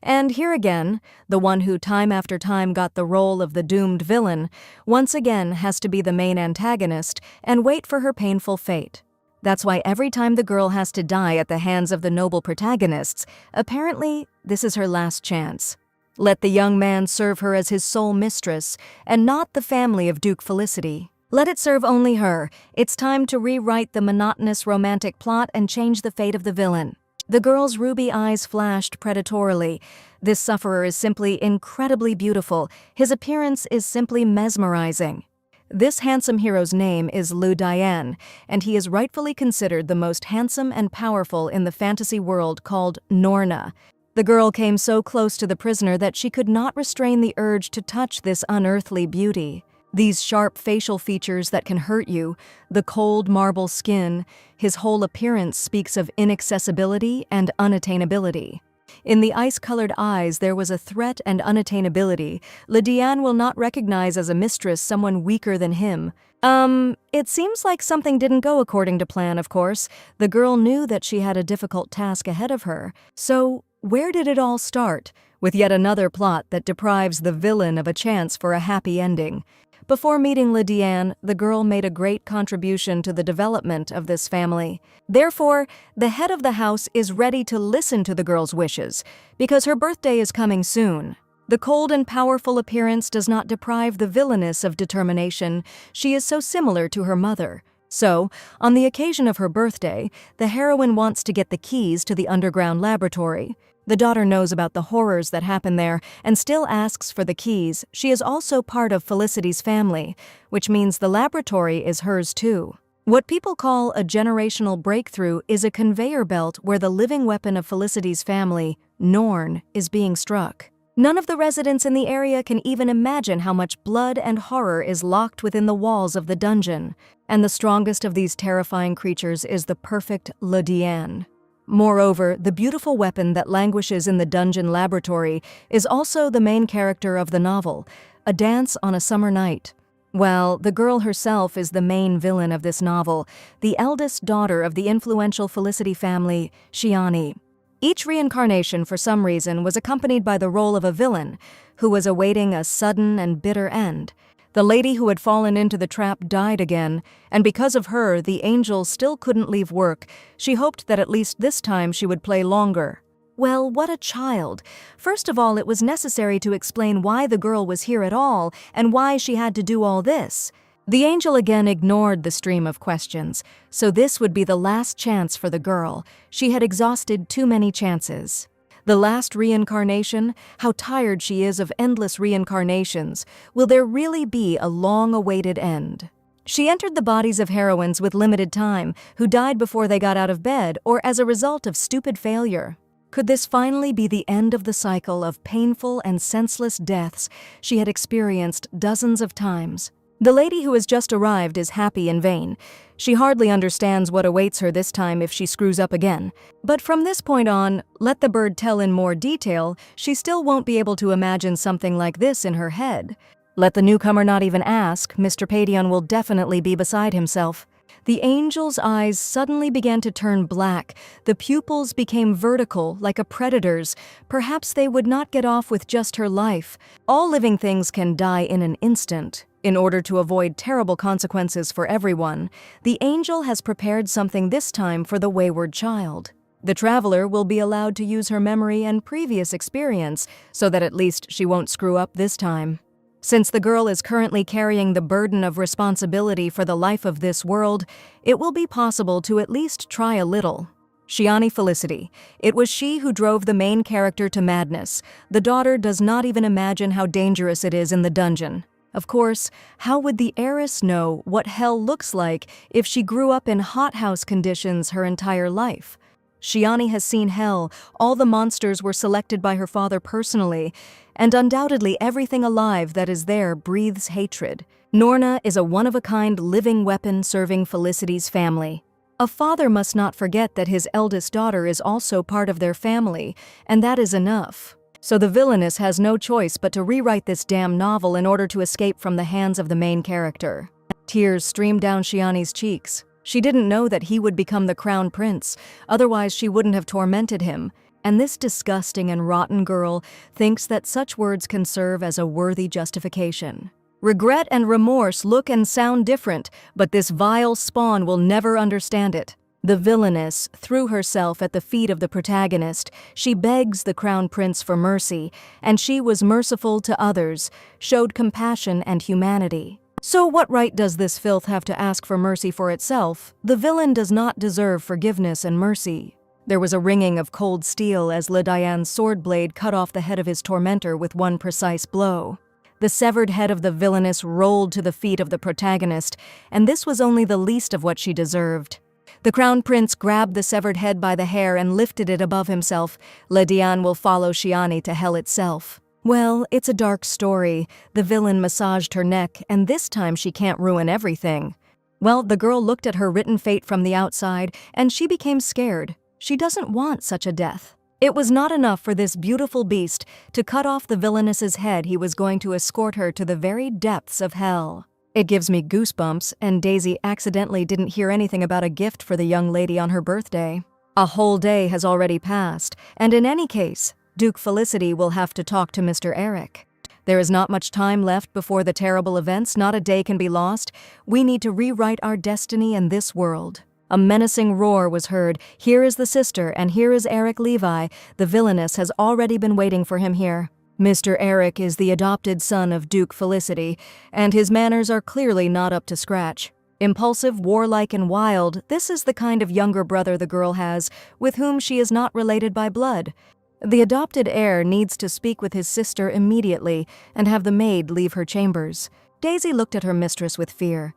And here again, the one who time after time got the role of the doomed villain, once again has to be the main antagonist and wait for her painful fate. That's why every time the girl has to die at the hands of the noble protagonists, apparently this is her last chance. Let the young man serve her as his sole mistress, and not the family of Duke Felicity. Let it serve only her. It's time to rewrite the monotonous romantic plot and change the fate of the villain. The girl's ruby eyes flashed predatorily. This sufferer is simply incredibly beautiful. His appearance is simply mesmerizing. This handsome hero's name is Lu Dian, and he is rightfully considered the most handsome and powerful in the fantasy world called Norna. The girl came so close to the prisoner that she could not restrain the urge to touch this unearthly beauty. These sharp facial features that can hurt you, the cold marble skin, his whole appearance speaks of inaccessibility and unattainability. In the ice-colored eyes there was a threat and unattainability. Lu Dian will not recognize as a mistress someone weaker than him. It seems like something didn't go according to plan, of course. The girl knew that she had a difficult task ahead of her. So, where did it all start? With yet another plot that deprives the villain of a chance for a happy ending. Before meeting Lu Dian, the girl made a great contribution to the development of this family. Therefore, the head of the house is ready to listen to the girl's wishes, because her birthday is coming soon. The cold and powerful appearance does not deprive the villainess of determination. She is so similar to her mother. So, on the occasion of her birthday, the heroine wants to get the keys to the underground laboratory. The daughter knows about the horrors that happen there and still asks for the keys. She is also part of Felicity's family, which means the laboratory is hers too. What people call a generational breakthrough is a conveyor belt where the living weapon of Felicity's family, Norn, is being struck. None of the residents in the area can even imagine how much blood and horror is locked within the walls of the dungeon, and the strongest of these terrifying creatures is the perfect Lu Dian. Moreover, the beautiful weapon that languishes in the dungeon laboratory is also the main character of the novel, A Dance on a Summer Night. Well, the girl herself is the main villain of this novel, the eldest daughter of the influential Felicity family, Shiani. Each reincarnation, for some reason, was accompanied by the role of a villain who was awaiting a sudden and bitter end. The lady who had fallen into the trap died again, and because of her, the angel still couldn't leave work. She hoped that at least this time she would play longer. Well, what a child. First of all, it was necessary to explain why the girl was here at all and why she had to do all this. The angel again ignored the stream of questions, so this would be the last chance for the girl. She had exhausted too many chances. The last reincarnation, how tired she is of endless reincarnations. Will there really be a long-awaited end? She entered the bodies of heroines with limited time, who died before they got out of bed or as a result of stupid failure. Could this finally be the end of the cycle of painful and senseless deaths she had experienced dozens of times? The lady who has just arrived is happy in vain. She hardly understands what awaits her this time if she screws up again. But from this point on, let the bird tell in more detail, she still won't be able to imagine something like this in her head. Let the newcomer not even ask, Mr. Padion will definitely be beside himself. The angel's eyes suddenly began to turn black. The pupils became vertical, like a predator's. Perhaps they would not get off with just her life. All living things can die in an instant. In order to avoid terrible consequences for everyone, the angel has prepared something this time for the wayward child. The traveler will be allowed to use her memory and previous experience so that at least she won't screw up this time. Since the girl is currently carrying the burden of responsibility for the life of this world, it will be possible to at least try a little. Shiani Felicity. It was she who drove the main character to madness. The daughter does not even imagine how dangerous it is in the dungeon. Of course, how would the heiress know what hell looks like if she grew up in hothouse conditions her entire life? Shiani has seen hell. All the monsters were selected by her father personally, and undoubtedly everything alive that is there breathes hatred. Norna is a one-of-a-kind living weapon serving Felicity's family. A father must not forget that his eldest daughter is also part of their family, and that is enough. So the villainess has no choice but to rewrite this damn novel in order to escape from the hands of the main character. Tears streamed down Shiani's cheeks. She didn't know that he would become the crown prince, otherwise she wouldn't have tormented him. And this disgusting and rotten girl thinks that such words can serve as a worthy justification. Regret and remorse look and sound different, but this vile spawn will never understand it. The villainess threw herself at the feet of the protagonist. She begs the crown prince for mercy, and she was merciful to others, showed compassion and humanity. So what right does this filth have to ask for mercy for itself? The villain does not deserve forgiveness and mercy. There was a ringing of cold steel as Ledian's sword blade cut off the head of his tormentor with one precise blow. The severed head of the villainess rolled to the feet of the protagonist, and this was only the least of what she deserved. The crown prince grabbed the severed head by the hair and lifted it above himself. Ledian will follow Shiani to hell itself. Well, it's a dark story. The villain massaged her neck, and this time she can't ruin everything. Well, the girl looked at her written fate from the outside, and she became scared. She doesn't want such a death. It was not enough for this beautiful beast to cut off the villainess's head. He was going to escort her to the very depths of hell. It gives me goosebumps, and Daisy accidentally didn't hear anything about a gift for the young lady on her birthday. A whole day has already passed, and in any case, Duke Felicity will have to talk to Mr. Eric. There is not much time left before the terrible events. Not a day can be lost. We need to rewrite our destiny in this world. A menacing roar was heard. Here is the sister, and here is Eric Levi. The villainess has already been waiting for him here. Mr. Eric is the adopted son of Duke Felicity, and his manners are clearly not up to scratch. Impulsive, warlike, and wild, this is the kind of younger brother the girl has, with whom she is not related by blood. The adopted heir needs to speak with his sister immediately and have the maid leave her chambers. Daisy looked at her mistress with fear.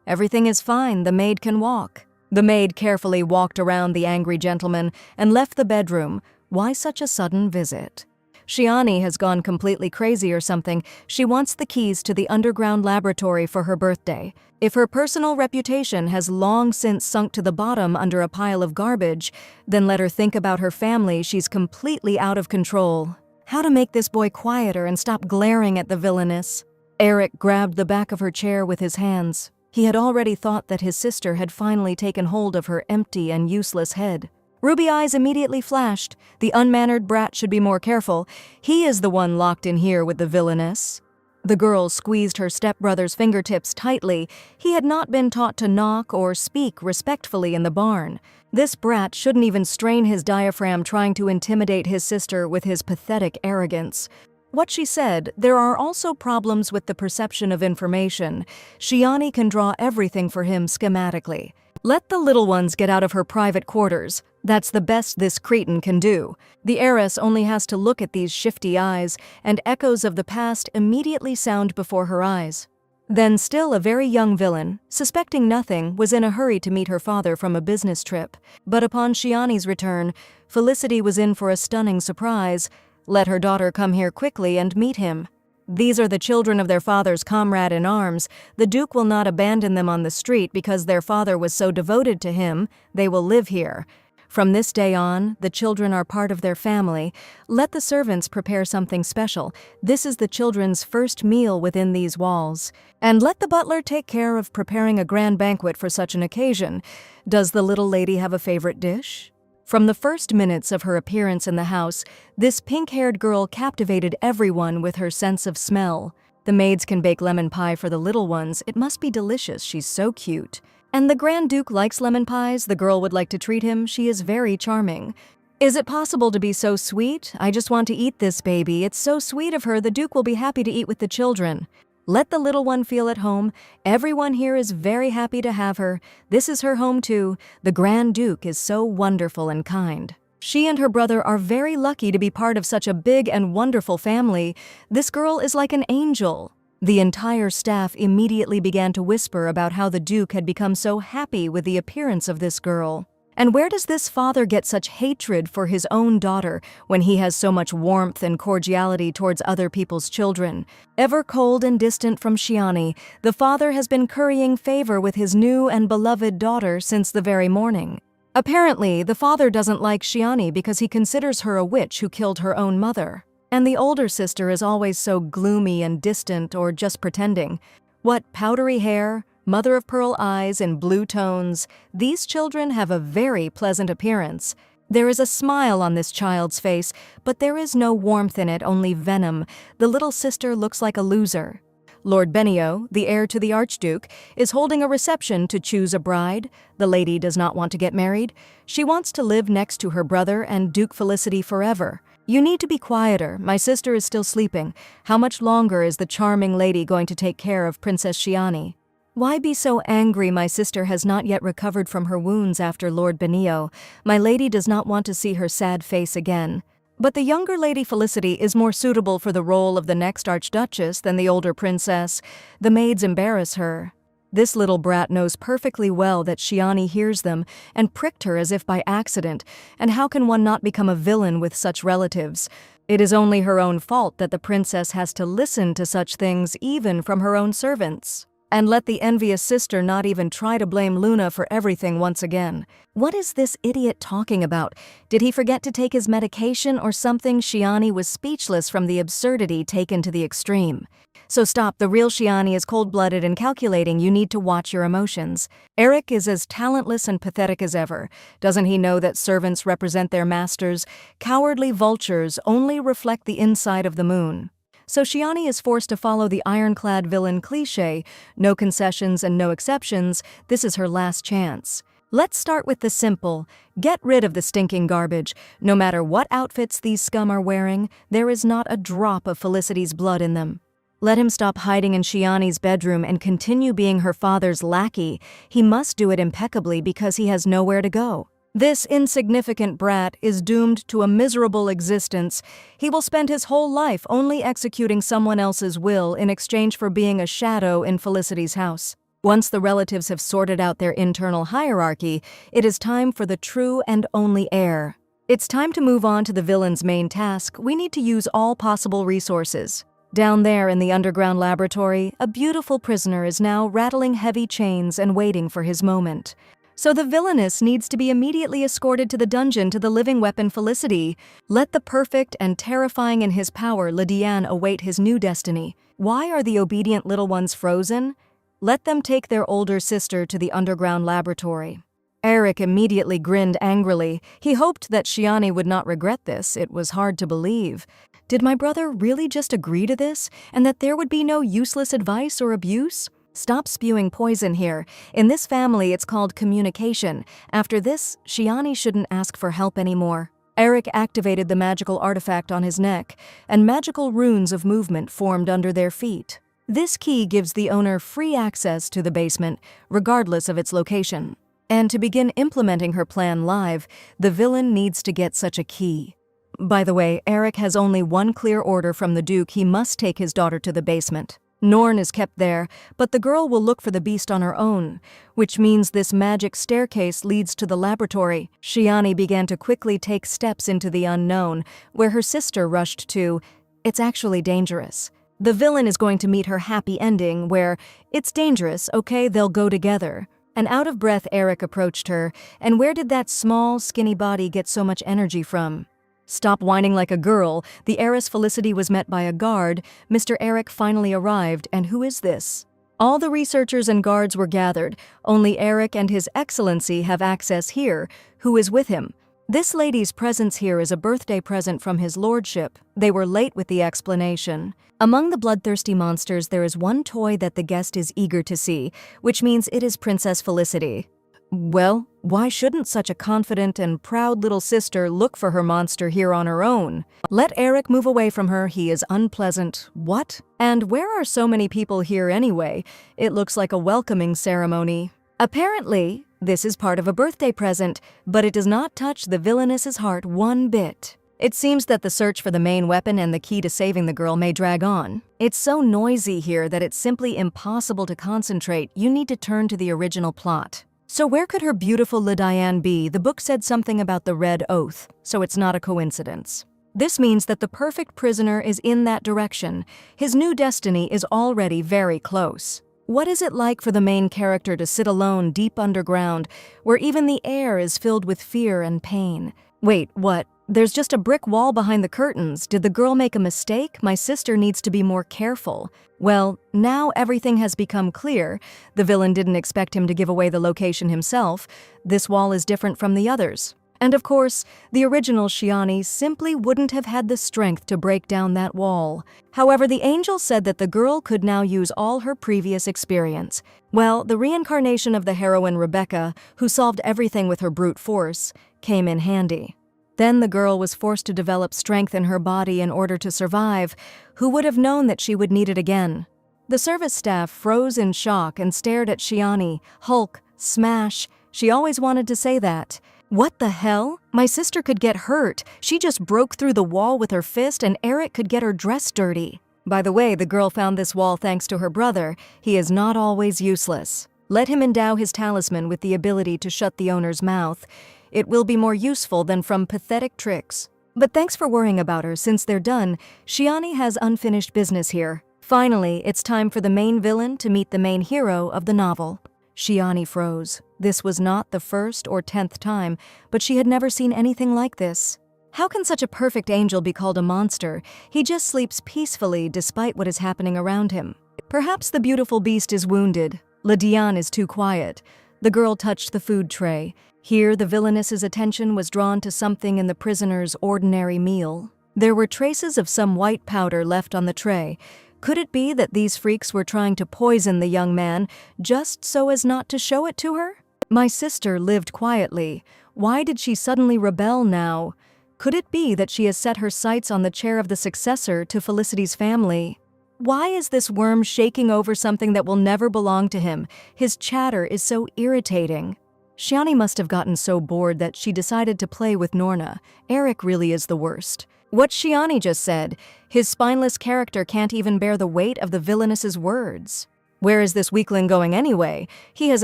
Everything is fine, the maid can walk. The maid carefully walked around the angry gentleman and left the bedroom. Why such a sudden visit? Shiani has gone completely crazy or something. She wants the keys to the underground laboratory for her birthday. If her personal reputation has long since sunk to the bottom under a pile of garbage, then let her think about her family. She's completely out of control. How to make this boy quieter and stop glaring at the villainess? Eric grabbed the back of her chair with his hands. He had already thought that his sister had finally taken hold of her empty and useless head. Ruby eyes immediately flashed. The unmannered brat should be more careful. He is the one locked in here with the villainess. The girl squeezed her stepbrother's fingertips tightly. He had not been taught to knock or speak respectfully in the barn. This brat shouldn't even strain his diaphragm trying to intimidate his sister with his pathetic arrogance. What she said, there are also problems with the perception of information. Shiani can draw everything for him schematically. Let the little ones get out of her private quarters. That's the best this cretin can do. The heiress only has to look at these shifty eyes, and echoes of the past immediately sound before her eyes. Then still a very young villain, suspecting nothing, was in a hurry to meet her father from a business trip. But upon Shiani's return, Felicity was in for a stunning surprise. Let her daughter come here quickly and meet him. These are the children of their father's comrade in arms. The Duke will not abandon them on the street because their father was so devoted to him. They will live here. From this day on, the children are part of their family. Let the servants prepare something special. This is the children's first meal within these walls. And let the butler take care of preparing a grand banquet for such an occasion. Does the little lady have a favorite dish? From the first minutes of her appearance in the house, this pink-haired girl captivated everyone with her sense of smell. The maids can bake lemon pie for the little ones. It must be delicious. She's so cute. And the Grand Duke likes lemon pies. The girl would like to treat him. She is very charming. Is it possible to be so sweet? I just want to eat this baby. It's so sweet of her. The Duke will be happy to eat with the children. Let the little one feel at home. Everyone here is very happy to have her. This is her home too. The Grand Duke is so wonderful and kind. She and her brother are very lucky to be part of such a big and wonderful family. This girl is like an angel. The entire staff immediately began to whisper about how the Duke had become so happy with the appearance of this girl. And where does this father get such hatred for his own daughter when he has so much warmth and cordiality towards other people's children? Ever cold and distant from Shiani, the father has been currying favor with his new and beloved daughter since the very morning. Apparently, the father doesn't like Shiani because he considers her a witch who killed her own mother. And the older sister is always so gloomy and distant or just pretending. What powdery hair, mother-of-pearl eyes, and blue tones. These children have a very pleasant appearance. There is a smile on this child's face, but there is no warmth in it, only venom. The little sister looks like a loser. Lord Benio, the heir to the Archduke, is holding a reception to choose a bride. The lady does not want to get married. She wants to live next to her brother and Duke Felicity forever. You need to be quieter. My sister is still sleeping. How much longer is the charming lady going to take care of Princess Shiani? Why be so angry? My sister has not yet recovered from her wounds after Lord Benio. My lady does not want to see her sad face again. But the younger Lady Felicity is more suitable for the role of the next Archduchess than the older princess. The maids embarrass her. This little brat knows perfectly well that Shiani hears them and pricked her as if by accident, and how can one not become a villain with such relatives? It is only her own fault that the princess has to listen to such things even from her own servants. And let the envious sister not even try to blame Luna for everything once again. What is this idiot talking about? Did he forget to take his medication or something? Shiani was speechless from the absurdity taken to the extreme. So stop, the real Shiani is cold-blooded and calculating. You need to watch your emotions. Eric is as talentless and pathetic as ever. Doesn't he know that servants represent their masters? Cowardly vultures only reflect the inside of the moon. So Shiani is forced to follow the ironclad villain cliché, no concessions and no exceptions. This is her last chance. Let's start with the simple. Get rid of the stinking garbage. No matter what outfits these scum are wearing, there is not a drop of Felicity's blood in them. Let him stop hiding in Shiani's bedroom and continue being her father's lackey. He must do it impeccably because he has nowhere to go. This insignificant brat is doomed to a miserable existence. He will spend his whole life only executing someone else's will in exchange for being a shadow in Felicity's house. Once the relatives have sorted out their internal hierarchy, it is time for the true and only heir. It's time to move on to the villain's main task. We need to use all possible resources. Down there in the underground laboratory, a beautiful prisoner is now rattling heavy chains and waiting for his moment. So the Villainess needs to be immediately escorted to the dungeon to the living weapon Felicity. Let the perfect and terrifying in his power Lydiane await his new destiny. Why are the obedient little ones frozen? Let them take their older sister to the underground laboratory. Eric immediately grinned angrily. He hoped that Shiani would not regret this. It was hard to believe. Did my brother really just agree to this, and that there would be no useless advice or abuse? Stop spewing poison here. In this family, it's called communication. After this, Shiani shouldn't ask for help anymore. Eric activated the magical artifact on his neck, and magical runes of movement formed under their feet. This key gives the owner free access to the basement, regardless of its location. And to begin implementing her plan live, the villain needs to get such a key. By the way, Eric has only one clear order from the Duke. He must take his daughter to the basement. Norn is kept there, but the girl will look for the beast on her own, which means this magic staircase leads to the laboratory. Shiani began to quickly take steps into the unknown, where her sister rushed to. It's actually dangerous. The villain is going to meet her happy ending, where it's dangerous, okay, they'll go together. An out-of-breath Eric approached her, and where did that small, skinny body get so much energy from? Stop whining like a girl. The heiress Felicity was met by a guard. Mr. Eric finally arrived, and who is this? All the researchers and guards were gathered. Only Eric and His Excellency have access here. Who is with him? This lady's presence here is a birthday present from his lordship. They were late with the explanation. Among the bloodthirsty monsters, there is one toy that the guest is eager to see, which means it is Princess Felicity. Well, why shouldn't such a confident and proud little sister look for her monster here on her own? Let Eric move away from her. He is unpleasant. What? And where are so many people here anyway? It looks like a welcoming ceremony. Apparently, this is part of a birthday present, but it does not touch the Villainess's heart one bit. It seems that the search for the main weapon and the key to saving the girl may drag on. It's so noisy here that it's simply impossible to concentrate. You need to turn to the original plot. So where could her beautiful Lydiane be? The book said something about the Red Oath, so it's not a coincidence. This means that the perfect prisoner is in that direction. His new destiny is already very close. What is it like for the main character to sit alone deep underground, where even the air is filled with fear and pain? Wait, what? There's just a brick wall behind the curtains. Did the girl make a mistake? My sister needs to be more careful. Well, now everything has become clear. The villain didn't expect him to give away the location himself. This wall is different from the others. And of course, the original Shiani simply wouldn't have had the strength to break down that wall. However, the angel said that the girl could now use all her previous experience. Well, the reincarnation of the heroine Rebecca, who solved everything with her brute force, came in handy. Then the girl was forced to develop strength in her body in order to survive. Who would have known that she would need it again? The service staff froze in shock and stared at Shiani. Hulk, smash. She always wanted to say that. What the hell? My sister could get hurt. She just broke through the wall with her fist and Eric could get her dress dirty. By the way, the girl found this wall thanks to her brother. He is not always useless. Let him endow his talisman with the ability to shut the owner's mouth. It will be more useful than from pathetic tricks. But thanks for worrying about her. Since they're done, Shiani has unfinished business here. Finally, it's time for the main villain to meet the main hero of the novel. Shiani froze. This was not the first or 10th time, but she had never seen anything like this. How can such a perfect angel be called a monster? He just sleeps peacefully despite what is happening around him. Perhaps the beautiful beast is wounded. Lydiane is too quiet. The girl touched the food tray. Here, the villainess's attention was drawn to something in the prisoner's ordinary meal. There were traces of some white powder left on the tray. Could it be that these freaks were trying to poison the young man just so as not to show it to her? My sister lived quietly. Why did she suddenly rebel now? Could it be that she has set her sights on the chair of the successor to Felicity's family? Why is this worm shaking over something that will never belong to him? His chatter is so irritating. Shiani must have gotten so bored that she decided to play with Norna. Eric really is the worst. What Shiani just said, his spineless character can't even bear the weight of the villainess's words. Where is this weakling going anyway? He has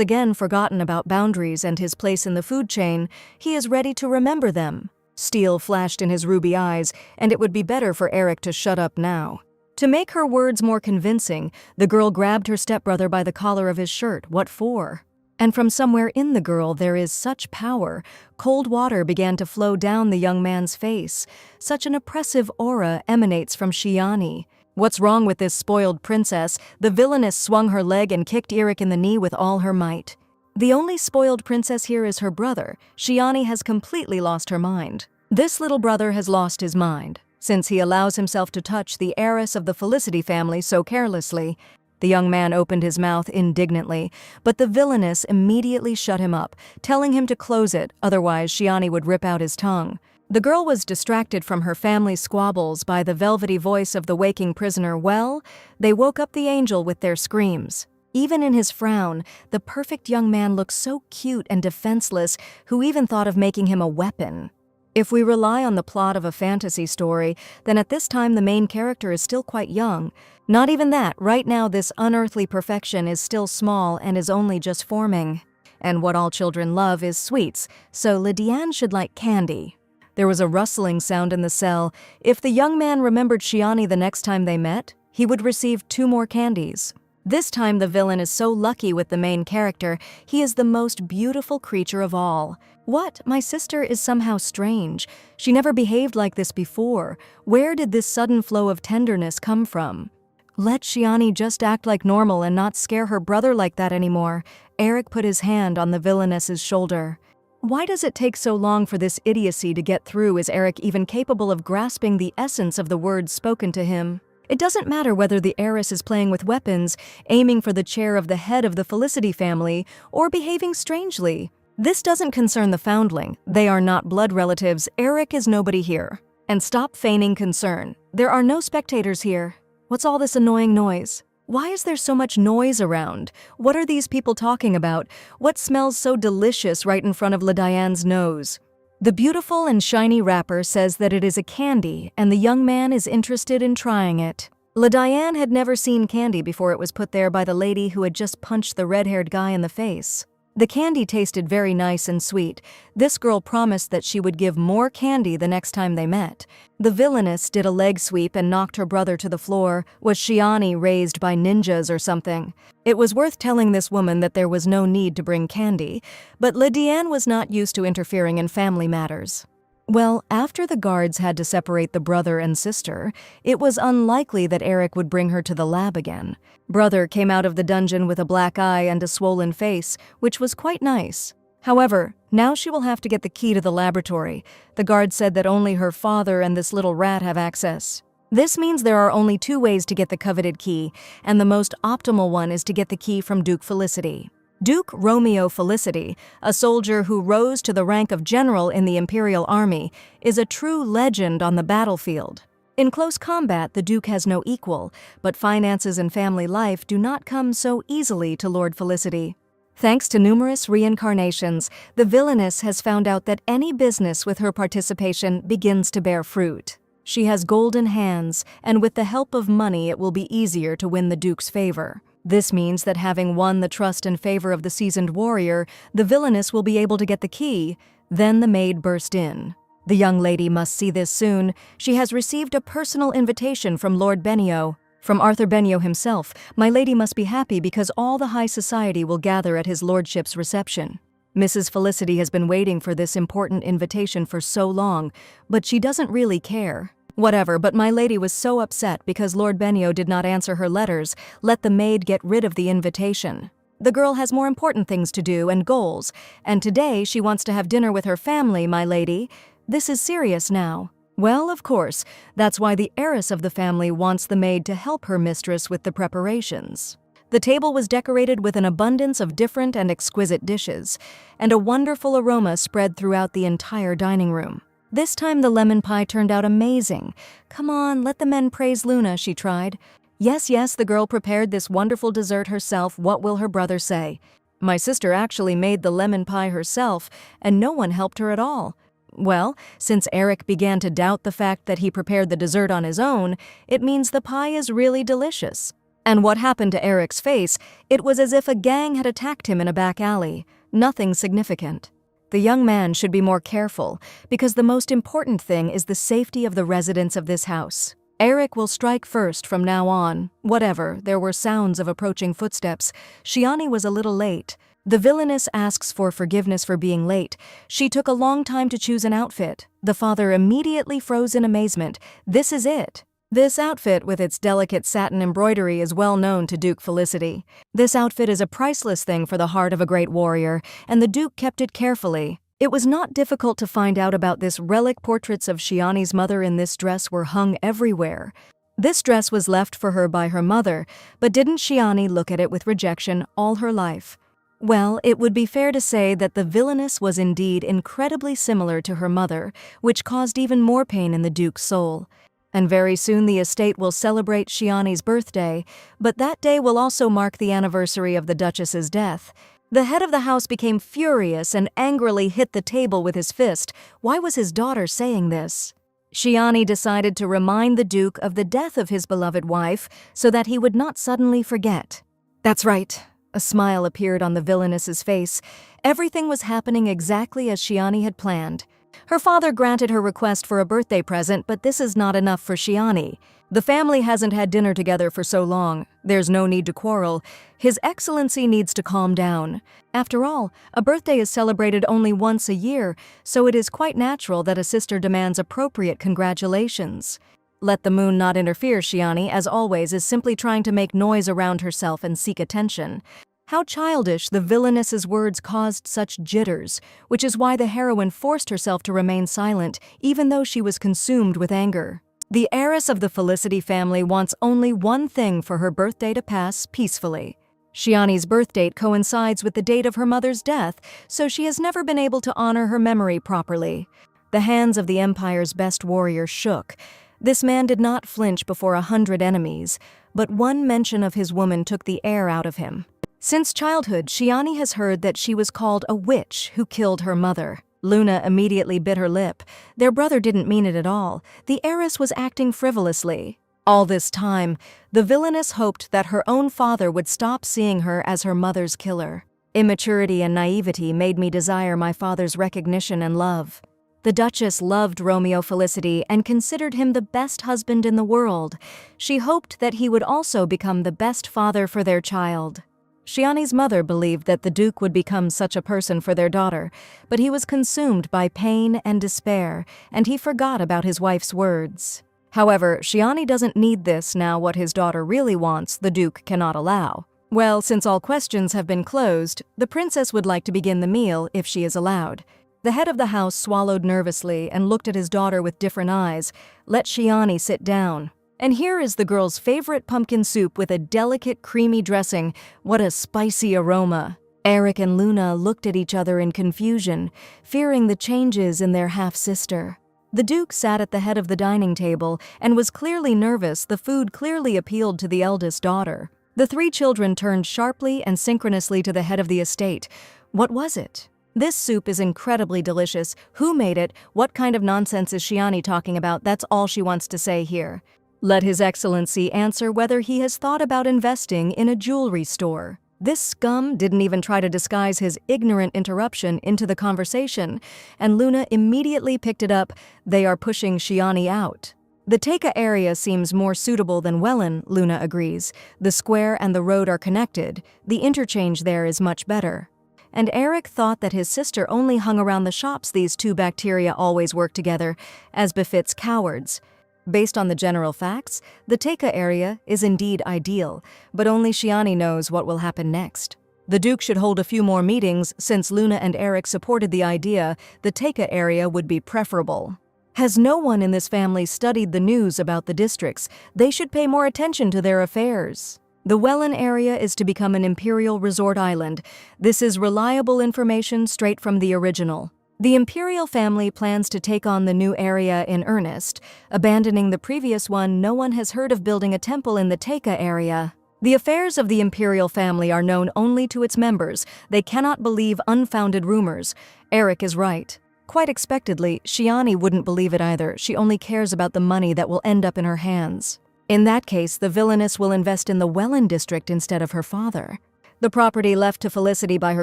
again forgotten about boundaries and his place in the food chain. He is ready to remember them. Steel flashed in his ruby eyes, and it would be better for Eric to shut up now. To make her words more convincing, the girl grabbed her stepbrother by the collar of his shirt. What for? And from somewhere in the girl there is such power. Cold water began to flow down the young man's face. Such an oppressive aura emanates from Shiani. What's wrong with this spoiled princess? The villainess swung her leg and kicked Eric in the knee with all her might. The only spoiled princess here is her brother. Shiani has completely lost her mind. This little brother has lost his mind, since he allows himself to touch the heiress of the Felicity family so carelessly. The young man opened his mouth indignantly, but the villainess immediately shut him up, telling him to close it, otherwise Shiani would rip out his tongue. The girl was distracted from her family's squabbles by the velvety voice of the waking prisoner. Well, they woke up the angel with their screams. Even in his frown, the perfect young man looked so cute and defenseless, who even thought of making him a weapon. If we rely on the plot of a fantasy story, then at this time the main character is still quite young. Not even that, right now this unearthly perfection is still small and is only just forming. And what all children love is sweets, so Lydiane should like candy. There was a rustling sound in the cell. If the young man remembered Shiani the next time they met, he would receive 2 more candies. This time the villain is so lucky with the main character. He is the most beautiful creature of all. What? My sister is somehow strange. She never behaved like this before. Where did this sudden flow of tenderness come from? Let Shiani just act like normal and not scare her brother like that anymore. Eric put his hand on the villainess's shoulder. Why does it take so long for this idiocy to get through? Is Eric even capable of grasping the essence of the words spoken to him? It doesn't matter whether the heiress is playing with weapons, aiming for the chair of the head of the Felicity family, or behaving strangely. This doesn't concern the foundling. They are not blood relatives. Eric is nobody here. And stop feigning concern. There are no spectators here. What's all this annoying noise? Why is there so much noise around? What are these people talking about? What smells so delicious right in front of Lydiane's nose? The beautiful and shiny wrapper says that it is a candy, and the young man is interested in trying it. Lydiane had never seen candy before it was put there by the lady who had just punched the red-haired guy in the face. The candy tasted very nice and sweet. This girl promised that she would give more candy the next time they met. The villainess did a leg sweep and knocked her brother to the floor. Was Shiani raised by ninjas or something? It was worth telling this woman that there was no need to bring candy, but Lydiane was not used to interfering in family matters. Well, after the guards had to separate the brother and sister, it was unlikely that Eric would bring her to the lab again. Brother came out of the dungeon with a black eye and a swollen face, which was quite nice. However, now she will have to get the key to the laboratory. The guard said that only her father and this little rat have access. This means there are only 2 ways to get the coveted key, and the most optimal one is to get the key from Duke Felicity. Duke Romeo Felicity, a soldier who rose to the rank of general in the Imperial Army, is a true legend on the battlefield. In close combat, the Duke has no equal, but finances and family life do not come so easily to Lord Felicity. Thanks to numerous reincarnations, the Villainess has found out that any business with her participation begins to bear fruit. She has golden hands, and with the help of money it will be easier to win the Duke's favor. This means that having won the trust and favor of the seasoned warrior, the Villainess will be able to get the key. Then the maid burst in. The young lady must see this soon. She has received a personal invitation from Lord Benio. From Arthur Benio himself. My lady must be happy because all the high society will gather at his lordship's reception. Mrs. Felicity has been waiting for this important invitation for so long, but she doesn't really care. Whatever, but my lady was so upset because Lord Benio did not answer her letters. Let the maid get rid of the invitation. The girl has more important things to do and goals, and today she wants to have dinner with her family, my lady. This is serious now. Well, of course, that's why the heiress of the family wants the maid to help her mistress with the preparations. The table was decorated with an abundance of different and exquisite dishes, and a wonderful aroma spread throughout the entire dining room. This time the lemon pie turned out amazing. Come on, let the men praise Luna, she tried. Yes, the girl prepared this wonderful dessert herself. What will her brother say? My sister actually made the lemon pie herself, and no one helped her at all. Well, since Eric began to doubt the fact that he prepared the dessert on his own, it means the pie is really delicious. And what happened to Eric's face? It was as if a gang had attacked him in a back alley. Nothing significant. The young man should be more careful, because the most important thing is the safety of the residents of this house. Eric will strike first from now on. Whatever, there were sounds of approaching footsteps. Shiani was a little late. The Villainess asks for forgiveness for being late. She took a long time to choose an outfit. The father immediately froze in amazement. This is it. This outfit with its delicate satin embroidery is well known to Duke Felicity. This outfit is a priceless thing for the heart of a great warrior, and the Duke kept it carefully. It was not difficult to find out about this relic. Portraits of Shiani's mother in this dress were hung everywhere. This dress was left for her by her mother, but didn't Shiani look at it with rejection all her life? Well, it would be fair to say that the Villainess was indeed incredibly similar to her mother, which caused even more pain in the Duke's soul. And very soon the estate will celebrate Shiani's birthday, but that day will also mark the anniversary of the Duchess's death. The head of the house became furious and angrily hit the table with his fist. Why was his daughter saying this? Shiani decided to remind the Duke of the death of his beloved wife so that he would not suddenly forget. That's right. A smile appeared on the Villainess's face. Everything was happening exactly as Shiani had planned. Her father granted her request for a birthday present, but this is not enough for Shiani. The family hasn't had dinner together for so long. There's no need to quarrel. His Excellency needs to calm down. After all, a birthday is celebrated only once a year, so it is quite natural that a sister demands appropriate congratulations. Let the moon not interfere. Shiani, as always, is simply trying to make noise around herself and seek attention. How childish. The Villainess's words caused such jitters, which is why the heroine forced herself to remain silent, even though she was consumed with anger. The heiress of the Felicity family wants only one thing: for her birthday to pass peacefully. Shiani's birth date coincides with the date of her mother's death, so she has never been able to honor her memory properly. The hands of the Empire's best warrior shook. This man did not flinch before 100 enemies, but one mention of his woman took the air out of him. Since childhood, Shiani has heard that she was called a witch who killed her mother. Luna immediately bit her lip. Their brother didn't mean it at all. The heiress was acting frivolously. All this time, the Villainess hoped that her own father would stop seeing her as her mother's killer. Immaturity and naivety made me desire my father's recognition and love. The Duchess loved Romeo Felicity and considered him the best husband in the world. She hoped that he would also become the best father for their child. Shiani's mother believed that the Duke would become such a person for their daughter, but he was consumed by pain and despair, and he forgot about his wife's words. However, Shiani doesn't need this now. What his daughter really wants, the Duke cannot allow. Well, since all questions have been closed, the princess would like to begin the meal if she is allowed. The head of the house swallowed nervously and looked at his daughter with different eyes. Let Shiani sit down. And here is the girl's favorite pumpkin soup with a delicate creamy dressing. What a spicy aroma. Eric and Luna looked at each other in confusion, fearing the changes in their half-sister. The Duke sat at the head of the dining table and was clearly nervous. The food clearly appealed to the eldest daughter. The three children turned sharply and synchronously to the head of the estate. What was it? This soup is incredibly delicious. Who made it? What kind of nonsense is Shiani talking about? That's all she wants to say here. Let His Excellency answer whether he has thought about investing in a jewelry store. This scum didn't even try to disguise his ignorant interruption into the conversation, and Luna immediately picked it up. They are pushing Shiani out. The Taika area seems more suitable than Wellen, Luna agrees. The square and the road are connected. The interchange there is much better. And Eric thought that his sister only hung around the shops. These two bacteria always work together, as befits cowards. Based on the general facts, the Taika area is indeed ideal, but only Shiani knows what will happen next. The Duke should hold a few more meetings. Since Luna and Eric supported the idea, the Taika area would be preferable. Has no one in this family studied the news about the districts? They should pay more attention to their affairs. The Wellen area is to become an imperial resort island. This is reliable information straight from the original. The imperial family plans to take on the new area in earnest. Abandoning the previous one, no one has heard of building a temple in the Taika area. The affairs of the imperial family are known only to its members. They cannot believe unfounded rumors. Eric is right. Quite expectedly, Shiani wouldn't believe it either. She only cares about the money that will end up in her hands. In that case, the Villainess will invest in the Wellen district instead of her father. The property left to Felicity by her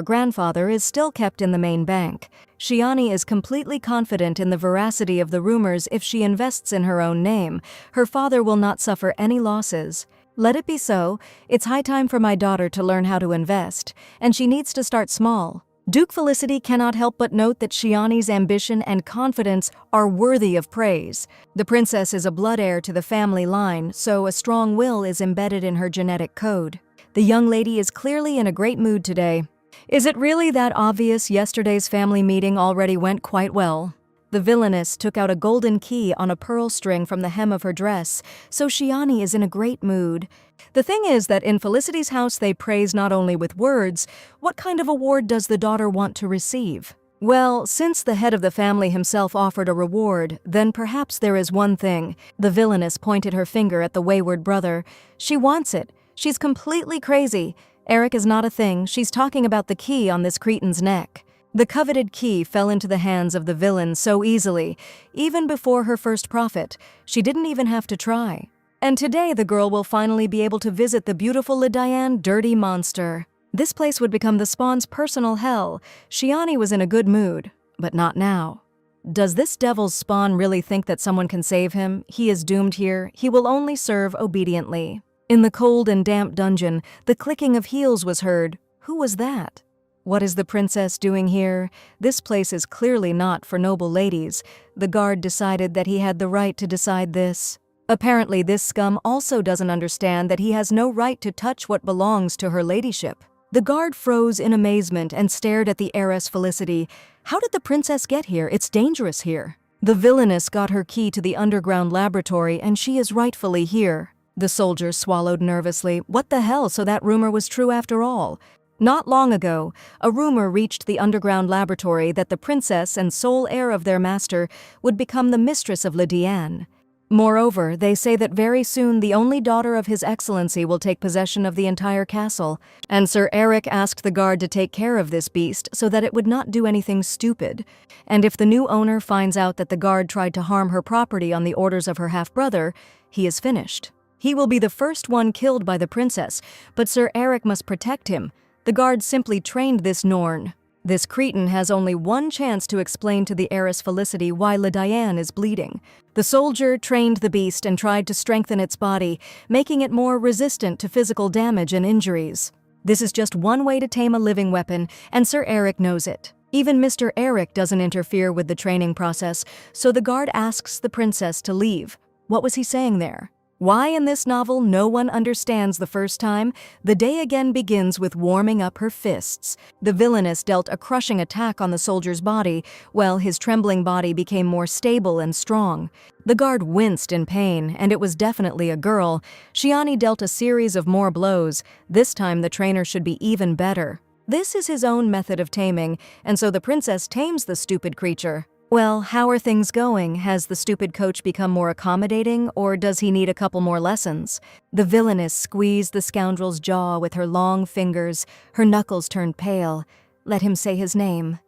grandfather is still kept in the main bank. Shiani is completely confident in the veracity of the rumors. If she invests in her own name, her father will not suffer any losses. Let it be so. It's high time for my daughter to learn how to invest, and she needs to start small. Duke Felicity cannot help but note that Shiani's ambition and confidence are worthy of praise. The princess is a blood heir to the family line, so a strong will is embedded in her genetic code. The young lady is clearly in a great mood today. Is it really that obvious? Yesterday's family meeting already went quite well. The Villainess took out a golden key on a pearl string from the hem of her dress, so Shiani is in a great mood. The thing is that in Felicity's house they praise not only with words. What kind of award does the daughter want to receive? Well, since the head of the family himself offered a reward, then perhaps there is one thing. The Villainess pointed her finger at the wayward brother. She wants it. She's completely crazy. Eric is not a thing. She's talking about the key on this cretin's neck. The coveted key fell into the hands of the villain so easily. Even before her first profit, she didn't even have to try. And today the girl will finally be able to visit the beautiful Lidiane dirty monster. This place would become the Spawn's personal hell. Shiani was in a good mood, but not now. Does this devil's Spawn really think that someone can save him? He is doomed here. He will only serve obediently. In the cold and damp dungeon, the clicking of heels was heard. Who was that? What is the princess doing here? This place is clearly not for noble ladies. The guard decided that he had the right to decide this. Apparently this scum also doesn't understand that he has no right to touch what belongs to her ladyship. The guard froze in amazement and stared at the heiress Felicity. How did the princess get here? It's dangerous here. The Villainess got her key to the underground laboratory and she is rightfully here. The soldier swallowed nervously. What the hell? So that rumor was true after all. Not long ago, a rumor reached the underground laboratory that the princess and sole heir of their master would become the mistress of Lidiane. Moreover, they say that very soon the only daughter of His Excellency will take possession of the entire castle, and Sir Eric asked the guard to take care of this beast so that it would not do anything stupid. And if the new owner finds out that the guard tried to harm her property on the orders of her half-brother, he is finished. He will be the first one killed by the princess, but Sir Eric must protect him. The guard simply trained this Norn. This cretin has only one chance to explain to the heiress Felicity why Lidiane is bleeding. The soldier trained the beast and tried to strengthen its body, making it more resistant to physical damage and injuries. This is just one way to tame a living weapon, and Sir Eric knows it. Even Mr. Eric doesn't interfere with the training process, so the guard asks the princess to leave. What was he saying there? Why in this novel no one understands the first time, the day again begins with warming up her fists. The villainess dealt a crushing attack on the soldier's body, while his trembling body became more stable and strong. The guard winced in pain, and it was definitely a girl. Shiani dealt a series of more blows. This time the trainer should be even better. This is his own method of taming, and so the princess tames the stupid creature. Well, how are things going? Has the stupid coach become more accommodating, or does he need a couple more lessons? The villainess squeezed the scoundrel's jaw with her long fingers. Her knuckles turned pale. Let him say his name.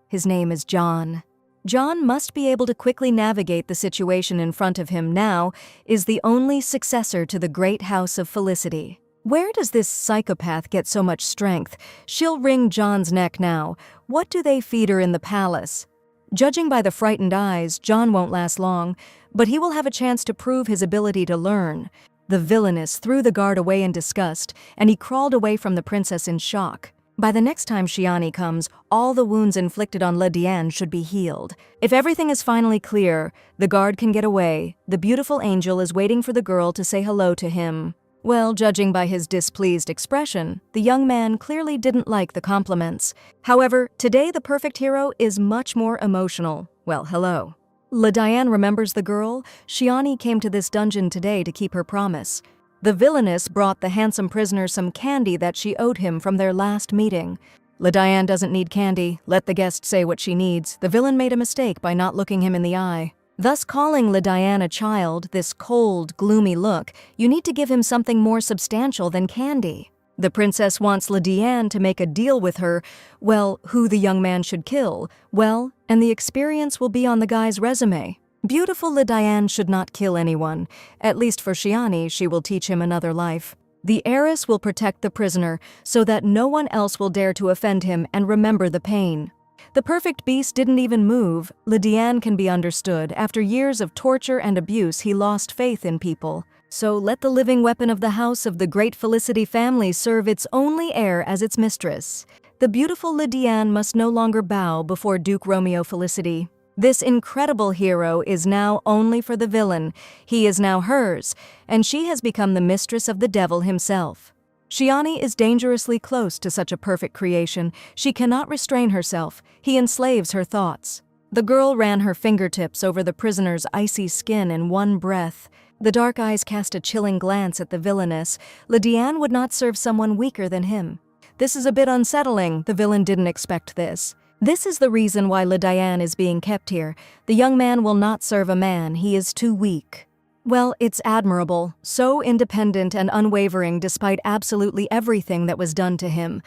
His name is John. John must be able to quickly navigate the situation in front of him now, is the only successor to the great house of Felicity. Where does this psychopath get so much strength? She'll wring John's neck now. What do they feed her in the palace? Judging by the frightened eyes, John won't last long, but he will have a chance to prove his ability to learn. The villainess threw the guard away in disgust, and he crawled away from the princess in shock. By the next time Shiani comes, all the wounds inflicted on Lydiane should be healed. If everything is finally clear, the guard can get away. The beautiful angel is waiting for the girl to say hello to him. Well, judging by his displeased expression, the young man clearly didn't like the compliments. However, today the perfect hero is much more emotional. Well, hello. Lydiane remembers the girl. Shiani came to this dungeon today to keep her promise. The villainess brought the handsome prisoner some candy that she owed him from their last meeting. Lydiane doesn't need candy. Let the guest say what she needs. The villain made a mistake by not looking him in the eye. Thus calling Lydiane a child, this cold, gloomy look, you need to give him something more substantial than candy. The princess wants Lydiane to make a deal with her, well, who the young man should kill, well, and the experience will be on the guy's resume. Beautiful Lydiane should not kill anyone. At least for Shiani, she will teach him another life. The heiress will protect the prisoner so that no one else will dare to offend him and remember the pain. The perfect beast didn't even move. Lydiane can be understood. After years of torture and abuse, he lost faith in people. So let the living weapon of the house of the great Felicity family serve its only heir as its mistress. The beautiful Lydiane must no longer bow before Duke Romeo Felicity. This incredible hero is now only for the villain. He is now hers, and she has become the mistress of the devil himself. Shiani is dangerously close to such a perfect creation. She cannot restrain herself. He enslaves her thoughts. The girl ran her fingertips over the prisoner's icy skin in one breath. The dark eyes cast a chilling glance at the villainess. Lydiane would not serve someone weaker than him. This is a bit unsettling. The villain didn't expect this. This is the reason why Lydiane is being kept here. The young man will not serve a man. He is too weak. Well, it's admirable, so independent and unwavering despite absolutely everything that was done to him.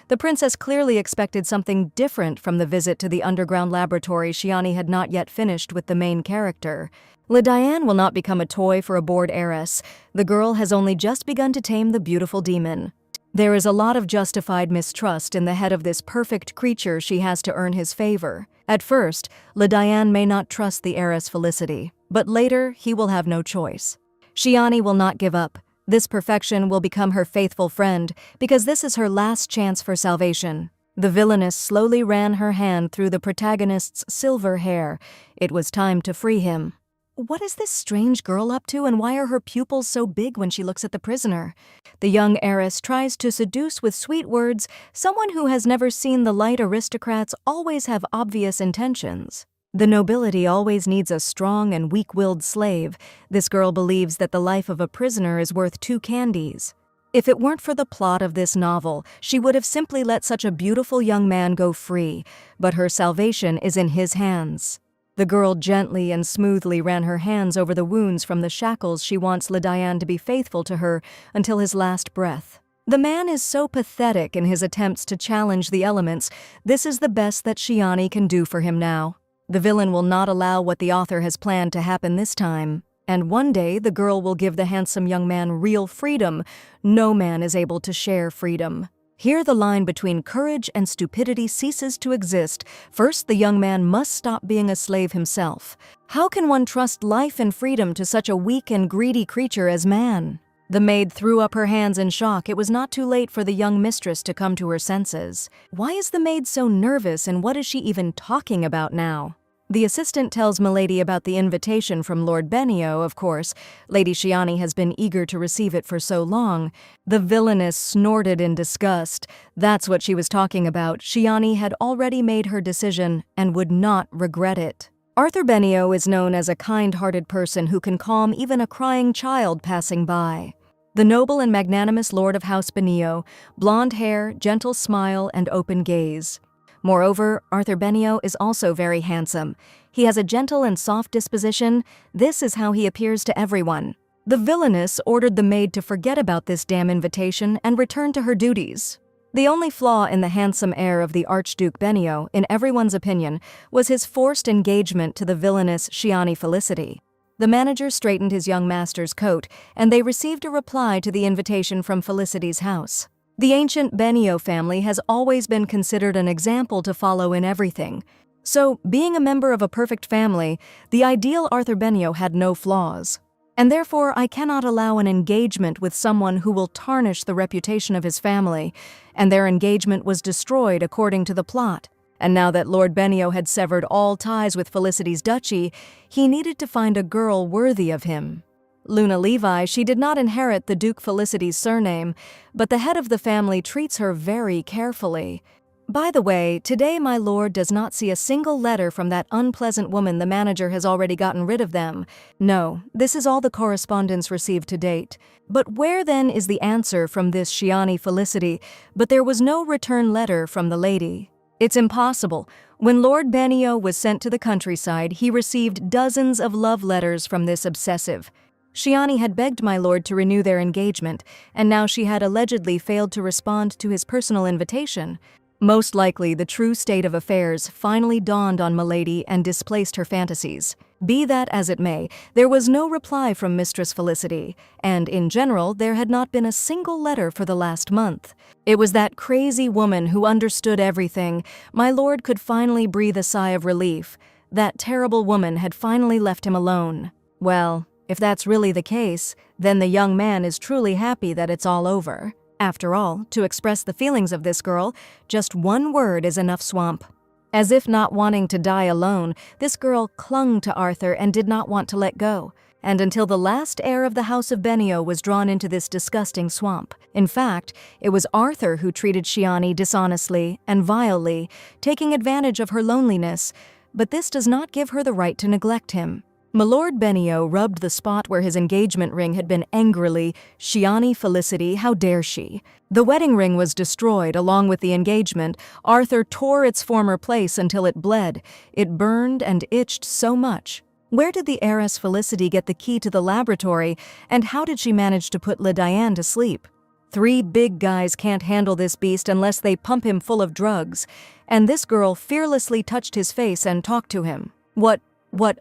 The princess clearly expected something different from the visit to the underground laboratory Shiani had not yet finished with the main character. Lydiane will not become a toy for a bored heiress. The girl has only just begun to tame the beautiful demon. There is a lot of justified mistrust in the head of this perfect creature she has to earn his favor. At first, Lydiane may not trust the heiress Felicity, but later he will have no choice. Shiani will not give up. This perfection will become her faithful friend, because this is her last chance for salvation. The villainess slowly ran her hand through the protagonist's silver hair. It was time to free him. What is this strange girl up to, and why are her pupils so big when she looks at the prisoner? The young heiress tries to seduce with sweet words. Someone who has never seen the light aristocrats always have obvious intentions. The nobility always needs a strong and weak-willed slave. This girl believes that the life of a prisoner is worth 2 candies. If it weren't for the plot of this novel, she would have simply let such a beautiful young man go free, but her salvation is in his hands. The girl gently and smoothly ran her hands over the wounds from the shackles she wants Lydiane to be faithful to her until his last breath. The man is so pathetic in his attempts to challenge the elements. This is the best that Shiani can do for him now. The villain will not allow what the author has planned to happen this time. And one day the girl will give the handsome young man real freedom. No man is able to share freedom. Here the line between courage and stupidity ceases to exist. First, the young man must stop being a slave himself. How can one trust life and freedom to such a weak and greedy creature as man? The maid threw up her hands in shock. It was not too late for the young mistress to come to her senses. Why is the maid so nervous, and what is she even talking about now? The assistant tells Milady about the invitation from Lord Benio, of course. Lady Shiani has been eager to receive it for so long. The villainess snorted in disgust. That's what she was talking about. Shiani had already made her decision and would not regret it. Arthur Benio is known as a kind-hearted person who can calm even a crying child passing by. The noble and magnanimous Lord of House Benio, blonde hair, gentle smile, and open gaze. Moreover, Arthur Benio is also very handsome. He has a gentle and soft disposition. This is how he appears to everyone. The villainess ordered the maid to forget about this damn invitation and return to her duties. The only flaw in the handsome air of the Archduke Benio, in everyone's opinion, was his forced engagement to the villainous Shiani Felicity. The manager straightened his young master's coat, and they received a reply to the invitation from Felicity's house. The ancient Benio family has always been considered an example to follow in everything. So, being a member of a perfect family, the ideal Arthur Benio had no flaws. And therefore, I cannot allow an engagement with someone who will tarnish the reputation of his family, and their engagement was destroyed according to the plot. And now that Lord Benio had severed all ties with Felicity's duchy, he needed to find a girl worthy of him. Luna Levi, she did not inherit the Duke Felicity's surname, but the head of the family treats her very carefully. By the way, today my lord does not see a single letter from that unpleasant woman. The manager has already gotten rid of them. No, this is all the correspondence received to date. But where then is the answer from this Shiani Felicity? But there was no return letter from the lady. It's impossible. When Lord Benio was sent to the countryside, he received dozens of love letters from this obsessive. Shiani had begged my lord to renew their engagement, and now she had allegedly failed to respond to his personal invitation. Most likely, the true state of affairs finally dawned on Milady and displaced her fantasies. Be that as it may, there was no reply from Mistress Felicity, and in general, there had not been a single letter for the last month. It was that crazy woman who understood everything. My lord could finally breathe a sigh of relief. That terrible woman had finally left him alone. Well, if that's really the case, then the young man is truly happy that it's all over. After all, to express the feelings of this girl, just one word is enough. Swamp. As if not wanting to die alone, this girl clung to Arthur and did not want to let go, and until the last heir of the House of Benio was drawn into this disgusting swamp. In fact, it was Arthur who treated Shiani dishonestly and vilely, taking advantage of her loneliness, but this does not give her the right to neglect him. Milord Benio rubbed the spot where his engagement ring had been angrily. Shiani Felicity, how dare she? The wedding ring was destroyed along with the engagement. Arthur tore its former place until it bled. It burned and itched so much. Where did the heiress Felicity get the key to the laboratory, and how did she manage to put Le Diane to sleep? 3 big guys can't handle this beast unless they pump him full of drugs, and this girl fearlessly touched his face and talked to him. What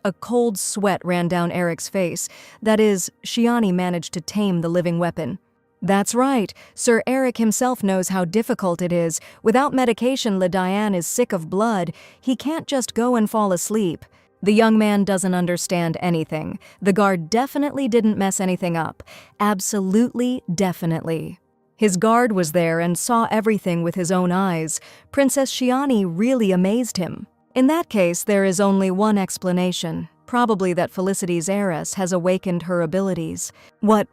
a cold sweat ran down Eric's face. That is, Shiani managed to tame the living weapon. That's right, Sir Eric himself knows how difficult it is. Without medication, Le Diane is sick of blood. He can't just go and fall asleep. The young man doesn't understand anything. The guard definitely didn't mess anything up. Absolutely, definitely. His guard was there and saw everything with his own eyes. Princess Shiani really amazed him. In that case, there is only one explanation. Probably that Felicity's heiress has awakened her abilities. What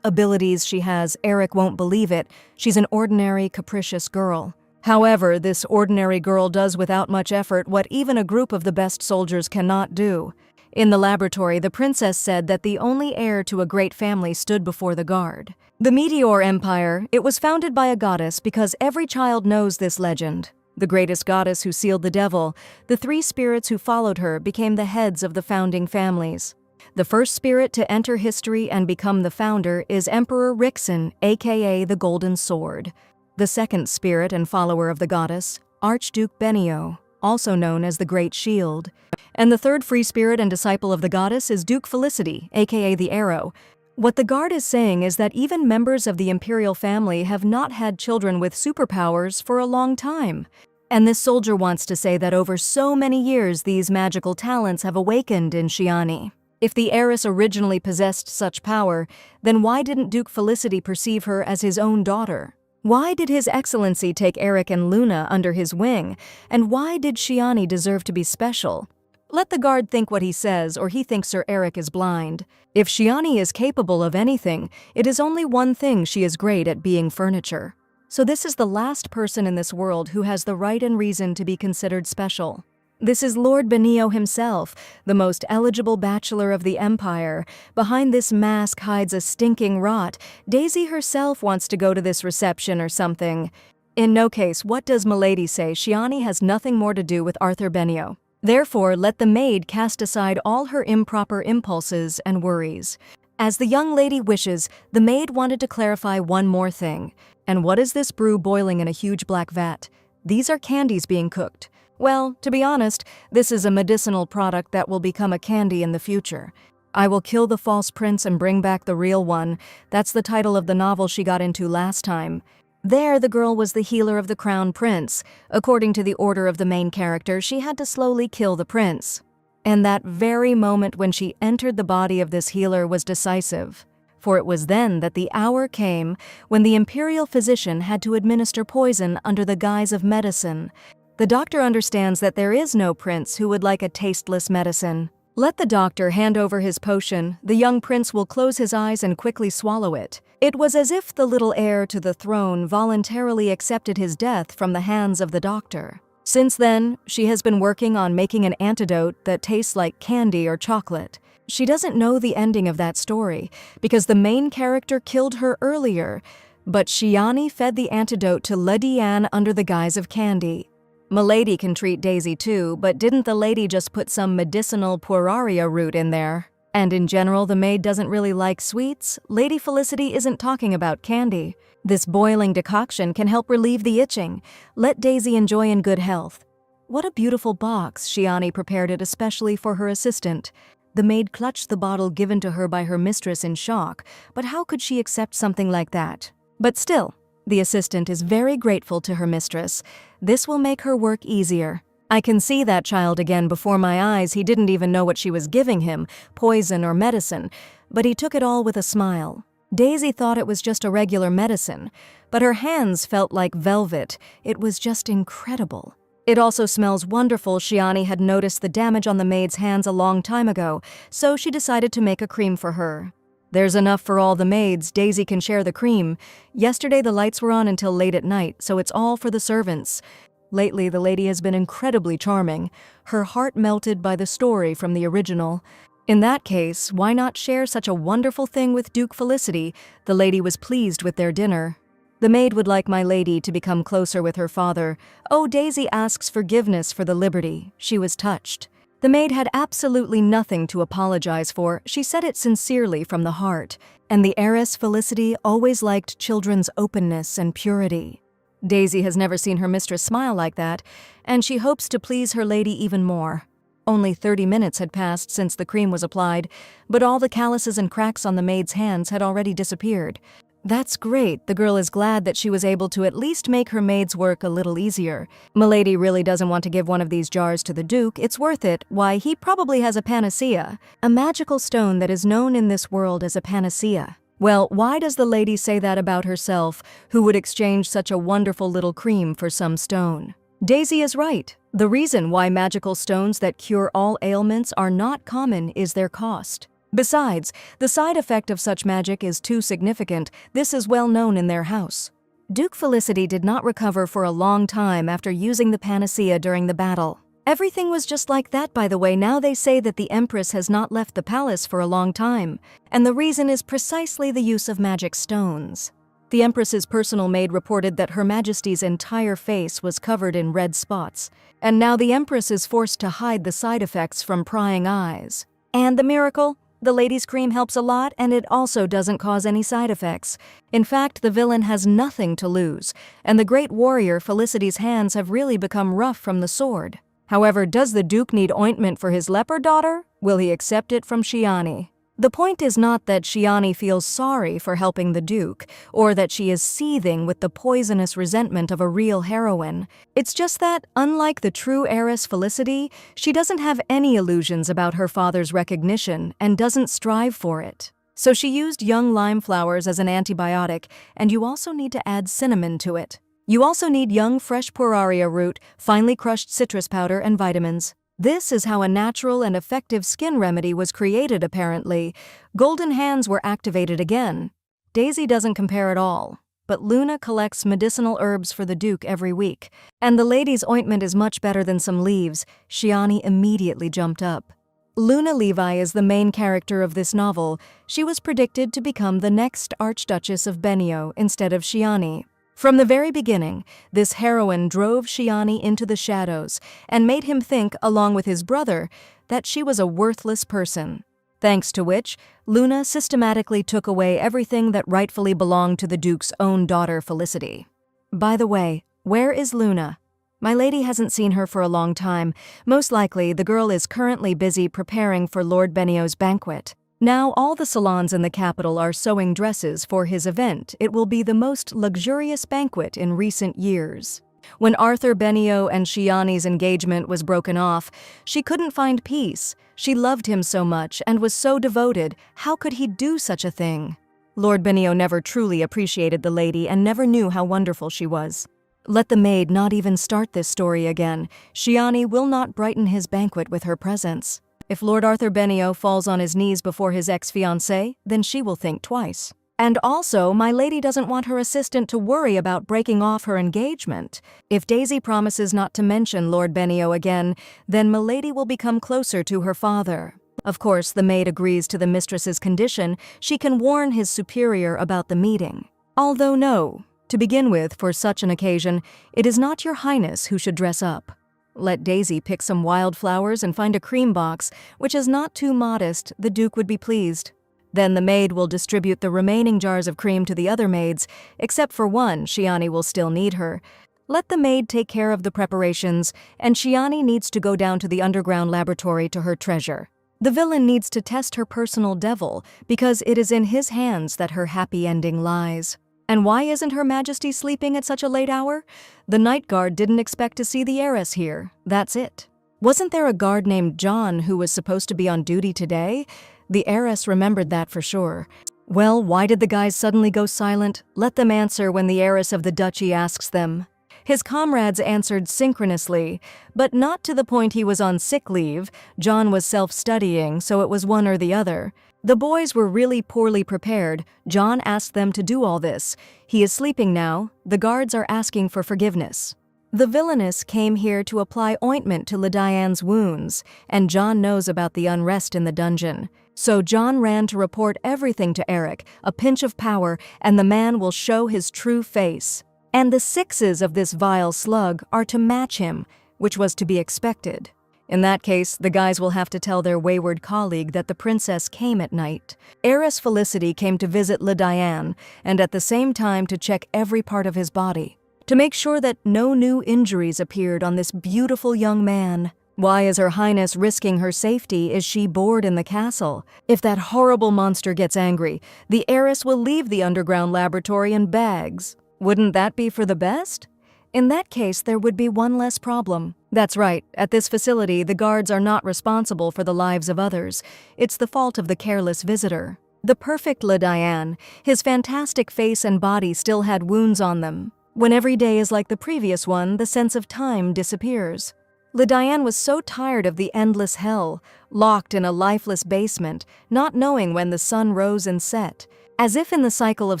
abilities she has, Eric won't believe it. She's an ordinary, capricious girl. However, this ordinary girl does without much effort what even a group of the best soldiers cannot do. In the laboratory, the princess said that the only heir to a great family stood before the guard. The Meteor Empire, it was founded by a goddess because every child knows this legend. The greatest goddess who sealed the devil, the 3 spirits who followed her became the heads of the founding families. The first spirit to enter history and become the founder is Emperor Rixon, aka the Golden Sword. The second spirit and follower of the goddess, Archduke Benio, also known as the Great Shield. And the third free spirit and disciple of the goddess is Duke Felicity, aka the Arrow. What the guard is saying is that even members of the imperial family have not had children with superpowers for a long time. And this soldier wants to say that over so many years these magical talents have awakened in Shiani. If the heiress originally possessed such power, then why didn't Duke Felicity perceive her as his own daughter? Why did His Excellency take Eric and Luna under his wing? And why did Shiani deserve to be special? Let the guard think what he says, or he thinks Sir Eric is blind. If Shiani is capable of anything, it is only one thing: she is great at being furniture. So this is the last person in this world who has the right and reason to be considered special. This is Lord Benio himself, the most eligible bachelor of the Empire. Behind this mask hides a stinking rot. Daisy herself wants to go to this reception or something. In no case, what does Milady say? Shiani has nothing more to do with Arthur Benio. Therefore, let the maid cast aside all her improper impulses and worries. As the young lady wishes, the maid wanted to clarify one more thing. And what is this brew boiling in a huge black vat? These are candies being cooked. Well, to be honest, this is a medicinal product that will become a candy in the future. I will kill the false prince and bring back the real one. That's the title of the novel she got into last time. There, the girl was the healer of the crown prince. According to the order of the main character, she had to slowly kill the prince. And that very moment when she entered the body of this healer was decisive. For it was then that the hour came when the imperial physician had to administer poison under the guise of medicine. The doctor understands that there is no prince who would like a tasteless medicine. Let the doctor hand over his potion. The young prince will close his eyes and quickly swallow it. It was as if the little heir to the throne voluntarily accepted his death from the hands of the doctor. Since then, she has been working on making an antidote that tastes like candy or chocolate. She doesn't know the ending of that story, because the main character killed her earlier, but Shiani fed the antidote to Lediane under the guise of candy. Milady can treat Daisy too, but didn't the lady just put some medicinal pueraria root in there? And in general, the maid doesn't really like sweets. Lady Felicity isn't talking about candy. This boiling decoction can help relieve the itching. Let Daisy enjoy in good health. What a beautiful box. Shiani prepared it especially for her assistant. The maid clutched the bottle given to her by her mistress in shock, but how could she accept something like that? But still, the assistant is very grateful to her mistress. This will make her work easier. I can see that child again before my eyes. He didn't even know what she was giving him, poison or medicine, but he took it all with a smile. Daisy thought it was just a regular medicine, but her hands felt like velvet. It was just incredible. It also smells wonderful. Shiani had noticed the damage on the maid's hands a long time ago, so she decided to make a cream for her. There's enough for all the maids. Daisy can share the cream. Yesterday the lights were on until late at night, so it's all for the servants. Lately the lady has been incredibly charming. Her heart melted by the story from the original. In that case, why not share such a wonderful thing with Duke Felicity? The lady was pleased with their dinner. The maid would like my lady to become closer with her father. Oh, Daisy asks forgiveness for the liberty. She was touched. The maid had absolutely nothing to apologize for. She said it sincerely from the heart. And the heiress Felicity always liked children's openness and purity. Daisy has never seen her mistress smile like that, and she hopes to please her lady even more. Only 30 minutes had passed since the cream was applied, but all the calluses and cracks on the maid's hands had already disappeared. That's great. The girl is glad that she was able to at least make her maid's work a little easier. Milady really doesn't want to give one of these jars to the Duke. It's worth it. Why, he probably has a panacea. A magical stone that is known in this world as a panacea. Well, why does the lady say that about herself, who would exchange such a wonderful little cream for some stone? Daisy is right. The reason why magical stones that cure all ailments are not common is their cost. Besides, the side effect of such magic is too significant. This is well known in their house. Duke Felicity did not recover for a long time after using the panacea during the battle. Everything was just like that, by the way. Now they say that the Empress has not left the palace for a long time, and the reason is precisely the use of magic stones. The Empress's personal maid reported that Her Majesty's entire face was covered in red spots, and now the Empress is forced to hide the side effects from prying eyes. And the miracle? The lady's cream helps a lot, and it also doesn't cause any side effects. In fact, the villain has nothing to lose, and the great warrior Felicity's hands have really become rough from the sword. However, does the Duke need ointment for his leper daughter? Will he accept it from Shiani? The point is not that Shiani feels sorry for helping the Duke, or that she is seething with the poisonous resentment of a real heroine. It's just that, unlike the true heiress Felicity, she doesn't have any illusions about her father's recognition and doesn't strive for it. So she used young lime flowers as an antibiotic, and you also need to add cinnamon to it. You also need young fresh pueraria root, finely crushed citrus powder, and vitamins. This is how a natural and effective skin remedy was created apparently. Golden hands were activated again. Daisy doesn't compare at all. But Luna collects medicinal herbs for the Duke every week. And the lady's ointment is much better than some leaves. Shiani immediately jumped up. Luna Levi is the main character of this novel. She was predicted to become the next Archduchess of Benio instead of Shiani. From the very beginning, this heroine drove Shiani into the shadows and made him think, along with his brother, that she was a worthless person. Thanks to which, Luna systematically took away everything that rightfully belonged to the Duke's own daughter Felicity. By the way, where is Luna? My lady hasn't seen her for a long time. Most likely, the girl is currently busy preparing for Lord Benio's banquet. Now all the salons in the capital are sewing dresses for his event. It will be the most luxurious banquet in recent years. When Arthur Benio and Shiani's engagement was broken off, she couldn't find peace. She loved him so much and was so devoted. How could he do such a thing? Lord Benio never truly appreciated the lady and never knew how wonderful she was. Let the maid not even start this story again. Shiani will not brighten his banquet with her presence. If Lord Arthur Benio falls on his knees before his ex-fiancée, then she will think twice. And also, my lady doesn't want her assistant to worry about breaking off her engagement. If Daisy promises not to mention Lord Benio again, then milady will become closer to her father. Of course, the maid agrees to the mistress's condition. She can warn his superior about the meeting. Although no, to begin with, for such an occasion, it is not your highness who should dress up. Let Daisy pick some wildflowers and find a cream box, which is not too modest. The Duke would be pleased. Then the maid will distribute the remaining jars of cream to the other maids. Except for one, Shiani will still need her. Let the maid take care of the preparations, and Shiani needs to go down to the underground laboratory to her treasure. The villain needs to test her personal devil, because it is in his hands that her happy ending lies. And why isn't Her Majesty sleeping at such a late hour? The night guard didn't expect to see the heiress here. That's it. Wasn't there a guard named John who was supposed to be on duty today? The heiress remembered that for sure. Well, why did the guys suddenly go silent? Let them answer when the heiress of the duchy asks them. His comrades answered synchronously, but not to the point he was on sick leave. John was self-studying, so it was one or the other. The boys were really poorly prepared. John asked them to do all this. He is sleeping now. The guards are asking for forgiveness. The Villainess came here to apply ointment to Diane's wounds, and John knows about the unrest in the dungeon. So John ran to report everything to Eric. A pinch of power, and the man will show his true face. And the sixes of this vile slug are to match him, which was to be expected. In that case, the guys will have to tell their wayward colleague that the princess came at night. Heiress Felicity came to visit Diane, and at the same time to check every part of his body, to make sure that no new injuries appeared on this beautiful young man. Why is Her Highness risking her safety? Is she bored in the castle? If that horrible monster gets angry, the heiress will leave the underground laboratory in bags. Wouldn't that be for the best? In that case, there would be one less problem. That's right, at this facility, the guards are not responsible for the lives of others. It's the fault of the careless visitor. The perfect Diane, his fantastic face and body still had wounds on them. When every day is like the previous one, the sense of time disappears. Diane was so tired of the endless hell, locked in a lifeless basement, not knowing when the sun rose and set. As if in the cycle of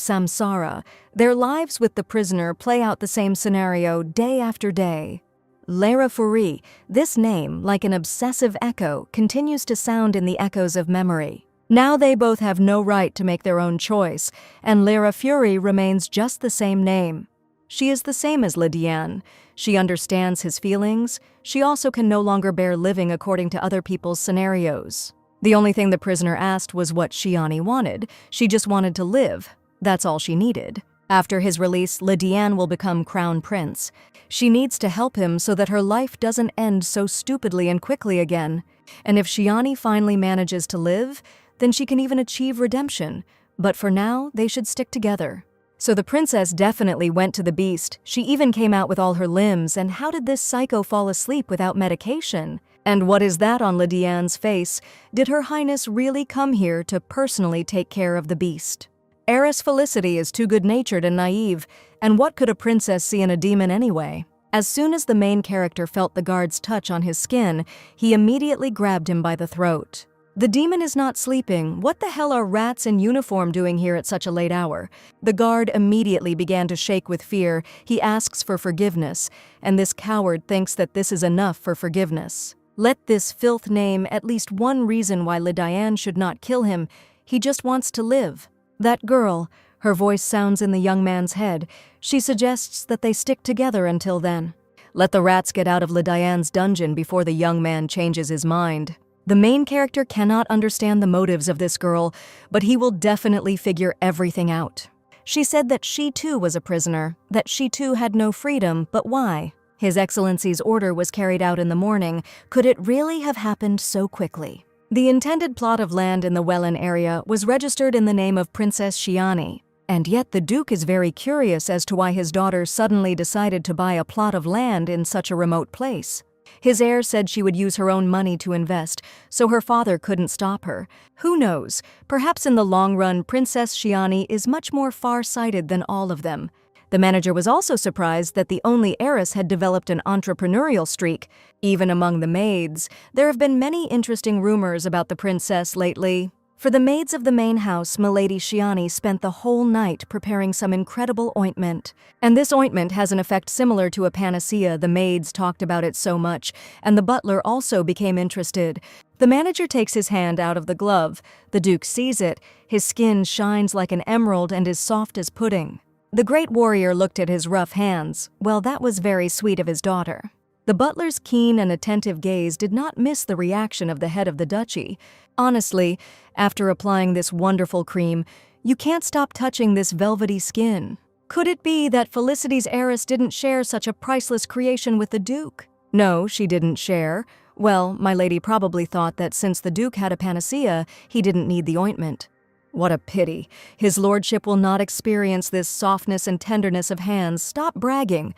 samsara, their lives with the prisoner play out the same scenario day after day. Lara Fury, this name, like an obsessive echo, continues to sound in the echoes of memory. Now they both have no right to make their own choice, and Lara Fury remains just the same name. She is the same as Lydiane. She understands his feelings. She also can no longer bear living according to other people's scenarios. The only thing the prisoner asked was what Shiani wanted. She just wanted to live. That's all she needed. After his release, Lydiane will become crown prince. She needs to help him so that her life doesn't end so stupidly and quickly again. And if Shiani finally manages to live, then she can even achieve redemption. But for now, they should stick together. So the princess definitely went to the beast. She even came out with all her limbs, and how did this psycho fall asleep without medication? And what is that on Lydiane's face? Did Her Highness really come here to personally take care of the beast? Heiress Felicity is too good-natured and naive, and what could a princess see in a demon anyway? As soon as the main character felt the guard's touch on his skin, he immediately grabbed him by the throat. The demon is not sleeping. What the hell are rats in uniform doing here at such a late hour? The guard immediately began to shake with fear. He asks for forgiveness, and this coward thinks that this is enough for forgiveness. Let this filth name at least one reason why Diane should not kill him. He just wants to live. That girl, her voice sounds in the young man's head. She suggests that they stick together until then. Let the rats get out of Diane's dungeon before the young man changes his mind. The main character cannot understand the motives of this girl, but he will definitely figure everything out. She said that she too was a prisoner, that she too had no freedom, but why? His Excellency's order was carried out in the morning. Could it really have happened so quickly? The intended plot of land in the Wellen area was registered in the name of Princess Shiani, and yet the Duke is very curious as to why his daughter suddenly decided to buy a plot of land in such a remote place. His heir said she would use her own money to invest, so her father couldn't stop her. Who knows? Perhaps in the long run, Princess Shiani is much more far-sighted than all of them. The manager was also surprised that the only heiress had developed an entrepreneurial streak. Even among the maids, there have been many interesting rumors about the princess lately. For the maids of the main house, Milady Shiani spent the whole night preparing some incredible ointment. And this ointment has an effect similar to a panacea. The maids talked about it so much, and the butler also became interested. The manager takes his hand out of the glove. The Duke sees it. His skin shines like an emerald and is soft as pudding. The great warrior looked at his rough hands. Well, that was very sweet of his daughter. The butler's keen and attentive gaze did not miss the reaction of the head of the duchy. Honestly, after applying this wonderful cream, you can't stop touching this velvety skin. Could it be that Felicity's heiress didn't share such a priceless creation with the Duke? No, she didn't share. Well, my lady probably thought that since the Duke had a panacea, he didn't need the ointment. What a pity. His lordship will not experience this softness and tenderness of hands. Stop bragging.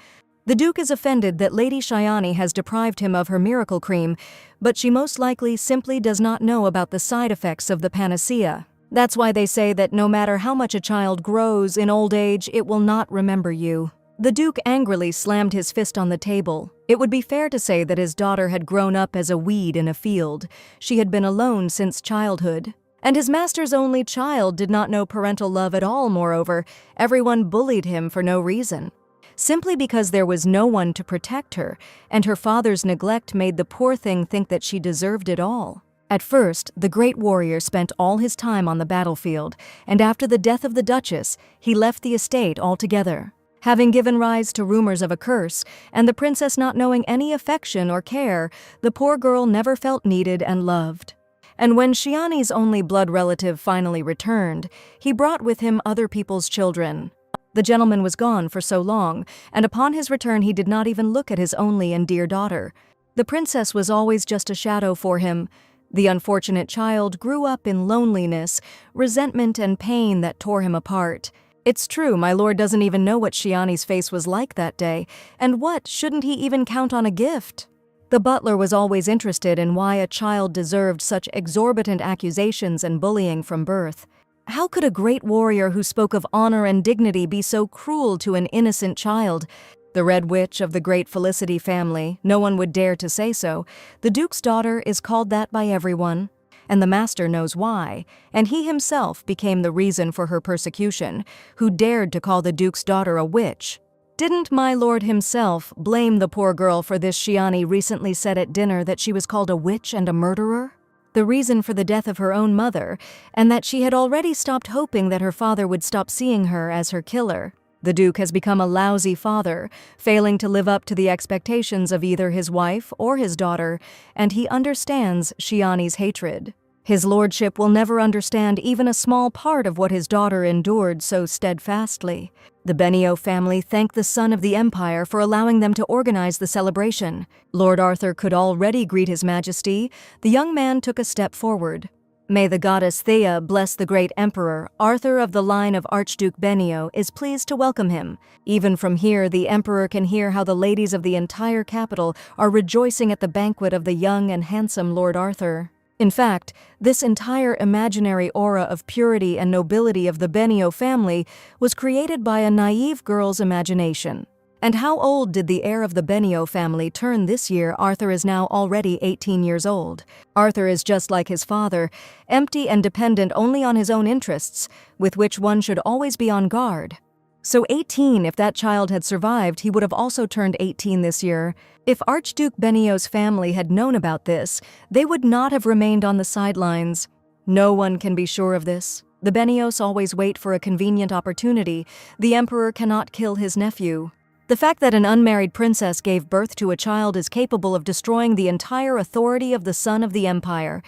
The Duke is offended that Lady Shiani has deprived him of her miracle cream, but she most likely simply does not know about the side effects of the panacea. That's why they say that no matter how much a child grows in old age, it will not remember you. The Duke angrily slammed his fist on the table. It would be fair to say that his daughter had grown up as a weed in a field. She had been alone since childhood. And his master's only child did not know parental love at all, moreover. Everyone bullied him for no reason. Simply because there was no one to protect her, and her father's neglect made the poor thing think that she deserved it all. At first, the great warrior spent all his time on the battlefield, and after the death of the Duchess, he left the estate altogether. Having given rise to rumors of a curse, and the princess not knowing any affection or care, the poor girl never felt needed and loved. And when Shiani's only blood relative finally returned, he brought with him other people's children. The gentleman was gone for so long, and upon his return he did not even look at his only and dear daughter. The princess was always just a shadow for him. The unfortunate child grew up in loneliness, resentment, and pain that tore him apart. It's true, my lord doesn't even know what Shiani's face was like that day, and what, shouldn't he even count on a gift? The butler was always interested in why a child deserved such exorbitant accusations and bullying from birth. How could a great warrior who spoke of honor and dignity be so cruel to an innocent child? The Red Witch of the great Felicity family, no one would dare to say so. The Duke's daughter is called that by everyone, and the master knows why, and he himself became the reason for her persecution, who dared to call the Duke's daughter a witch. Didn't my lord himself blame the poor girl for this? Shiani recently said at dinner that she was called a witch and a murderer, the reason for the death of her own mother, and that she had already stopped hoping that her father would stop seeing her as her killer. The Duke has become a lousy father, failing to live up to the expectations of either his wife or his daughter, and he understands Shiani's hatred. His lordship will never understand even a small part of what his daughter endured so steadfastly. The Benioff family thanked the son of the empire for allowing them to organize the celebration. Lord Arthur could already greet his majesty. The young man took a step forward. May the goddess Thea bless the great emperor. Arthur of the line of Archduke Benioff is pleased to welcome him. Even from here, the emperor can hear how the ladies of the entire capital are rejoicing at the banquet of the young and handsome Lord Arthur. In fact, this entire imaginary aura of purity and nobility of the Benioff family was created by a naive girl's imagination. And how old did the heir of the Benio family turn this year? Arthur is now already 18 years old. Arthur is just like his father, empty and dependent only on his own interests, with which one should always be on guard. So 18, if that child had survived, he would have also turned 18 this year. If Archduke Benio's family had known about this, they would not have remained on the sidelines. No one can be sure of this. The Benios always wait for a convenient opportunity. The emperor cannot kill his nephew. The fact that an unmarried princess gave birth to a child is capable of destroying the entire authority of the son of the empire.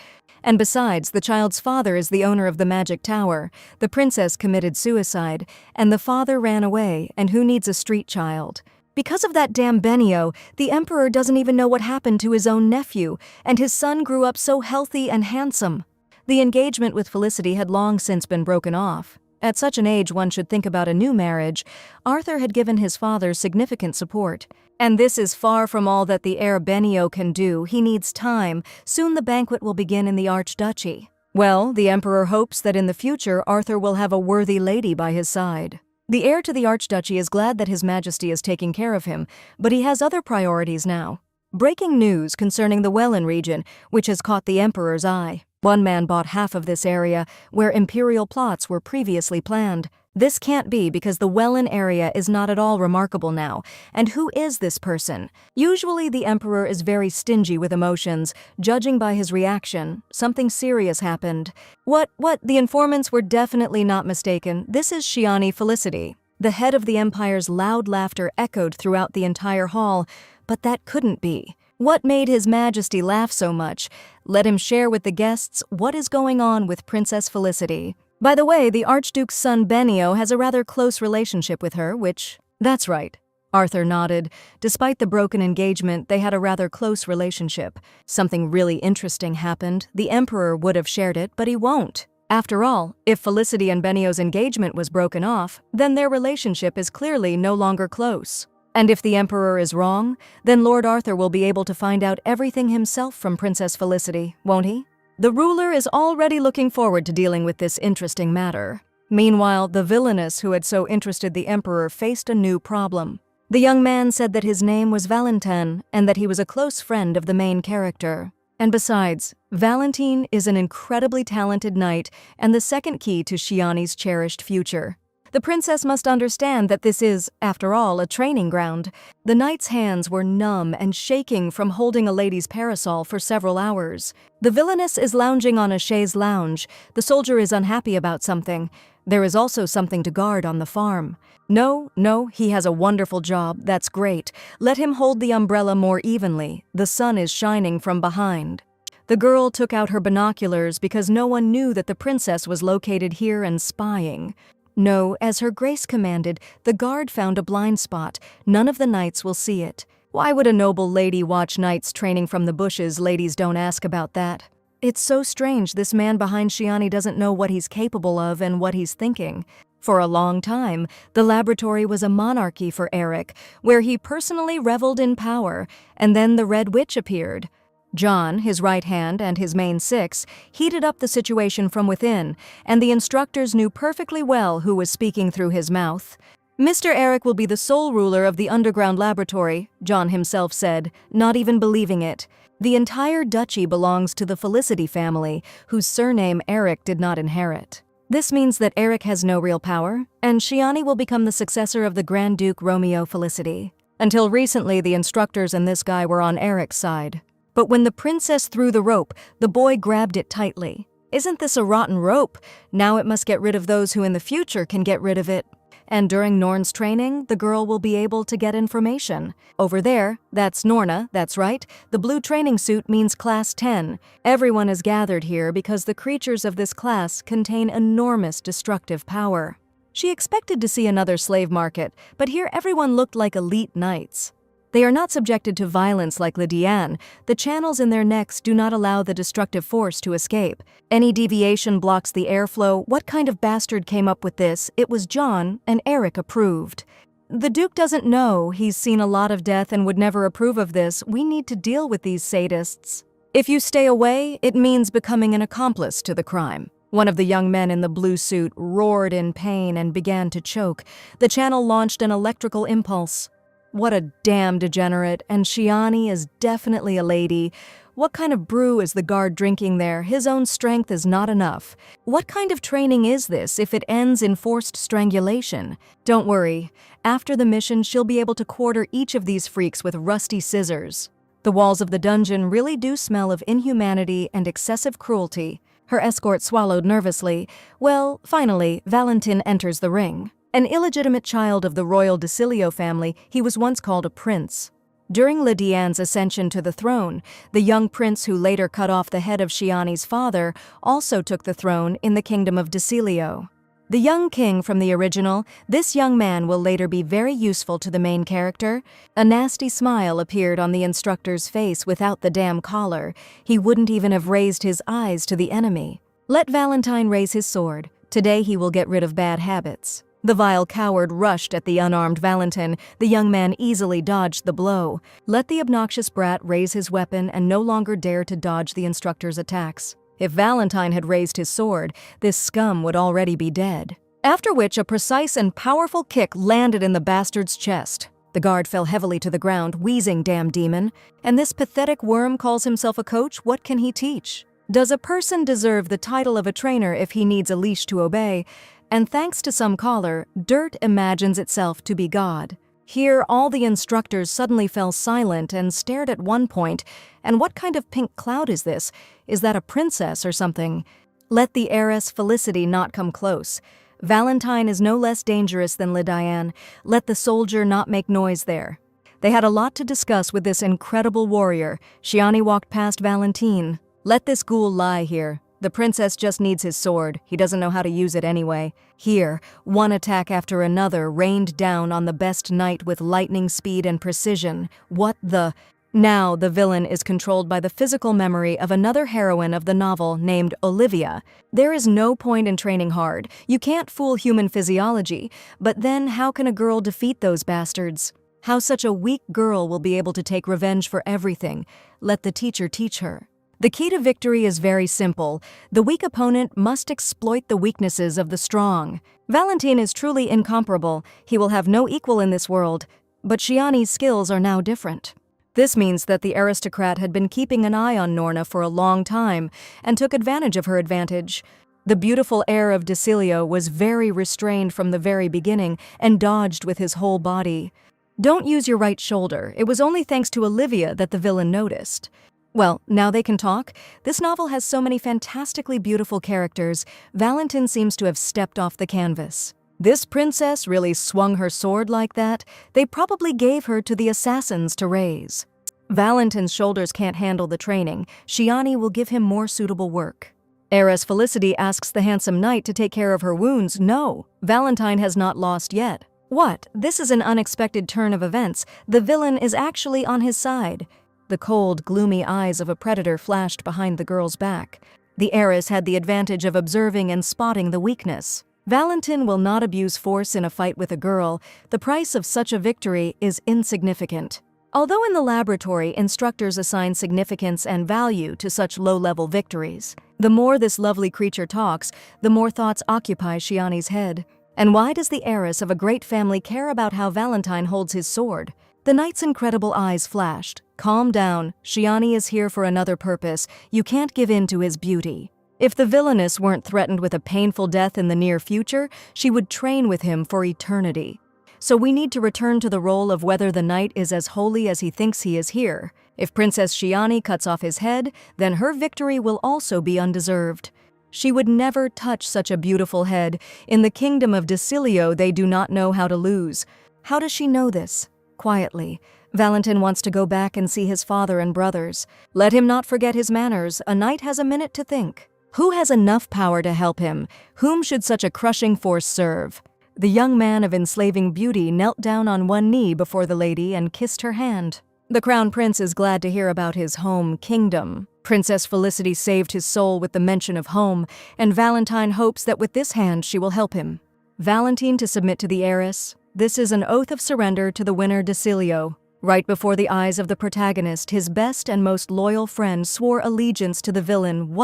And besides, the child's father is the owner of the magic tower. The princess committed suicide, and the father ran away, and who needs a street child? Because of that damn Benio, the emperor doesn't even know what happened to his own nephew, and his son grew up so healthy and handsome. The engagement with Felicity had long since been broken off. At such an age, one should think about a new marriage. Arthur had given his father significant support. And this is far from all that the heir Benio can do. He needs time. Soon the banquet will begin in the Archduchy. Well, the emperor hopes that in the future Arthur will have a worthy lady by his side. The heir to the Archduchy is glad that His Majesty is taking care of him, but he has other priorities now. Breaking news concerning the Welland region, which has caught the emperor's eye. One man bought half of this area, where imperial plots were previously planned. This can't be because the Welland area is not at all remarkable now. And who is this person? Usually the emperor is very stingy with emotions, judging by his reaction. Something serious happened. What? The informants were definitely not mistaken. This is Shiani Felicity. The head of the empire's loud laughter echoed throughout the entire hall, but that couldn't be. What made His Majesty laugh so much? Let him share with the guests what is going on with Princess Felicity. By the way, the Archduke's son Benio has a rather close relationship with her, which... That's right. Arthur nodded. Despite the broken engagement, they had a rather close relationship. Something really interesting happened. The emperor would have shared it, but he won't. After all, if Felicity and Benio's engagement was broken off, then their relationship is clearly no longer close. And if the emperor is wrong, then Lord Arthur will be able to find out everything himself from Princess Felicity, won't he? The ruler is already looking forward to dealing with this interesting matter. Meanwhile, the Villainess who had so interested the emperor faced a new problem. The young man said that his name was Valentin and that he was a close friend of the main character. And besides, Valentine is an incredibly talented knight and the second key to Shiani's cherished future. The princess must understand that this is, after all, a training ground. The knight's hands were numb and shaking from holding a lady's parasol for several hours. The Villainess is lounging on a chaise lounge. The soldier is unhappy about something. There is also something to guard on the farm. No, he has a wonderful job. That's great. Let him hold the umbrella more evenly. The sun is shining from behind. The girl took out her binoculars because no one knew that the princess was located here and spying. No, as her grace commanded, the guard found a blind spot. None of the knights will see it. Why would a noble lady watch knights training from the bushes? Ladies don't ask about that. It's so strange this man behind Shiani doesn't know what he's capable of and what he's thinking. For a long time, the laboratory was a monarchy for Eric, where he personally reveled in power, and then the Red Witch appeared. John, his right hand and his main six, heated up the situation from within, and the instructors knew perfectly well who was speaking through his mouth. Mr. Eric will be the sole ruler of the underground laboratory, John himself said, not even believing it. The entire duchy belongs to the Felicity family, whose surname Eric did not inherit. This means that Eric has no real power, and Shiani will become the successor of the Grand Duke Romeo Felicity. Until recently, the instructors and this guy were on Eric's side. But when the princess threw the rope, the boy grabbed it tightly. Isn't this a rotten rope? Now it must get rid of those who in the future can get rid of it. And during Norn's training, the girl will be able to get information. Over there, that's Norna, that's right. The blue training suit means Class 10. Everyone is gathered here because the creatures of this class contain enormous destructive power. She expected to see another slave market, but here everyone looked like elite knights. They are not subjected to violence like Lydiane. The channels in their necks do not allow the destructive force to escape. Any deviation blocks the airflow. What kind of bastard came up with this? It was John, and Eric approved. The Duke doesn't know. He's seen a lot of death and would never approve of this. We need to deal with these sadists. If you stay away, it means becoming an accomplice to the crime. One of the young men in the blue suit roared in pain and began to choke. The channel launched an electrical impulse. What a damn degenerate, and Shiani is definitely a lady. What kind of brew is the guard drinking there? His own strength is not enough. What kind of training is this if it ends in forced strangulation? Don't worry. After the mission, she'll be able to quarter each of these freaks with rusty scissors. The walls of the dungeon really do smell of inhumanity and excessive cruelty. Her escort swallowed nervously. Well, finally, Valentin enters the ring. An illegitimate child of the royal Decilio family, he was once called a prince. During Lydiane's ascension to the throne, the young prince who later cut off the head of Shiani's father also took the throne in the kingdom of Decilio. The young king from the original, this young man will later be very useful to the main character. A nasty smile appeared on the instructor's face without the damn collar. He wouldn't even have raised his eyes to the enemy. Let Valentine raise his sword. Today he will get rid of bad habits. The vile coward rushed at the unarmed Valentin. The young man easily dodged the blow. Let the obnoxious brat raise his weapon and no longer dare to dodge the instructor's attacks. If Valentine had raised his sword, this scum would already be dead. After which a precise and powerful kick landed in the bastard's chest. The guard fell heavily to the ground, wheezing, damn demon. And this pathetic worm calls himself a coach? What can he teach? Does a person deserve the title of a trainer if he needs a leash to obey? And thanks to some caller, dirt imagines itself to be God. Here, all the instructors suddenly fell silent and stared at one point. And what kind of pink cloud is this? Is that a princess or something? Let the heiress Felicity not come close. Valentine is no less dangerous than Lydiane. Let the soldier not make noise there. They had a lot to discuss with this incredible warrior. Shiani walked past Valentine. Let this ghoul lie here. The princess just needs his sword. He doesn't know how to use it anyway. Here, one attack after another rained down on the best knight with lightning speed and precision. What the... Now, the villain is controlled by the physical memory of another heroine of the novel named Olivia. There is no point in training hard. You can't fool human physiology. But then how can a girl defeat those bastards? How such a weak girl will be able to take revenge for everything? Let the teacher teach her. The key to victory is very simple. The weak opponent must exploit the weaknesses of the strong. Valentine is truly incomparable. He will have no equal in this world. But Shiani's skills are now different. This means that the aristocrat had been keeping an eye on Norna for a long time and took advantage of her advantage. The beautiful heir of Decilio was very restrained from the very beginning and dodged with his whole body. Don't use your right shoulder. It was only thanks to Olivia that the villain noticed. Well, now they can talk. This novel has so many fantastically beautiful characters. Valentine seems to have stepped off the canvas. This princess really swung her sword like that? They probably gave her to the assassins to raise. Valentine's shoulders can't handle the training. Shiani will give him more suitable work. Heiress Felicity asks the handsome knight to take care of her wounds. No, Valentine has not lost yet. What? This is an unexpected turn of events. The villain is actually on his side. The cold, gloomy eyes of a predator flashed behind the girl's back. The heiress had the advantage of observing and spotting the weakness. Valentine will not abuse force in a fight with a girl. The price of such a victory is insignificant. Although in the laboratory, instructors assign significance and value to such low-level victories, the more this lovely creature talks, the more thoughts occupy Shiani's head. And why does the heiress of a great family care about how Valentine holds his sword? The knight's incredible eyes flashed. Calm down. Shiani is here for another purpose. You can't give in to his beauty. If the villainess weren't threatened with a painful death in the near future, she would train with him for eternity. So we need to return to the role of whether the knight is as holy as he thinks he is here. If Princess Shiani cuts off his head, then her victory will also be undeserved. She would never touch such a beautiful head. In the kingdom of Decilio, they do not know how to lose. How does she know this? Quietly. Valentine wants to go back and see his father and brothers. Let him not forget his manners. A knight has a minute to think. Who has enough power to help him? Whom should such a crushing force serve? The young man of enslaving beauty knelt down on one knee before the lady and kissed her hand. The crown prince is glad to hear about his home kingdom. Princess Felicity saved his soul with the mention of home, and Valentine hopes that with this hand she will help him. Valentine to submit to the heiress. This is an oath of surrender to the winner Decilio. Right before the eyes of the protagonist, his best and most loyal friend swore allegiance to the villain.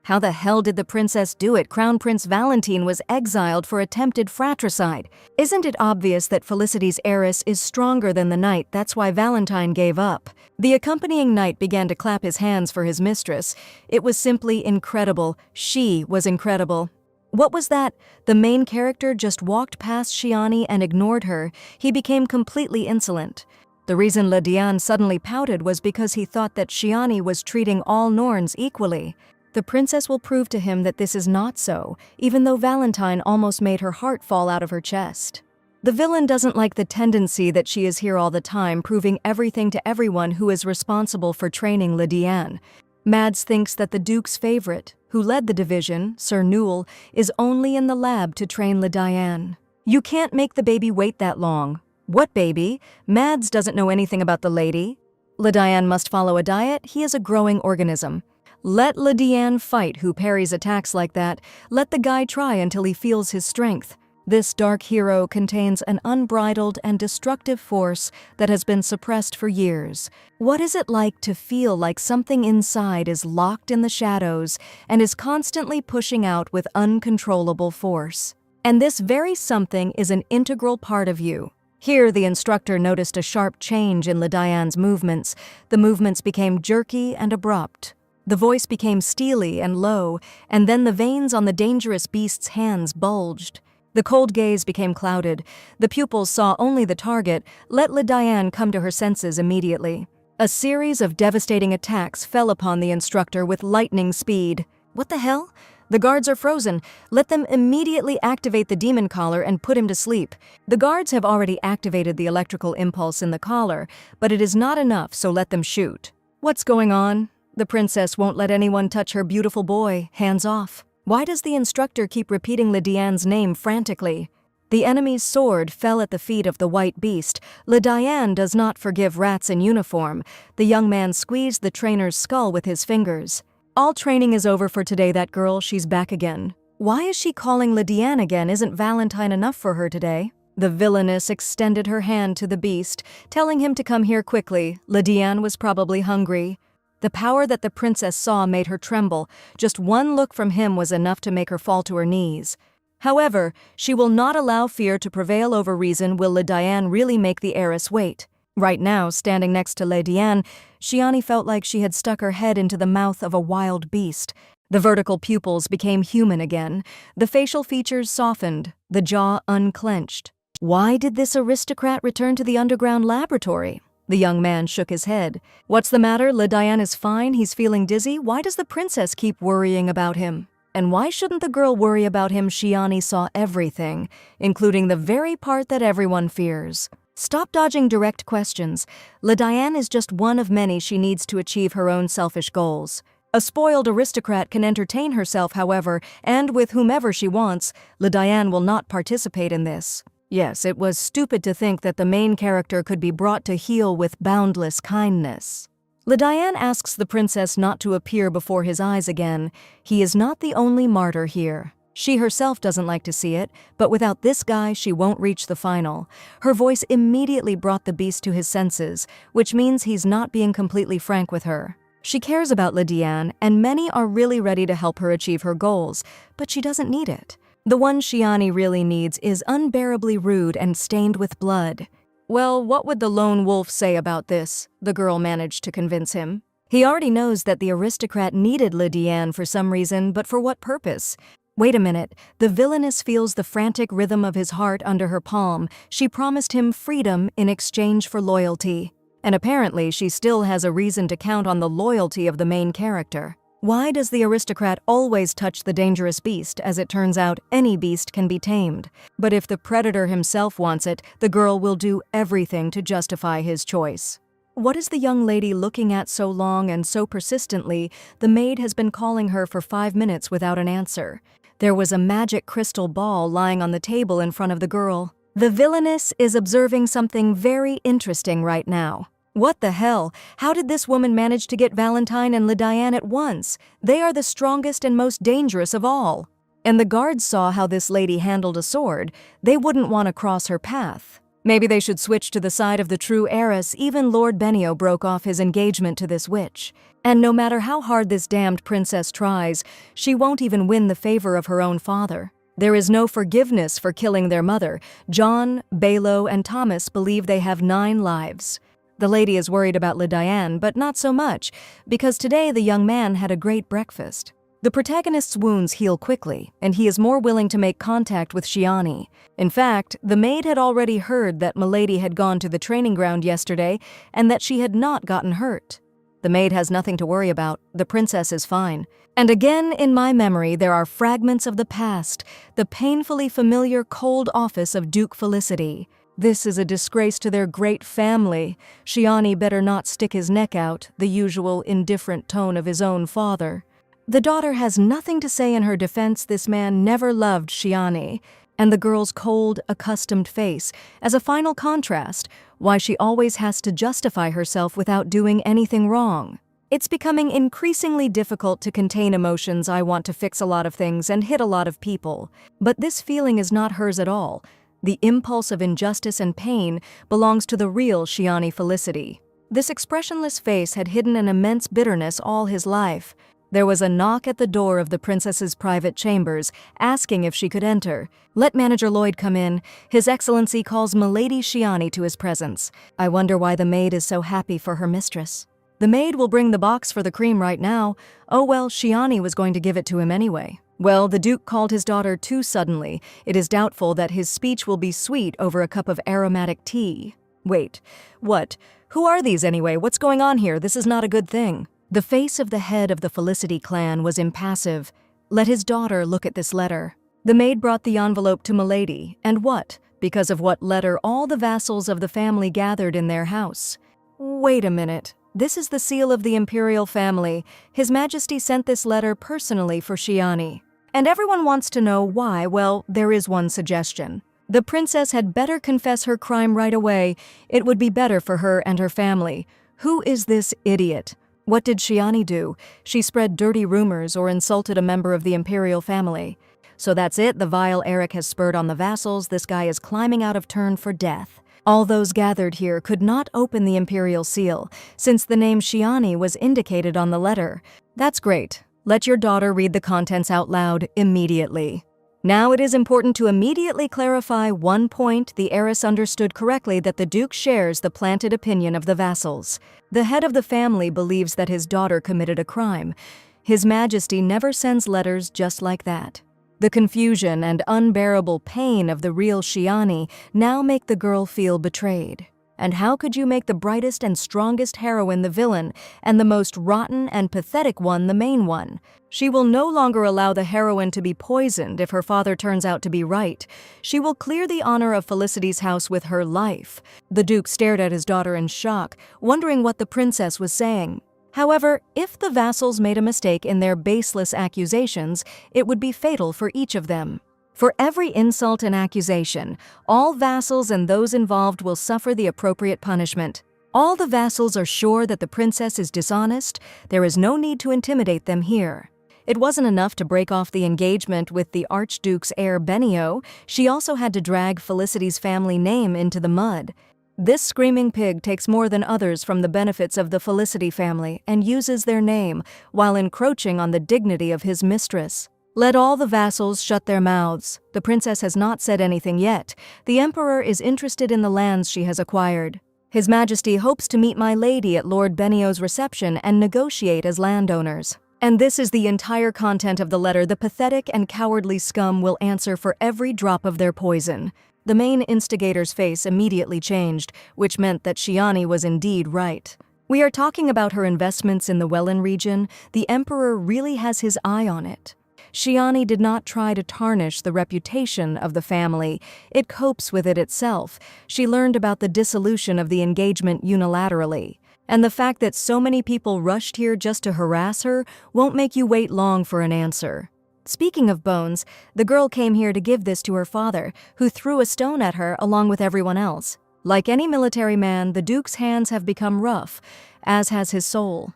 How the hell did the princess do it? Crown Prince Valentine was exiled for attempted fratricide. Isn't it obvious that Felicity's heiress is stronger than the knight? That's why Valentine gave up. The accompanying knight began to clap his hands for his mistress. It was simply incredible. She was incredible. What was that? The main character just walked past Shiani and ignored her. He became completely insolent. The reason Lediane suddenly pouted was because he thought that Shiani was treating all Norns equally. The princess will prove to him that this is not so, even though Valentine almost made her heart fall out of her chest. The villain doesn't like the tendency that she is here all the time, proving everything to everyone who is responsible for training Lediane. Mads thinks that the Duke's favorite, who led the division, Sir Newell, is only in the lab to train Lediane. You can't make the baby wait that long. What baby? Mads doesn't know anything about the lady. Lediane must follow a diet. He is a growing organism. Let Lediane fight who parries attacks like that. Let the guy try until he feels his strength. This dark hero contains an unbridled and destructive force that has been suppressed for years. What is it like to feel like something inside is locked in the shadows and is constantly pushing out with uncontrollable force? And this very something is an integral part of you. Here, the instructor noticed a sharp change in Lediane's movements. The movements became jerky and abrupt. The voice became steely and low, and then the veins on the dangerous beast's hands bulged. The cold gaze became clouded. The pupils saw only the target. Let Lediane come to her senses immediately. A series of devastating attacks fell upon the instructor with lightning speed. What the hell? The guards are frozen. Let them immediately activate the demon collar and put him to sleep. The guards have already activated the electrical impulse in the collar, but it is not enough, so let them shoot. What's going on? The princess won't let anyone touch her beautiful boy. Hands off. Why does the instructor keep repeating Lediane's name frantically? The enemy's sword fell at the feet of the white beast. Lediane does not forgive rats in uniform. The young man squeezed the trainer's skull with his fingers. All training is over for today, that girl. She's back again. Why is she calling Lediane again? Isn't Valentine enough for her today? The villainess extended her hand to the beast, telling him to come here quickly. Lediane was probably hungry. The power that the princess saw made her tremble. Just one look from him was enough to make her fall to her knees. However, she will not allow fear to prevail over reason. Will Lediane really make the heiress wait? Right now, standing next to Lediane, Shiani felt like she had stuck her head into the mouth of a wild beast. The vertical pupils became human again. The facial features softened, the jaw unclenched. Why did this aristocrat return to the underground laboratory? The young man shook his head. What's the matter? Lediane is fine. He's feeling dizzy. Why does the princess keep worrying about him? And why shouldn't the girl worry about him? Shiani saw everything, including the very part that everyone fears. Stop dodging direct questions. Lediane is just one of many she needs to achieve her own selfish goals. A spoiled aristocrat can entertain herself, however, and with whomever she wants. Lediane will not participate in this. Yes, it was stupid to think that the main character could be brought to heel with boundless kindness. Lediane asks the princess not to appear before his eyes again. He is not the only martyr here. She herself doesn't like to see it, but without this guy, she won't reach the final. Her voice immediately brought the beast to his senses, which means he's not being completely frank with her. She cares about Lediane, and many are really ready to help her achieve her goals, but she doesn't need it. The one Shiani really needs is unbearably rude and stained with blood. Well, what would the lone wolf say about this? The girl managed to convince him. He already knows that the aristocrat needed Lediane for some reason, but for what purpose? Wait a minute. The villainess feels the frantic rhythm of his heart under her palm. She promised him freedom in exchange for loyalty. And apparently she still has a reason to count on the loyalty of the main character. Why does the aristocrat always touch the dangerous beast? As it turns out, any beast can be tamed. But if the predator himself wants it, the girl will do everything to justify his choice. What is the young lady looking at so long and so persistently? The maid has been calling her for 5 minutes without an answer. There was a magic crystal ball lying on the table in front of the girl. The villainess is observing something very interesting right now. What the hell? How did this woman manage to get Valentine and Lediane at once? They are the strongest and most dangerous of all. And the guards saw how this lady handled a sword. They wouldn't want to cross her path. Maybe they should switch to the side of the true heiress. Even Lord Benio broke off his engagement to this witch. And no matter how hard this damned princess tries, she won't even win the favor of her own father. There is no forgiveness for killing their mother. John, Balo, and Thomas believe they have 9 lives. The lady is worried about Diane, but not so much, because today the young man had a great breakfast. The protagonist's wounds heal quickly, and he is more willing to make contact with Shiani. In fact, the maid had already heard that Milady had gone to the training ground yesterday and that she had not gotten hurt. The maid has nothing to worry about. The princess is fine. And again, in my memory, there are fragments of the past, the painfully familiar cold office of Duke Felicity. This is a disgrace to their great family. Shiani better not stick his neck out, the usual indifferent tone of his own father. The daughter has nothing to say in her defense. This man never loved Shiani. And the girl's cold, accustomed face, as a final contrast, why she always has to justify herself without doing anything wrong. It's becoming increasingly difficult to contain emotions. I want to fix a lot of things and hit a lot of people. But this feeling is not hers at all. The impulse of injustice and pain belongs to the real Shiani Felicity. This expressionless face had hidden an immense bitterness all his life. There was a knock at the door of the princess's private chambers, asking if she could enter. "Let Manager Lloyd come in. His Excellency calls Milady Shiani to his presence." I wonder why the maid is so happy for her mistress. The maid will bring the box for the cream right now. Oh well, Shiani was going to give it to him anyway. Well, the Duke called his daughter too suddenly. It is doubtful that his speech will be sweet over a cup of aromatic tea. Wait, what? Who are these anyway? What's going on here? This is not a good thing. The face of the head of the Felicity clan was impassive. Let his daughter look at this letter. The maid brought the envelope to Milady, and what? Because of what letter all the vassals of the family gathered in their house. Wait a minute. This is the seal of the imperial family. His Majesty sent this letter personally for Shiani. And everyone wants to know why. Well, there is one suggestion. The princess had better confess her crime right away. It would be better for her and her family. Who is this idiot? What did Shiani do? She spread dirty rumors or insulted a member of the imperial family. So that's it, the vile Eric has spurred on the vassals. This guy is climbing out of turn for death. All those gathered here could not open the imperial seal, since the name Shiani was indicated on the letter. That's great. Let your daughter read the contents out loud immediately. Now it is important to immediately clarify one point. The heiress understood correctly that the Duke shares the planted opinion of the vassals. The head of the family believes that his daughter committed a crime. His Majesty never sends letters just like that. The confusion and unbearable pain of the real Shiani now make the girl feel betrayed. And how could you make the brightest and strongest heroine the villain, and the most rotten and pathetic one the main one? She will no longer allow the heroine to be poisoned if her father turns out to be right. She will clear the honor of Felicity's house with her life. The Duke stared at his daughter in shock, wondering what the princess was saying. However, if the vassals made a mistake in their baseless accusations, it would be fatal for each of them. For every insult and accusation, all vassals and those involved will suffer the appropriate punishment. All the vassals are sure that the princess is dishonest. There is no need to intimidate them here. It wasn't enough to break off the engagement with the Archduke's heir Benio. She also had to drag Felicity's family name into the mud. This screaming pig takes more than others from the benefits of the Felicity family and uses their name while encroaching on the dignity of his mistress. Let all the vassals shut their mouths. The princess has not said anything yet. The emperor is interested in the lands she has acquired. His Majesty hopes to meet my lady at Lord Benio's reception and negotiate as landowners. And this is the entire content of the letter. The pathetic and cowardly scum will answer for every drop of their poison. The main instigator's face immediately changed, which meant that Shiani was indeed right. We are talking about her investments in the Welland region. The emperor really has his eye on it. Shiani did not try to tarnish the reputation of the family. It copes with it itself. She learned about the dissolution of the engagement unilaterally. And the fact that so many people rushed here just to harass her won't make you wait long for an answer. Speaking of bones, the girl came here to give this to her father, who threw a stone at her along with everyone else. Like any military man, the Duke's hands have become rough, as has his soul.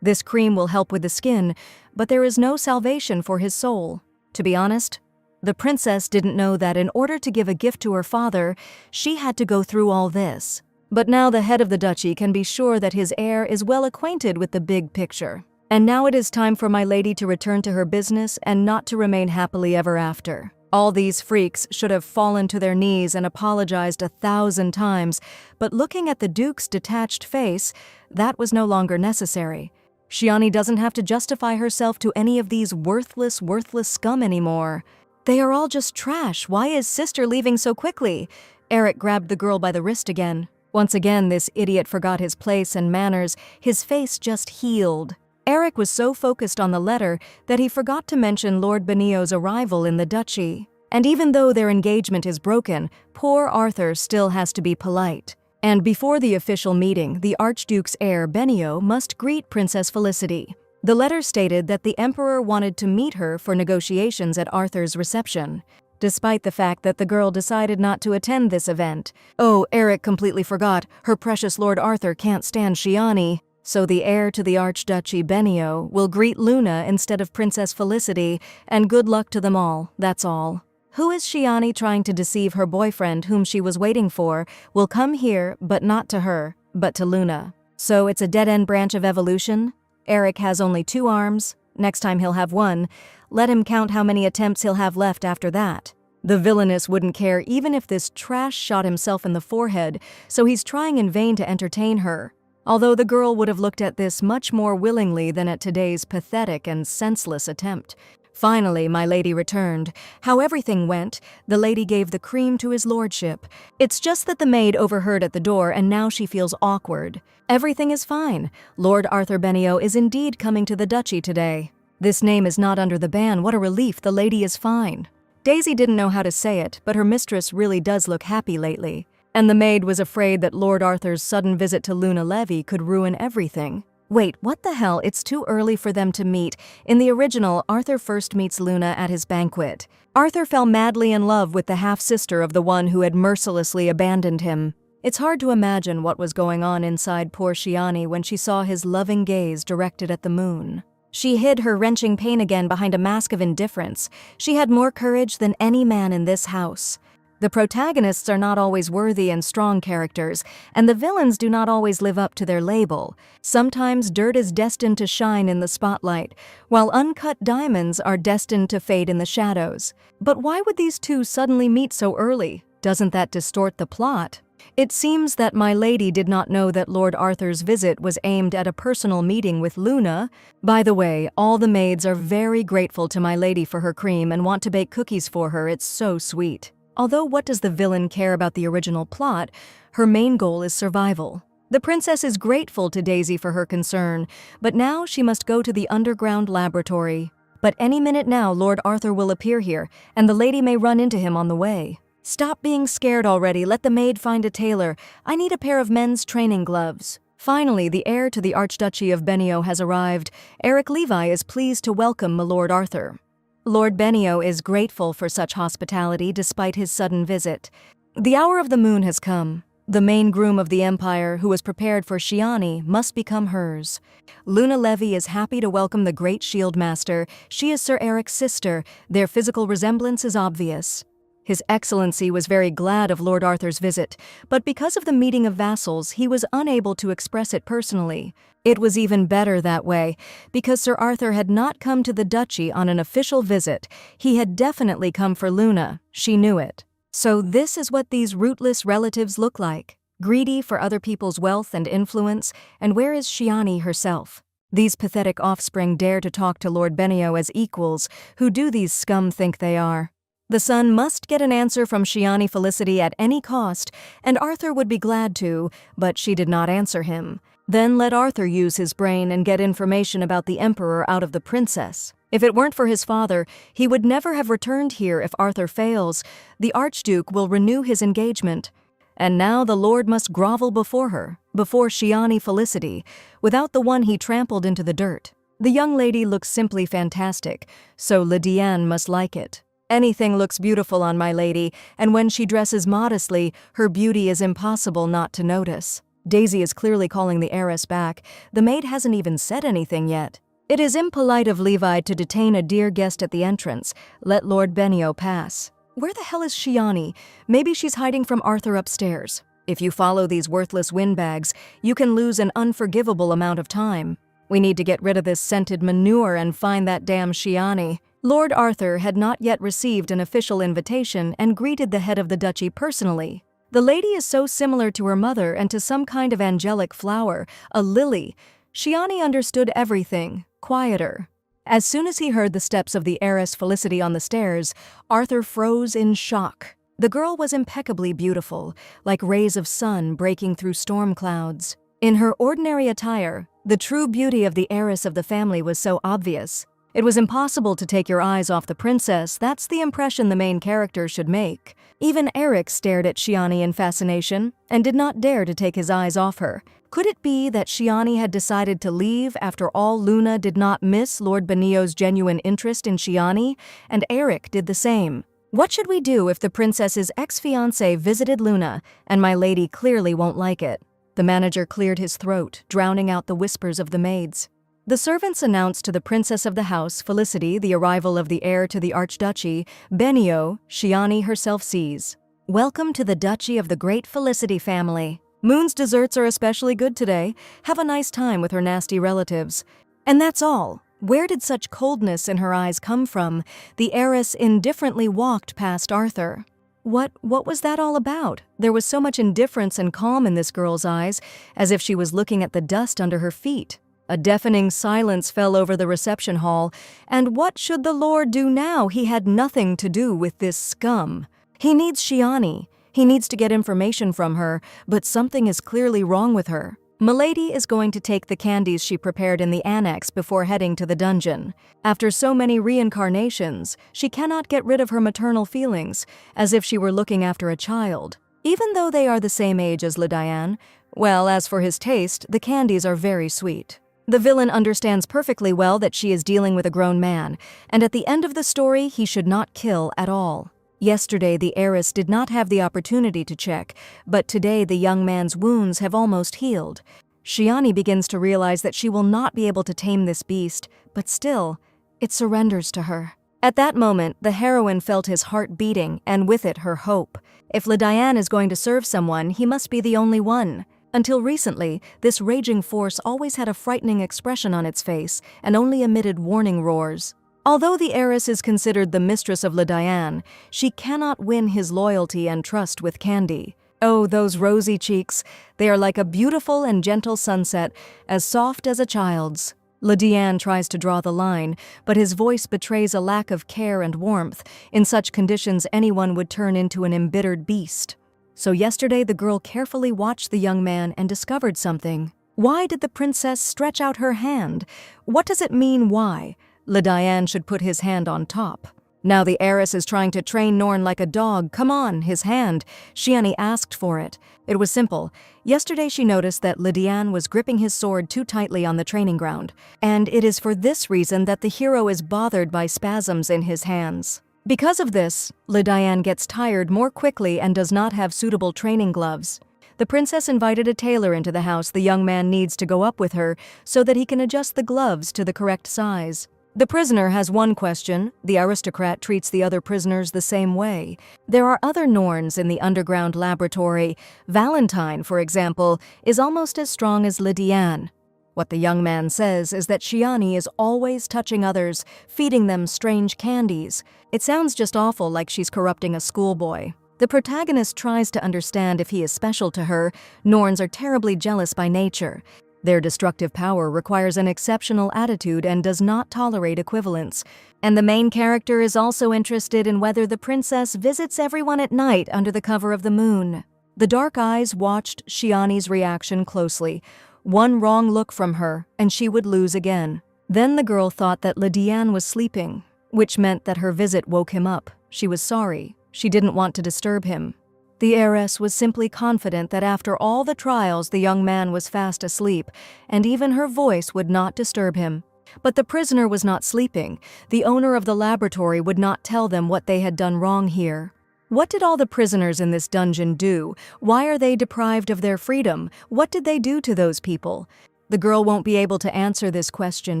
This cream will help with the skin, but there is no salvation for his soul. To be honest, The princess didn't know that in order to give a gift to her father, she had to go through all this. But now the head of the duchy can be sure that his heir is well acquainted with the big picture. And now it is time for my lady to return to her business and not to remain happily ever after. All these freaks should have fallen to their knees and apologized 1,000 times, but looking at the Duke's detached face, that was no longer necessary. Shiani doesn't have to justify herself to any of these worthless scum anymore. They are all just trash. Why is sister leaving so quickly? Eric grabbed the girl by the wrist again. Once again, this idiot forgot his place and manners. His face just healed. Eric was so focused on the letter that he forgot to mention Lord Benio's arrival in the duchy. And even though their engagement is broken, poor Arthur still has to be polite. And before the official meeting, the Archduke's heir, Benio, must greet Princess Felicity. The letter stated that the Emperor wanted to meet her for negotiations at Arthur's reception, despite the fact that the girl decided not to attend this event. Oh, Eric completely forgot, her precious Lord Arthur can't stand Shiani. So the heir to the Archduchy, Benio, will greet Luna instead of Princess Felicity, and good luck to them all, that's all. Who is Shiani trying to deceive her boyfriend whom she was waiting for will come here, but not to her, but to Luna. So it's a dead-end branch of evolution? Eric has only 2 arms, next time he'll have 1. Let him count how many attempts he'll have left after that. The Villainess wouldn't care even if this trash shot himself in the forehead, so he's trying in vain to entertain her. Although the girl would have looked at this much more willingly than at today's pathetic and senseless attempt. Finally, my lady returned. How everything went, the lady gave the cream to his lordship. It's just that the maid overheard at the door and now she feels awkward. Everything is fine. Lord Arthur Benio is indeed coming to the duchy today. This name is not under the ban. What a relief, the lady is fine. Daisy didn't know how to say it, but her mistress really does look happy lately. And the maid was afraid that Lord Arthur's sudden visit to Luna Levy could ruin everything. Wait, what the hell? It's too early for them to meet. In the original, Arthur first meets Luna at his banquet. Arthur fell madly in love with the half-sister of the one who had mercilessly abandoned him. It's hard to imagine what was going on inside poor Shiani when she saw his loving gaze directed at the moon. She hid her wrenching pain again behind a mask of indifference. She had more courage than any man in this house. The protagonists are not always worthy and strong characters, and the villains do not always live up to their label. Sometimes dirt is destined to shine in the spotlight, while uncut diamonds are destined to fade in the shadows. But why would these two suddenly meet so early? Doesn't that distort the plot? It seems that my lady did not know that Lord Arthur's visit was aimed at a personal meeting with Luna. By the way, all the maids are very grateful to my lady for her cream and want to bake cookies for her. It's so sweet. Although what does the villain care about the original plot? Her main goal is survival. The princess is grateful to Daisy for her concern, but now she must go to the underground laboratory. But any minute now Lord Arthur will appear here, and the lady may run into him on the way. Stop being scared already, let the maid find a tailor. I need a pair of men's training gloves. Finally, the heir to the Archduchy of Benio has arrived. Eric Levi is pleased to welcome my Lord Arthur. Lord Benio is grateful for such hospitality despite his sudden visit. The hour of the moon has come. The main groom of the empire, who was prepared for Shiani, must become hers. Luna Levy is happy to welcome the great shield master. She is Sir Eric's sister. Their physical resemblance is obvious. His Excellency was very glad of Lord Arthur's visit, but because of the meeting of vassals, he was unable to express it personally. It was even better that way, because Sir Arthur had not come to the duchy on an official visit. He had definitely come for Luna. She knew it. So this is what these ruthless relatives look like. Greedy for other people's wealth and influence, and where is Shiani herself? These pathetic offspring dare to talk to Lord Benio as equals. Who do these scum think they are? The son must get an answer from Shiani Felicity at any cost, and Arthur would be glad to, but she did not answer him. Then let Arthur use his brain and get information about the Emperor out of the princess. If it weren't for his father, he would never have returned here. If Arthur fails, the Archduke will renew his engagement. And now the Lord must grovel before her, before Shiani Felicity, without the one he trampled into the dirt. The young lady looks simply fantastic, so Lydiane must like it. Anything looks beautiful on my lady, and when she dresses modestly, her beauty is impossible not to notice. Daisy is clearly calling the heiress back. The maid hasn't even said anything yet. It is impolite of Levi to detain a dear guest at the entrance. Let Lord Benio pass. Where the hell is Shiani? Maybe she's hiding from Arthur upstairs. If you follow these worthless windbags, you can lose an unforgivable amount of time. We need to get rid of this scented manure and find that damn Shiani. Lord Arthur had not yet received an official invitation and greeted the head of the duchy personally. The lady is so similar to her mother and to some kind of angelic flower, a lily. Shiani understood everything, quieter. As soon as he heard the steps of the heiress Felicity on the stairs, Arthur froze in shock. The girl was impeccably beautiful, like rays of sun breaking through storm clouds. In her ordinary attire, the true beauty of the heiress of the family was so obvious. It was impossible to take your eyes off the princess. That's the impression the main character should make. Even Eric stared at Shiani in fascination and did not dare to take his eyes off her. Could it be that Shiani had decided to leave after all? Luna did not miss Lord Benio's genuine interest in Shiani, and Eric did the same. What should we do if the princess's ex-fiancé visited Luna, and my lady clearly won't like it? The manager cleared his throat, drowning out the whispers of the maids. The servants announced to the princess of the house, Felicity, the arrival of the heir to the archduchy. Benio, Shiani herself sees. Welcome to the duchy of the great Felicity family. Moon's desserts are especially good today. Have a nice time with her nasty relatives. And that's all. Where did such coldness in her eyes come from? The heiress indifferently walked past Arthur. What was that all about? There was so much indifference and calm in this girl's eyes, as if she was looking at the dust under her feet. A deafening silence fell over the reception hall, and what should the lord do now? He had nothing to do with this scum. He needs Shiani. He needs to get information from her, but something is clearly wrong with her. Milady is going to take the candies she prepared in the annex before heading to the dungeon. After so many reincarnations, she cannot get rid of her maternal feelings, as if she were looking after a child. Even though they are the same age as Le Diane, well, as for his taste, the candies are very sweet. The villain understands perfectly well that she is dealing with a grown man, and at the end of the story, he should not kill at all. Yesterday, the heiress did not have the opportunity to check, but today the young man's wounds have almost healed. Shiani begins to realize that she will not be able to tame this beast, but still, it surrenders to her. At that moment, the heroine felt his heart beating, and with it her hope. If Le Diane is going to serve someone, he must be the only one. Until recently, this raging force always had a frightening expression on its face and only emitted warning roars. Although the heiress is considered the mistress of Le Diane, she cannot win his loyalty and trust with candy. Oh, those rosy cheeks! They are like a beautiful and gentle sunset, as soft as a child's. Le Diane tries to draw the line, but his voice betrays a lack of care and warmth. In such conditions, anyone would turn into an embittered beast. So yesterday the girl carefully watched the young man and discovered something. Why did the princess stretch out her hand? What does it mean, why? Le Diane should put his hand on top. Now the heiress is trying to train Norn like a dog. Come on, his hand. Shiani asked for it. It was simple. Yesterday she noticed that Le Diane was gripping his sword too tightly on the training ground, and it is for this reason that the hero is bothered by spasms in his hands. Because of this, Le Diane gets tired more quickly and does not have suitable training gloves. The princess invited a tailor into the house. The young man needs to go up with her so that he can adjust the gloves to the correct size. The prisoner has one question. The aristocrat treats the other prisoners the same way. There are other Norns in the underground laboratory. Valentine, for example, is almost as strong as Le Diane. What the young man says is that Shiani is always touching others, feeding them strange candies. It sounds just awful, like she's corrupting a schoolboy. The protagonist tries to understand if he is special to her. Norns are terribly jealous by nature. Their destructive power requires an exceptional attitude and does not tolerate equivalence. And the main character is also interested in whether the princess visits everyone at night under the cover of the moon. The dark eyes watched Shiani's reaction closely. One wrong look from her, and she would lose again. Then the girl thought that Le Diane was sleeping, which meant that her visit woke him up. She was sorry. She didn't want to disturb him. The heiress was simply confident that after all the trials the young man was fast asleep, and even her voice would not disturb him. But the prisoner was not sleeping. The owner of the laboratory would not tell them what they had done wrong here. What did all the prisoners in this dungeon do? Why are they deprived of their freedom? What did they do to those people? The girl won't be able to answer this question.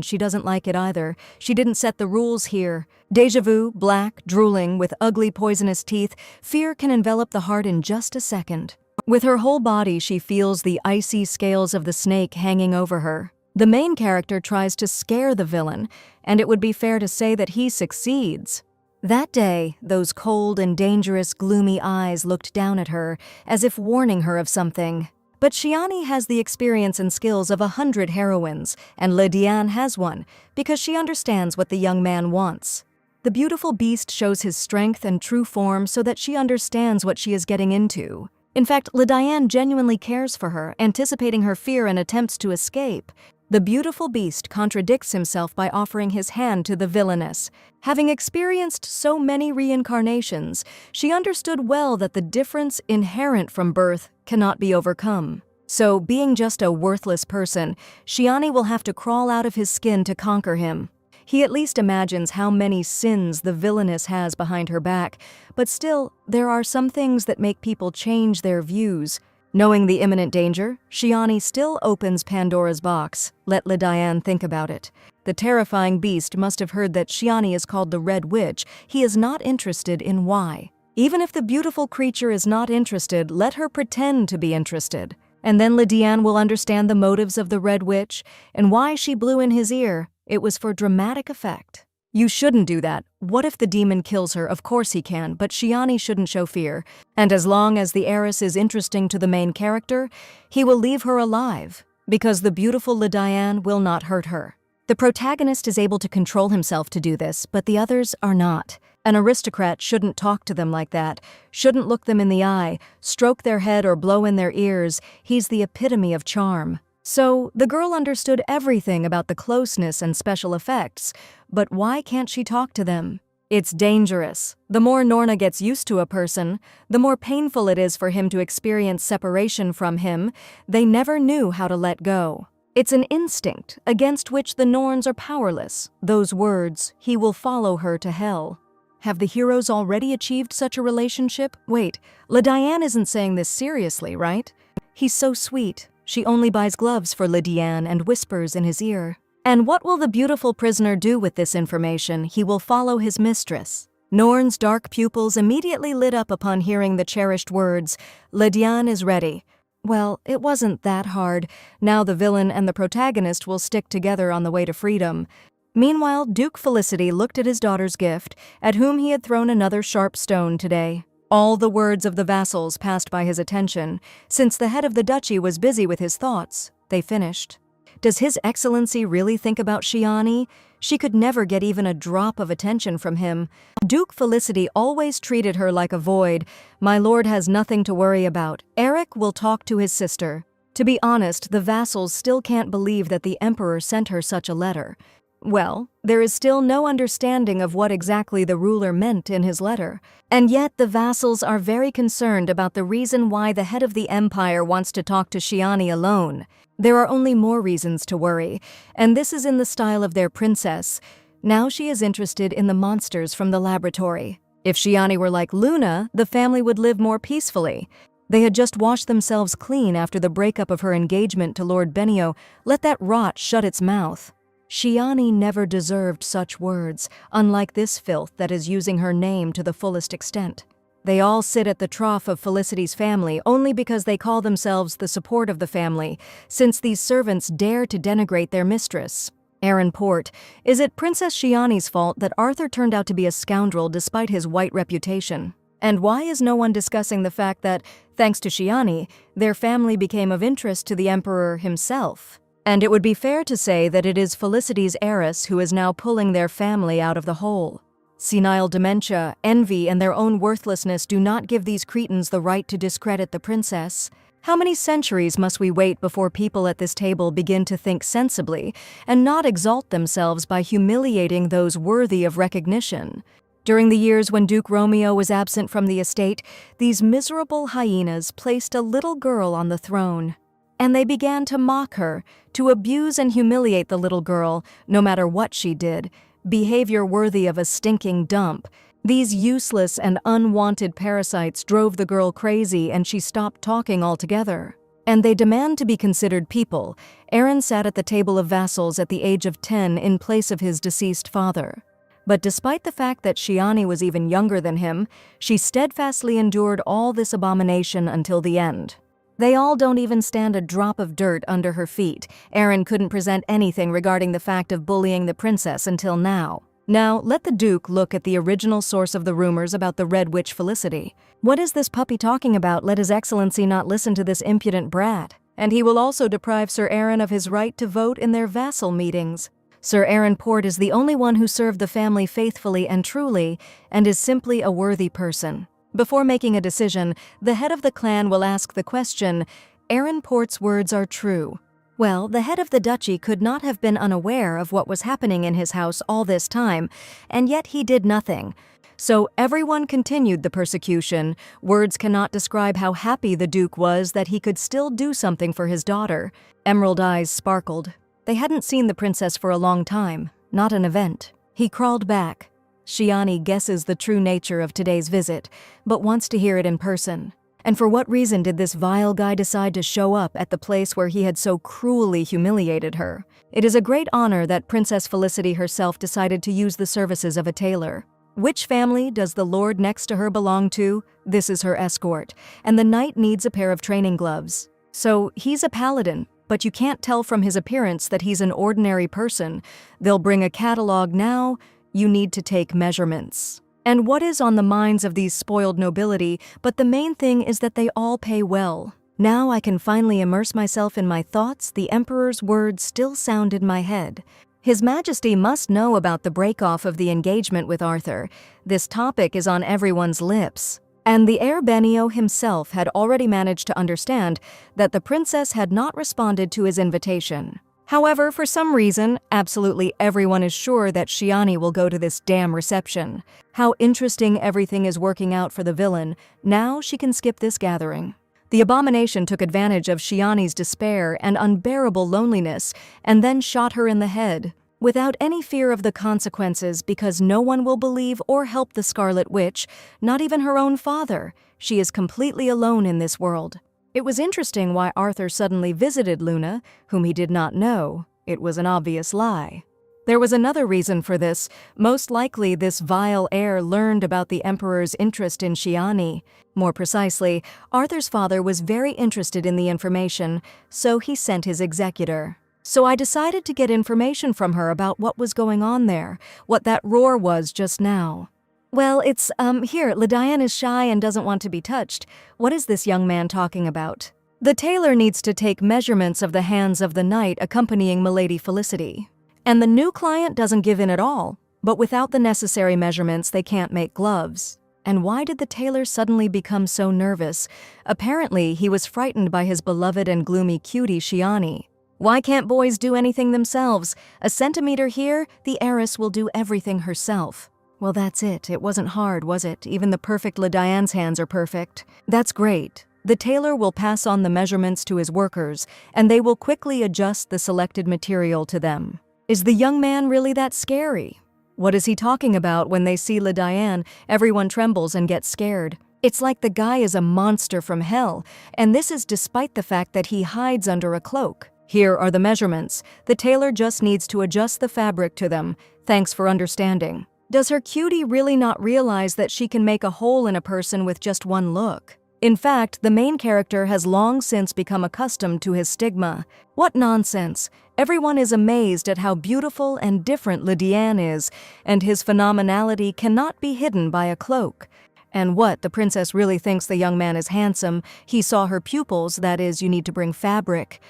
She doesn't like it either. She didn't set the rules here. Déjà vu, black, drooling, with ugly poisonous teeth, fear can envelop the heart in just a second. With her whole body, she feels the icy scales of the snake hanging over her. The main character tries to scare the villain, and it would be fair to say that he succeeds. That day, those cold and dangerous, gloomy eyes looked down at her, as if warning her of something. But Shiani has the experience and skills of 100 heroines, and Lydiane has one, because she understands what the young man wants. The beautiful beast shows his strength and true form so that she understands what she is getting into. In fact, Lydiane genuinely cares for her, anticipating her fear and attempts to escape. The beautiful beast contradicts himself by offering his hand to the Villainess. Having experienced so many reincarnations, she understood well that the difference inherent from birth cannot be overcome. So, being just a worthless person, Shiani will have to crawl out of his skin to conquer him. He at least imagines how many sins the Villainess has behind her back, but still, there are some things that make people change their views. Knowing the imminent danger, Shiani still opens Pandora's box. Let Lydiane think about it. The terrifying beast must have heard that Shiani is called the Red Witch. He is not interested in why. Even if the beautiful creature is not interested, let her pretend to be interested. And then Lydiane will understand the motives of the Red Witch and why she blew in his ear. It was for dramatic effect. You shouldn't do that. What if the demon kills her? Of course he can, but Shiani shouldn't show fear. And as long as the heiress is interesting to the main character, he will leave her alive, because the beautiful Lydiane will not hurt her. The protagonist is able to control himself to do this, but the others are not. An aristocrat shouldn't talk to them like that, shouldn't look them in the eye, stroke their head or blow in their ears. He's the epitome of charm. So, the girl understood everything about the closeness and special effects, but why can't she talk to them? It's dangerous. The more Norna gets used to a person, the more painful it is for him to experience separation from him. They never knew how to let go. It's an instinct against which the Norns are powerless. Those words, "He will follow her to hell." Have the heroes already achieved such a relationship? Wait, Lydiane isn't saying this seriously, right? He's so sweet. She only buys gloves for Lydiane and whispers in his ear. And what will the beautiful prisoner do with this information? He will follow his mistress. Norn's dark pupils immediately lit up upon hearing the cherished words, "Lydiane is ready." Well, it wasn't that hard. Now the villain and the protagonist will stick together on the way to freedom. Meanwhile, Duke Felicity looked at his daughter's gift, at whom he had thrown another sharp stone today. All the words of the vassals passed by his attention. Since the head of the duchy was busy with his thoughts, they finished. Does His Excellency really think about Shiani? She could never get even a drop of attention from him. Duke Felicity always treated her like a void. My lord has nothing to worry about. Eric will talk to his sister. To be honest, the vassals still can't believe that the emperor sent her such a letter. Well, there is still no understanding of what exactly the ruler meant in his letter. And yet the vassals are very concerned about the reason why the head of the empire wants to talk to Shiani alone. There are only more reasons to worry, and this is in the style of their princess. Now she is interested in the monsters from the laboratory. If Shiani were like Luna, the family would live more peacefully. They had just washed themselves clean after the breakup of her engagement to Lord Benio. Let that rot shut its mouth. Shiani never deserved such words, unlike this filth that is using her name to the fullest extent. They all sit at the trough of Felicity's family only because they call themselves the support of the family, since these servants dare to denigrate their mistress. Aaron Port, is it Princess Shiani's fault that Arthur turned out to be a scoundrel despite his white reputation? And why is no one discussing the fact that, thanks to Shiani, their family became of interest to the emperor himself? And it would be fair to say that it is Felicity's heiress who is now pulling their family out of the hole. Senile dementia, envy, and their own worthlessness do not give these cretins the right to discredit the princess. How many centuries must we wait before people at this table begin to think sensibly and not exalt themselves by humiliating those worthy of recognition? During the years when Duke Romeo was absent from the estate, these miserable hyenas placed a little girl on the throne. And they began to mock her, to abuse and humiliate the little girl, no matter what she did, behavior worthy of a stinking dump. These useless and unwanted parasites drove the girl crazy and she stopped talking altogether. And they demand to be considered people. Aaron sat at the table of vassals at the age of 10 in place of his deceased father. But despite the fact that Shiani was even younger than him, she steadfastly endured all this abomination until the end. They all don't even stand a drop of dirt under her feet. Aaron couldn't present anything regarding the fact of bullying the princess until now. Now, let the Duke look at the original source of the rumors about the Red Witch Felicity. What is this puppy talking about? Let His Excellency not listen to this impudent brat. And he will also deprive Sir Aaron of his right to vote in their vassal meetings. Sir Aaron Port is the only one who served the family faithfully and truly, and is simply a worthy person. Before making a decision, the head of the clan will ask the question, Aaron Port's words are true. Well, the head of the duchy could not have been unaware of what was happening in his house all this time, and yet he did nothing. So everyone continued the persecution. Words cannot describe how happy the Duke was that he could still do something for his daughter. Emerald eyes sparkled. They hadn't seen the princess for a long time, not an event. He crawled back. Shiani guesses the true nature of today's visit, but wants to hear it in person. And for what reason did this vile guy decide to show up at the place where he had so cruelly humiliated her? It is a great honor that Princess Felicity herself decided to use the services of a tailor. Which family does the lord next to her belong to? This is her escort, and the knight needs a pair of training gloves. So he's a paladin, but you can't tell from his appearance that he's an ordinary person. They'll bring a catalog now. You need to take measurements. And what is on the minds of these spoiled nobility, but the main thing is that they all pay well. Now I can finally immerse myself in my thoughts. The Emperor's words still sound in my head. His Majesty must know about the break-off of the engagement with Arthur. This topic is on everyone's lips. And the heir Benio himself had already managed to understand that the princess had not responded to his invitation. However, for some reason, absolutely everyone is sure that Shiani will go to this damn reception. How interesting everything is working out for the villain. Now she can skip this gathering. The abomination took advantage of Shiani's despair and unbearable loneliness and then shot her in the head, without any fear of the consequences, because no one will believe or help the Scarlet Witch, not even her own father. She is completely alone in this world. It was interesting why Arthur suddenly visited Luna, whom he did not know. It was an obvious lie. There was another reason for this. Most likely this vile heir learned about the Emperor's interest in Shiani. More precisely, Arthur's father was very interested in the information, so he sent his executor. So I decided to get information from her about what was going on there, what that roar was just now. Well, it's, here, Lydian is shy and doesn't want to be touched. What is this young man talking about? The tailor needs to take measurements of the hands of the knight accompanying Milady Felicity. And the new client doesn't give in at all, but without the necessary measurements they can't make gloves. And why did the tailor suddenly become so nervous? Apparently he was frightened by his beloved and gloomy cutie Shiani. Why can't boys do anything themselves? A centimeter here, the heiress will do everything herself. Well, that's it. It wasn't hard, was it? Even the perfect Lydian's hands are perfect. That's great. The tailor will pass on the measurements to his workers, and they will quickly adjust the selected material to them. Is the young man really that scary? What is he talking about? When they see Lydian, everyone trembles and gets scared. It's like the guy is a monster from hell, and this is despite the fact that he hides under a cloak. Here are the measurements. The tailor just needs to adjust the fabric to them. Thanks for understanding. Does her cutie really not realize that she can make a hole in a person with just one look? In fact, the main character has long since become accustomed to his stigma. What nonsense! Everyone is amazed at how beautiful and different Lydian is, and his phenomenality cannot be hidden by a cloak. And what, the princess really thinks the young man is handsome. He saw her pupils, that is, you need to bring fabric.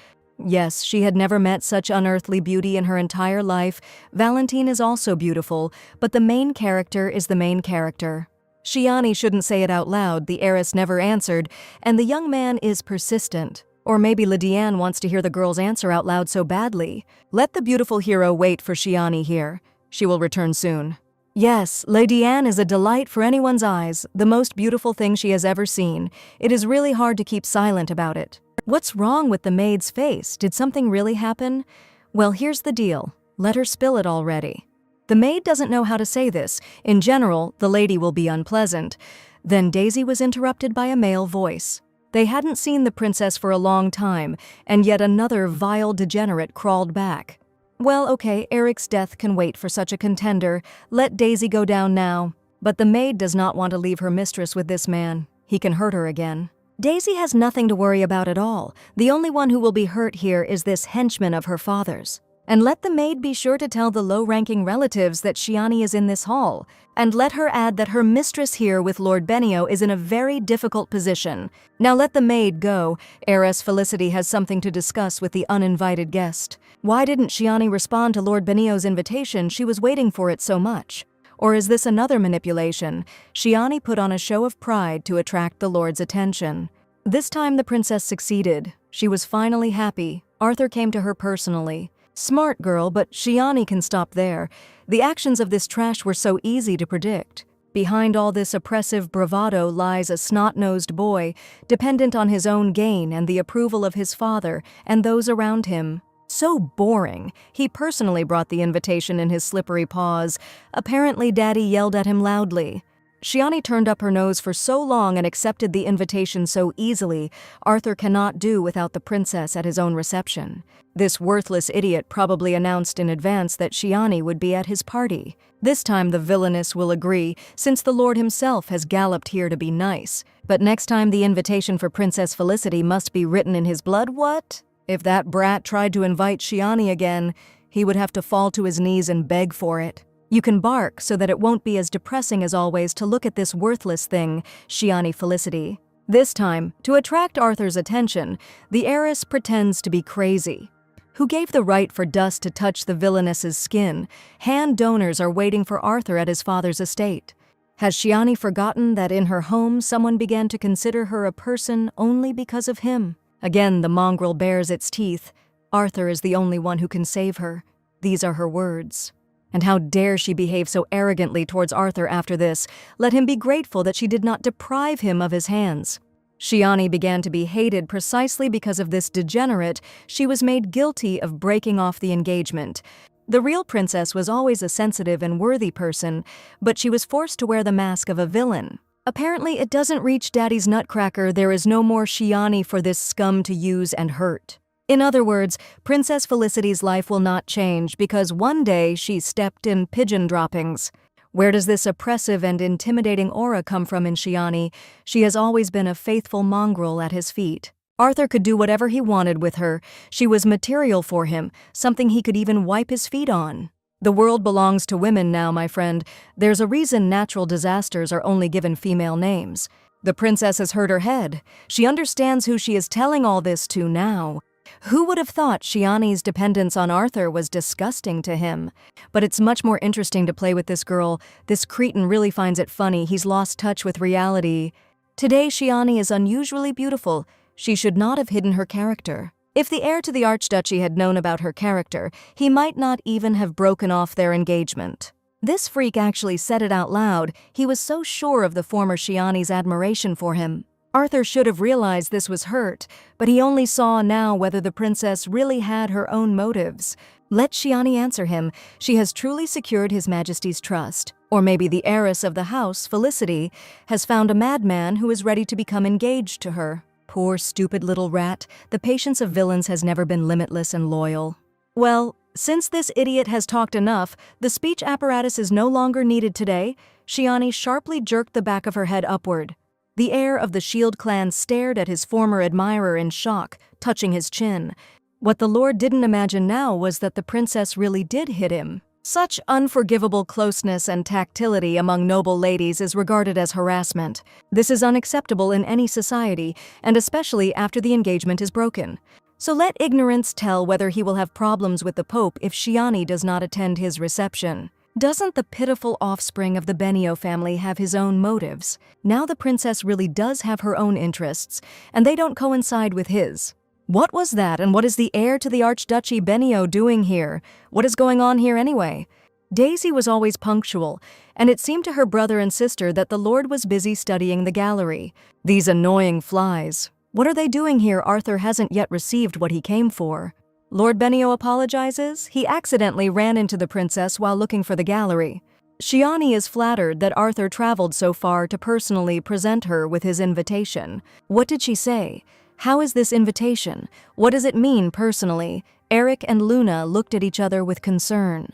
Yes, she had never met such unearthly beauty in her entire life. Valentine is also beautiful, but the main character is the main character. Shiani shouldn't say it out loud, the heiress never answered, and the young man is persistent. Or maybe Lydian wants to hear the girl's answer out loud so badly. Let the beautiful hero wait for Shiani here. She will return soon. Yes, Lydian is a delight for anyone's eyes, the most beautiful thing she has ever seen. It is really hard to keep silent about it. What's wrong with the maid's face? Did something really happen? Well, here's the deal. Let her spill it already. The maid doesn't know how to say this. In general, the lady will be unpleasant. Then Daisy was interrupted by a male voice. They hadn't seen the princess for a long time, and yet another vile degenerate crawled back. Well, okay, Eric's death can wait for such a contender. Let Daisy go down now. But the maid does not want to leave her mistress with this man. He can hurt her again. Daisy has nothing to worry about at all. The only one who will be hurt here is this henchman of her father's. And let the maid be sure to tell the low-ranking relatives that Shiani is in this hall. And let her add that her mistress here with Lord Benio is in a very difficult position. Now let the maid go. Heiress Felicity has something to discuss with the uninvited guest. Why didn't Shiani respond to Lord Benio's invitation? She was waiting for it so much. Or is this another manipulation? Shiani put on a show of pride to attract the Lord's attention. This time the princess succeeded. She was finally happy. Arthur came to her personally. Smart girl, but Shiani can stop there. The actions of this trash were so easy to predict. Behind all this oppressive bravado lies a snot-nosed boy, dependent on his own gain and the approval of his father and those around him. So boring. He personally brought the invitation in his slippery paws. Apparently, Daddy yelled at him loudly. Shiani turned up her nose for so long and accepted the invitation so easily, Arthur cannot do without the princess at his own reception. This worthless idiot probably announced in advance that Shiani would be at his party. This time the villainess will agree, since the Lord himself has galloped here to be nice. But next time the invitation for Princess Felicity must be written in his blood, what? If that brat tried to invite Shiani again, he would have to fall to his knees and beg for it. You can bark so that it won't be as depressing as always to look at this worthless thing, Shiani Felicity. This time, to attract Arthur's attention, the heiress pretends to be crazy. Who gave the right for dust to touch the villainess's skin? Hand donors are waiting for Arthur at his father's estate. Has Shiani forgotten that in her home someone began to consider her a person only because of him? Again, the mongrel bares its teeth. Arthur is the only one who can save her. These are her words. And how dare she behave so arrogantly towards Arthur after this? Let him be grateful that she did not deprive him of his hands. Shiani began to be hated precisely because of this degenerate. She was made guilty of breaking off the engagement. The real princess was always a sensitive and worthy person, but she was forced to wear the mask of a villain. Apparently, it doesn't reach Daddy's nutcracker. There is no more Shiani for this scum to use and hurt. In other words, Princess Felicity's life will not change because one day she stepped in pigeon droppings. Where does this oppressive and intimidating aura come from in Shiani? She has always been a faithful mongrel at his feet. Arthur could do whatever he wanted with her. She was material for him, something he could even wipe his feet on. The world belongs to women now, my friend. There's a reason natural disasters are only given female names. The princess has hurt her head. She understands who she is telling all this to now. Who would have thought Shiani's dependence on Arthur was disgusting to him? But it's much more interesting to play with this girl. This cretin really finds it funny. He's lost touch with reality. Today, Shiani is unusually beautiful. She should not have hidden her character. If the heir to the archduchy had known about her character, he might not even have broken off their engagement. This freak actually said it out loud. He was so sure of the former Shiani's admiration for him. Arthur should have realized this was hurt, but he only saw now whether the princess really had her own motives. Let Shiani answer him. She has truly secured His Majesty's trust. Or maybe the heiress of the house, Felicity, has found a madman who is ready to become engaged to her. Poor, stupid little rat. The patience of villains has never been limitless and loyal. Well, since this idiot has talked enough, the speech apparatus is no longer needed today. Shiani sharply jerked the back of her head upward. The heir of the Shield clan stared at his former admirer in shock, touching his chin. What the Lord didn't imagine now was that the princess really did hit him. Such unforgivable closeness and tactility among noble ladies is regarded as harassment. This is unacceptable in any society, and especially after the engagement is broken. So let ignorance tell whether he will have problems with the Pope if Shiani does not attend his reception. Doesn't the pitiful offspring of the Benio family have his own motives? Now the princess really does have her own interests, and they don't coincide with his. What was that, and what is the heir to the Archduchy Benio doing here? What is going on here anyway? Daisy was always punctual, and it seemed to her brother and sister that the Lord was busy studying the gallery. These annoying flies. What are they doing here? Arthur hasn't yet received what he came for. Lord Benio apologizes. He accidentally ran into the princess while looking for the gallery. Shiani is flattered that Arthur traveled so far to personally present her with his invitation. What did she say? How is this invitation? What does it mean personally? Eric and Luna looked at each other with concern.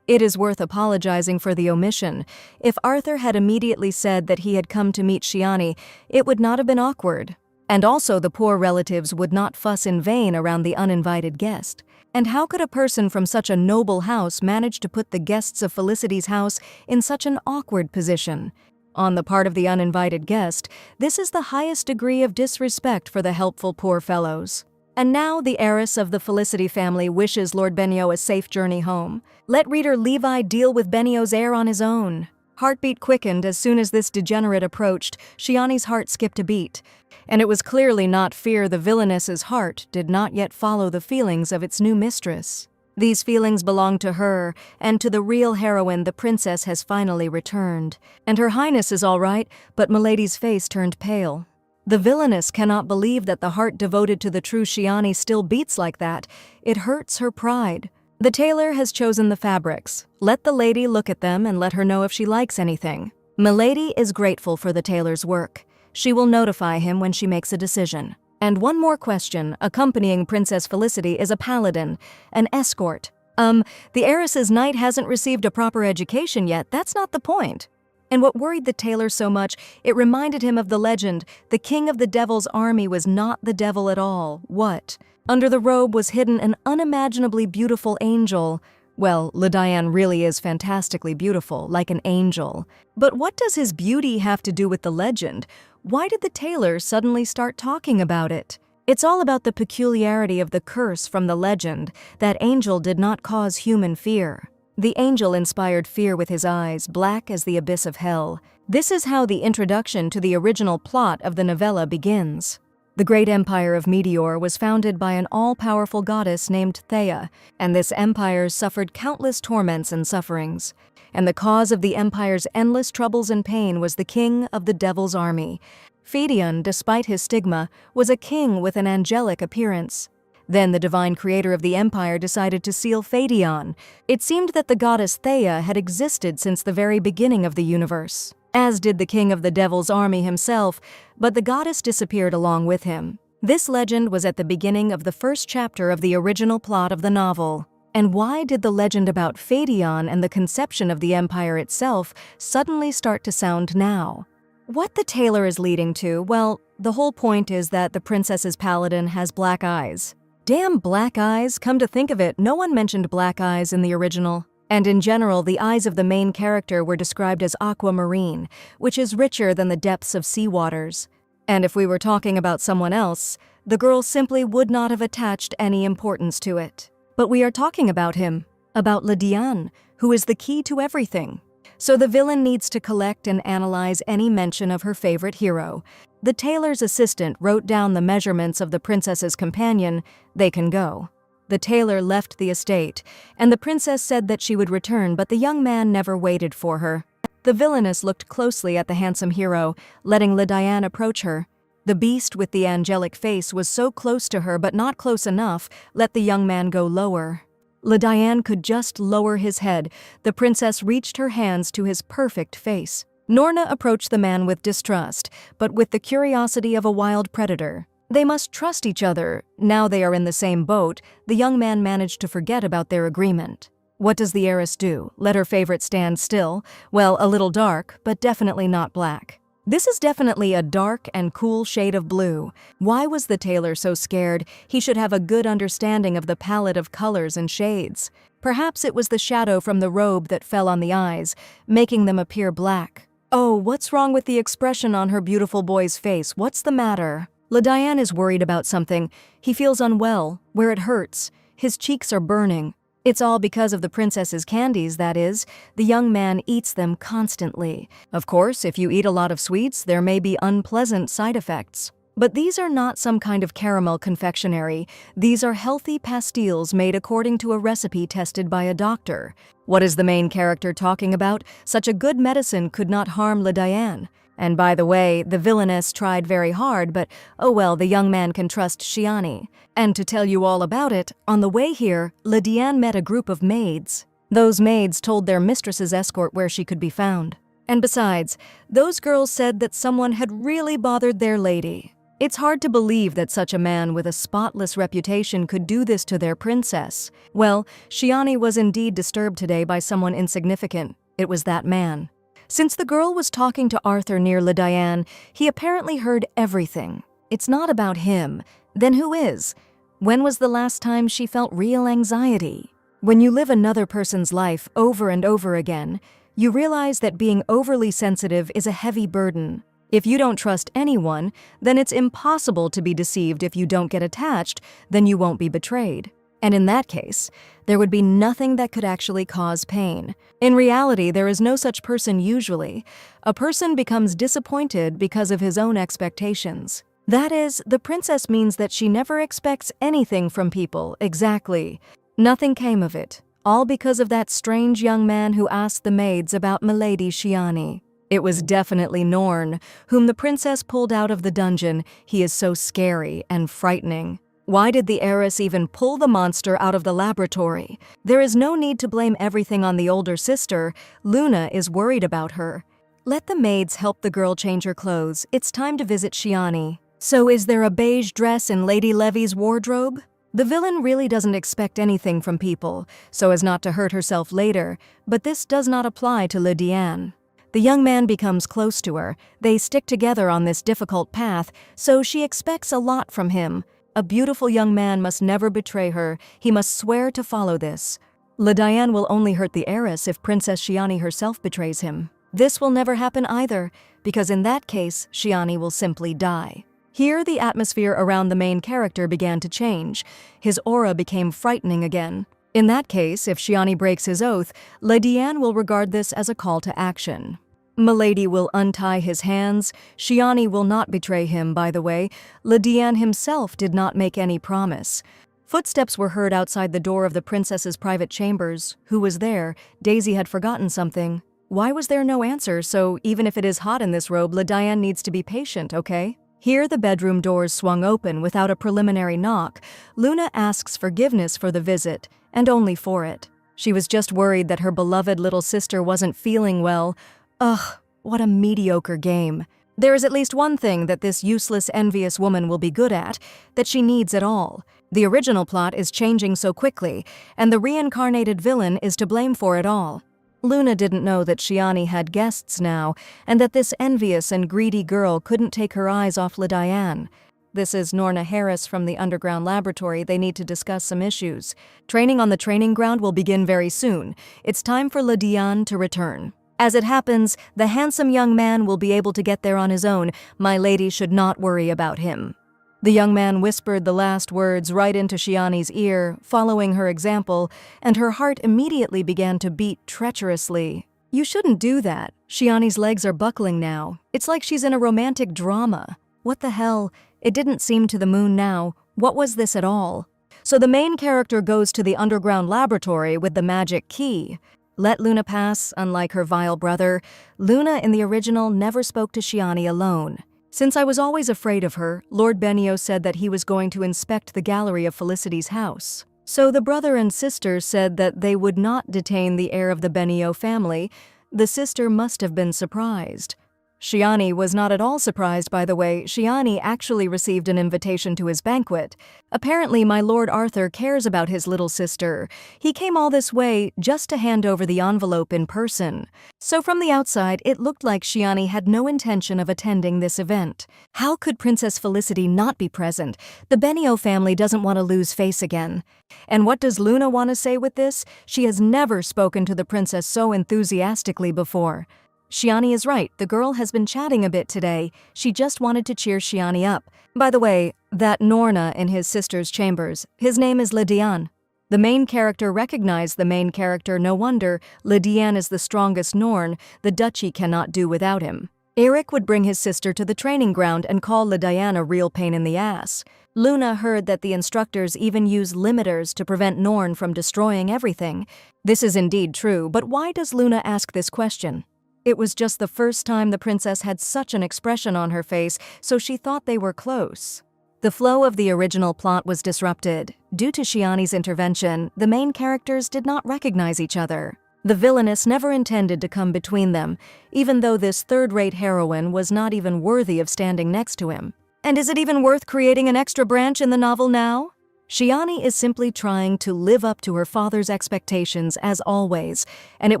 It is worth apologizing for the omission. If Arthur had immediately said that he had come to meet Shiani, it would not have been awkward. And also the poor relatives would not fuss in vain around the uninvited guest. And how could a person from such a noble house manage to put the guests of Felicity's house in such an awkward position? On the part of the uninvited guest, this is the highest degree of disrespect for the helpful poor fellows. And now the heiress of the Felicity family wishes Lord Benio a safe journey home. Let reader Levi deal with Benio's heir on his own. Heartbeat quickened as soon as this degenerate approached. Shiani's heart skipped a beat. And it was clearly not fear. The villainess's heart did not yet follow the feelings of its new mistress. These feelings belonged to her, and to the real heroine the princess has finally returned. And her highness is all right, but Milady's face turned pale. The villainess cannot believe that the heart devoted to the true Shiani still beats like that. It hurts her pride. The tailor has chosen the fabrics. Let the lady look at them and let her know if she likes anything. Milady is grateful for the tailor's work. She will notify him when she makes a decision. And one more question. Accompanying Princess Felicity is a paladin, an escort. The heiress's knight hasn't received a proper education yet. That's not the point. And what worried the tailor so much, it reminded him of the legend. The king of the devil's army was not the devil at all. What? Under the robe was hidden an unimaginably beautiful angel. Well, Lediane really is fantastically beautiful, like an angel. But what does his beauty have to do with the legend? Why did the tailor suddenly start talking about it? It's all about the peculiarity of the curse from the legend. That angel did not cause human fear. The angel inspired fear with his eyes, black as the abyss of hell. This is how the introduction to the original plot of the novella begins. The great empire of Meteor was founded by an all-powerful goddess named Thea, and this empire suffered countless torments and sufferings. And the cause of the empire's endless troubles and pain was the king of the devil's army. Phaedion, despite his stigma, was a king with an angelic appearance. Then the divine creator of the empire decided to seal Phaedion. It seemed that the goddess Thea had existed since the very beginning of the universe, as did the king of the devil's army himself, but the goddess disappeared along with him. This legend was at the beginning of the first chapter of the original plot of the novel. And why did the legend about Phaedion and the conception of the empire itself suddenly start to sound now? What the tailor is leading to, well, the whole point is that the princess's paladin has black eyes. Damn black eyes, come to think of it, no one mentioned black eyes in the original. And in general, the eyes of the main character were described as aquamarine, which is richer than the depths of sea waters. And if we were talking about someone else, the girl simply would not have attached any importance to it. But we are talking about him, about Lediane, who is the key to everything. So the villain needs to collect and analyze any mention of her favorite hero. The tailor's assistant wrote down the measurements of the princess's companion. They can go. The tailor left the estate, and the princess said that she would return, but the young man never waited for her. The villainess looked closely at the handsome hero, letting Lediane approach her. The beast with the angelic face was so close to her, but not close enough. Let the young man go lower. Lediane could just lower his head. The princess reached her hands to his perfect face. Norna approached the man with distrust, but with the curiosity of a wild predator. They must trust each other. Now they are in the same boat. The young man managed to forget about their agreement. What does the heiress do? Let her favorite stand still? Well, a little dark, but definitely not black. This is definitely a dark and cool shade of blue. Why was the tailor so scared? He should have a good understanding of the palette of colors and shades. Perhaps it was the shadow from the robe that fell on the eyes, making them appear black. Oh, what's wrong with the expression on her beautiful boy's face? What's the matter? Lediane is worried about something. He feels unwell, where it hurts. His cheeks are burning. It's all because of the princess's candies, that is. The young man eats them constantly. Of course, if you eat a lot of sweets, there may be unpleasant side effects. But these are not some kind of caramel confectionery. These are healthy pastilles made according to a recipe tested by a doctor. What is the main character talking about? Such a good medicine could not harm Lediane. And by the way, the villainess tried very hard, but oh well, the young man can trust Shiani. And to tell you all about it, on the way here, Lediane met a group of maids. Those maids told their mistress's escort where she could be found. And besides, those girls said that someone had really bothered their lady. It's hard to believe that such a man with a spotless reputation could do this to their princess. Well, Shiani was indeed disturbed today by someone insignificant. It was that man. Since the girl was talking to Arthur near Le Diane, he apparently heard everything. It's not about him. Then who is? When was the last time she felt real anxiety? When you live another person's life over and over again, you realize that being overly sensitive is a heavy burden. If you don't trust anyone, then it's impossible to be deceived. If you don't get attached, then you won't be betrayed. And in that case, there would be nothing that could actually cause pain. In reality, there is no such person usually. A person becomes disappointed because of his own expectations. That is, the princess means that she never expects anything from people, exactly. Nothing came of it, all because of that strange young man who asked the maids about Milady Shiani. It was definitely Norn, whom the princess pulled out of the dungeon. He is so scary and frightening. Why did the heiress even pull the monster out of the laboratory? There is no need to blame everything on the older sister. Luna is worried about her. Let the maids help the girl change her clothes. It's time to visit Shiani. So is there a beige dress in Lady Levy's wardrobe? The villain really doesn't expect anything from people, so as not to hurt herself later, but this does not apply to Le Diane. The young man becomes close to her. They stick together on this difficult path, so she expects a lot from him. A beautiful young man must never betray her. He must swear to follow this. Le Diane will only hurt the heiress if Princess Shiani herself betrays him. This will never happen either, because in that case, Shiani will simply die. Here, the atmosphere around the main character began to change. His aura became frightening again. In that case, if Shiani breaks his oath, Le Diane will regard this as a call to action. Milady will untie his hands. Shiani will not betray him, by the way. Le Diane himself did not make any promise. Footsteps were heard outside the door of the princess's private chambers. Who was there? Daisy had forgotten something. Why was there no answer? So even if it is hot in this robe, Le Diane needs to be patient, okay? Here the bedroom doors swung open without a preliminary knock. Luna asks forgiveness for the visit, and only for it. She was just worried that her beloved little sister wasn't feeling well. Ugh, what a mediocre game. There is at least one thing that this useless, envious woman will be good at, that she needs it all. The original plot is changing so quickly, and the reincarnated villain is to blame for it all. Luna didn't know that Shiani had guests now, and that this envious and greedy girl couldn't take her eyes off Le Diane. This is Norna Harris from the underground laboratory. They need to discuss some issues. Training on the training ground will begin very soon. It's time for Le Diane to return. As it happens, the handsome young man will be able to get there on his own. My lady should not worry about him. The young man whispered the last words right into Shiani's ear, following her example, and her heart immediately began to beat treacherously. You shouldn't do that. Shiani's legs are buckling now. It's like she's in a romantic drama. What the hell? It didn't seem to the moon now. What was this at all? So the main character goes to the underground laboratory with the magic key. Let Luna pass, unlike her vile brother. Luna in the original never spoke to Shiani alone. Since I was always afraid of her, Lord Benio said that he was going to inspect the gallery of Felicity's house. So the brother and sister said that they would not detain the heir of the Benio family. The sister must have been surprised. Shiani was not at all surprised, by the way. Shiani actually received an invitation to his banquet. Apparently, my Lord Arthur cares about his little sister. He came all this way just to hand over the envelope in person. So from the outside, it looked like Shiani had no intention of attending this event. How could Princess Felicity not be present? The Benio family doesn't want to lose face again. And what does Luna want to say with this? She has never spoken to the princess so enthusiastically before. Shiani is right, the girl has been chatting a bit today. She just wanted to cheer Shiani up. By the way, that Norna in his sister's chambers, his name is Le Diane. The main character recognized the main character, no wonder. Le Diane is the strongest Norn, the duchy cannot do without him. Eric would bring his sister to the training ground and call Le Diane a real pain in the ass. Luna heard that the instructors even use limiters to prevent Norn from destroying everything. This is indeed true, but why does Luna ask this question? It was just the first time the princess had such an expression on her face, so she thought they were close. The flow of the original plot was disrupted. Due to Shiani's intervention, the main characters did not recognize each other. The Villainess never intended to come between them, even though this third-rate heroine was not even worthy of standing next to him. And is it even worth creating an extra branch in the novel now? Shiani is simply trying to live up to her father's expectations as always, and it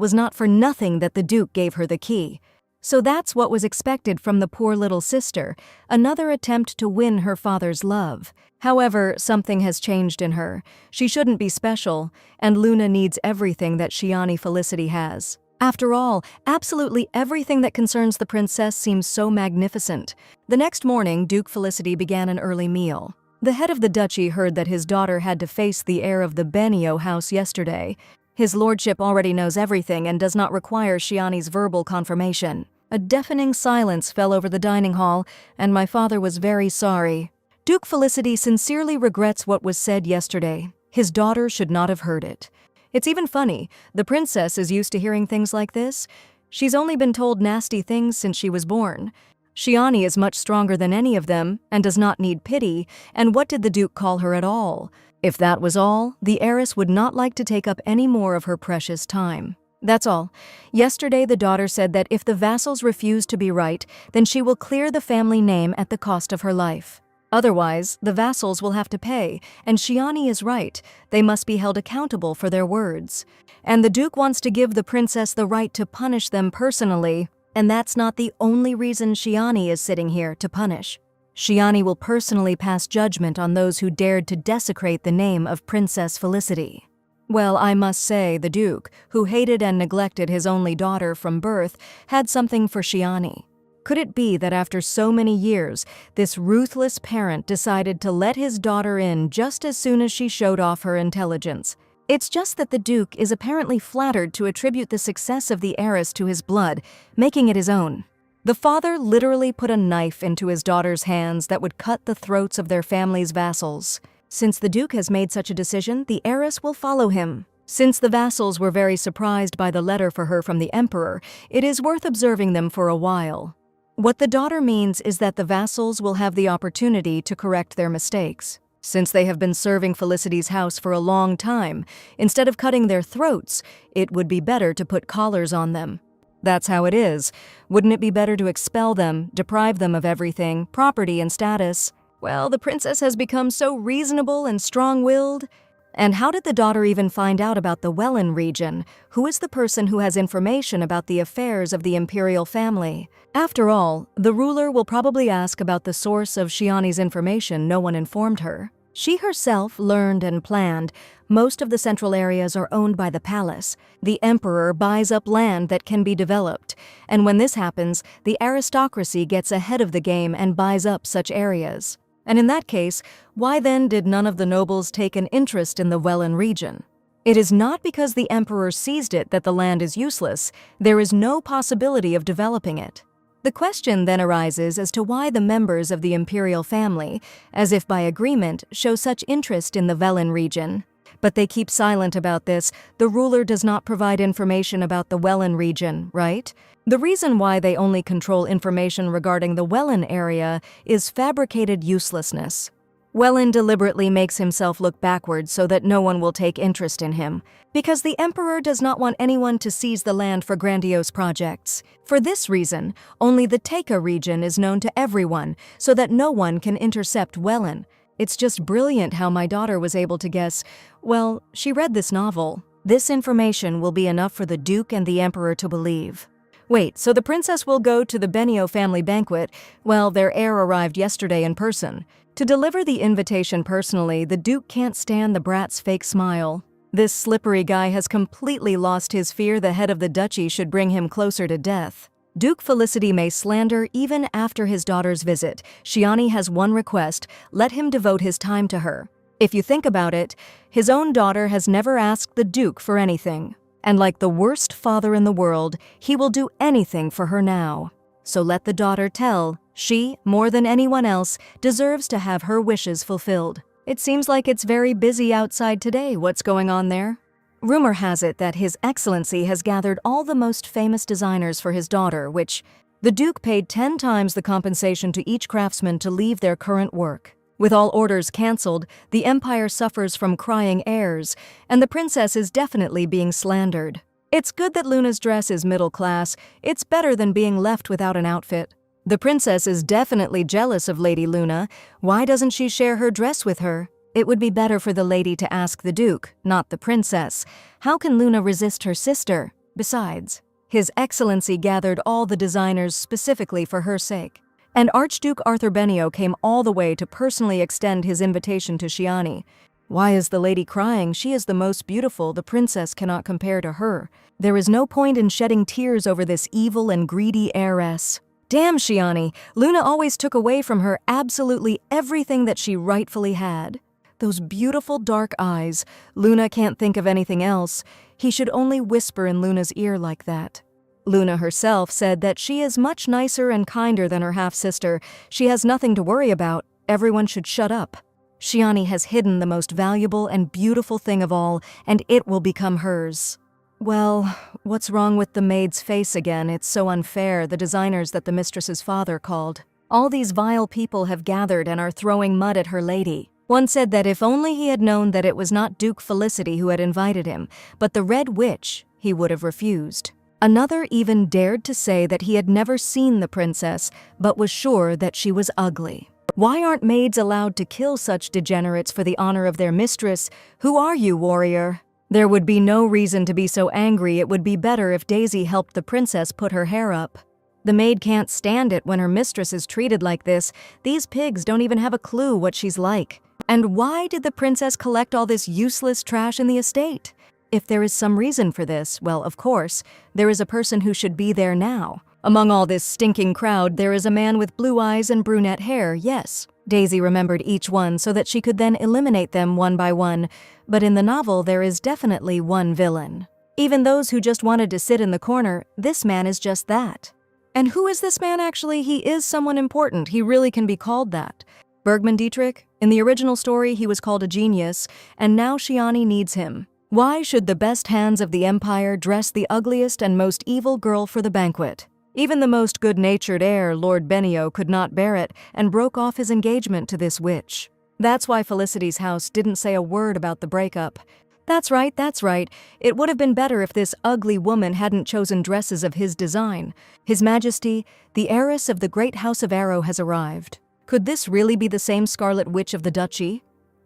was not for nothing that the Duke gave her the key. So that's what was expected from the poor little sister, another attempt to win her father's love. However, something has changed in her. She shouldn't be special, and Luna needs everything that Shiani Felicity has. After all, absolutely everything that concerns the princess seems so magnificent. The next morning, Duke Felicity began an early meal. The head of the duchy heard that his daughter had to face the heir of the Benio house yesterday. His lordship already knows everything and does not require Shiani's verbal confirmation. A deafening silence fell over the dining hall, and my father was very sorry. Duke Felicity sincerely regrets what was said yesterday. His daughter should not have heard it. It's even funny, the princess is used to hearing things like this. She's only been told nasty things since she was born. Shiani is much stronger than any of them and does not need pity, and what did the Duke call her at all? If that was all, the heiress would not like to take up any more of her precious time. That's all. Yesterday the daughter said that if the vassals refuse to be right, then she will clear the family name at the cost of her life. Otherwise, the vassals will have to pay, and Shiani is right. They must be held accountable for their words. And the Duke wants to give the princess the right to punish them personally, and that's not the only reason Shiani is sitting here to punish. Shiani will personally pass judgment on those who dared to desecrate the name of Princess Felicity. Well, I must say, the Duke, who hated and neglected his only daughter from birth, had something for Shiani. Could it be that after so many years, this ruthless parent decided to let his daughter in just as soon as she showed off her intelligence? It's just that the Duke is apparently flattered to attribute the success of the heiress to his blood, making it his own. The father literally put a knife into his daughter's hands that would cut the throats of their family's vassals. Since the Duke has made such a decision, the heiress will follow him. Since the vassals were very surprised by the letter for her from the Emperor, it is worth observing them for a while. What the daughter means is that the vassals will have the opportunity to correct their mistakes. Since they have been serving Felicity's house for a long time, instead of cutting their throats, it would be better to put collars on them. That's how it is. Wouldn't it be better to expel them, deprive them of everything, property and status? Well, the princess has become so reasonable and strong-willed. And how did the daughter even find out about the Welland region? Who is the person who has information about the affairs of the imperial family? After all, the ruler will probably ask about the source of Shiani's information no one informed her. She herself learned and planned. Most of the central areas are owned by the palace. The emperor buys up land that can be developed, and when this happens, the aristocracy gets ahead of the game and buys up such areas. And in that case, why then did none of the nobles take an interest in the Welland region? It is not because the emperor seized it that the land is useless. There is no possibility of developing it. The question then arises as to why the members of the imperial family, as if by agreement, show such interest in the Welland region. But they keep silent about this. The ruler does not provide information about the Welland region, right? The reason why they only control information regarding the Welland area is fabricated uselessness. Welland deliberately makes himself look backward so that no one will take interest in him, because the emperor does not want anyone to seize the land for grandiose projects. For this reason, only the Taika region is known to everyone, so that no one can intercept Welland. It's just brilliant how my daughter was able to guess. Well, she read this novel. This information will be enough for the Duke and the Emperor to believe. Wait, so the princess will go to the Benio family banquet? Well, their heir arrived yesterday in person. To deliver the invitation personally, the Duke can't stand the brat's fake smile. This slippery guy has completely lost his fear the head of the duchy should bring him closer to death. Duke Felicity may slander even after his daughter's visit. Shiani has one request: let him devote his time to her. If you think about it, his own daughter has never asked the Duke for anything. And like the worst father in the world, he will do anything for her now. So let the daughter tell, she, more than anyone else, deserves to have her wishes fulfilled. It seems like it's very busy outside today. What's going on there? Rumor has it that His Excellency has gathered all the most famous designers for his daughter, which the Duke paid 10 times the compensation to each craftsman to leave their current work. With all orders cancelled, the empire suffers from crying heirs, and the princess is definitely being slandered. It's good that Luna's dress is middle class. It's better than being left without an outfit. The princess is definitely jealous of Lady Luna. Why doesn't she share her dress with her? It would be better for the lady to ask the duke, not the princess. How can Luna resist her sister? Besides, His Excellency gathered all the designers specifically for her sake. And Archduke Arthur Benio came all the way to personally extend his invitation to Shiani. Why is the lady crying? She is the most beautiful. The princess cannot compare to her. There is no point in shedding tears over this evil and greedy heiress. Damn Shiani, Luna always took away from her absolutely everything that she rightfully had. Those beautiful dark eyes. Luna can't think of anything else. He should only whisper in Luna's ear like that. Luna herself said that she is much nicer and kinder than her half-sister. She has nothing to worry about. Everyone should shut up. Shiani has hidden the most valuable and beautiful thing of all, and it will become hers. Well, what's wrong with the maid's face again? It's so unfair, the designers that the mistress's father called. All these vile people have gathered and are throwing mud at her lady. One said that if only he had known that it was not Duke Felicity who had invited him, but the Red Witch, he would have refused. Another even dared to say that he had never seen the princess, but was sure that she was ugly. Why aren't maids allowed to kill such degenerates for the honor of their mistress? Who are you, warrior? There would be no reason to be so angry. It would be better if Daisy helped the princess put her hair up. The maid can't stand it when her mistress is treated like this. These pigs don't even have a clue what she's like. And why did the princess collect all this useless trash in the estate? If there is some reason for this, well, of course, there is a person who should be there now. Among all this stinking crowd, there is a man with blue eyes and brunette hair, yes. Daisy remembered each one so that she could then eliminate them one by one, but in the novel there is definitely one villain. Even those who just wanted to sit in the corner, this man is just that. And who is this man actually? He is someone important. He really can be called that. Bergman Dietrich? In the original story, he was called a genius, and now Shiani needs him. Why should the best hands of the empire dress the ugliest and most evil girl for the banquet? Even the most good-natured heir, Lord Benio, could not bear it and broke off his engagement to this witch. That's why Felicity's house didn't say a word about the breakup. That's right. It would have been better if this ugly woman hadn't chosen dresses of his design. His Majesty, the heiress of the great House of Arrow has arrived. Could this really be the same Scarlet Witch of the Duchy?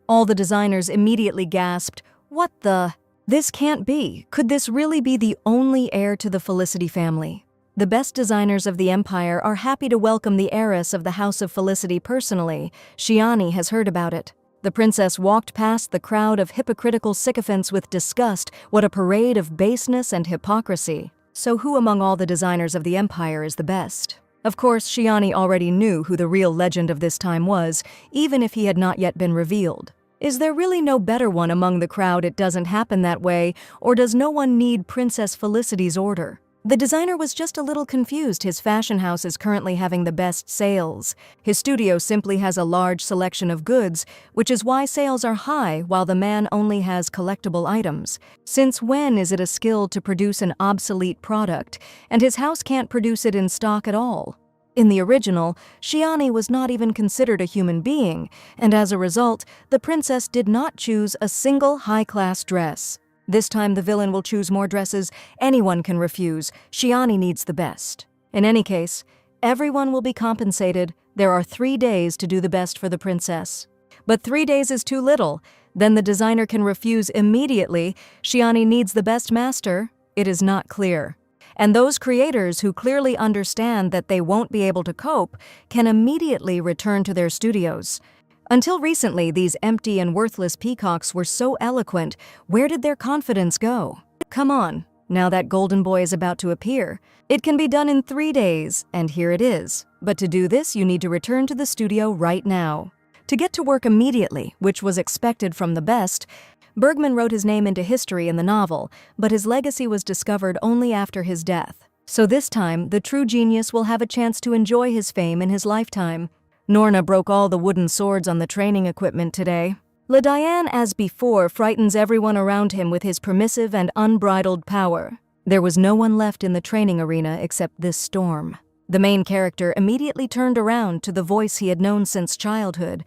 All the designers immediately gasped, "What the? This can't be. Could this really be the only heir to the Felicity family?" The best designers of the empire are happy to welcome the heiress of the House of Felicity personally. Shiani has heard about it. The princess walked past the crowd of hypocritical sycophants with disgust. What a parade of baseness and hypocrisy. So who among all the designers of the empire is the best? Of course, Shiani already knew who the real legend of this time was, even if he had not yet been revealed. Is there really no better one among the crowd? It doesn't happen that way, or does no one need Princess Felicity's order? The designer was just a little confused. His fashion house is currently having the best sales. His studio simply has a large selection of goods, which is why sales are high while the man only has collectible items. Since when is it a skill to produce an obsolete product, and his house can't produce it in stock at all? In the original, Shiani was not even considered a human being, and as a result, the princess did not choose a single high-class dress. This time the villain will choose more dresses. Anyone can refuse. Shiani needs the best. In any case, everyone will be compensated. There are 3 days to do the best for the princess. But 3 days is too little. Then the designer can refuse immediately. Shiani needs the best master. It is not clear. And those creators who clearly understand that they won't be able to cope can immediately return to their studios. Until recently, these empty and worthless peacocks were so eloquent. Where did their confidence go? Come on, now that golden boy is about to appear. It can be done in 3 days, and here it is. But to do this, you need to return to the studio right now. To get to work immediately, which was expected from the best, Bergman wrote his name into history in the novel, but his legacy was discovered only after his death. So this time, the true genius will have a chance to enjoy his fame in his lifetime. Norna broke all the wooden swords on the training equipment today. LeDiane, as before, frightens everyone around him with his permissive and unbridled power. There was no one left in the training arena except this storm. The main character immediately turned around to the voice he had known since childhood.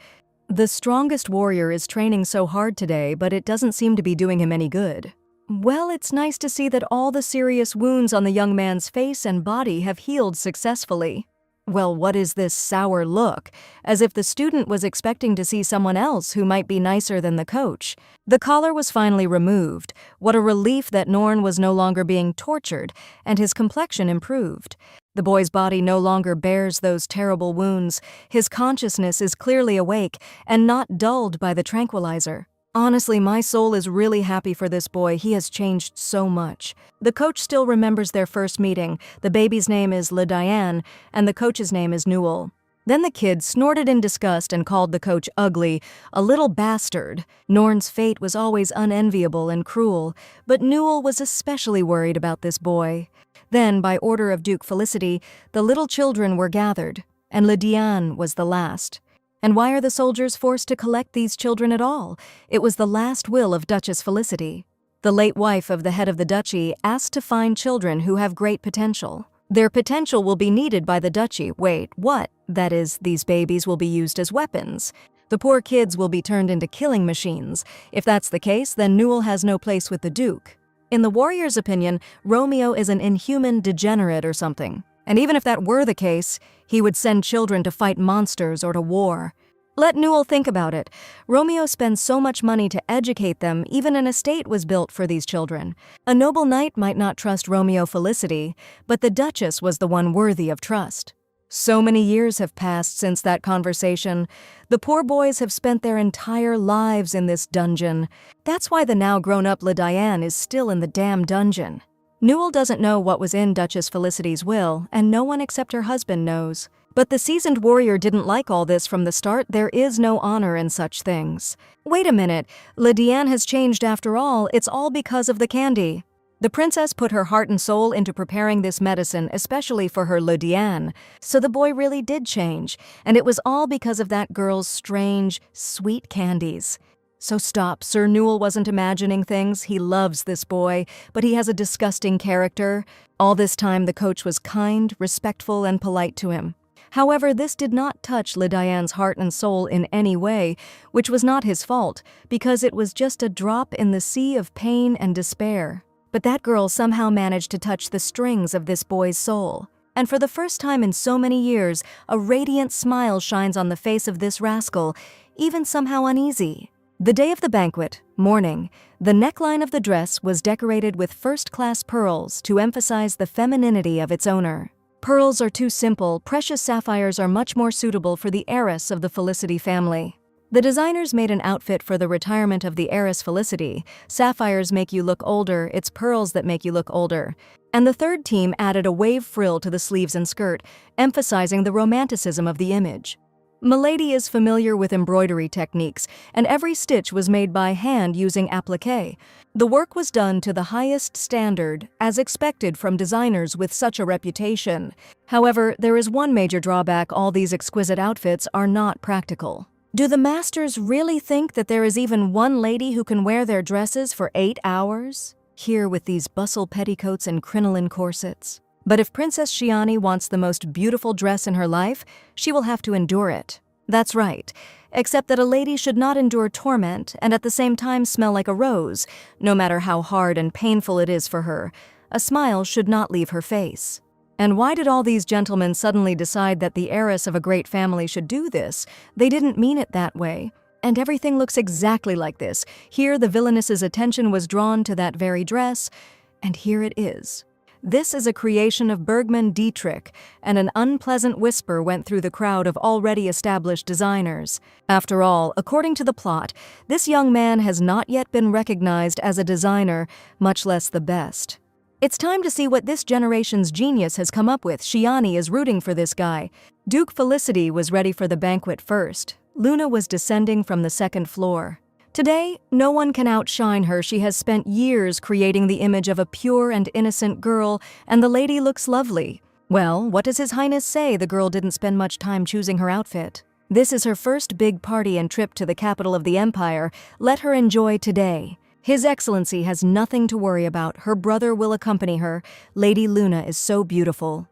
The strongest warrior is training so hard today, but it doesn't seem to be doing him any good. Well, it's nice to see that all the serious wounds on the young man's face and body have healed successfully. Well, what is this sour look? As if the student was expecting to see someone else who might be nicer than the coach. The collar was finally removed. What a relief that Norn was no longer being tortured, and his complexion improved. The boy's body no longer bears those terrible wounds. His consciousness is clearly awake and not dulled by the tranquilizer. Honestly, my soul is really happy for this boy. He has changed so much. The coach still remembers their first meeting. The baby's name is Diane, and the coach's name is Newell. Then the kid snorted in disgust and called the coach ugly, a little bastard. Norn's fate was always unenviable and cruel, but Newell was especially worried about this boy. Then, by order of Duke Felicity, the little children were gathered, and Diane was the last. And why are the soldiers forced to collect these children at all? It was the last will of Duchess Felicity. The late wife of the head of the duchy asked to find children who have great potential. Their potential will be needed by the duchy. Wait, what? That is, these babies will be used as weapons. The poor kids will be turned into killing machines. If that's the case, then Newell has no place with the Duke. In the warrior's opinion, Romeo is an inhuman degenerate or something. And even if that were the case, he would send children to fight monsters or to war. Let Newell think about it. Romeo spends so much money to educate them, even an estate was built for these children. A noble knight might not trust Romeo Felicity, but the Duchess was the one worthy of trust. So many years have passed since that conversation. The poor boys have spent their entire lives in this dungeon. That's why the now grown-up Diane is still in the damn dungeon. Newell doesn't know what was in Duchess Felicity's will, and no one except her husband knows. But the seasoned warrior didn't like all this from the start. There is no honor in such things. Wait a minute, Diane has changed after all. It's all because of the candy. The princess put her heart and soul into preparing this medicine, especially for her Diane. So the boy really did change, and it was all because of that girl's strange, sweet candies. So stop, Sir Newell wasn't imagining things. He loves this boy, but he has a disgusting character. All this time the coach was kind, respectful, and polite to him. However, this did not touch Diane's heart and soul in any way, which was not his fault, because it was just a drop in the sea of pain and despair. But that girl somehow managed to touch the strings of this boy's soul. And for the first time in so many years, a radiant smile shines on the face of this rascal, even somehow uneasy. The day of the banquet, morning, the neckline of the dress was decorated with first-class pearls to emphasize the femininity of its owner. Pearls are too simple. Precious sapphires are much more suitable for the heiress of the Felicity family. The designers made an outfit for the retirement of the heiress Felicity. Sapphires make you look older, it's pearls that make you look older. And the third team added a wave frill to the sleeves and skirt, emphasizing the romanticism of the image. Milady is familiar with embroidery techniques, and every stitch was made by hand using applique. The work was done to the highest standard, as expected from designers with such a reputation. However, there is one major drawback: all these exquisite outfits are not practical. Do the masters really think that there is even one lady who can wear their dresses for 8 hours? Here with these bustle petticoats and crinoline corsets. But if Princess Shiani wants the most beautiful dress in her life, she will have to endure it. That's right, except that a lady should not endure torment and at the same time smell like a rose, no matter how hard and painful it is for her. A smile should not leave her face. And why did all these gentlemen suddenly decide that the heiress of a great family should do this? They didn't mean it that way. And everything looks exactly like this. Here the villainess's attention was drawn to that very dress, and here it is. This is a creation of Bergman Dietrich, and an unpleasant whisper went through the crowd of already established designers. After all, according to the plot, this young man has not yet been recognized as a designer, much less the best. It's time to see what this generation's genius has come up with. Shiani is rooting for this guy. Duke Felicity was ready for the banquet first. Luna was descending from the second floor. Today, no one can outshine her. She has spent years creating the image of a pure and innocent girl, and the lady looks lovely. Well, what does His Highness say? The girl didn't spend much time choosing her outfit. This is her first big party and trip to the capital of the empire. Let her enjoy today. His Excellency has nothing to worry about. Her brother will accompany her. Lady Luna is so beautiful.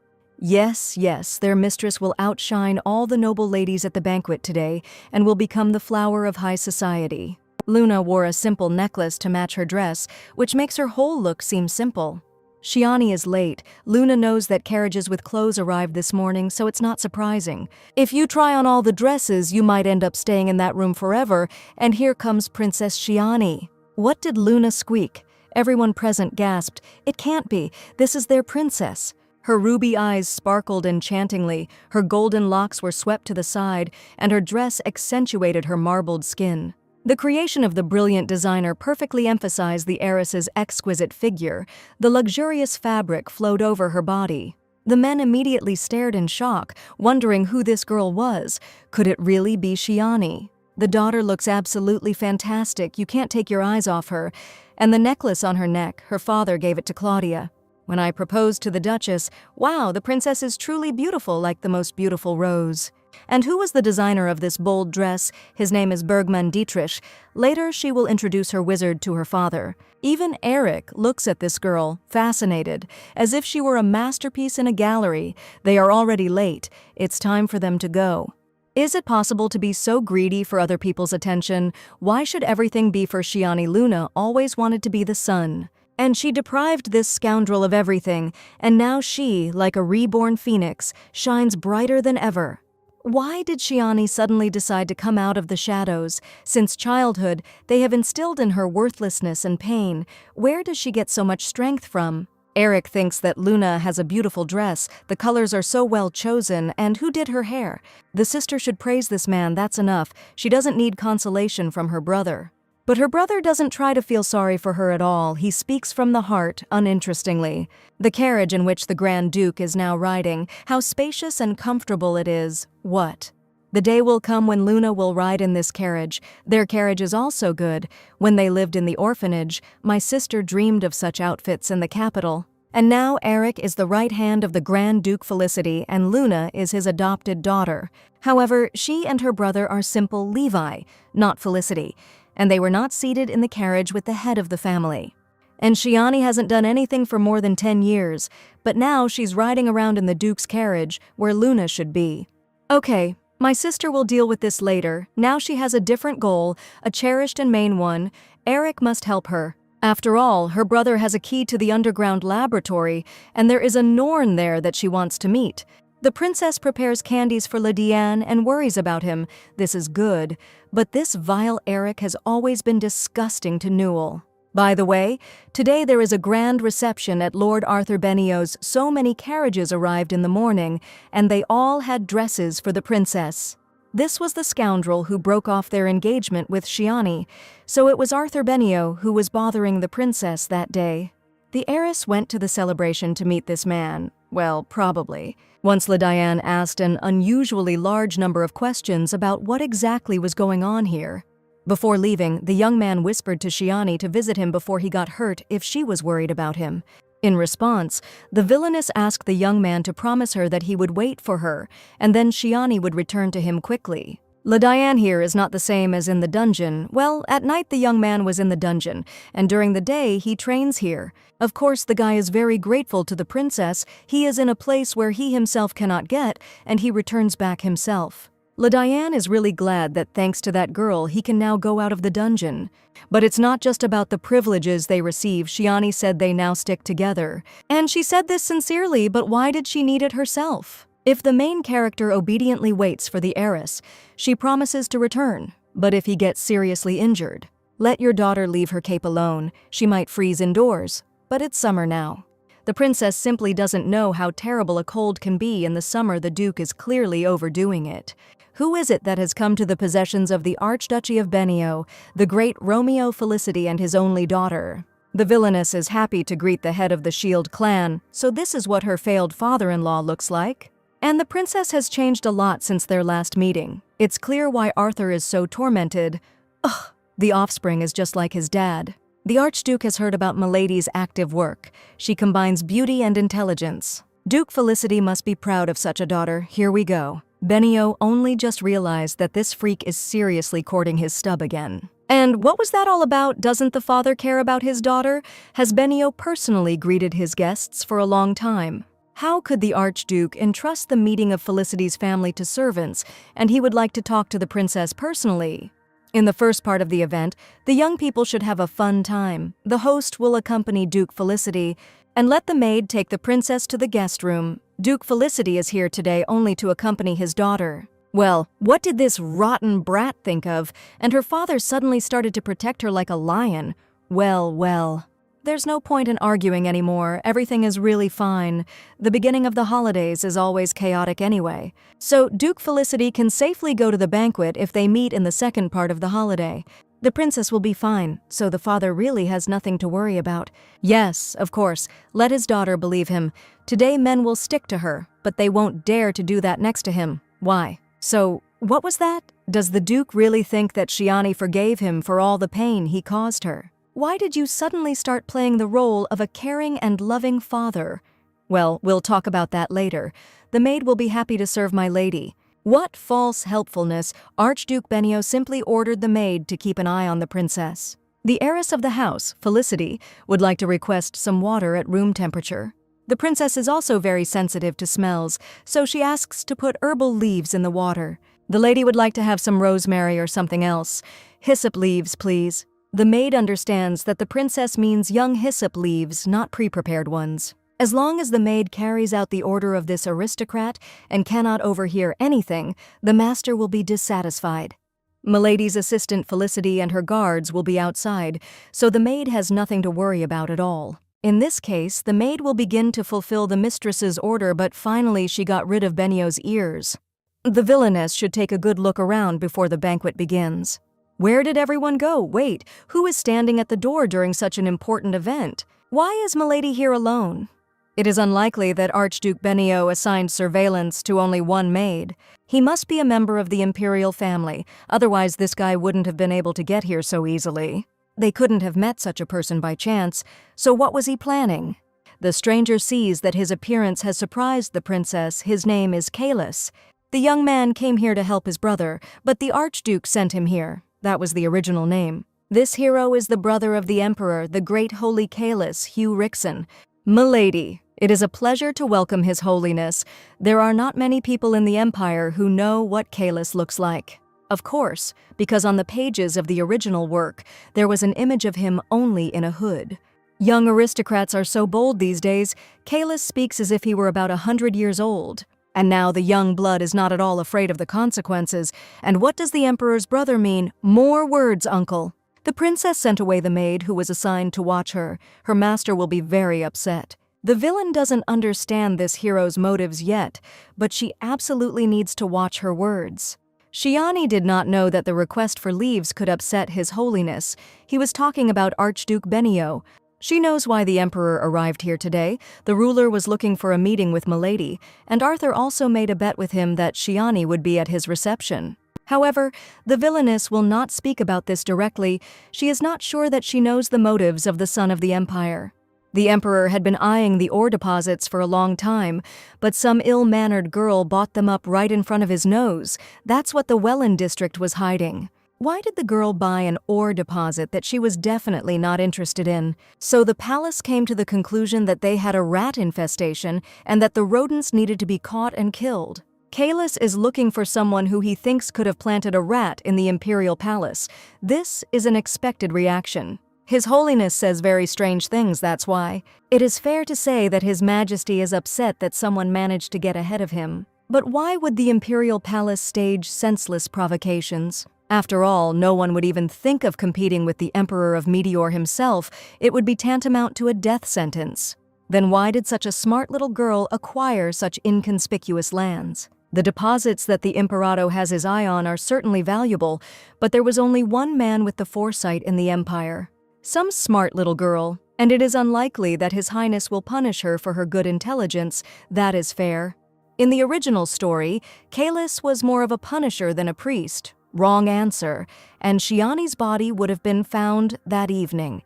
Yes, yes, their mistress will outshine all the noble ladies at the banquet today and will become the flower of high society. Luna wore a simple necklace to match her dress, which makes her whole look seem simple. Shiani is late. Luna knows that carriages with clothes arrived this morning, so it's not surprising. If you try on all the dresses, you might end up staying in that room forever, and here comes Princess Shiani. What did Luna squeak? Everyone present gasped. It can't be. This is their princess. Her ruby eyes sparkled enchantingly, her golden locks were swept to the side, and her dress accentuated her marbled skin. The creation of the brilliant designer perfectly emphasized the heiress's exquisite figure. The luxurious fabric flowed over her body. The men immediately stared in shock, wondering who this girl was. Could it really be Shiani? The daughter looks absolutely fantastic, you can't take your eyes off her. And the necklace on her neck, her father gave it to Claudia. When I proposed to the Duchess, wow, the princess is truly beautiful like the most beautiful rose. And who was the designer of this bold dress? His name is Bergman Dietrich. Later, she will introduce her wizard to her father. Even Eric looks at this girl, fascinated, as if she were a masterpiece in a gallery. They are already late. It's time for them to go. Is it possible to be so greedy for other people's attention? Why should everything be for Shiani? Luna always wanted to be the sun. And she deprived this scoundrel of everything, and now she, like a reborn phoenix, shines brighter than ever. Why did Shiani suddenly decide to come out of the shadows? Since childhood, they have instilled in her worthlessness and pain. Where does she get so much strength from? Eric thinks that Luna has a beautiful dress, the colors are so well chosen, and who did her hair? The sister should praise this man, that's enough. She doesn't need consolation from her brother. But her brother doesn't try to feel sorry for her at all. He speaks from the heart, uninterestingly. The carriage in which the Grand Duke is now riding, how spacious and comfortable it is. What? The day will come when Luna will ride in this carriage. Their carriage is also good. When they lived in the orphanage, my sister dreamed of such outfits in the capital. And now Eric is the right hand of the Grand Duke Felicity, and Luna is his adopted daughter. However, she and her brother are simple Levi, not Felicity, and they were not seated in the carriage with the head of the family. And Shiani hasn't done anything for more than 10 years, but now she's riding around in the Duke's carriage, where Luna should be. Okay, my sister will deal with this later. Now she has a different goal, a cherished and main one. Eric must help her. After all, her brother has a key to the underground laboratory, and there is a Norn there that she wants to meet. The princess prepares candies for Lydiane and worries about him. This is good, but this vile Eric has always been disgusting to Newell. By the way, today there is a grand reception at Lord Arthur Benio's. So many carriages arrived in the morning, and they all had dresses for the princess. This was the scoundrel who broke off their engagement with Shiani, so it was Arthur Benio who was bothering the princess that day. The heiress went to the celebration to meet this man. Well, probably. Once Lydiane asked an unusually large number of questions about what exactly was going on here. Before leaving, the young man whispered to Shiani to visit him before he got hurt if she was worried about him. In response, the villainess asked the young man to promise her that he would wait for her, and then Shiani would return to him quickly. Lydiane here is not the same as in the dungeon. Well, at night the young man was in the dungeon, and during the day he trains here. Of course, the guy is very grateful to the princess. He is in a place where he himself cannot get, and he returns back himself. Lydiane is really glad that thanks to that girl he can now go out of the dungeon. But it's not just about the privileges they receive. Shiani said they now stick together. And she said this sincerely, but why did she need it herself? If the main character obediently waits for the heiress, she promises to return. But if he gets seriously injured, let your daughter leave her cape alone. She might freeze indoors. But it's summer now. The princess simply doesn't know how terrible a cold can be in the summer. The Duke is clearly overdoing it. Who is it that has come to the possessions of the Archduchy of Benio, the great Romeo Felicity and his only daughter? The villainess is happy to greet the head of the Shield clan, so this is what her failed father-in-law looks like. And the princess has changed a lot since their last meeting. It's clear why Arthur is so tormented. Ugh, the offspring is just like his dad. The Archduke has heard about Milady's active work. She combines beauty and intelligence. Duke Felicity must be proud of such a daughter. Here we go. Benio only just realized that this freak is seriously courting his stub again. And what was that all about? Doesn't the father care about his daughter? Has Benio personally greeted his guests for a long time? How could the Archduke entrust the meeting of Felicity's family to servants, and he would like to talk to the princess personally? In the first part of the event, the young people should have a fun time. The host will accompany Duke Felicity and let the maid take the princess to the guest room. Duke Felicity is here today only to accompany his daughter. Well, what did this rotten brat think of? And her father suddenly started to protect her like a lion. Well. There's no point in arguing anymore. Everything is really fine. The beginning of the holidays is always chaotic anyway. So Duke Felicity can safely go to the banquet if they meet in the second part of the holiday. The princess will be fine, so the father really has nothing to worry about. Yes, of course, let his daughter believe him. Today men will stick to her, but they won't dare to do that next to him. Why? So, what was that? Does the Duke really think that Shiani forgave him for all the pain he caused her? Why did you suddenly start playing the role of a caring and loving father? Well, we'll talk about that later. The maid will be happy to serve my lady. What false helpfulness! Archduke Benio simply ordered the maid to keep an eye on the princess. The heiress of the house, Felicity, would like to request some water at room temperature. The princess is also very sensitive to smells, so she asks to put herbal leaves in the water. The lady would like to have some rosemary or something else. Hyssop leaves, please. The maid understands that the princess means young hyssop leaves, not pre-prepared ones. As long as the maid carries out the order of this aristocrat and cannot overhear anything, the master will be dissatisfied. Milady's assistant Felicity and her guards will be outside, so the maid has nothing to worry about at all. In this case, the maid will begin to fulfill the mistress's order, but finally she got rid of Benio's ears. The villainess should take a good look around before the banquet begins. Where did everyone go? Wait, who is standing at the door during such an important event? Why is Milady here alone? It is unlikely that Archduke Benio assigned surveillance to only one maid. He must be a member of the imperial family, otherwise this guy wouldn't have been able to get here so easily. They couldn't have met such a person by chance, so what was he planning? The stranger sees that his appearance has surprised the princess. His name is Caelus. The young man came here to help his brother, but the Archduke sent him here. That was the original name. This hero is the brother of the Emperor, the great holy Caelus, Hugh Rixon. Milady, it is a pleasure to welcome His Holiness. There are not many people in the Empire who know what Caelus looks like. Of course, because on the pages of the original work, there was an image of him only in a hood. Young aristocrats are so bold these days, Caelus speaks as if he were about 100 years old. And now the young blood is not at all afraid of the consequences. And what does the Emperor's brother mean? More words, uncle. The princess sent away the maid who was assigned to watch her. Her master will be very upset. The villain doesn't understand this hero's motives yet, but she absolutely needs to watch her words. Shiani did not know that the request for leaves could upset His Holiness. He was talking about Archduke Benio. She knows why the Emperor arrived here today. The ruler was looking for a meeting with Milady, and Arthur also made a bet with him that Shiani would be at his reception. However, the villainess will not speak about this directly. She is not sure that she knows the motives of the son of the Empire. The Emperor had been eyeing the ore deposits for a long time, but some ill-mannered girl bought them up right in front of his nose. That's what the Welland district was hiding. Why did the girl buy an ore deposit that she was definitely not interested in? So the palace came to the conclusion that they had a rat infestation and that the rodents needed to be caught and killed. Caelus is looking for someone who he thinks could have planted a rat in the imperial palace. This is an expected reaction. His Holiness says very strange things, that's why. It is fair to say that His Majesty is upset that someone managed to get ahead of him. But why would the imperial palace stage senseless provocations? After all, no one would even think of competing with the Emperor of Meteor himself. It would be tantamount to a death sentence. Then why did such a smart little girl acquire such inconspicuous lands? The deposits that the Imperato has his eye on are certainly valuable, but there was only one man with the foresight in the Empire. Some smart little girl, and it is unlikely that His Highness will punish her for her good intelligence. That is fair. In the original story, Caelus was more of a punisher than a priest. Wrong answer, and Shiani's body would have been found that evening.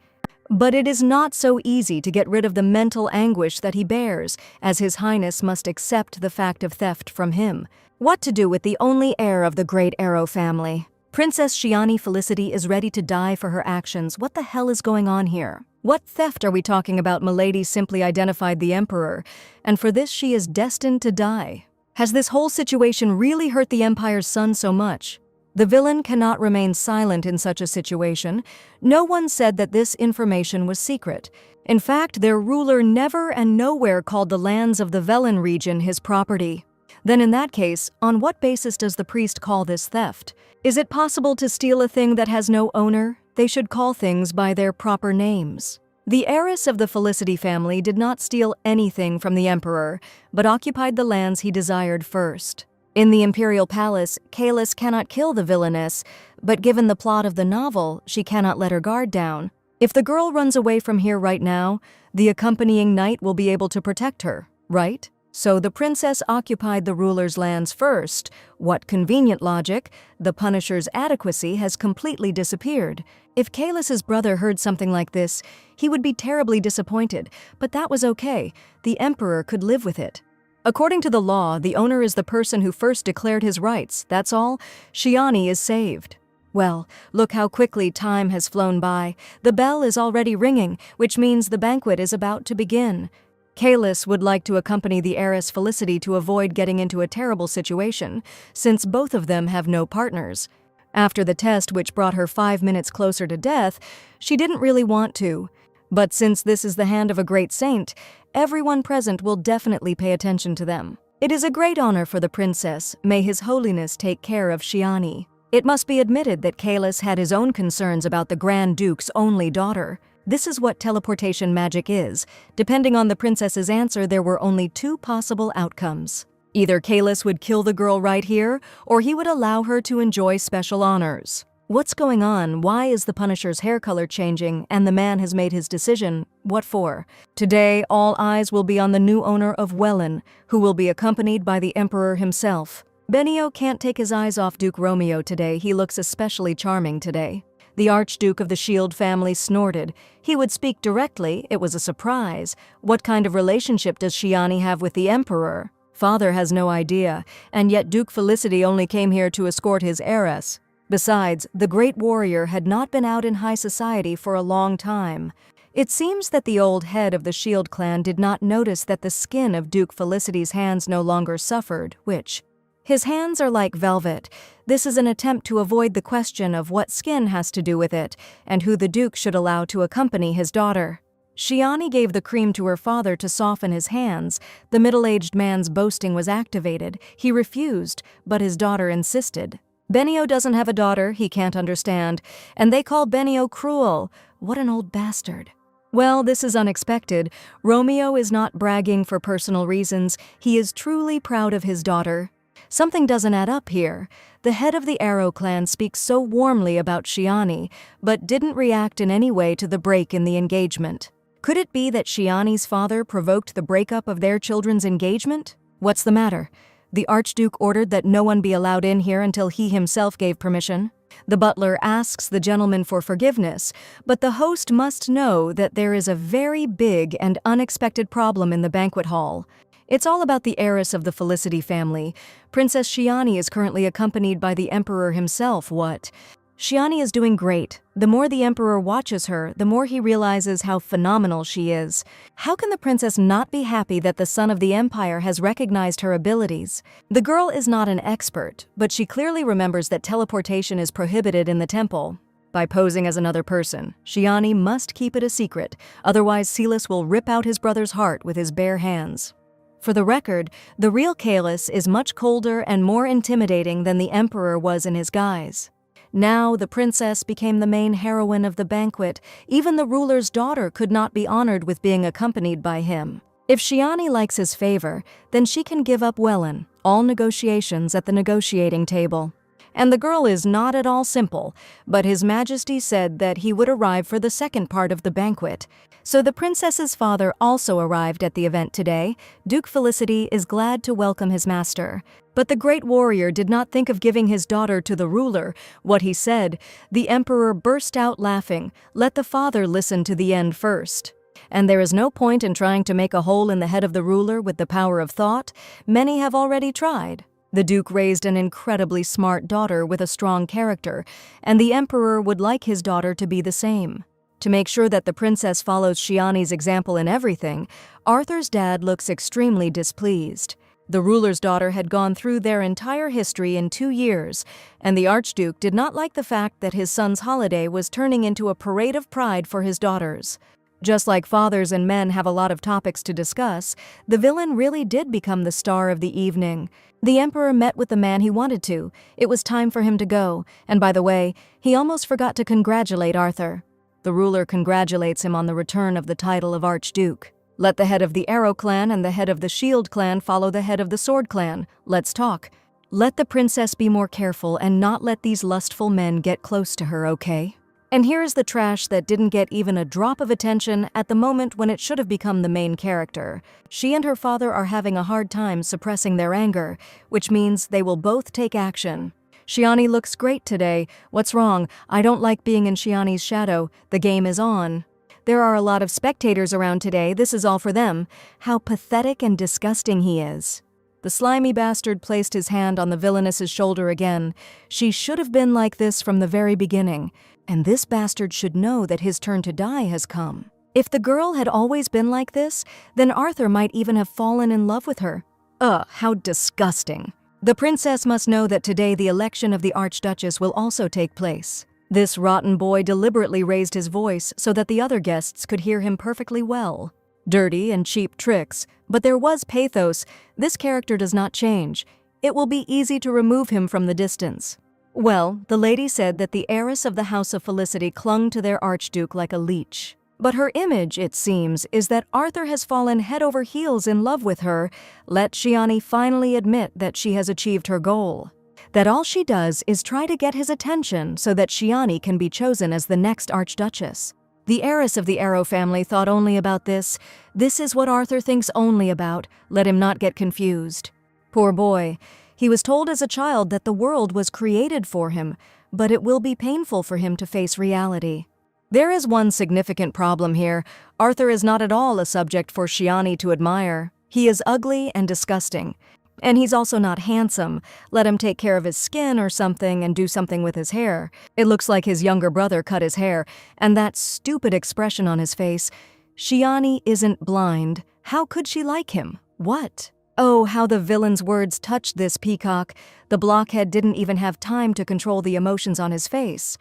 But it is not so easy to get rid of the mental anguish that he bears, as His Highness must accept the fact of theft from him. What to do with the only heir of the great Arrow family? Princess Shiani Felicity is ready to die for her actions. What the hell is going on here? What theft are we talking about? Milady simply identified the Emperor, and for this she is destined to die. Has this whole situation really hurt the Empire's son so much? The villain cannot remain silent in such a situation. No one said that this information was secret. In fact, their ruler never and nowhere called the lands of the Velen region his property. Then in that case, on what basis does the priest call this theft? Is it possible to steal a thing that has no owner? They should call things by their proper names. The heiress of the Felicity family did not steal anything from the Emperor, but occupied the lands he desired first. In the imperial palace, Kalis cannot kill the Villainess, but given the plot of the novel, she cannot let her guard down. If the girl runs away from here right now, the accompanying knight will be able to protect her, right? So the princess occupied the ruler's lands first. What convenient logic. The Punisher's adequacy has completely disappeared. If Kalis's brother heard something like this, he would be terribly disappointed, but that was okay. The Emperor could live with it. According to the law, the owner is the person who first declared his rights, that's all. Shiani is saved. Well, look how quickly time has flown by. The bell is already ringing, which means the banquet is about to begin. Kalis would like to accompany the heiress Felicity to avoid getting into a terrible situation, since both of them have no partners. After the test which brought her 5 minutes closer to death, she didn't really want to. But since this is the hand of a great saint, everyone present will definitely pay attention to them. It is a great honor for the princess. May His Holiness take care of Shiani. It must be admitted that Kalis had his own concerns about the Grand Duke's only daughter. This is what teleportation magic is. Depending on the princess's answer, there were only 2 possible outcomes. Either Kalis would kill the girl right here, or he would allow her to enjoy special honors. What's going on? Why is the Punisher's hair color changing, and the man has made his decision? What for? Today, all eyes will be on the new owner of Wellen, who will be accompanied by the Emperor himself. Benio can't take his eyes off Duke Romeo today. He looks especially charming today. The Archduke of the Shield family snorted. He would speak directly. It was a surprise. What kind of relationship does Shiani have with the Emperor? Father has no idea, and yet Duke Felicity only came here to escort his heiress. Besides, the great warrior had not been out in high society for a long time. It seems that the old head of the Shield clan did not notice that the skin of Duke Felicity's hands no longer suffered, which... His hands are like velvet. This is an attempt to avoid the question of what skin has to do with it, and who the Duke should allow to accompany his daughter. Shiani gave the cream to her father to soften his hands. The middle-aged man's boasting was activated. He refused, but his daughter insisted. Benio doesn't have a daughter, he can't understand, and they call Benio cruel. What an old bastard. Well, this is unexpected. Romeo is not bragging for personal reasons. He is truly proud of his daughter. Something doesn't add up here. The head of the Arrow clan speaks so warmly about Shiani, but didn't react in any way to the break in the engagement. Could it be that Shiani's father provoked the breakup of their children's engagement? What's the matter? The Archduke ordered that no one be allowed in here until he himself gave permission. The butler asks the gentleman for forgiveness, but the host must know that there is a very big and unexpected problem in the banquet hall. It's all about the heiress of the Felicity family. Princess Shiani is currently accompanied by the Emperor himself. What? Shiani is doing great. The more the Emperor watches her, the more he realizes how phenomenal she is. How can the princess not be happy that the son of the Empire has recognized her abilities? The girl is not an expert, but she clearly remembers that teleportation is prohibited in the temple. By posing as another person, Shiani must keep it a secret, otherwise Silas will rip out his brother's heart with his bare hands. For the record, the real Kalis is much colder and more intimidating than the Emperor was in his guise. Now the princess became the main heroine of the banquet. Even the ruler's daughter could not be honored with being accompanied by him. If Shiani likes his favor, then she can give up Wellen, all negotiations at the negotiating table. And the girl is not at all simple, but His Majesty said that he would arrive for the second part of the banquet. So the princess's father also arrived at the event today. Duke Felicity is glad to welcome his master. But the great warrior did not think of giving his daughter to the ruler. What he said, the Emperor burst out laughing. Let the father listen to the end first. And there is no point in trying to make a hole in the head of the ruler with the power of thought. Many have already tried. The Duke raised an incredibly smart daughter with a strong character, and the Emperor would like his daughter to be the same. To make sure that the princess follows Shiani's example in everything, Arthur's dad looks extremely displeased. The ruler's daughter had gone through their entire history in 2 years, and the Archduke did not like the fact that his son's holiday was turning into a parade of pride for his daughters. Just like fathers and men have a lot of topics to discuss, the villain really did become the star of the evening. The emperor met with the man he wanted to. It was time for him to go, and by the way, he almost forgot to congratulate Arthur. The ruler congratulates him on the return of the title of Archduke. Let the head of the Arrow clan and the head of the Shield clan follow the head of the Sword clan. Let's talk. Let the princess be more careful and not let these lustful men get close to her, okay? And here is the trash that didn't get even a drop of attention at the moment when it should have become the main character. She and her father are having a hard time suppressing their anger, which means they will both take action. Shiani looks great today. What's wrong? I don't like being in Shiani's shadow. The game is on. There are a lot of spectators around today. This is all for them. How pathetic and disgusting he is. The slimy bastard placed his hand on the villainess's shoulder again. She should have been like this from the very beginning. And this bastard should know that his turn to die has come. If the girl had always been like this, then Arthur might even have fallen in love with her. Ugh, how disgusting. The princess must know that today the election of the Archduchess will also take place. This rotten boy deliberately raised his voice so that the other guests could hear him perfectly well. Dirty and cheap tricks, but there was pathos. This character does not change. It will be easy to remove him from the distance. Well, the lady said that the heiress of the House of Felicity clung to their Archduke like a leech. But her image, it seems, is that Arthur has fallen head over heels in love with her. Let Shiani finally admit that she has achieved her goal. That all she does is try to get his attention so that Shiani can be chosen as the next Archduchess. The heiress of the Arrow family thought only about this. This is what Arthur thinks only about. Let him not get confused. Poor boy. He was told as a child that the world was created for him, but it will be painful for him to face reality. There is one significant problem here. Arthur is not at all a subject for Shiani to admire. He is ugly and disgusting. And he's also not handsome. Let him take care of his skin or something and do something with his hair. It looks like his younger brother cut his hair, and that stupid expression on his face. Shiani isn't blind. How could she like him? What? Oh, how the villain's words touched this peacock. The blockhead didn't even have time to control the emotions on his face.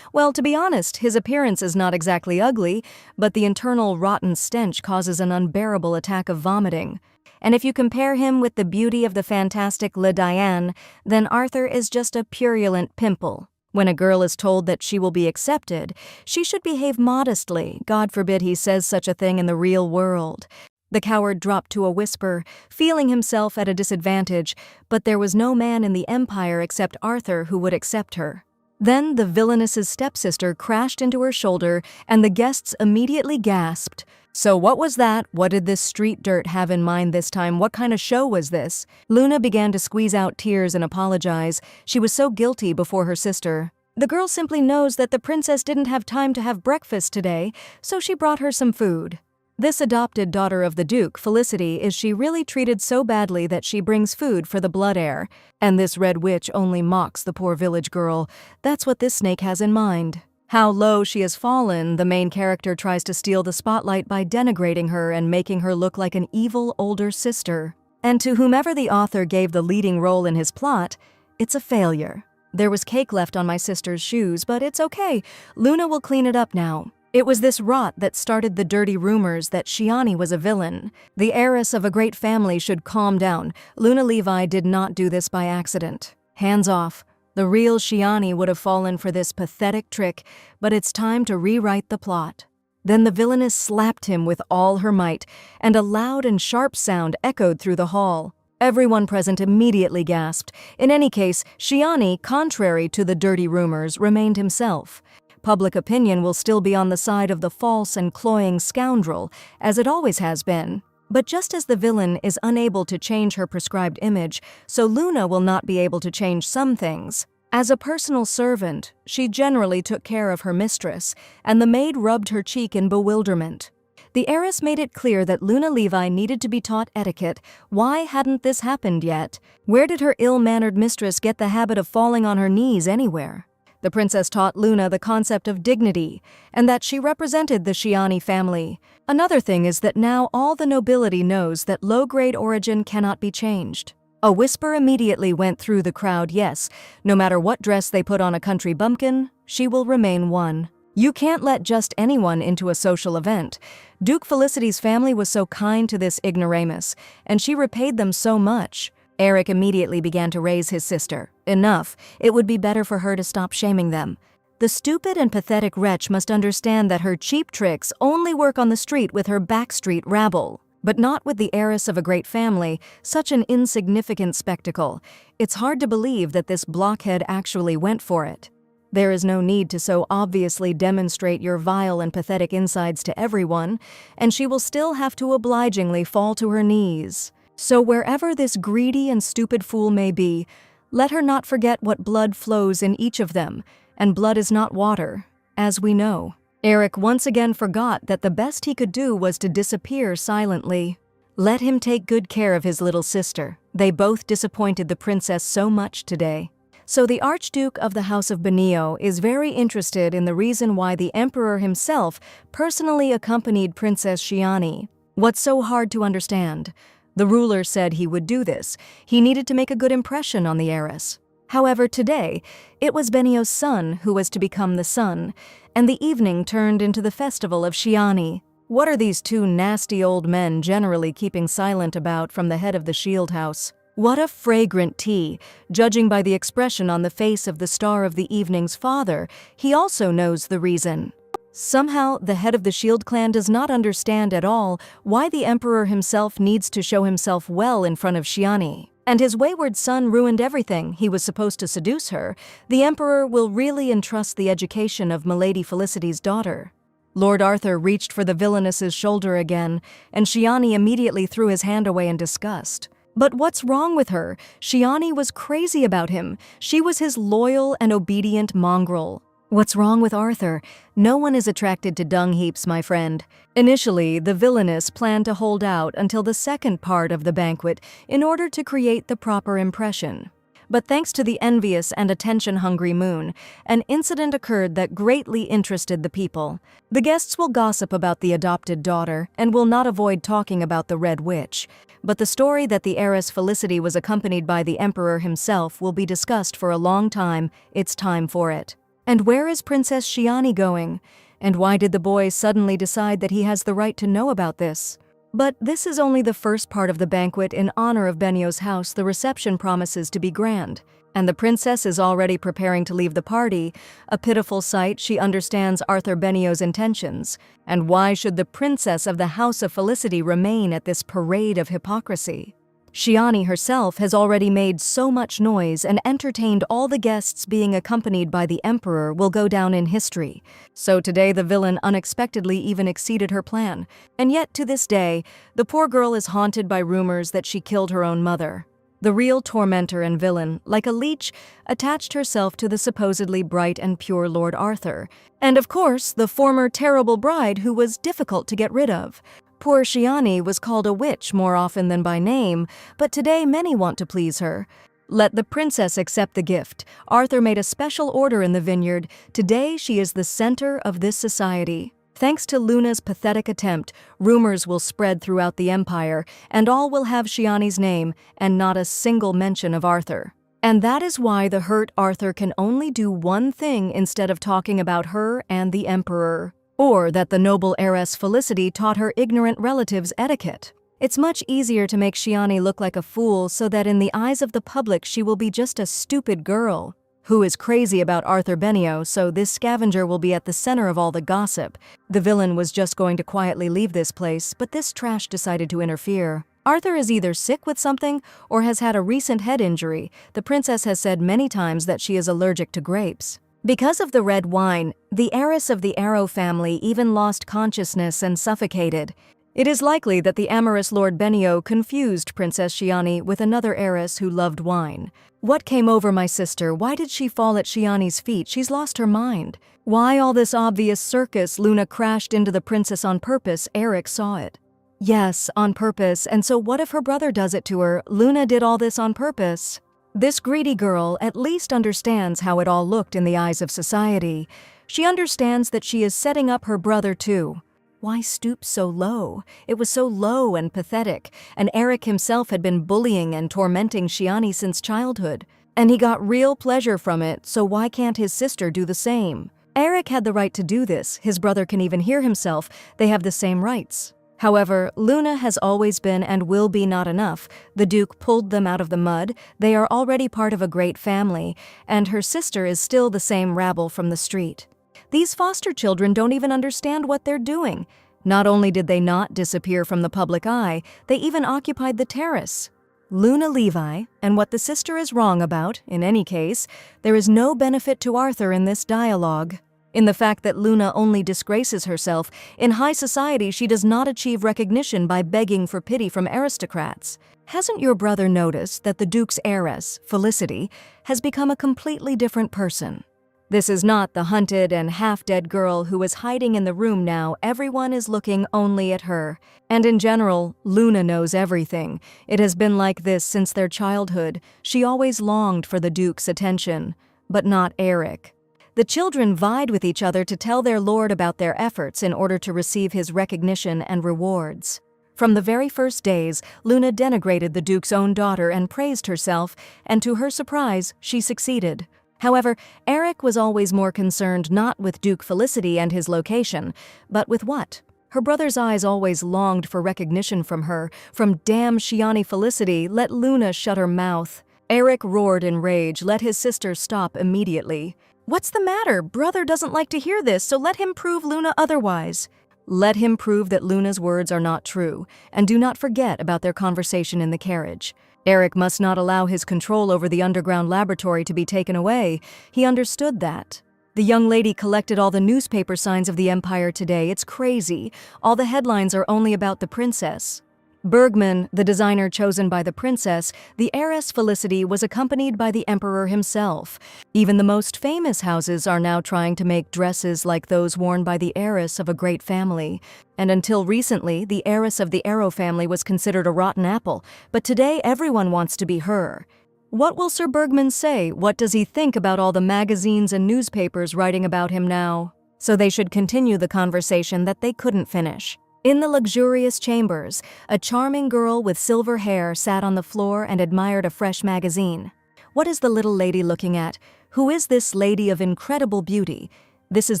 Well, to be honest, his appearance is not exactly ugly, but the internal rotten stench causes an unbearable attack of vomiting. And if you compare him with the beauty of the fantastic Le Diane, then Arthur is just a purulent pimple. When a girl is told that she will be accepted, she should behave modestly. God forbid he says such a thing in the real world. The coward dropped to a whisper, feeling himself at a disadvantage, but there was no man in the empire except Arthur who would accept her. Then the villainess's stepsister crashed into her shoulder, and the guests immediately gasped. So what was that? What did this street dirt have in mind this time? What kind of show was this? Luna began to squeeze out tears and apologize. She was so guilty before her sister. The girl simply knows that the princess didn't have time to have breakfast today, so she brought her some food. This adopted daughter of the Duke, Felicity, is she really treated so badly that she brings food for the blood heir? And this red witch only mocks the poor village girl. That's what this snake has in mind. How low she has fallen, the main character tries to steal the spotlight by denigrating her and making her look like an evil older sister. And to whomever the author gave the leading role in his plot, it's a failure. There was cake left on my sister's shoes, but it's okay. Luna will clean it up now. It was this rot that started the dirty rumors that Shiani was a villain. The heiress of a great family should calm down. Luna Levi did not do this by accident. Hands off. The real Shiani would have fallen for this pathetic trick, but it's time to rewrite the plot. Then the villainess slapped him with all her might, and a loud and sharp sound echoed through the hall. Everyone present immediately gasped. In any case, Shiani, contrary to the dirty rumors, remained himself. Public opinion will still be on the side of the false and cloying scoundrel, as it always has been. But just as the villain is unable to change her prescribed image, so Luna will not be able to change some things. As a personal servant, she generally took care of her mistress, and the maid rubbed her cheek in bewilderment. The heiress made it clear that Luna Levi needed to be taught etiquette. Why hadn't this happened yet? Where did her ill-mannered mistress get the habit of falling on her knees anywhere? The princess taught Luna the concept of dignity, and that she represented the Shiani family. Another thing is that now all the nobility knows that low-grade origin cannot be changed. A whisper immediately went through the crowd, yes, no matter what dress they put on a country bumpkin, she will remain one. You can't let just anyone into a social event. Duke Felicity's family was so kind to this ignoramus, and she repaid them so much. Eric immediately began to raise his sister. Enough, it would be better for her to stop shaming them. The stupid and pathetic wretch must understand that her cheap tricks only work on the street with her backstreet rabble, but not with the heiress of a great family, such an insignificant spectacle. It's hard to believe that this blockhead actually went for it. There is no need to so obviously demonstrate your vile and pathetic insides to everyone, and she will still have to obligingly fall to her knees. So wherever this greedy and stupid fool may be, let her not forget what blood flows in each of them, and blood is not water, as we know. Eric once again forgot that the best he could do was to disappear silently. Let him take good care of his little sister. They both disappointed the princess so much today. So the Archduke of the House of Benio is very interested in the reason why the Emperor himself personally accompanied Princess Shiani. What's so hard to understand? The ruler said he would do this. He needed to make a good impression on the heiress. However, today, it was Benio's son who was to become the sun, and the evening turned into the festival of Shiani. What are these two nasty old men generally keeping silent about from the head of the Shield House? What a fragrant tea! Judging by the expression on the face of the Star of the Evening's father, he also knows the reason. Somehow, the head of the Shield clan does not understand at all why the Emperor himself needs to show himself well in front of Shiani. And his wayward son ruined everything. He was supposed to seduce her. The Emperor will really entrust the education of Milady Felicity's daughter. Lord Arthur reached for the Villainess's shoulder again, and Shiani immediately threw his hand away in disgust. But what's wrong with her? Shiani was crazy about him. She was his loyal and obedient mongrel. What's wrong with Arthur? No one is attracted to dung heaps, my friend. Initially, the Villainess planned to hold out until the second part of the banquet in order to create the proper impression. But thanks to the envious and attention-hungry moon, an incident occurred that greatly interested the people. The guests will gossip about the adopted daughter and will not avoid talking about the Red Witch. But the story that the heiress Felicity was accompanied by the Emperor himself will be discussed for a long time. It's time for it. And where is Princess Shiani going? And why did the boy suddenly decide that he has the right to know about this? But this is only the first part of the banquet. In honor of Benio's house, the reception promises to be grand. And the princess is already preparing to leave the party. A pitiful sight. She understands Arthur Benio's intentions. And why should the princess of the House of Felicity remain at this parade of hypocrisy? Shiani herself has already made so much noise and entertained all the guests. Being accompanied by the Emperor will go down in history. So today the villain unexpectedly even exceeded her plan. And yet to this day, the poor girl is haunted by rumors that she killed her own mother. The real tormentor and villain, like a leech, attached herself to the supposedly bright and pure Lord Arthur. And of course, the former terrible bride who was difficult to get rid of. Poor Shiani was called a witch more often than by name, but today many want to please her. Let the princess accept the gift. Arthur made a special order in the vineyard. Today she is the center of this society. Thanks to Luna's pathetic attempt, rumors will spread throughout the empire, and all will have Shiani's name, and not a single mention of Arthur. And that is why the hurt Arthur can only do one thing instead of talking about her and the Emperor. Or that the noble heiress Felicity taught her ignorant relatives etiquette. It's much easier to make Shiani look like a fool so that in the eyes of the public she will be just a stupid girl who is crazy about Arthur Benio, so this scavenger will be at the center of all the gossip. The villain was just going to quietly leave this place, but this trash decided to interfere. Arthur is either sick with something or has had a recent head injury. The princess has said many times that she is allergic to grapes. Because of the red wine, the heiress of the Arrow family even lost consciousness and suffocated. It is likely that the amorous Lord Benio confused Princess Shiani with another heiress who loved wine. What came over my sister? Why did she fall at Shiani's feet? She's lost her mind. Why all this obvious circus? Luna crashed into the princess on purpose. Eric saw it. Yes, on purpose. And so what if her brother does it to her? Luna did all this on purpose. This greedy girl at least understands how it all looked in the eyes of society. She understands that she is setting up her brother too. Why stoop so low? It was so low and pathetic, and Eric himself had been bullying and tormenting Shiani since childhood. And he got real pleasure from it, so why can't his sister do the same? Eric had the right to do this, his brother can even hear himself, they have the same rights. However, Luna has always been and will be not enough. The Duke pulled them out of the mud, they are already part of a great family, and her sister is still the same rabble from the street. These foster children don't even understand what they're doing. Not only did they not disappear from the public eye, they even occupied the terrace. Luna Levi, and what the sister is wrong about, in any case, there is no benefit to Arthur in this dialogue. In the fact that Luna only disgraces herself, in high society she does not achieve recognition by begging for pity from aristocrats. Hasn't your brother noticed that the Duke's heiress, Felicity, has become a completely different person? This is not the hunted and half-dead girl who is hiding in the room now. Everyone is looking only at her. And in general, Luna knows everything. It has been like this since their childhood. She always longed for the Duke's attention, but not Eric. The children vied with each other to tell their lord about their efforts in order to receive his recognition and rewards. From the very first days, Luna denigrated the Duke's own daughter and praised herself, and to her surprise, she succeeded. However, Eric was always more concerned not with Duke Felicity and his location, but with what? Her brother's eyes always longed for recognition from her. From damn Shiani Felicity, let Luna shut her mouth. Eric roared in rage, let his sister stop immediately. What's the matter? Brother doesn't like to hear this, so let him prove Luna otherwise. Let him prove that Luna's words are not true, and do not forget about their conversation in the carriage. Eric must not allow his control over the underground laboratory to be taken away. He understood that. The young lady collected all the newspaper signs of the Empire today. It's crazy. All the headlines are only about the princess. Bergman, the designer chosen by the princess, the heiress Felicity, was accompanied by the emperor himself. Even the most famous houses are now trying to make dresses like those worn by the heiress of a great family. And until recently, the heiress of the Arrow family was considered a rotten apple, but today everyone wants to be her. What will Sir Bergman say? What does he think about all the magazines and newspapers writing about him now? So they should continue the conversation that they couldn't finish. In the luxurious chambers, a charming girl with silver hair sat on the floor and admired a fresh magazine. What is the little lady looking at? Who is this lady of incredible beauty? This is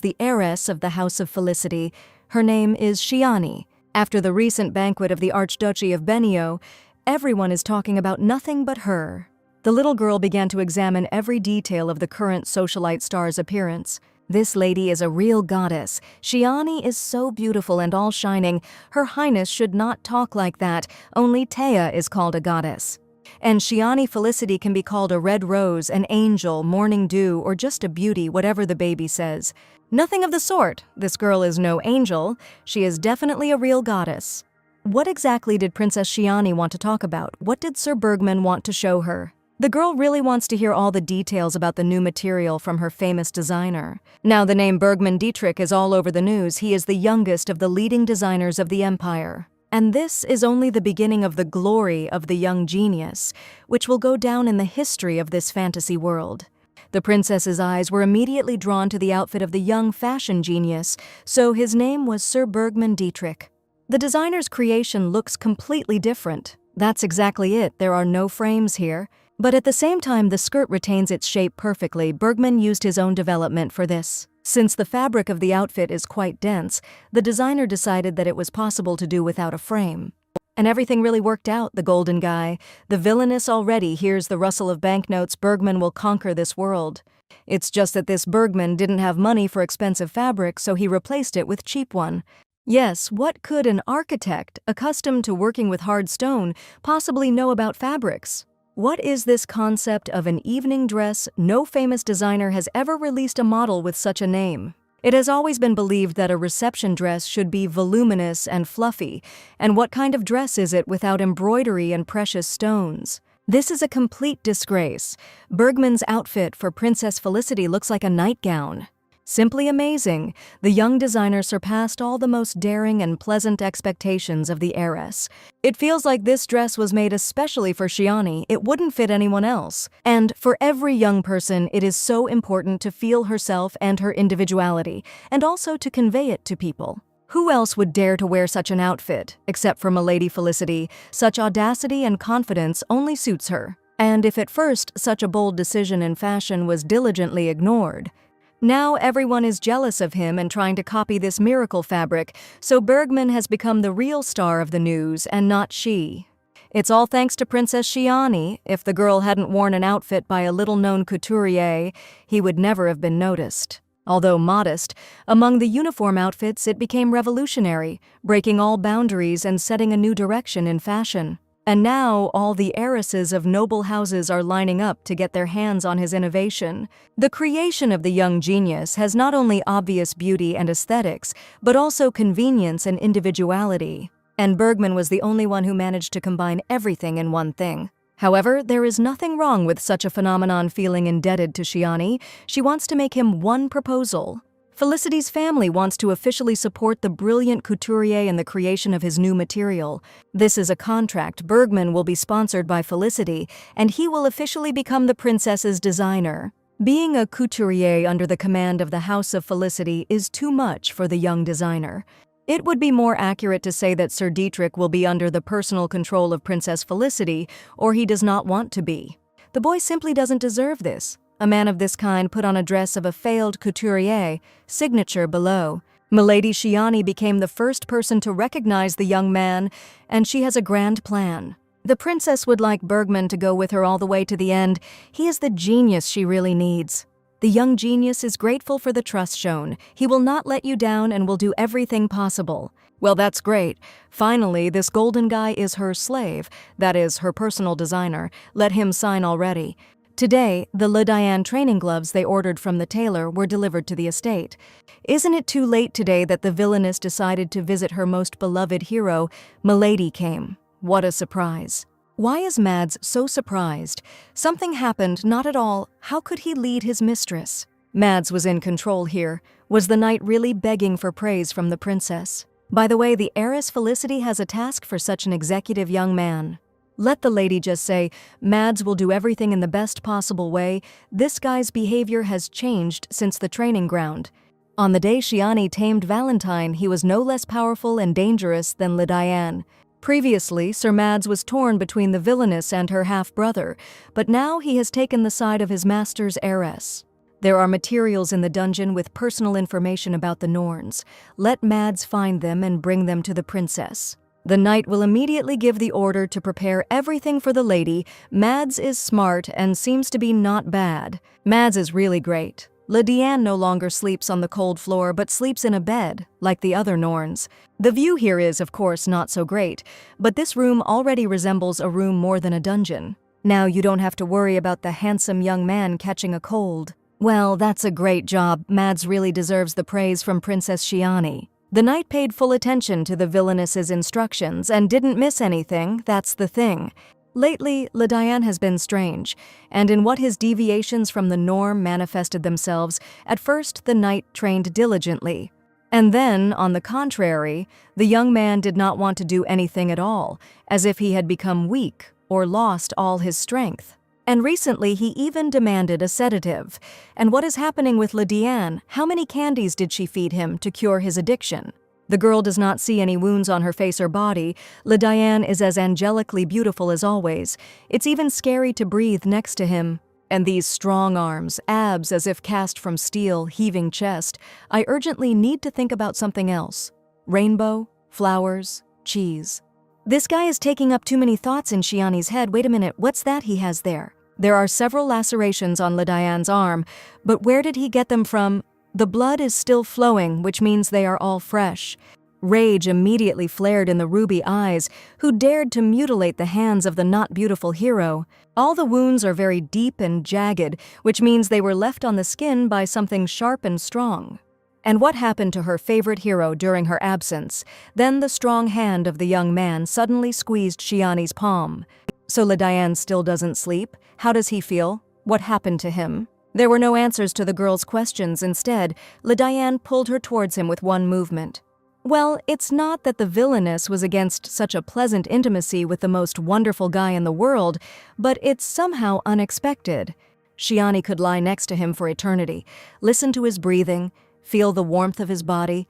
the heiress of the House of Felicity. Her name is Shiani. After the recent banquet of the Archduchy of Benio, everyone is talking about nothing but her. The little girl began to examine every detail of the current socialite star's appearance. This lady is a real goddess. Shiani is so beautiful and all shining. Her Highness should not talk like that. Only Taya is called a goddess. And Shiani Felicity can be called a red rose, an angel, morning dew, or just a beauty, whatever the baby says. Nothing of the sort. This girl is no angel. She is definitely a real goddess. What exactly did Princess Shiani want to talk about? What did Sir Bergman want to show her? The girl really wants to hear all the details about the new material from her famous designer. Now the name Bergman Dietrich is all over the news. He is the youngest of the leading designers of the Empire. And this is only the beginning of the glory of the young genius, which will go down in the history of this fantasy world. The princess's eyes were immediately drawn to the outfit of the young fashion genius, so his name was Sir Bergman Dietrich. The designer's creation looks completely different. That's exactly it. There are no frames here. But at the same time, the skirt retains its shape perfectly. Bergman used his own development for this. Since the fabric of the outfit is quite dense, the designer decided that it was possible to do without a frame. And everything really worked out, the golden guy. The Villainess already hears the rustle of banknotes. Bergman will conquer this world. It's just that this Bergman didn't have money for expensive fabric, so he replaced it with cheap one. Yes, what could an architect, accustomed to working with hard stone, possibly know about fabrics? What is this concept of an evening dress? No famous designer has ever released a model with such a name. It has always been believed that a reception dress should be voluminous and fluffy, and what kind of dress is it without embroidery and precious stones? This is a complete disgrace. Bergman's outfit for Princess Felicity looks like a nightgown. Simply amazing, the young designer surpassed all the most daring and pleasant expectations of the heiress. It feels like this dress was made especially for Shiani, it wouldn't fit anyone else. And for every young person, it is so important to feel herself and her individuality, and also to convey it to people. Who else would dare to wear such an outfit, except for Milady Felicity? Such audacity and confidence only suits her. And if at first such a bold decision in fashion was diligently ignored, now everyone is jealous of him and trying to copy this miracle fabric, so Bergman has become the real star of the news and not she. It's all thanks to Princess Shiani. If the girl hadn't worn an outfit by a little-known couturier, he would never have been noticed. Although modest, among the uniform outfits it became revolutionary, breaking all boundaries and setting a new direction in fashion. And now all the heiresses of noble houses are lining up to get their hands on his innovation. The creation of the young genius has not only obvious beauty and aesthetics, but also convenience and individuality. And Bergman was the only one who managed to combine everything in one thing. However, there is nothing wrong with such a phenomenon feeling indebted to Shiani. She wants to make him one proposal. Felicity's family wants to officially support the brilliant couturier in the creation of his new material. This is a contract. Bergman will be sponsored by Felicity, and he will officially become the princess's designer. Being a couturier under the command of the House of Felicity is too much for the young designer. It would be more accurate to say that Sir Dietrich will be under the personal control of Princess Felicity, or he does not want to be. The boy simply doesn't deserve this. A man of this kind put on a dress of a failed couturier, signature below. Milady Shiani became the first person to recognize the young man, and she has a grand plan. The princess would like Bergman to go with her all the way to the end. He is the genius she really needs. The young genius is grateful for the trust shown. He will not let you down and will do everything possible. Well, that's great. Finally, this golden guy is her slave, that is, her personal designer. Let him sign already. Today, the Le Diane training gloves they ordered from the tailor were delivered to the estate. Isn't it too late today that the villainess decided to visit her most beloved hero? Milady came. What a surprise. Why is Mads so surprised? Something happened, not at all. How could he lead his mistress? Mads was in control here. Was the knight really begging for praise from the princess? By the way, the heiress Felicity has a task for such an executive young man. Let the lady just say, Mads will do everything in the best possible way. This guy's behavior has changed since the training ground. On the day Shiani tamed Valentine, he was no less powerful and dangerous than Le Diane. Previously, Sir Mads was torn between the villainess and her half-brother, but now he has taken the side of his master's heiress. There are materials in the dungeon with personal information about the Norns. Let Mads find them and bring them to the princess. The knight will immediately give the order to prepare everything for the lady. Mads is smart and seems to be not bad. Mads is really great. Le Diane no longer sleeps on the cold floor but sleeps in a bed, like the other Norns. The view here is, of course, not so great, but this room already resembles a room more than a dungeon. Now you don't have to worry about the handsome young man catching a cold. Well, that's a great job. Mads really deserves the praise from Princess Shiani. The knight paid full attention to the villainess's instructions and didn't miss anything, that's the thing. Lately, Le Diane has been strange, and in what his deviations from the norm manifested themselves, at first the knight trained diligently. And then, on the contrary, the young man did not want to do anything at all, as if he had become weak or lost all his strength. And recently he even demanded a sedative. And what is happening with Le Diane? How many candies did she feed him to cure his addiction? The girl does not see any wounds on her face or body. Le Diane is as angelically beautiful as always. It's even scary to breathe next to him. And these strong arms, abs as if cast from steel, heaving chest. I urgently need to think about something else. Rainbow, flowers, cheese. This guy is taking up too many thoughts in Shiani's head. Wait a minute, what's that he has there? There are several lacerations on Le Diane's arm, but where did he get them from? The blood is still flowing, which means they are all fresh. Rage immediately flared in the ruby eyes, who dared to mutilate the hands of the not beautiful hero. All the wounds are very deep and jagged, which means they were left on the skin by something sharp and strong. And what happened to her favorite hero during her absence? Then the strong hand of the young man suddenly squeezed Shiani's palm. So Le Diane still doesn't sleep? How does he feel? What happened to him? There were no answers to the girl's questions. Instead, Diane pulled her towards him with one movement. Well, it's not that the Villainess was against such a pleasant intimacy with the most wonderful guy in the world, but it's somehow unexpected. Shiani could lie next to him for eternity, listen to his breathing, feel the warmth of his body,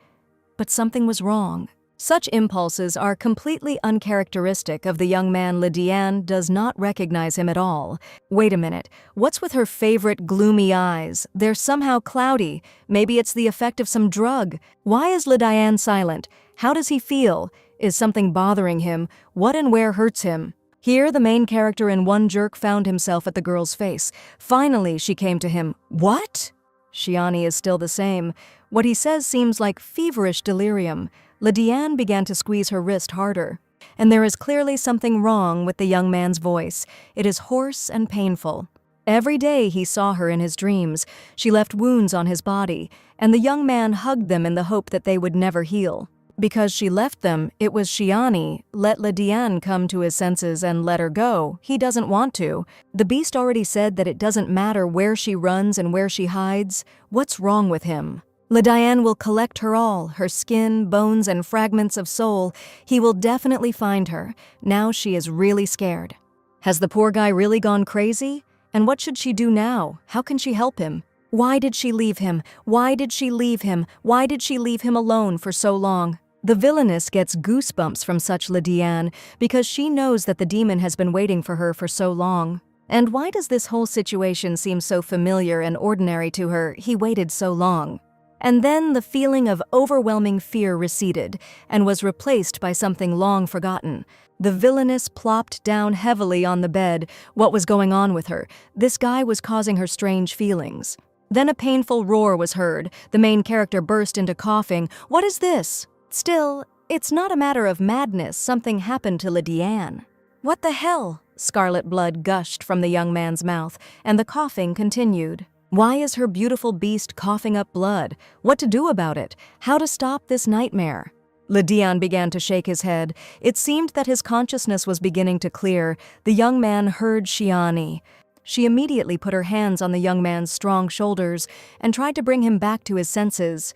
but something was wrong. Such impulses are completely uncharacteristic of the young man. Diane does not recognize him at all. Wait a minute, what's with her favorite gloomy eyes? They're somehow cloudy. Maybe it's the effect of some drug. Why is Diane silent? How does he feel? Is something bothering him? What and where hurts him? Here, the main character in one jerk found himself at the girl's face. Finally, she came to him. What? Shiani is still the same. What he says seems like feverish delirium. Diane began to squeeze her wrist harder. And there is clearly something wrong with the young man's voice. It is hoarse and painful. Every day he saw her in his dreams. She left wounds on his body, and the young man hugged them in the hope that they would never heal. Because she left them, it was Shiani. Let Diane come to his senses and let her go. He doesn't want to. The beast already said that it doesn't matter where she runs and where she hides. What's wrong with him? Diane will collect her all, her skin, bones, and fragments of soul. He will definitely find her. Now she is really scared. Has the poor guy really gone crazy? And what should she do now? How can she help him? Why did she leave him? Why did she leave him? Why did she leave him alone for so long? The Villainess gets goosebumps from such Diane because she knows that the demon has been waiting for her for so long. And why does this whole situation seem so familiar and ordinary to her? He waited so long. And then the feeling of overwhelming fear receded and was replaced by something long forgotten. The Villainess plopped down heavily on the bed. What was going on with her? This guy was causing her strange feelings. Then a painful roar was heard. The main character burst into coughing. What is this? Still, it's not a matter of madness. Something happened to Diane. What the hell? Scarlet blood gushed from the young man's mouth, and the coughing continued. Why is her beautiful beast coughing up blood? What to do about it? How to stop this nightmare? Diane began to shake his head. It seemed that his consciousness was beginning to clear. The young man heard Shiani. She immediately put her hands on the young man's strong shoulders and tried to bring him back to his senses.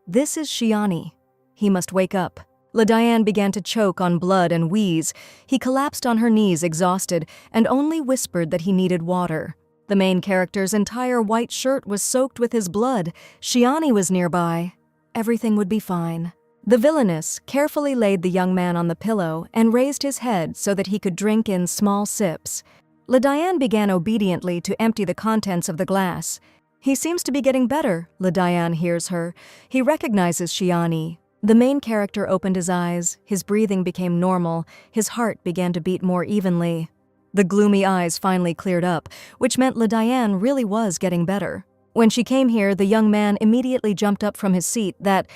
This is Shiani. He must wake up. Diane began to choke on blood and wheeze. He collapsed on her knees, exhausted, and only whispered that he needed water. The main character's entire white shirt was soaked with his blood. Shiani was nearby. Everything would be fine. The Villainess carefully laid the young man on the pillow and raised his head so that he could drink in small sips. Diane began obediently to empty the contents of the glass. He seems to be getting better, Diane hears her. He recognizes Shiani. The main character opened his eyes. His breathing became normal. His heart began to beat more evenly. The gloomy eyes finally cleared up, which meant Diane really was getting better. When she came here, the young man immediately jumped up from his seat. That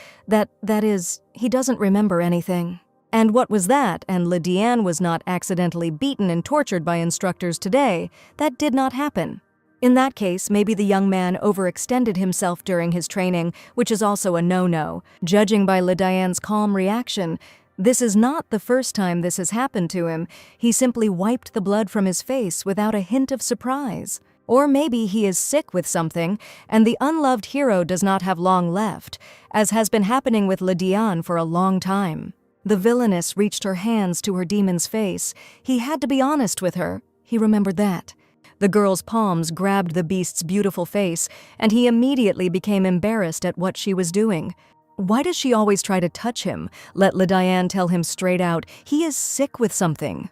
is, he doesn't remember anything. And what was that? And Diane was not accidentally beaten and tortured by instructors today. That did not happen. In that case, maybe the young man overextended himself during his training, which is also a no-no. Judging by Diane's calm reaction, this is not the first time this has happened to him. He simply wiped the blood from his face without a hint of surprise. Or maybe he is sick with something, and the unloved hero does not have long left, as has been happening with Diane for a long time. The Villainess reached her hands to her demon's face. He had to be honest with her. He remembered that. The girl's palms grabbed the beast's beautiful face, and he immediately became embarrassed at what she was doing. Why does she always try to touch him? Let Diane tell him straight out. He is sick with something.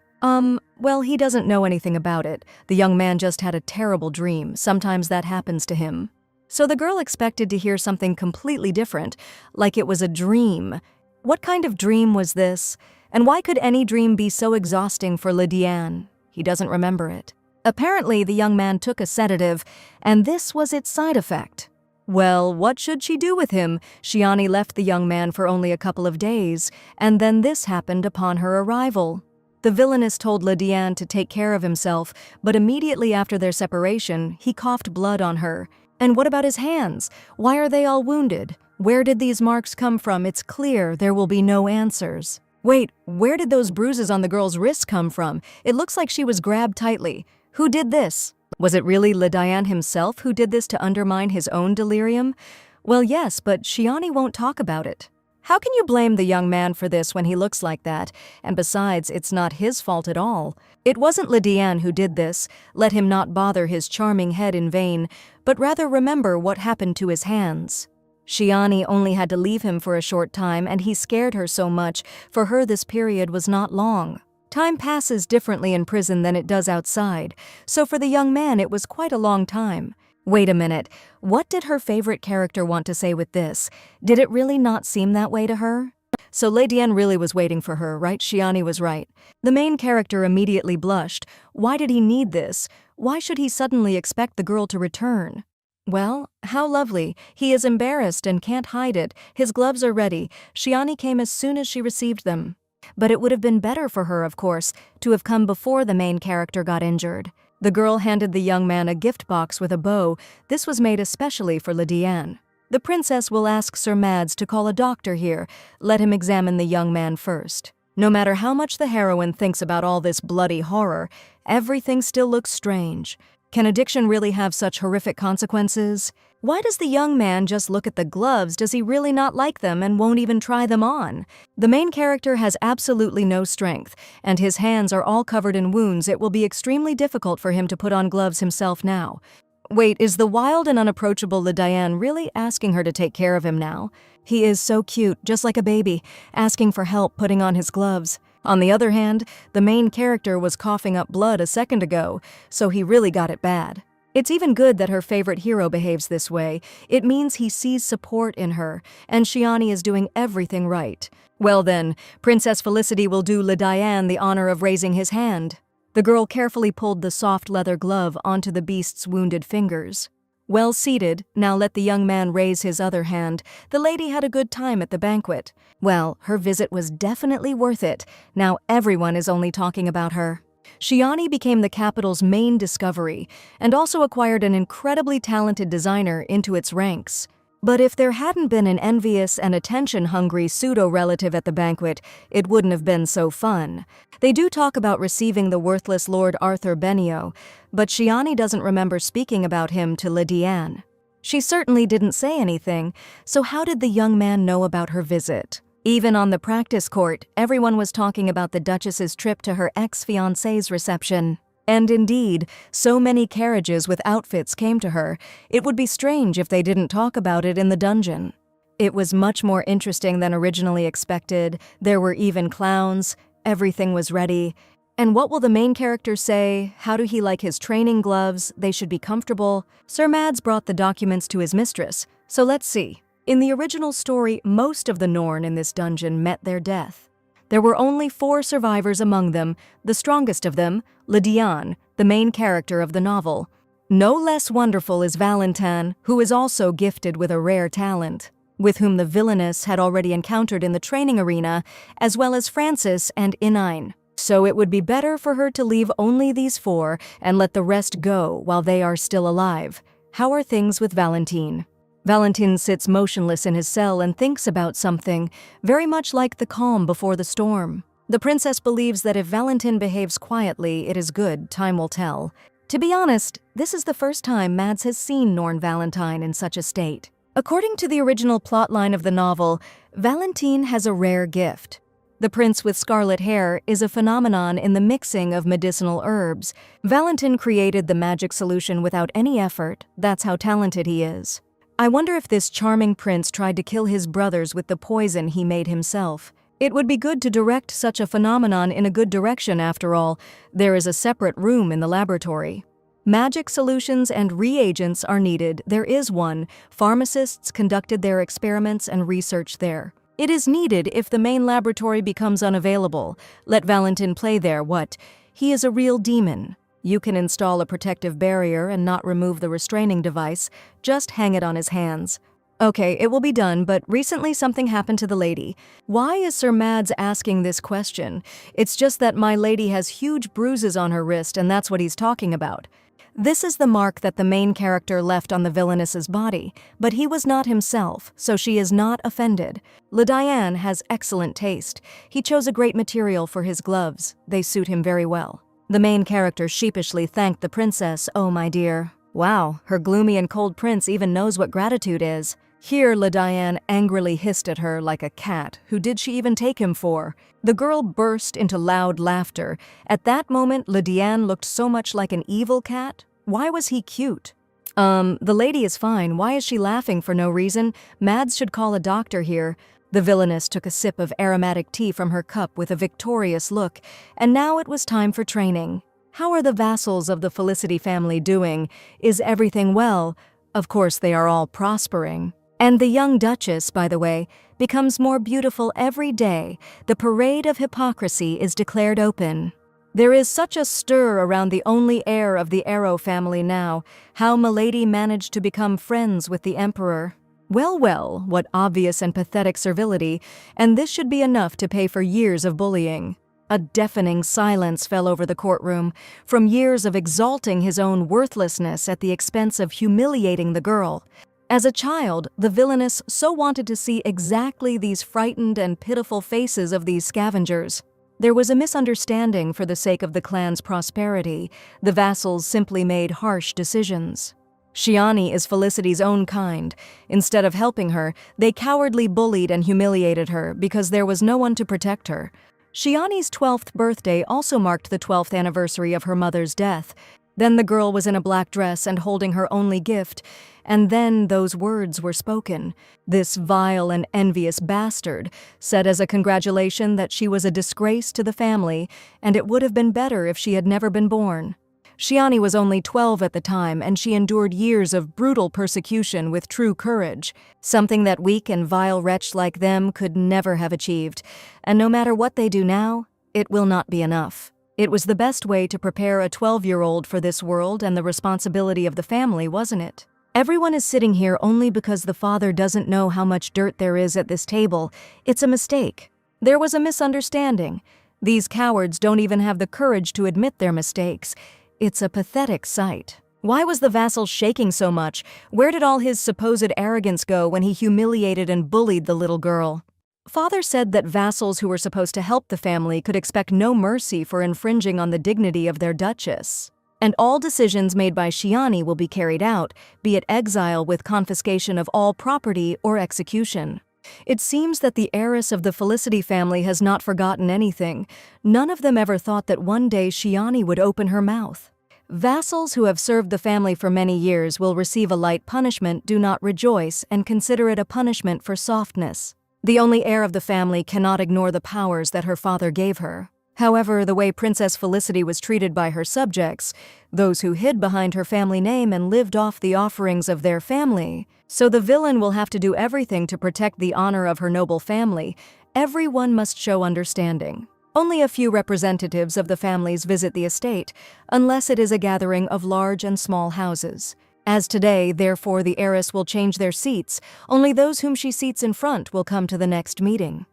Well, he doesn't know anything about it. The young man just had a terrible dream. Sometimes that happens to him. So the girl expected to hear something completely different, like it was a dream. What kind of dream was this? And why could any dream be so exhausting for Diane? He doesn't remember it. Apparently, the young man took a sedative, and this was its side effect. Well, what should she do with him? Shiani left the young man for only a couple of days, and then this happened upon her arrival. The Villainess told Diane to take care of himself, but immediately after their separation, he coughed blood on her. And what about his hands? Why are they all wounded? Where did these marks come from? It's clear there will be no answers. Wait, where did those bruises on the girl's wrists come from? It looks like she was grabbed tightly. Who did this? Was it really Diane himself who did this to undermine his own delirium? Well, yes, but Shiani won't talk about it. How can you blame the young man for this when he looks like that? And besides, it's not his fault at all. It wasn't Lydiane who did this. Let him not bother his charming head in vain, but rather remember what happened to his hands. Shiani only had to leave him for a short time, and he scared her so much. For her, this period was not long. Time passes differently in prison than it does outside, so for the young man it was quite a long time. Wait a minute, what did her favorite character want to say with this? Did it really not seem that way to her? So Lydiane really was waiting for her, right? Shiani was right. The main character immediately blushed. Why did he need this? Why should he suddenly expect the girl to return? Well, how lovely. He is embarrassed and can't hide it. His gloves are ready. Shiani came as soon as she received them. But it would have been better for her, of course, to have come before the main character got injured. The girl handed the young man a gift box with a bow. This was made especially for Lydiane. The princess will ask Sir Mads to call a doctor here. Let him examine the young man first. No matter how much the heroine thinks about all this bloody horror, everything still looks strange. Can addiction really have such horrific consequences? Why does the young man just look at the gloves? Does he really not like them and won't even try them on? The main character has absolutely no strength, and his hands are all covered in wounds. It will be extremely difficult for him to put on gloves himself now. Wait, is the wild and unapproachable Lydiane really asking her to take care of him now? He is so cute, just like a baby, asking for help putting on his gloves. On the other hand, the main character was coughing up blood a second ago, so he really got it bad. It's even good that her favorite hero behaves this way. It means he sees support in her, and Shiani is doing everything right. Well then, Princess Felicity will do Lydiane the honor of raising his hand. The girl carefully pulled the soft leather glove onto the beast's wounded fingers. Well seated, now let the young man raise his other hand. The lady had a good time at the banquet. Well, her visit was definitely worth it. Now everyone is only talking about her. Shiani became the capital's main discovery, and also acquired an incredibly talented designer into its ranks. But if there hadn't been an envious and attention-hungry pseudo-relative at the banquet, it wouldn't have been so fun. They do talk about receiving the worthless Lord Arthur Benio, but Shiani doesn't remember speaking about him to Lydiane. She certainly didn't say anything, so how did the young man know about her visit? Even on the practice court, everyone was talking about the Duchess's trip to her ex-fiancé's reception. And indeed, so many carriages with outfits came to her, it would be strange if they didn't talk about it in the dungeon. It was much more interesting than originally expected. There were even clowns, everything was ready. And what will the main character say? How do he like his training gloves? They should be comfortable. Sir Mads brought the documents to his mistress, so let's see. In the original story, most of the Norn in this dungeon met their death. There were only 4 survivors among them, the strongest of them, Lydiane, the main character of the novel. No less wonderful is Valentin, who is also gifted with a rare talent, with whom the Villainess had already encountered in the training arena, as well as Francis and Inine. So it would be better for her to leave only these 4 and let the rest go while they are still alive. How are things with Valentin? Valentin sits motionless in his cell and thinks about something, very much like the calm before the storm. The princess believes that if Valentin behaves quietly, it is good, time will tell. To be honest, this is the first time Mads has seen Norn Valentine in such a state. According to the original plotline of the novel, Valentin has a rare gift. The prince with scarlet hair is a phenomenon in the mixing of medicinal herbs. Valentin created the magic solution without any effort. That's how talented he is. I wonder if this charming prince tried to kill his brothers with the poison he made himself. It would be good to direct such a phenomenon in a good direction after all. There is a separate room in the laboratory. Magic solutions and reagents are needed. There is one. Pharmacists conducted their experiments and research there. It is needed if the main laboratory becomes unavailable. Let Valentin play there, what? He is a real demon. You can install a protective barrier and not remove the restraining device, just hang it on his hands. Okay, it will be done, but recently something happened to the lady. Why is Sir Mads asking this question? It's just that my lady has huge bruises on her wrist and that's what he's talking about. This is the mark that the main character left on the Villainess's body, but he was not himself, so she is not offended. Lydiane has excellent taste. He chose a great material for his gloves. They suit him very well. The main character sheepishly thanked the princess. "Oh, my dear. Wow, her gloomy and cold prince even knows what gratitude is." Here, Diane angrily hissed at her like a cat. Who did she even take him for? The girl burst into loud laughter. At that moment, Diane looked so much like an evil cat. Why was he cute? The lady is fine. Why is she laughing for no reason? Mads should call a doctor here." The villainess took a sip of aromatic tea from her cup with a victorious look, and now it was time for training. How are the vassals of the Felicity family doing? Is everything well? Of course they are all prospering. And the young Duchess, by the way, becomes more beautiful every day. The parade of hypocrisy is declared open. There is such a stir around the only heir of the Arrow family now. How Milady managed to become friends with the Emperor. Well, what obvious and pathetic servility, and this should be enough to pay for years of bullying. A deafening silence fell over the courtroom, from years of exalting his own worthlessness at the expense of humiliating the girl. As a child, the villainess so wanted to see exactly these frightened and pitiful faces of these scavengers. There was a misunderstanding for the sake of the clan's prosperity. The vassals simply made harsh decisions. Shiani is Felicity's own kind. Instead of helping her, they cowardly bullied and humiliated her because there was no one to protect her. Shiani's 12th birthday also marked the 12th anniversary of her mother's death. Then the girl was in a black dress and holding her only gift, and then those words were spoken. This vile and envious bastard said as a congratulation that she was a disgrace to the family, and it would have been better if she had never been born. Shiani was only 12 at the time, and she endured years of brutal persecution with true courage, something that weak and vile wretch like them could never have achieved. And no matter what they do now, it will not be enough. It was the best way to prepare a 12-year-old for this world and the responsibility of the family, wasn't it? Everyone is sitting here only because the father doesn't know how much dirt there is at this table. It's a mistake. There was a misunderstanding. These cowards don't even have the courage to admit their mistakes. It's a pathetic sight. Why was the vassal shaking so much? Where did all his supposed arrogance go when he humiliated and bullied the little girl? Father said that vassals who were supposed to help the family could expect no mercy for infringing on the dignity of their duchess. And all decisions made by Shiani will be carried out, be it exile with confiscation of all property or execution. It seems that the heiress of the Felicity family has not forgotten anything. None of them ever thought that one day Shiani would open her mouth. Vassals who have served the family for many years will receive a light punishment. Do not rejoice and consider it a punishment for softness. The only heir of the family cannot ignore the powers that her father gave her. However, the way Princess Felicity was treated by her subjects, those who hid behind her family name and lived off the offerings of their family, so the villain will have to do everything to protect the honor of her noble family. Everyone must show understanding. Only a few representatives of the families visit the estate, unless it is a gathering of large and small houses. As today, therefore, the heiress will change their seats. Only those whom she seats in front will come to the next meeting.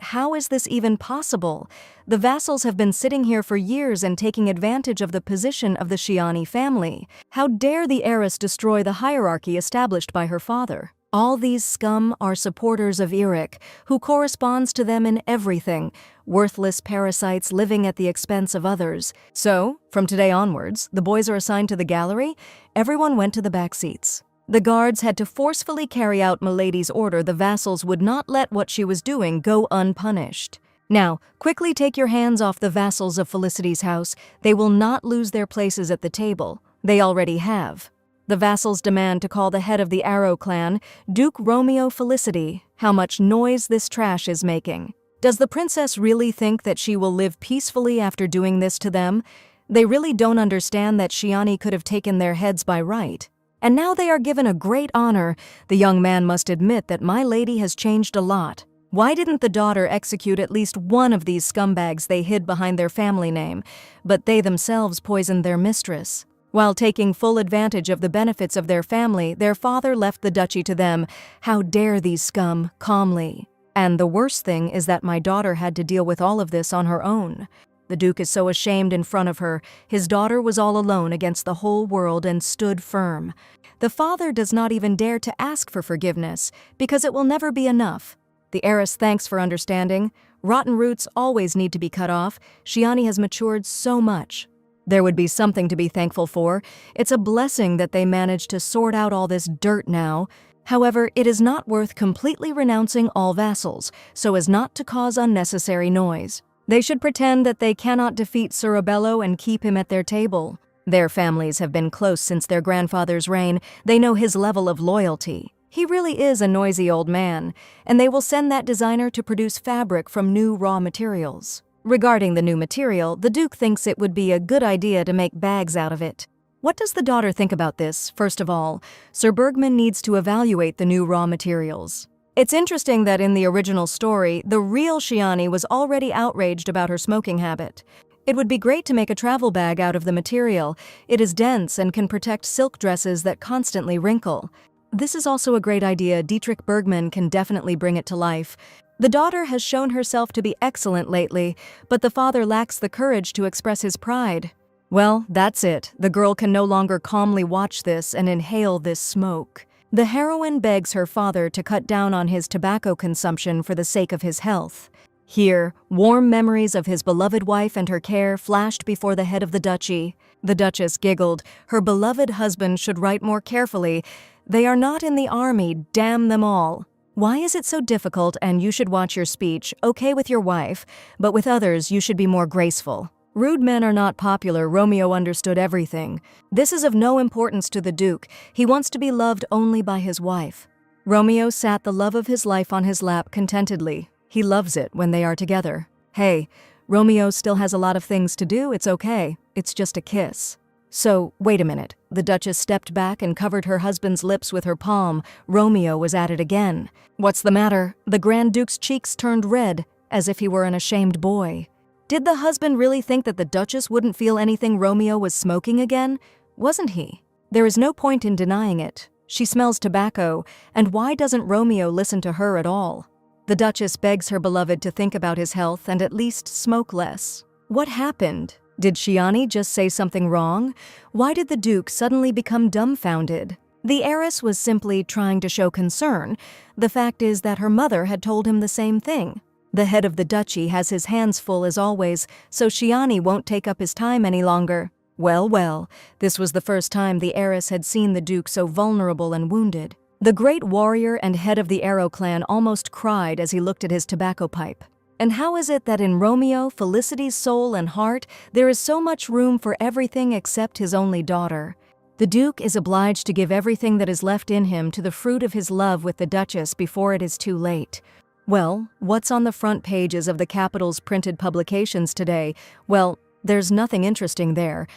How is this even possible? The vassals have been sitting here for years and taking advantage of the position of the Shiani family. How dare the heiress destroy the hierarchy established by her father? All these scum are supporters of Eric, who corresponds to them in everything, worthless parasites living at the expense of others. So, from today onwards, the boys are assigned to the gallery. Everyone went to the back seats. The guards had to forcefully carry out Milady's order. The vassals would not let what she was doing go unpunished. Now, quickly take your hands off the vassals of Felicity's house. They will not lose their places at the table. They already have. The vassals demand to call the head of the Arrow clan, Duke Romeo Felicity. How much noise this trash is making. Does the princess really think that she will live peacefully after doing this to them? They really don't understand that Shiani could have taken their heads by right. And now they are given a great honor. The young man must admit that my lady has changed a lot. Why didn't the daughter execute at least one of these scumbags they hid behind their family name, but they themselves poisoned their mistress? While taking full advantage of the benefits of their family, their father left the duchy to them. How dare these scum, calmly. And the worst thing is that my daughter had to deal with all of this on her own. The Duke is so ashamed in front of her. His daughter was all alone against the whole world and stood firm. The father does not even dare to ask for forgiveness, because it will never be enough. The heiress thanks for understanding. Rotten roots always need to be cut off. Shiani has matured so much. There would be something to be thankful for. It's a blessing that they managed to sort out all this dirt now. However, it is not worth completely renouncing all vassals, so as not to cause unnecessary noise. They should pretend that they cannot defeat Cerebello and keep him at their table. Their families have been close since their grandfather's reign. They know his level of loyalty. He really is a noisy old man, and they will send that designer to produce fabric from new raw materials. Regarding the new material, the Duke thinks it would be a good idea to make bags out of it. What does the daughter think about this? First of all, Sir Bergman needs to evaluate the new raw materials. It's interesting that in the original story, the real Shiani was already outraged about her smoking habit. It would be great to make a travel bag out of the material. It is dense and can protect silk dresses that constantly wrinkle. This is also a great idea. Dietrich Bergman can definitely bring it to life. The daughter has shown herself to be excellent lately, but the father lacks the courage to express his pride. Well, that's it. The girl can no longer calmly watch this and inhale this smoke. The heroine begs her father to cut down on his tobacco consumption for the sake of his health. Here, warm memories of his beloved wife and her care flashed before the head of the duchy. The Duchess giggled. Her beloved husband should write more carefully. They are not in the army, damn them all. Why is it so difficult and you should watch your speech, okay with your wife, but with others you should be more graceful? Rude men are not popular. Romeo understood everything. This is of no importance to the Duke. He wants to be loved only by his wife. Romeo sat the love of his life on his lap contentedly. He loves it when they are together. Hey, Romeo still has a lot of things to do. It's okay. It's just a kiss. So, wait a minute. The Duchess stepped back and covered her husband's lips with her palm. Romeo was at it again. What's the matter? The Grand Duke's cheeks turned red, as if he were an ashamed boy. Did the husband really think that the Duchess wouldn't feel anything Romeo was smoking again? Wasn't he? There is no point in denying it. She smells tobacco, and why doesn't Romeo listen to her at all? The Duchess begs her beloved to think about his health and at least smoke less. What happened? Did Shiani just say something wrong? Why did the Duke suddenly become dumbfounded? The heiress was simply trying to show concern. The fact is that her mother had told him the same thing. The head of the duchy has his hands full as always, so Shiani won't take up his time any longer. Well, this was the first time the heiress had seen the Duke so vulnerable and wounded. The great warrior and head of the Arrow clan almost cried as he looked at his tobacco pipe. And how is it that in Romeo, Felicity's soul and heart, there is so much room for everything except his only daughter? The Duke is obliged to give everything that is left in him to the fruit of his love with the Duchess before it is too late. Well, what's on the front pages of the capital's printed publications today? Well, there's nothing interesting there.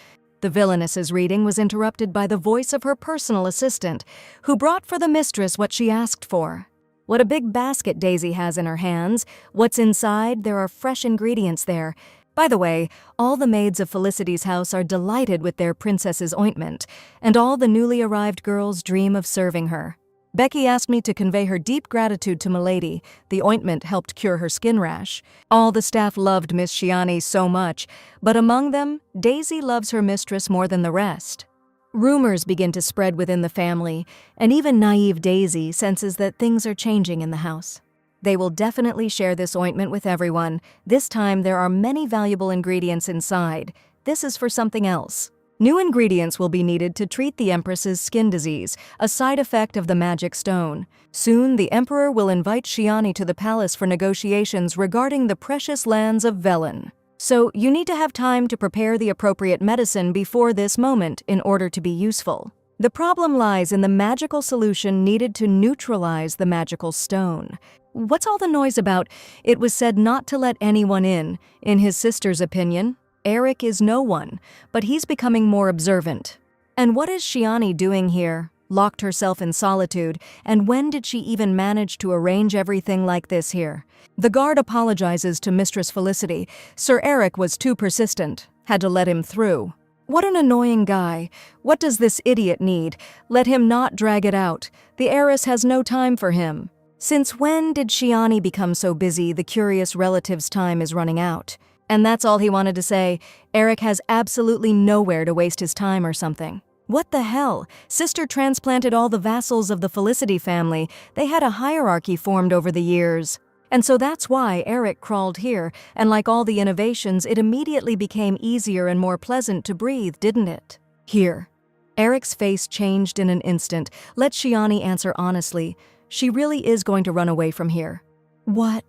The Villainess's reading was interrupted by the voice of her personal assistant, who brought for the mistress what she asked for. What a big basket Daisy has in her hands. What's inside? There are fresh ingredients there. By the way, all the maids of Felicity's house are delighted with their princess's ointment, and all the newly arrived girls dream of serving her. Becky asked me to convey her deep gratitude to Milady. The ointment helped cure her skin rash. All the staff loved Miss Shiani so much, but among them, Daisy loves her mistress more than the rest. Rumors begin to spread within the family, and even naive Daisy senses that things are changing in the house. They will definitely share this ointment with everyone. This time there are many valuable ingredients inside. This is for something else. New ingredients will be needed to treat the Empress's skin disease, a side effect of the magic stone. Soon, the Emperor will invite Shiani to the palace for negotiations regarding the precious lands of Velen. So, you need to have time to prepare the appropriate medicine before this moment in order to be useful. The problem lies in the magical solution needed to neutralize the magical stone. What's all the noise about? It was said not to let anyone in. In his sister's opinion, Eric is no one, but he's becoming more observant. And what is Shiani doing here? Locked herself in solitude, and when did she even manage to arrange everything like this here? The guard apologizes to Mistress Felicity. Sir Eric was too persistent. Had to let him through. What an annoying guy. What does this idiot need? Let him not drag it out. The heiress has no time for him. Since when did Shiani become so busy the curious relative's time is running out? And that's all he wanted to say. Eric has absolutely nowhere to waste his time or something. What the hell? Sister transplanted all the vassals of the Felicity family. They had a hierarchy formed over the years. And so that's why Eric crawled here, and like all the innovations, it immediately became easier and more pleasant to breathe, didn't it? Here. Eric's face changed in an instant. Let Shiani answer honestly. She really is going to run away from here. What?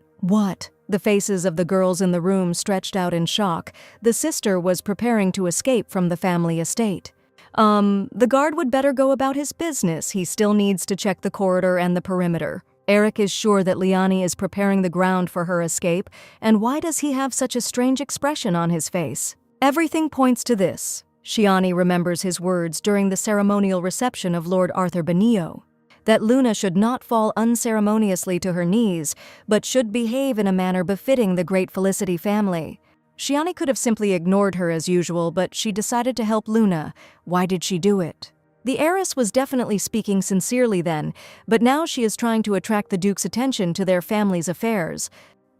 The faces of the girls in the room stretched out in shock. The sister was preparing to escape from the family estate. The guard would better go about his business. He still needs to check the corridor and the perimeter. Eric is sure that Liani is preparing the ground for her escape, and why does he have such a strange expression on his face? Everything points to this. Shiani remembers his words during the ceremonial reception of Lord Arthur Benio, that Luna should not fall unceremoniously to her knees, but should behave in a manner befitting the great Felicity family. Shiani could have simply ignored her as usual, but she decided to help Luna. Why did she do it? The heiress was definitely speaking sincerely then, but now she is trying to attract the Duke's attention to their family's affairs.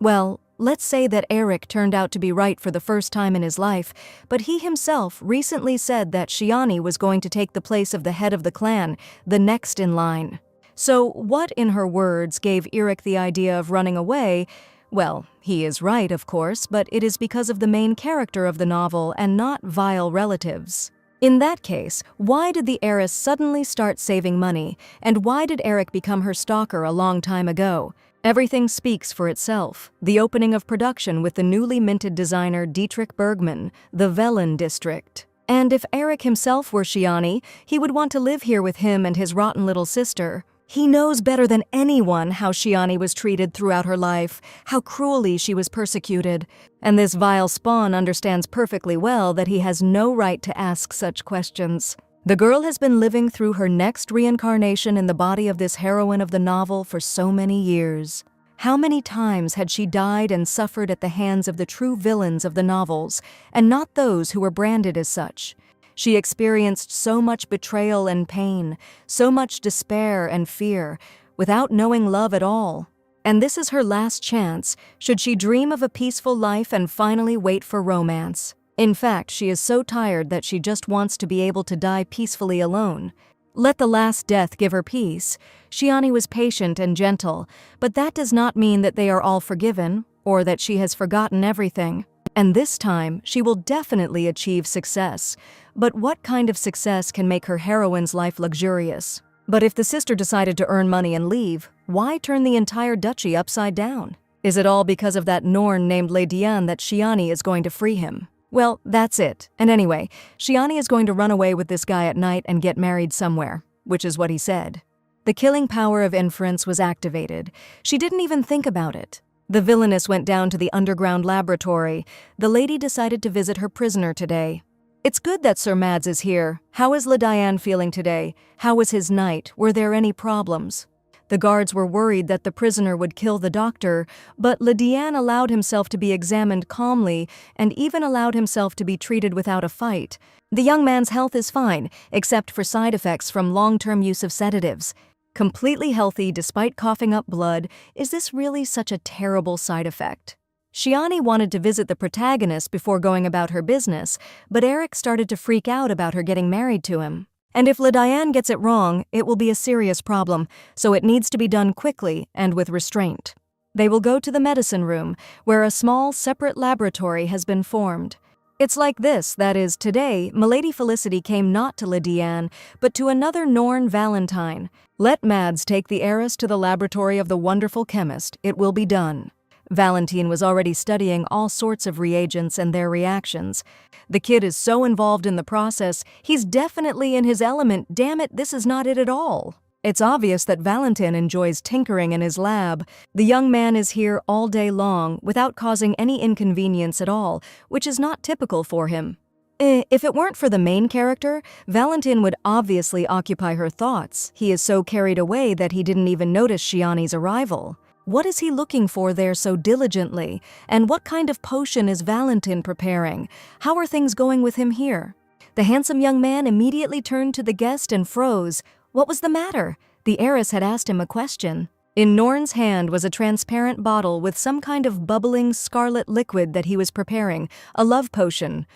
Well, let's say that Eric turned out to be right for the first time in his life, but he himself recently said that Shiani was going to take the place of the head of the clan, the next in line. So what, in her words, gave Eric the idea of running away? Well, he is right, of course, but it is because of the main character of the novel and not vile relatives. In that case, why did the heiress suddenly start saving money, and why did Eric become her stalker a long time ago? Everything speaks for itself. The opening of production with the newly minted designer Dietrich Bergman, the Velen district. And if Eric himself were Shiani, he would want to live here with him and his rotten little sister. He knows better than anyone how Shiani was treated throughout her life, how cruelly she was persecuted, and this vile spawn understands perfectly well that he has no right to ask such questions. The girl has been living through her next reincarnation in the body of this heroine of the novel for so many years. How many times had she died and suffered at the hands of the true villains of the novels, and not those who were branded as such? She experienced so much betrayal and pain, so much despair and fear, without knowing love at all. And this is her last chance, should she dream of a peaceful life and finally wait for romance. In fact, she is so tired that she just wants to be able to die peacefully alone. Let the last death give her peace. Shiani was patient and gentle, but that does not mean that they are all forgiven, or that she has forgotten everything. And this time, she will definitely achieve success. But what kind of success can make her heroine's life luxurious? But if the sister decided to earn money and leave, why turn the entire duchy upside down? Is it all because of that Norn named Ledian that Shiani is going to free him? Well, that's it. And anyway, Shiani is going to run away with this guy at night and get married somewhere, which is what he said. The killing power of inference was activated. She didn't even think about it. The Villainess went down to the underground laboratory. The lady decided to visit her prisoner today. It's good that Sir Mads is here. How is Ledian feeling today? How was his night? Were there any problems? The guards were worried that the prisoner would kill the doctor, but Ledian allowed himself to be examined calmly and even allowed himself to be treated without a fight. The young man's health is fine, except for side effects from long-term use of sedatives. Completely healthy despite coughing up blood, is this really such a terrible side effect? Shiani wanted to visit the protagonist before going about her business, but Eric started to freak out about her getting married to him. And if Ledian gets it wrong, it will be a serious problem, so it needs to be done quickly and with restraint. They will go to the medicine room, where a small, separate laboratory has been formed. It's like this, that is, today, Milady Felicity came not to Ledian, but to another Norn Valentine. Let Mads take the heiress to the laboratory of the wonderful chemist. It will be done. Valentine was already studying all sorts of reagents and their reactions. The kid is so involved in the process, he's definitely in his element. Damn it, this is not it at all. It's obvious that Valentine enjoys tinkering in his lab. The young man is here all day long without causing any inconvenience at all, which is not typical for him. If it weren't for the main character, Valentine would obviously occupy her thoughts. He is so carried away that he didn't even notice Shiani's arrival. What is he looking for there so diligently? And what kind of potion is Valentine preparing? How are things going with him here? The handsome young man immediately turned to the guest and froze. What was the matter? The heiress had asked him a question. In Norn's hand was a transparent bottle with some kind of bubbling scarlet liquid that he was preparing, a love potion.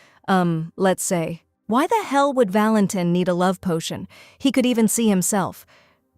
Let's say. Why the hell would Valentine need a love potion? He could even see himself.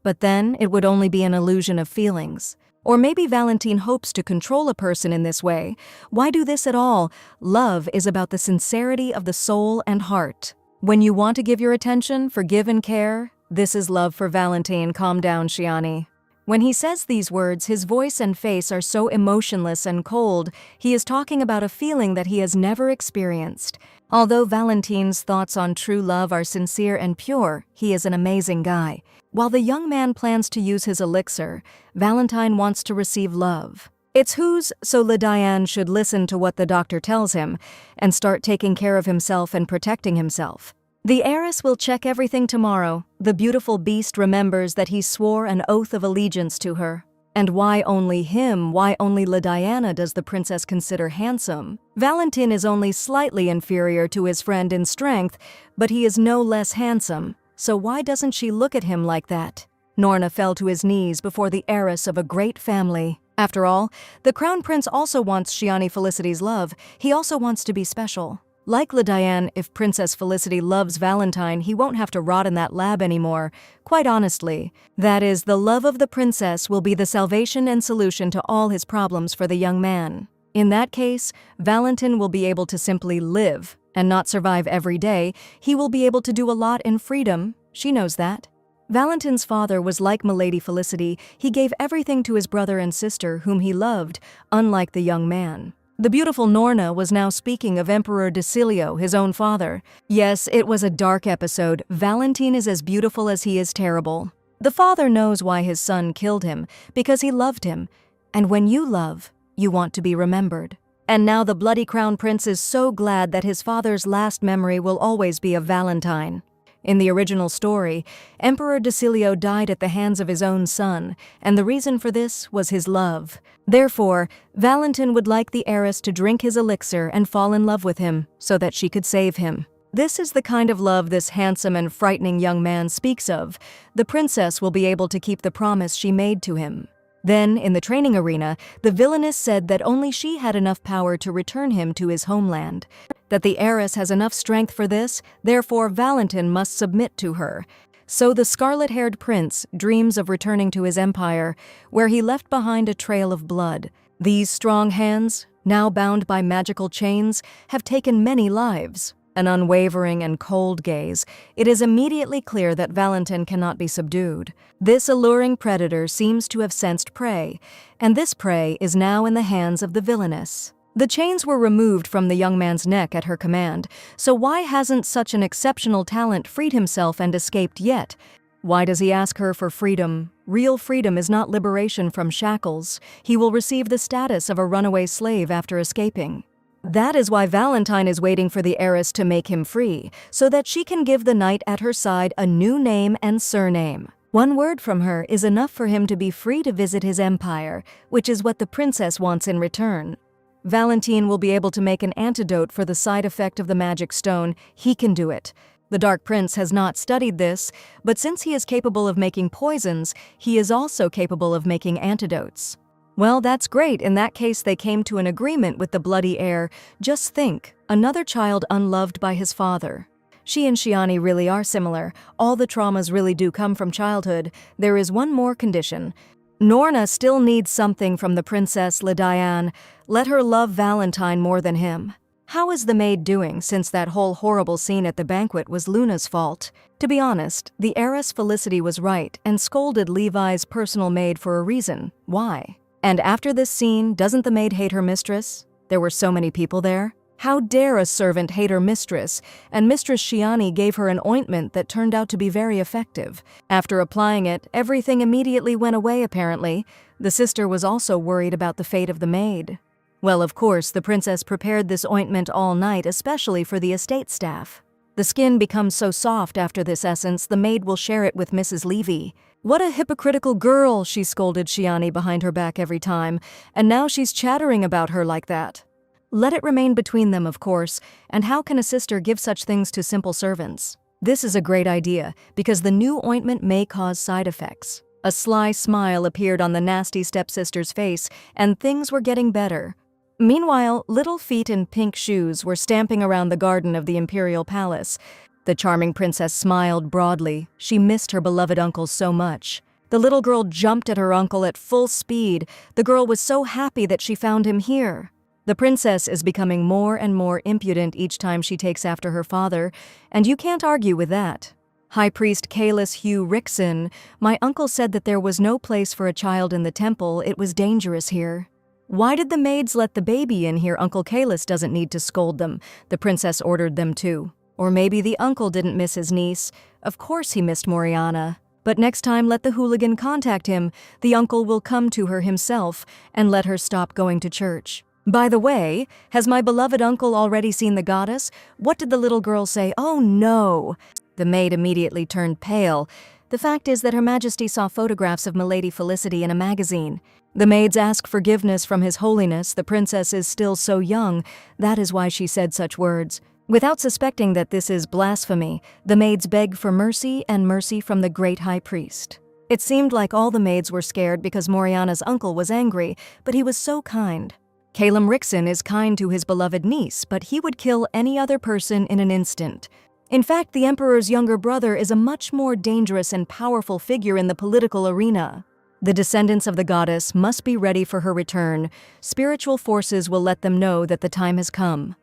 But then it would only be an illusion of feelings. Or maybe Valentine hopes to control a person in this way. Why do this at all? Love is about the sincerity of the soul and heart. When you want to give your attention, forgive and care, this is love for Valentine. Calm down, Shiani. When he says these words, his voice and face are so emotionless and cold. He is talking about a feeling that he has never experienced. Although Valentine's thoughts on true love are sincere and pure, he is an amazing guy. While the young man plans to use his elixir, Valentine wants to receive love. It's whose, so Le Diane should listen to what the doctor tells him and start taking care of himself and protecting himself. The heiress will check everything tomorrow. The beautiful beast remembers that he swore an oath of allegiance to her. And why only him, why only Le Diana does the princess consider handsome? Valentine is only slightly inferior to his friend in strength, but he is no less handsome. So why doesn't she look at him like that? Norna fell to his knees before the heiress of a great family. After all, the crown prince also wants Shiani Felicity's love. He also wants to be special. Like Le Diane, if Princess Felicity loves Valentine, he won't have to rot in that lab anymore. Quite honestly, that is, the love of the princess will be the salvation and solution to all his problems for the young man. In that case, Valentine will be able to simply live and not survive every day. He will be able to do a lot in freedom. She knows that. Valentine's father was like Milady Felicity. He gave everything to his brother and sister, whom he loved, unlike the young man. The beautiful Norna was now speaking of Emperor Desilio, his own father. Yes, it was a dark episode. Valentine is as beautiful as he is terrible. The father knows why his son killed him, because he loved him. And when you love, you want to be remembered. And now the bloody crown prince is so glad that his father's last memory will always be of Valentine. In the original story, Emperor Desilio died at the hands of his own son, and the reason for this was his love. Therefore, Valentine would like the heiress to drink his elixir and fall in love with him, so that she could save him. This is the kind of love this handsome and frightening young man speaks of. The princess will be able to keep the promise she made to him. Then, in the training arena, the Villainess said that only she had enough power to return him to his homeland. That the heiress has enough strength for this, therefore Valentine must submit to her. So the scarlet-haired prince dreams of returning to his empire, where he left behind a trail of blood. These strong hands, now bound by magical chains, have taken many lives. An unwavering and cold gaze, it is immediately clear that Valentine cannot be subdued. This alluring predator seems to have sensed prey, and this prey is now in the hands of the Villainess. The chains were removed from the young man's neck at her command, so why hasn't such an exceptional talent freed himself and escaped yet? Why does he ask her for freedom? Real freedom is not liberation from shackles. He will receive the status of a runaway slave after escaping. That is why Valentine is waiting for the heiress to make him free, so that she can give the knight at her side a new name and surname. One word from her is enough for him to be free to visit his empire, which is what the princess wants in return. Valentine will be able to make an antidote for the side effect of the magic stone. He can do it. The Dark Prince has not studied this, but since he is capable of making poisons, he is also capable of making antidotes. Well, that's great. In that case, they came to an agreement with the bloody heir. Just think, another child unloved by his father. She and Shiani really are similar. All the traumas really do come from childhood. There is one more condition. Norna still needs something from the Princess Le Diane. Let her love Valentine more than him. How is the maid doing, since that whole horrible scene at the banquet was Luna's fault? To be honest, the heiress Felicity was right and scolded Levi's personal maid for a reason. Why? And after this scene, doesn't the maid hate her mistress? There were so many people there. How dare a servant hate her mistress? And Mistress Shiani gave her an ointment that turned out to be very effective. After applying it, everything immediately went away apparently. The sister was also worried about the fate of the maid. Well, of course, the princess prepared this ointment all night, especially for the estate staff. The skin becomes so soft after this essence, the maid will share it with Mrs. Levy. What a hypocritical girl, she scolded Shiani behind her back every time, and now she's chattering about her like that. Let it remain between them, of course, and how can a sister give such things to simple servants? This is a great idea, because the new ointment may cause side effects. A sly smile appeared on the nasty stepsister's face, and things were getting better. Meanwhile, little feet in pink shoes were stamping around the garden of the imperial palace. The charming princess smiled broadly. She missed her beloved uncle so much. The little girl jumped at her uncle at full speed. The girl was so happy that she found him here. The princess is becoming more and more impudent each time she takes after her father, and you can't argue with that. High Priest Kalis Hugh Rickson, my uncle said that there was no place for a child in the temple. It was dangerous here. Why did the maids let the baby in here? Uncle Kalis doesn't need to scold them. The princess ordered them to. Or maybe the uncle didn't miss his niece. Of course he missed Moriana. But next time let the hooligan contact him. The uncle will come to her himself and let her stop going to church. By the way, has my beloved uncle already seen the goddess? What did the little girl say? Oh no! The maid immediately turned pale. The fact is that Her Majesty saw photographs of Milady Felicity in a magazine. The maids ask forgiveness from His Holiness. The princess is still so young. That is why she said such words. Without suspecting that this is blasphemy, the maids beg for mercy and mercy from the great high priest. It seemed like all the maids were scared because Moriana's uncle was angry, but he was so kind. Calum Rickson is kind to his beloved niece, but he would kill any other person in an instant. In fact, the emperor's younger brother is a much more dangerous and powerful figure in the political arena. The descendants of the goddess must be ready for her return. Spiritual forces will let them know that the time has come.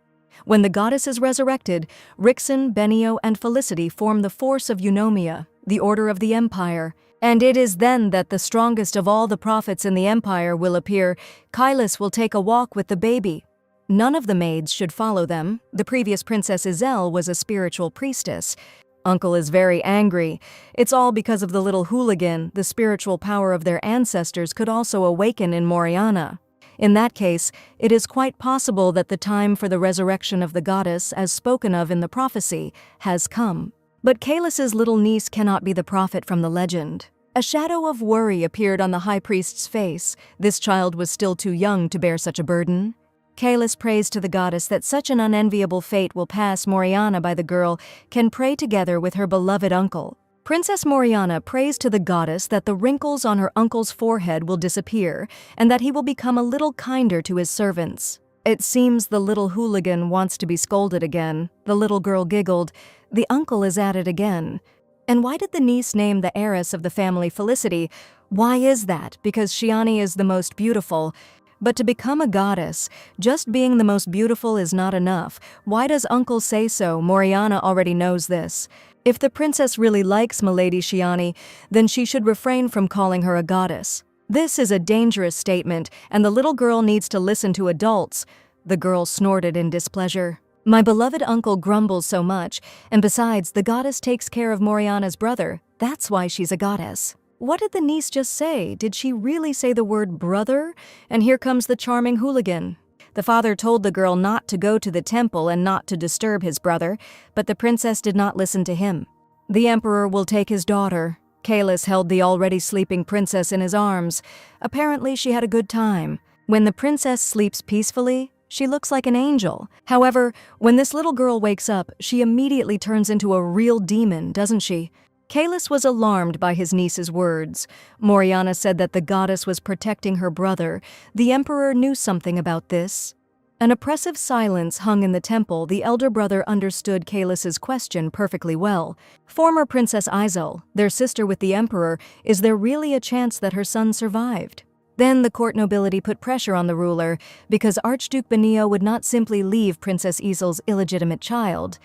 When the goddess is resurrected, Rickson, Benio, and Felicity form the force of Eunomia, the order of the empire, and it is then that the strongest of all the prophets in the empire will appear. Kailas will take a walk with the baby. None of the maids should follow them. The previous Princess Iselle was a spiritual priestess. Uncle is very angry. It's all because of the little hooligan. The spiritual power of their ancestors could also awaken in Moriana. In that case, it is quite possible that the time for the resurrection of the goddess, as spoken of in the prophecy, has come. But Kailas's little niece cannot be the prophet from the legend. A shadow of worry appeared on the high priest's face. This child was still too young to bear such a burden. Kailas prays to the goddess that such an unenviable fate will pass. Moriana, by the girl, can pray together with her beloved uncle. Princess Moriana prays to the goddess that the wrinkles on her uncle's forehead will disappear and that he will become a little kinder to his servants. It seems the little hooligan wants to be scolded again. The little girl giggled. The uncle is at it again. And why did the niece name the heiress of the family Felicity? Why is that? Because Shiani is the most beautiful. But to become a goddess, just being the most beautiful is not enough. Why does uncle say so? Moriana already knows this. If the princess really likes Milady Shiani, then she should refrain from calling her a goddess. This is a dangerous statement, and the little girl needs to listen to adults. The girl snorted in displeasure. My beloved uncle grumbles so much, and besides, the goddess takes care of Moriana's brother. That's why she's a goddess. What did the niece just say? Did she really say the word brother? And here comes the charming hooligan. The father told the girl not to go to the temple and not to disturb his brother, but the princess did not listen to him. The emperor will take his daughter. Kailas held the already sleeping princess in his arms. Apparently she had a good time. When the princess sleeps peacefully, she looks like an angel. However, when this little girl wakes up, she immediately turns into a real demon, doesn't she? Kailas was alarmed by his niece's words. Moriana said that the goddess was protecting her brother. The emperor knew something about this. An oppressive silence hung in the temple. The elder brother understood Kailas's question perfectly well. Former Princess Iselle, their sister with the emperor, is there really a chance that her son survived? Then the court nobility put pressure on the ruler, because Archduke Benio would not simply leave Princess Iselle's illegitimate child.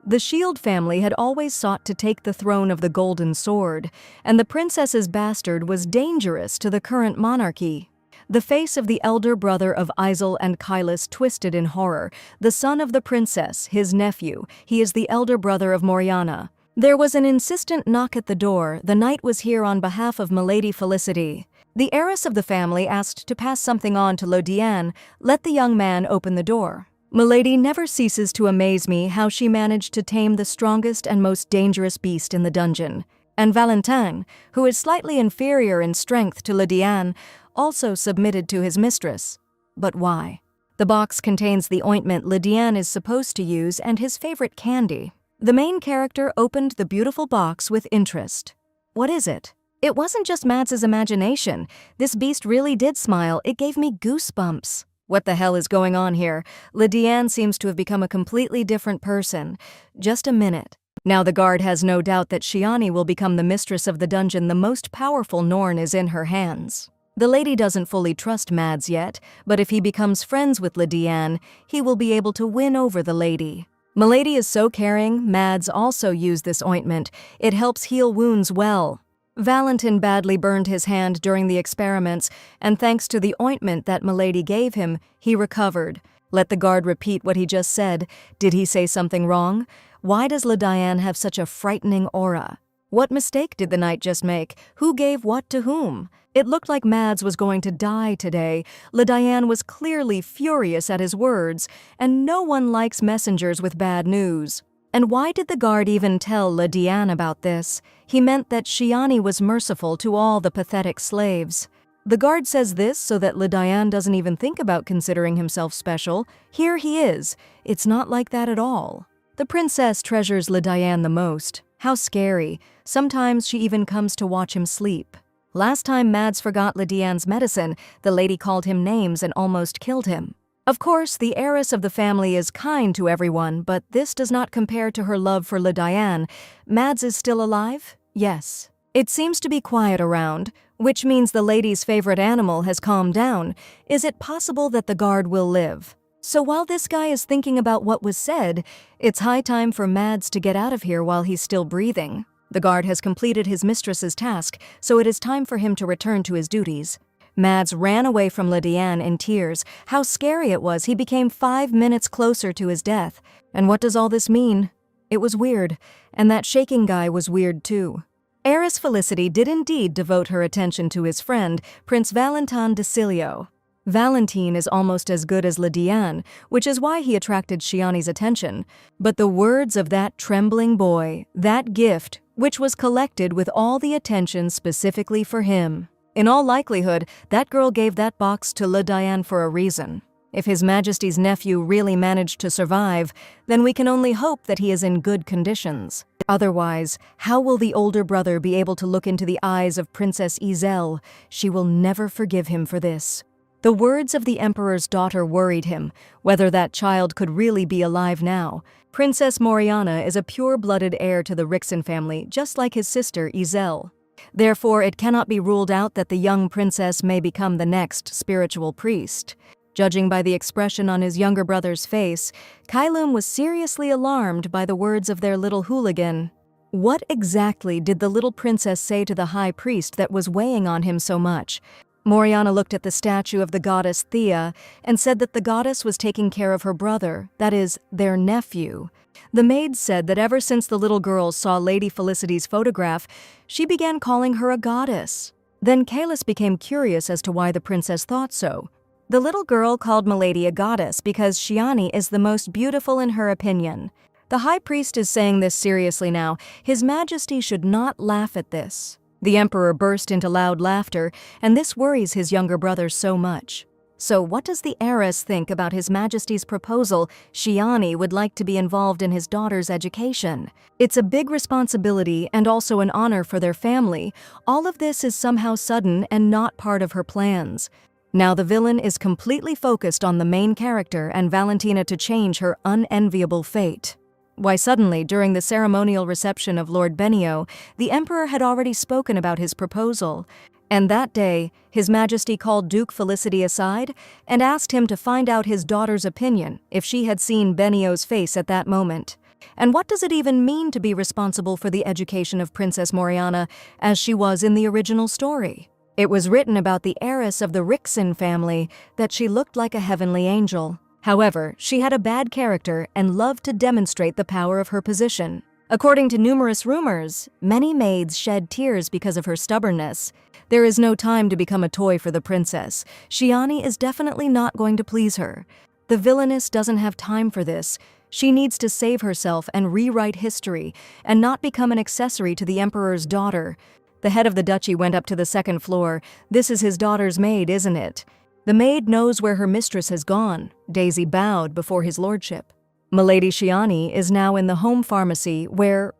The Shield family had always sought to take the throne of the Golden Sword, and the princess's bastard was dangerous to the current monarchy. The face of the elder brother of Iselle and Kailas twisted in horror. The son of the princess, his nephew, he is the elder brother of Moriana. There was an insistent knock at the door. The knight was here on behalf of Milady Felicity. The heiress of the family asked to pass something on to Lodiane. Let the young man open the door. Milady never ceases to amaze me how she managed to tame the strongest and most dangerous beast in the dungeon. And Valentin, who is slightly inferior in strength to Lodiane, also submitted to his mistress. But why? The box contains the ointment Lodiane is supposed to use and his favorite candy. The main character opened the beautiful box with interest. What is it? It wasn't just Mads's imagination. This beast really did smile. It gave me goosebumps. What the hell is going on here? Lodiane seems to have become a completely different person. Just a minute. Now the guard has no doubt that Shiani will become the mistress of the dungeon. The most powerful Norn is in her hands. The lady doesn't fully trust Mads yet, but if he becomes friends with Lydiane, he will be able to win over the lady. Milady is so caring. Mads also used this ointment. It helps heal wounds well. Valentin badly burned his hand during the experiments, and thanks to the ointment that Milady gave him, he recovered. Let the guard repeat what he just said. Did he say something wrong? Why does Lydiane have such a frightening aura? What mistake did the knight just make? Who gave what to whom? It looked like Mads was going to die today. Lydiane was clearly furious at his words, and no one likes messengers with bad news. And why did the guard even tell Lydiane about this? He meant that Shiani was merciful to all the pathetic slaves. The guard says this so that Lydiane doesn't even think about considering himself special. Here he is. It's not like that at all. The princess treasures Lydiane the most. How scary. Sometimes she even comes to watch him sleep. Last time Mads forgot Lydiane's medicine, the lady called him names and almost killed him. Of course, the heiress of the family is kind to everyone, but this does not compare to her love for Lydiane. Mads is still alive? Yes. It seems to be quiet around, which means the lady's favorite animal has calmed down. Is it possible that the guard will live? So while this guy is thinking about what was said, it's high time for Mads to get out of here while he's still breathing. The guard has completed his mistress's task, so it is time for him to return to his duties. Mads ran away from Lydiane in tears. How scary it was. He became 5 minutes closer to his death. And what does all this mean? It was weird, and that shaking guy was weird too. Heiress Felicity did indeed devote her attention to his friend, Prince Valentin de Cilio. Valentine is almost as good as Lydiane, which is why he attracted Shiani's attention. But the words of that trembling boy, that gift, which was collected with all the attention specifically for him. In all likelihood, that girl gave that box to Lydiane for a reason. If His Majesty's nephew really managed to survive, then we can only hope that he is in good conditions. Otherwise, how will the older brother be able to look into the eyes of Princess Iselle? She will never forgive him for this. The words of the Emperor's daughter worried him, whether that child could really be alive now. Princess Moriana is a pure-blooded heir to the Rixen family, just like his sister Iselle. Therefore, it cannot be ruled out that the young princess may become the next spiritual priest. Judging by the expression on his younger brother's face, Kailum was seriously alarmed by the words of their little hooligan. What exactly did the little princess say to the high priest that was weighing on him so much? Moriana looked at the statue of the goddess Thea and said that the goddess was taking care of her brother, that is, their nephew. The maid said that ever since the little girl saw Lady Felicity's photograph, she began calling her a goddess. Then Kalis became curious as to why the princess thought so. The little girl called Milady a goddess because Shiani is the most beautiful in her opinion. The high priest is saying this seriously now. His Majesty should not laugh at this. The Emperor burst into loud laughter, and this worries his younger brother so much. So what does the heiress think about His Majesty's proposal? Shiani would like to be involved in his daughter's education. It's a big responsibility and also an honor for their family. All of this is somehow sudden and not part of her plans. Now the villain is completely focused on the main character and Valentina to change her unenviable fate. Why suddenly, during the ceremonial reception of Lord Benio, the Emperor had already spoken about his proposal. And that day, His Majesty called Duke Felicity aside and asked him to find out his daughter's opinion if she had seen Benio's face at that moment. And what does it even mean to be responsible for the education of Princess Moriana as she was in the original story? It was written about the heiress of the Rixen family that she looked like a heavenly angel. However, she had a bad character and loved to demonstrate the power of her position. According to numerous rumors, many maids shed tears because of her stubbornness. There is no time to become a toy for the princess. Shiani is definitely not going to please her. The Villainess doesn't have time for this. She needs to save herself and rewrite history, and not become an accessory to the Emperor's daughter. The head of the duchy went up to the second floor. This is his daughter's maid, isn't it? The maid knows where her mistress has gone. Daisy bowed before his lordship. Milady Shiani is now in the home pharmacy where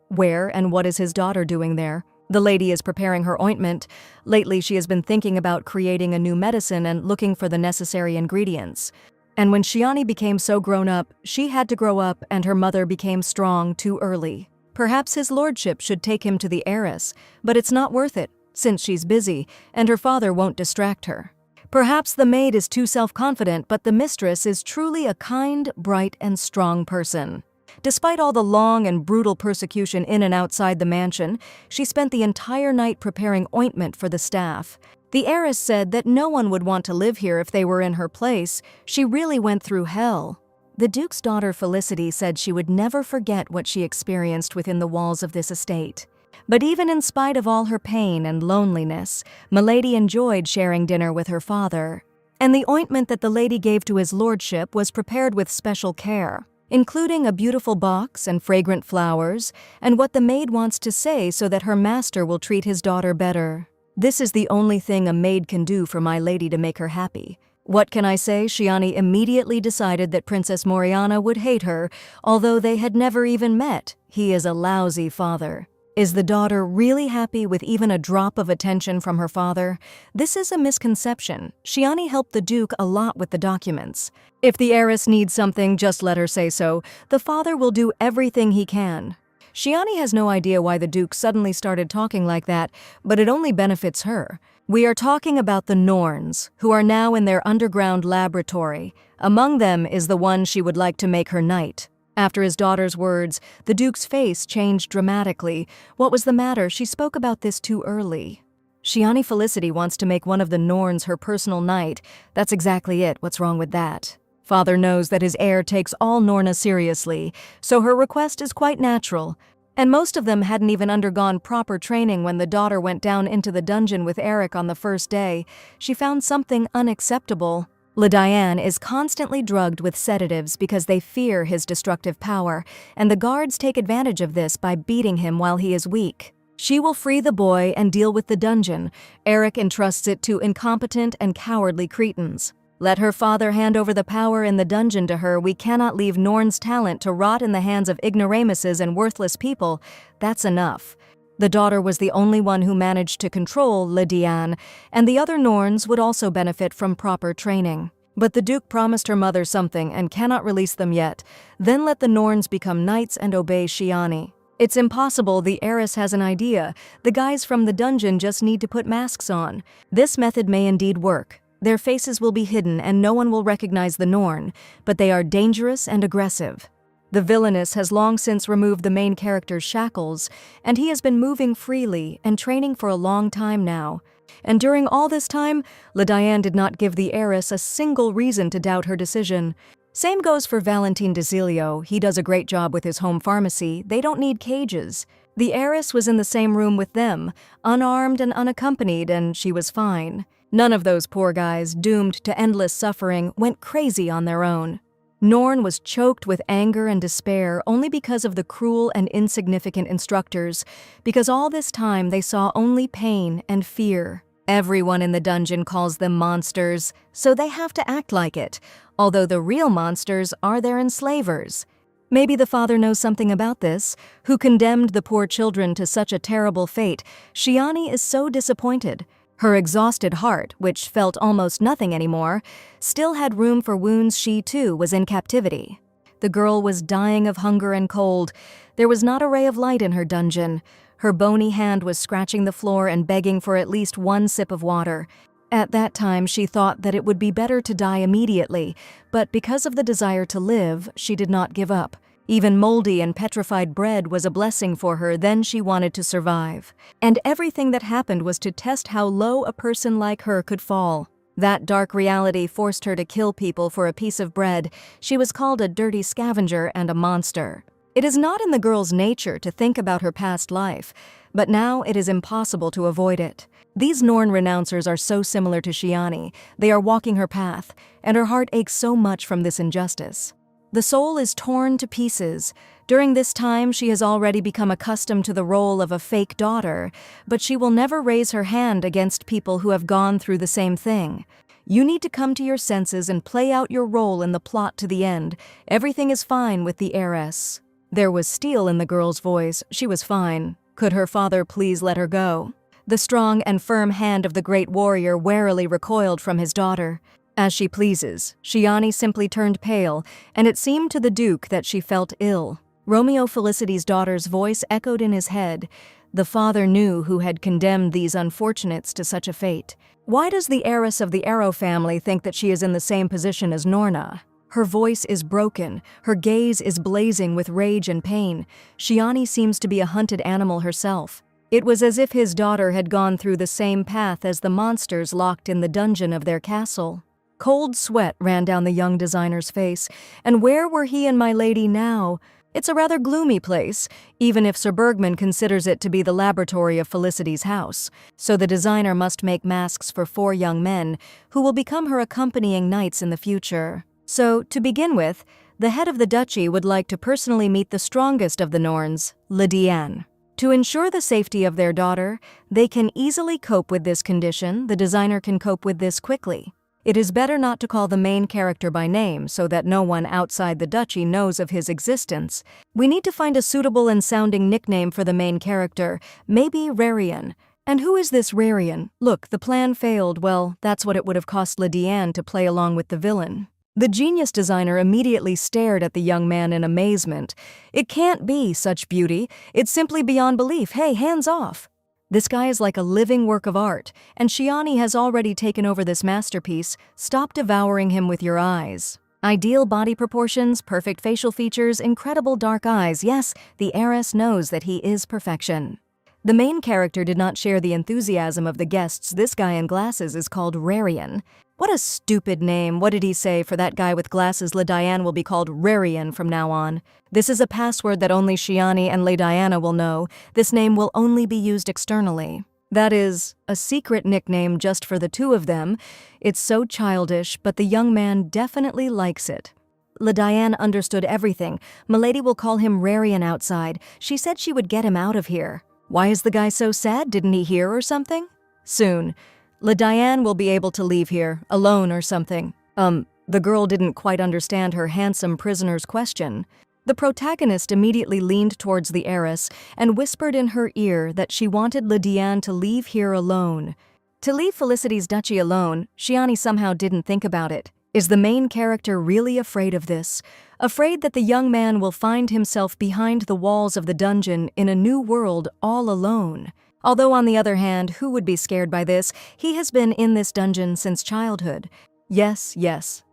and what is his daughter doing there? The lady is preparing her ointment. Lately she has been thinking about creating a new medicine and looking for the necessary ingredients. And when Shiani became so grown up, she had to grow up and her mother became strong too early. Perhaps his lordship should take him to the heiress, but it's not worth it, since she's busy, and her father won't distract her. Perhaps the maid is too self-confident, but the mistress is truly a kind, bright, and strong person. Despite all the long and brutal persecution in and outside the mansion, she spent the entire night preparing ointment for the staff. The heiress said that no one would want to live here if they were in her place. She really went through hell. The Duke's daughter Felicity said she would never forget what she experienced within the walls of this estate. But even in spite of all her pain and loneliness, Milady enjoyed sharing dinner with her father. And the ointment that the lady gave to his lordship was prepared with special care, including a beautiful box and fragrant flowers, and what the maid wants to say so that her master will treat his daughter better. This is the only thing a maid can do for my lady to make her happy. What can I say? Shiani immediately decided that Princess Moriana would hate her, although they had never even met. He is a lousy father. Is the daughter really happy with even a drop of attention from her father? This is a misconception. Shiani helped the Duke a lot with the documents. If the heiress needs something, just let her say so. The father will do everything he can. Shiani has no idea why the Duke suddenly started talking like that, but it only benefits her. We are talking about the Norns, who are now in their underground laboratory. Among them is the one she would like to make her knight. After his daughter's words, the Duke's face changed dramatically. What was the matter? She spoke about this too early. Shiani Felicity wants to make one of the Norns her personal knight. That's exactly it. What's wrong with that? Father knows that his heir takes all Norna seriously, so her request is quite natural. And most of them hadn't even undergone proper training when the daughter went down into the dungeon with Eric on the first day. She found something unacceptable. LeDiane is constantly drugged with sedatives because they fear his destructive power, and the guards take advantage of this by beating him while he is weak. She will free the boy and deal with the dungeon. Eric entrusts it to incompetent and cowardly cretins. Let her father hand over the power in the dungeon to her. We cannot leave Norn's talent to rot in the hands of ignoramuses and worthless people. That's enough. The daughter was the only one who managed to control LeDiane, and the other Norns would also benefit from proper training. But the Duke promised her mother something and cannot release them yet. Then let the Norns become knights and obey Shiani. It's impossible. The heiress has an idea. The guys from the dungeon just need to put masks on. This method may indeed work. Their faces will be hidden and no one will recognize the Norn, but they are dangerous and aggressive. The Villainess has long since removed the main character's shackles, and he has been moving freely and training for a long time now. And during all this time, LeDiane did not give the heiress a single reason to doubt her decision. Same goes for Valentin Desilio. He does a great job with his home pharmacy. They don't need cages. The heiress was in the same room with them, unarmed and unaccompanied, and she was fine. None of those poor guys, doomed to endless suffering, went crazy on their own. Norn was choked with anger and despair only because of the cruel and insignificant instructors, because all this time they saw only pain and fear. Everyone in the dungeon calls them monsters, so they have to act like it, although the real monsters are their enslavers. Maybe the father knows something about this, who condemned the poor children to such a terrible fate. Shiani is so disappointed. Her exhausted heart, which felt almost nothing anymore, still had room for wounds. She, too, was in captivity. The girl was dying of hunger and cold. There was not a ray of light in her dungeon. Her bony hand was scratching the floor and begging for at least one sip of water. At that time, she thought that it would be better to die immediately, but because of the desire to live, she did not give up. Even moldy and petrified bread was a blessing for her. Then she wanted to survive. And everything that happened was to test how low a person like her could fall. That dark reality forced her to kill people for a piece of bread. She was called a dirty scavenger and a monster. It is not in the girl's nature to think about her past life, but now it is impossible to avoid it. These Norn renouncers are so similar to Shiani. They are walking her path, and her heart aches so much from this injustice. The soul is torn to pieces. During this time, she has already become accustomed to the role of a fake daughter, but she will never raise her hand against people who have gone through the same thing. You need to come to your senses and play out your role in the plot to the end. Everything is fine with the heiress. There was steel in the girl's voice. She was fine. Could her father please let her go? The strong and firm hand of the great warrior warily recoiled from his daughter. As she pleases, Shiani simply turned pale, and it seemed to the Duke that she felt ill. Romeo Felicity's daughter's voice echoed in his head. The father knew who had condemned these unfortunates to such a fate. Why does the heiress of the Arrow family think that she is in the same position as Norna? Her voice is broken, her gaze is blazing with rage and pain. Shiani seems to be a hunted animal herself. It was as if his daughter had gone through the same path as the monsters locked in the dungeon of their castle. Cold sweat ran down the young designer's face, and where were he and my lady now? It's a rather gloomy place, even if Sir Bergman considers it to be the laboratory of Felicity's house. So the designer must make masks for 4 young men, who will become her accompanying knights in the future. So, to begin with, the head of the duchy would like to personally meet the strongest of the Norns, Lydiane. To ensure the safety of their daughter, they can easily cope with this condition. The designer can cope with this quickly. It is better not to call the main character by name so that no one outside the duchy knows of his existence. We need to find a suitable and sounding nickname for the main character, maybe Rarian. And who is this Rarian? Look, the plan failed. Well, that's what it would have cost Lydiane to play along with the villain. The genius designer immediately stared at the young man in amazement. It can't be such beauty. It's simply beyond belief. Hey, hands off! This guy is like a living work of art, and Shiani has already taken over this masterpiece. Stop devouring him with your eyes. Ideal body proportions, perfect facial features, incredible dark eyes. Yes, the heiress knows that he is perfection. The main character did not share the enthusiasm of the guests. This guy in glasses is called Rarian. What a stupid name. What did he say? For that guy with glasses, Lydiane will be called Rarian from now on. This is a password that only Shiani and Lydiana will know. This name will only be used externally. That is, a secret nickname just for the 2 of them. It's so childish, but the young man definitely likes it. Lydiane understood everything. Milady will call him Rarian outside. She said she would get him out of here. Why is the guy so sad? Didn't he hear or something? Soon. Lydiane will be able to leave here, alone or something. The girl didn't quite understand her handsome prisoner's question. The protagonist immediately leaned towards the heiress and whispered in her ear that she wanted Lydiane to leave here alone. To leave Felicity's duchy alone, Shiani somehow didn't think about it. Is the main character really afraid of this? Afraid that the young man will find himself behind the walls of the dungeon in a new world all alone? Although on the other hand, who would be scared by this? He has been in this dungeon since childhood. Yes,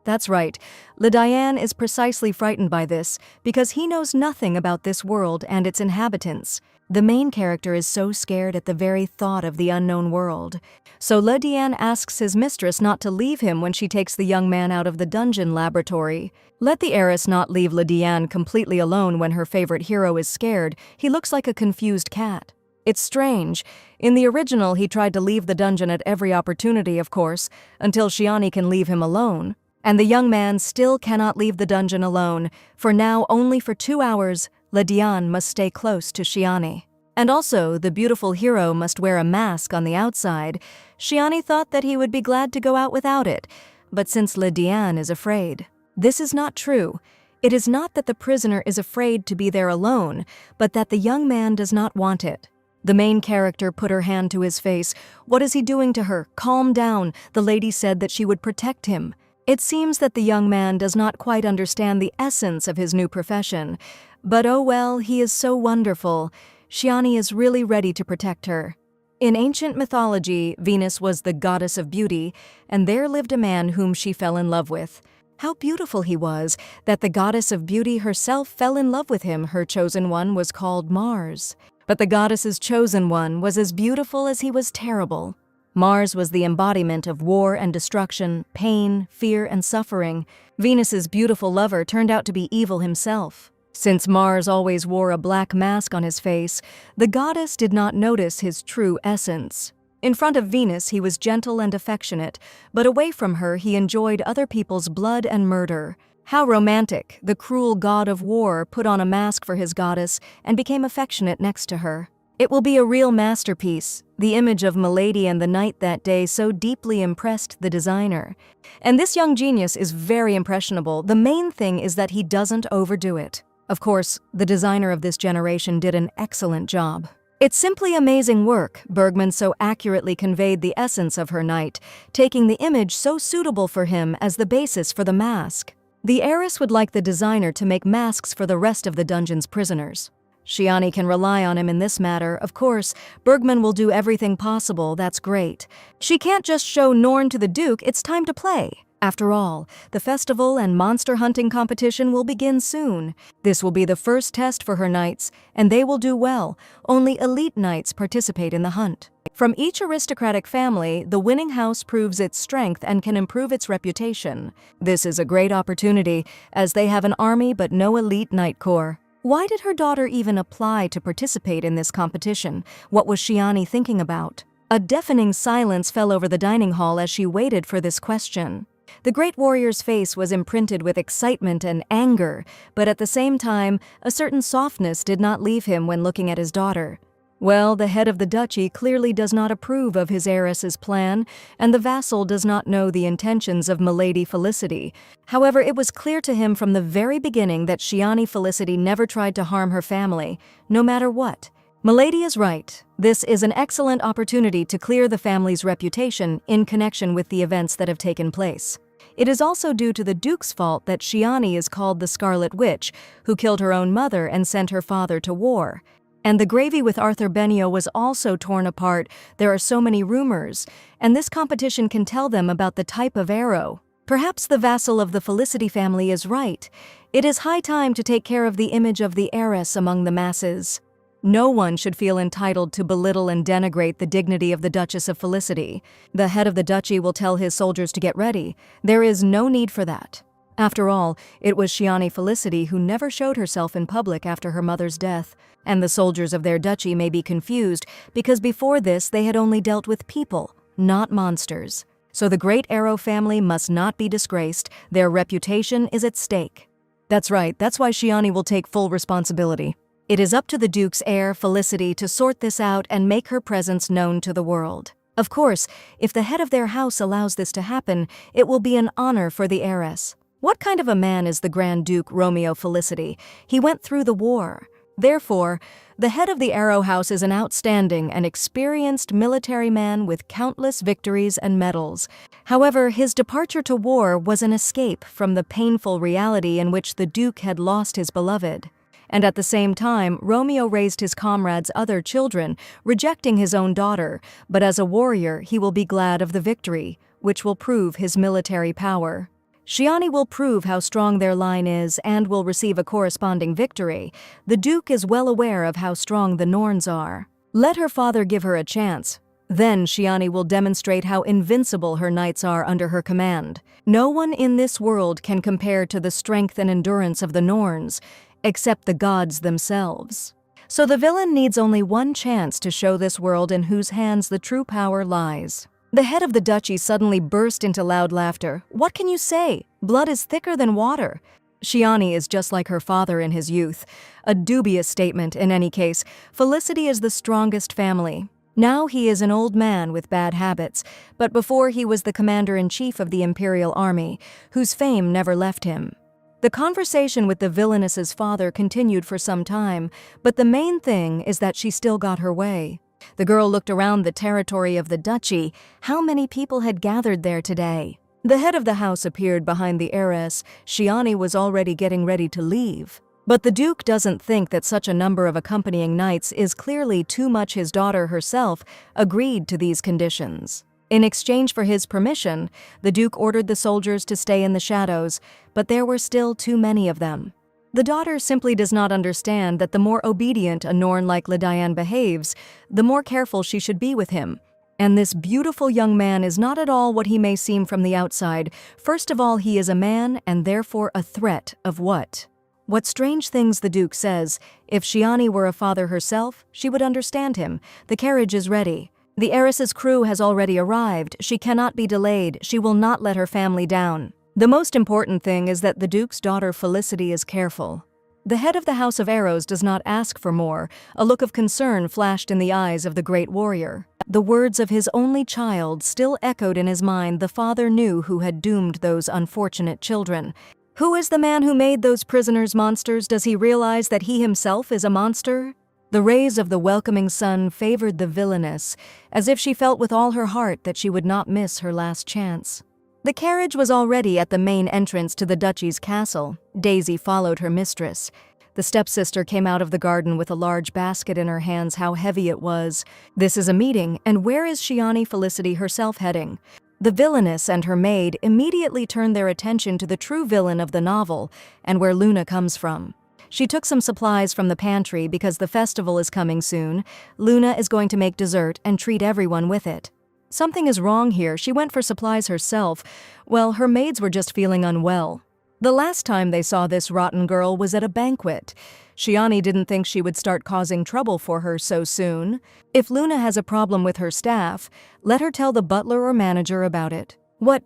that's right. Lydiane is precisely frightened by this because he knows nothing about this world and its inhabitants. The main character is so scared at the very thought of the unknown world. So Lydiane asks his mistress not to leave him when she takes the young man out of the dungeon laboratory. Let the heiress not leave Lydiane completely alone when her favorite hero is scared. He looks like a confused cat. It's strange. In the original, he tried to leave the dungeon at every opportunity, of course, until Shiani can leave him alone. And the young man still cannot leave the dungeon alone. For now, only for 2 hours, Lydiane must stay close to Shiani. And also, the beautiful hero must wear a mask on the outside. Shiani thought that he would be glad to go out without it, but since Lydiane is afraid. This is not true. It is not that the prisoner is afraid to be there alone, but that the young man does not want it. The main character put her hand to his face. What is he doing to her? Calm down. The lady said that she would protect him. It seems that the young man does not quite understand the essence of his new profession. But oh well, he is so wonderful. Shiani is really ready to protect her. In ancient mythology, Venus was the goddess of beauty, and there lived a man whom she fell in love with. How beautiful he was, that the goddess of beauty herself fell in love with him. Her chosen one was called Mars. But the goddess's chosen one was as beautiful as he was terrible. Mars was the embodiment of war and destruction, pain, fear, and suffering. Venus's beautiful lover turned out to be evil himself. Since Mars always wore a black mask on his face, the goddess did not notice his true essence. In front of Venus, he was gentle and affectionate, but away from her, he enjoyed other people's blood and murder. How romantic! The cruel god of war put on a mask for his goddess and became affectionate next to her. It will be a real masterpiece. The image of Milady and the knight that day so deeply impressed the designer. And this young genius is very impressionable. The main thing is that he doesn't overdo it. Of course, the designer of this generation did an excellent job. It's simply amazing work. Bergman so accurately conveyed the essence of her knight, taking the image so suitable for him as the basis for the mask. The heiress would like the designer to make masks for the rest of the dungeon's prisoners. Shiani can rely on him in this matter. Of course, Bergman will do everything possible, that's great. She can't just show Norn to the Duke, it's time to play. After all, the festival and monster hunting competition will begin soon. This will be the first test for her knights, and they will do well. Only elite knights participate in the hunt. From each aristocratic family, the winning house proves its strength and can improve its reputation. This is a great opportunity, as they have an army but no elite knight corps. Why did her daughter even apply to participate in this competition? What was Shiani thinking about? A deafening silence fell over the dining hall as she waited for this question. The great warrior's face was imprinted with excitement and anger, but at the same time, a certain softness did not leave him when looking at his daughter. Well, the head of the duchy clearly does not approve of his heiress's plan, and the vassal does not know the intentions of Milady Felicity. However, it was clear to him from the very beginning that Shiani Felicity never tried to harm her family, no matter what. Milady is right. This is an excellent opportunity to clear the family's reputation in connection with the events that have taken place. It is also due to the Duke's fault that Shiani is called the Scarlet Witch, who killed her own mother and sent her father to war. And the gravy with Arthur Benio was also torn apart. There are so many rumors, and this competition can tell them about the type of arrow. Perhaps the vassal of the Felicity family is right. It is high time to take care of the image of the heiress among the masses. No one should feel entitled to belittle and denigrate the dignity of the Duchess of Felicity. The head of the duchy will tell his soldiers to get ready. There is no need for that. After all, it was Shiani Felicity who never showed herself in public after her mother's death, and the soldiers of their duchy may be confused because before this they had only dealt with people, not monsters. So the Great Arrow family must not be disgraced. Their reputation is at stake. That's right, that's why Shiani will take full responsibility. It is up to the Duke's heir, Felicity, to sort this out and make her presence known to the world. Of course, if the head of their house allows this to happen, it will be an honor for the heiress. What kind of a man is the Grand Duke Romeo Felicity? He went through the war. Therefore, the head of the Arrow House is an outstanding and experienced military man with countless victories and medals. However, his departure to war was an escape from the painful reality in which the Duke had lost his beloved. And at the same time, Romeo raised his comrades' other children, rejecting his own daughter, but as a warrior he will be glad of the victory, which will prove his military power. Shiani will prove how strong their line is and will receive a corresponding victory. The Duke is well aware of how strong the Norns are. Let her father give her a chance. Then Shiani will demonstrate how invincible her knights are under her command. No one in this world can compare to the strength and endurance of the Norns, except the gods themselves. So the villain needs only one chance to show this world in whose hands the true power lies. The head of the duchy suddenly burst into loud laughter. What can you say? Blood is thicker than water. Shiani is just like her father in his youth. A dubious statement in any case. Felicity is the strongest family. Now he is an old man with bad habits, but before he was the commander-in-chief of the Imperial Army, whose fame never left him. The conversation with the Villainess's father continued for some time, but the main thing is that she still got her way. The girl looked around the territory of the duchy. How many people had gathered there today? The head of the house appeared behind the heiress. Shiani was already getting ready to leave. But the Duke doesn't think that such a number of accompanying knights is clearly too much. His daughter herself agreed to these conditions. In exchange for his permission, the Duke ordered the soldiers to stay in the shadows, but there were still too many of them. The daughter simply does not understand that the more obedient a Norn like Ledian behaves, the more careful she should be with him. And this beautiful young man is not at all what he may seem from the outside. First of all, he is a man and therefore a threat of what? What strange things the Duke says. If Shiani were a father herself, she would understand him. The carriage is ready. The heiress's crew has already arrived. She cannot be delayed. She will not let her family down. The most important thing is that the Duke's daughter Felicity is careful. The head of the House of Arrows does not ask for more. A look of concern flashed in the eyes of the great warrior. The words of his only child still echoed in his mind. The father knew who had doomed those unfortunate children. Who is the man who made those prisoners monsters? Does he realize that he himself is a monster? The rays of the welcoming sun favored the Villainess, as if she felt with all her heart that she would not miss her last chance. The carriage was already at the main entrance to the duchy's castle. Daisy followed her mistress. The stepsister came out of the garden with a large basket in her hands. How heavy it was. This is a meeting, and where is Shiani Felicity herself heading? The Villainess and her maid immediately turned their attention to the true villain of the novel and where Luna comes from. She took some supplies from the pantry because the festival is coming soon. Luna is going to make dessert and treat everyone with it. Something is wrong here. She went for supplies herself. Well, her maids were just feeling unwell. The last time they saw this rotten girl was at a banquet. Shiani didn't think she would start causing trouble for her so soon. If Luna has a problem with her staff, let her tell the butler or manager about it. What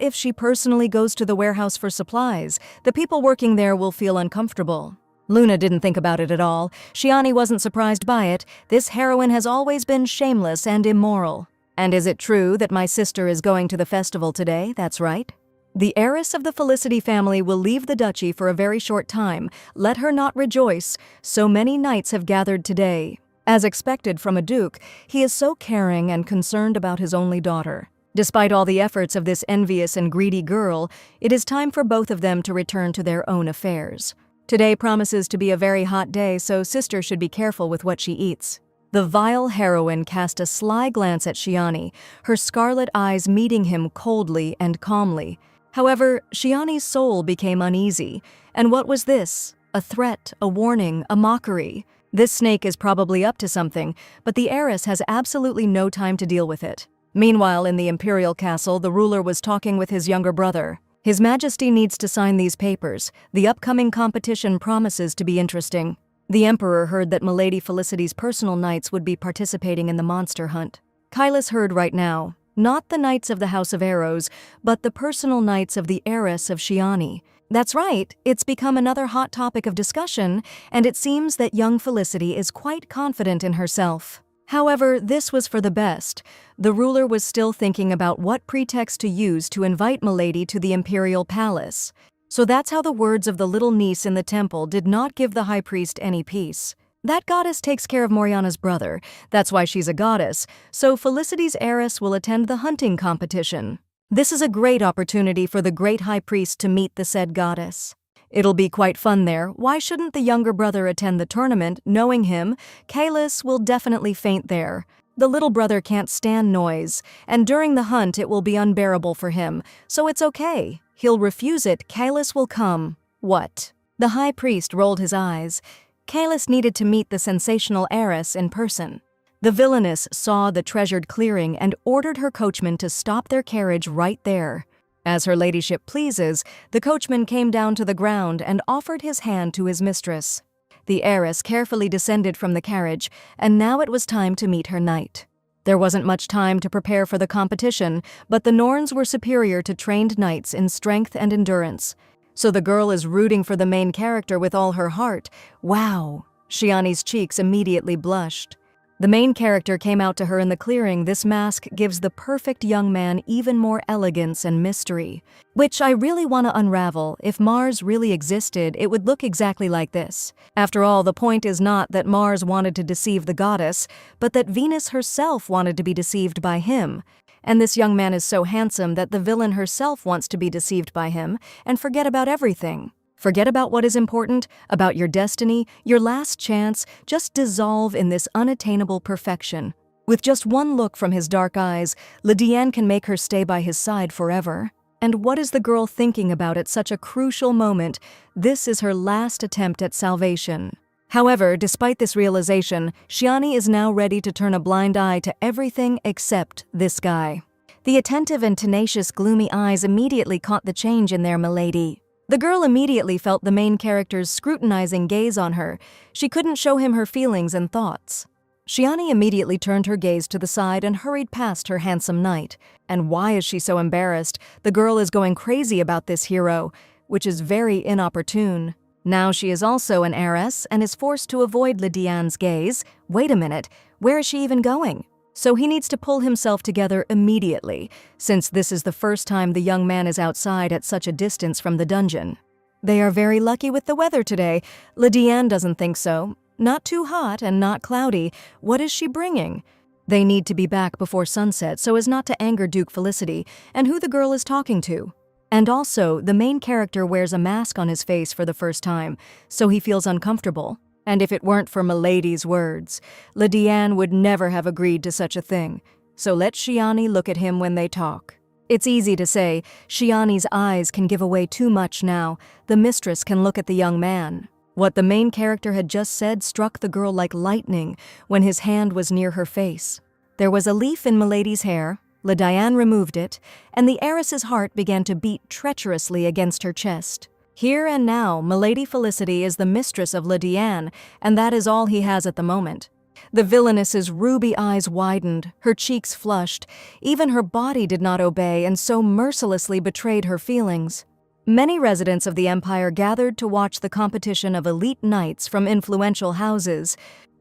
if she personally goes to the warehouse for supplies? The people working there will feel uncomfortable. Luna didn't think about it at all. Shiani wasn't surprised by it. This heroine has always been shameless and immoral. And is it true that my sister is going to the festival today? That's right. The heiress of the Felicity family will leave the duchy for a very short time. Let her not rejoice. So many knights have gathered today. As expected from a duke, he is so caring and concerned about his only daughter. Despite all the efforts of this envious and greedy girl, it is time for both of them to return to their own affairs. Today promises to be a very hot day, so sister should be careful with what she eats. The vile heroine cast a sly glance at Shiani, her scarlet eyes meeting him coldly and calmly. However, Shiani's soul became uneasy. And what was this? A threat, a warning, a mockery. This snake is probably up to something, but the heiress has absolutely no time to deal with it. Meanwhile, in the imperial castle, the ruler was talking with his younger brother. His Majesty needs to sign these papers. The upcoming competition promises to be interesting. The emperor heard that Milady Felicity's personal knights would be participating in the monster hunt. Kailas heard right now. Not the knights of the House of Arrows, but the personal knights of the heiress of Shiani. That's right, it's become another hot topic of discussion, and it seems that young Felicity is quite confident in herself. However, this was for the best. The ruler was still thinking about what pretext to use to invite Milady to the imperial palace. So that's how the words of the little niece in the temple did not give the high priest any peace. That goddess takes care of Morgana's brother. That's why she's a goddess. So Felicity's heiress will attend the hunting competition. This is a great opportunity for the great high priest to meet the said goddess. It'll be quite fun there. Why shouldn't the younger brother attend the tournament? Knowing him, Kailas will definitely faint there. The little brother can't stand noise, and during the hunt it will be unbearable for him. So it's okay. He'll refuse it. Kailas will come. What? The high priest rolled his eyes. Kailas needed to meet the sensational heiress in person. The Villainess saw the treasured clearing and ordered her coachman to stop their carriage right there. As her ladyship pleases, the coachman came down to the ground and offered his hand to his mistress. The heiress carefully descended from the carriage, and now it was time to meet her knight. There wasn't much time to prepare for the competition, but the Norns were superior to trained knights in strength and endurance. So the girl is rooting for the main character with all her heart. Wow! Shiani's cheeks immediately blushed. The main character came out to her in the clearing. This mask gives the perfect young man even more elegance and mystery, which I really want to unravel. If Mars really existed, it would look exactly like this. After all, the point is not that Mars wanted to deceive the goddess, but that Venus herself wanted to be deceived by him. And this young man is so handsome that the villain herself wants to be deceived by him and forget about everything. Forget about what is important, about your destiny, your last chance, just dissolve in this unattainable perfection. With just one look from his dark eyes, Lydiane can make her stay by his side forever. And what is the girl thinking about at such a crucial moment? This is her last attempt at salvation. However, despite this realization, Shiani is now ready to turn a blind eye to everything except this guy. The attentive and tenacious gloomy eyes immediately caught the change in their milady. The girl immediately felt the main character's scrutinizing gaze on her. She couldn't show him her feelings and thoughts. Shiani immediately turned her gaze to the side and hurried past her handsome knight. And why is she so embarrassed? The girl is going crazy about this hero, which is very inopportune. Now she is also an heiress and is forced to avoid Lydiane's gaze. Wait a minute, where is she even going? So he needs to pull himself together immediately, since this is the first time the young man is outside at such a distance from the dungeon. They are very lucky with the weather today. Lydiane doesn't think so. Not too hot and not cloudy. What is she bringing? They need to be back before sunset so as not to anger Duke Felicity and who the girl is talking to. And also, the main character wears a mask on his face for the first time, so he feels uncomfortable. And if it weren't for Milady's words, Lydiane would never have agreed to such a thing. So let Shiani look at him when they talk. It's easy to say, Shiani's eyes can give away too much now. The mistress can look at the young man. What the main character had just said struck the girl like lightning when his hand was near her face. There was a leaf in Milady's hair. Lydiane removed it, and the heiress's heart began to beat treacherously against her chest. Here and now, Milady Felicity is the mistress of Lydiane, and that is all he has at the moment. The villainess's ruby eyes widened, her cheeks flushed. Even her body did not obey and so mercilessly betrayed her feelings. Many residents of the Empire gathered to watch the competition of elite knights from influential houses.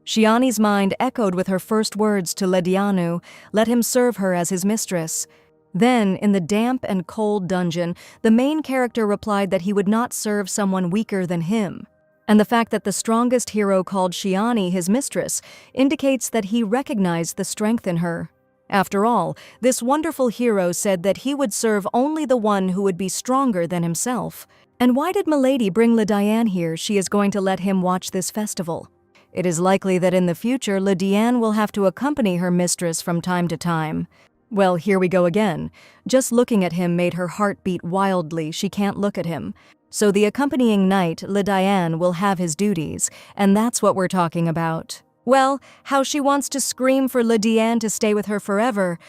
Shiani's mind echoed with her first words to Lydiane, let him serve her as his mistress. Then, in the damp and cold dungeon, the main character replied that he would not serve someone weaker than him. And the fact that the strongest hero called Shiani his mistress indicates that he recognized the strength in her. After all, this wonderful hero said that he would serve only the one who would be stronger than himself. And why did Milady bring Lydiane here? She is going to let him watch this festival. It is likely that in the future, Lydiane will have to accompany her mistress from time to time. Well, here we go again. Just looking at him made her heart beat wildly. She can't look at him. So the accompanying knight, Lydiane, will have his duties, and that's what we're talking about. Well, how she wants to scream for Lydiane to stay with her forever.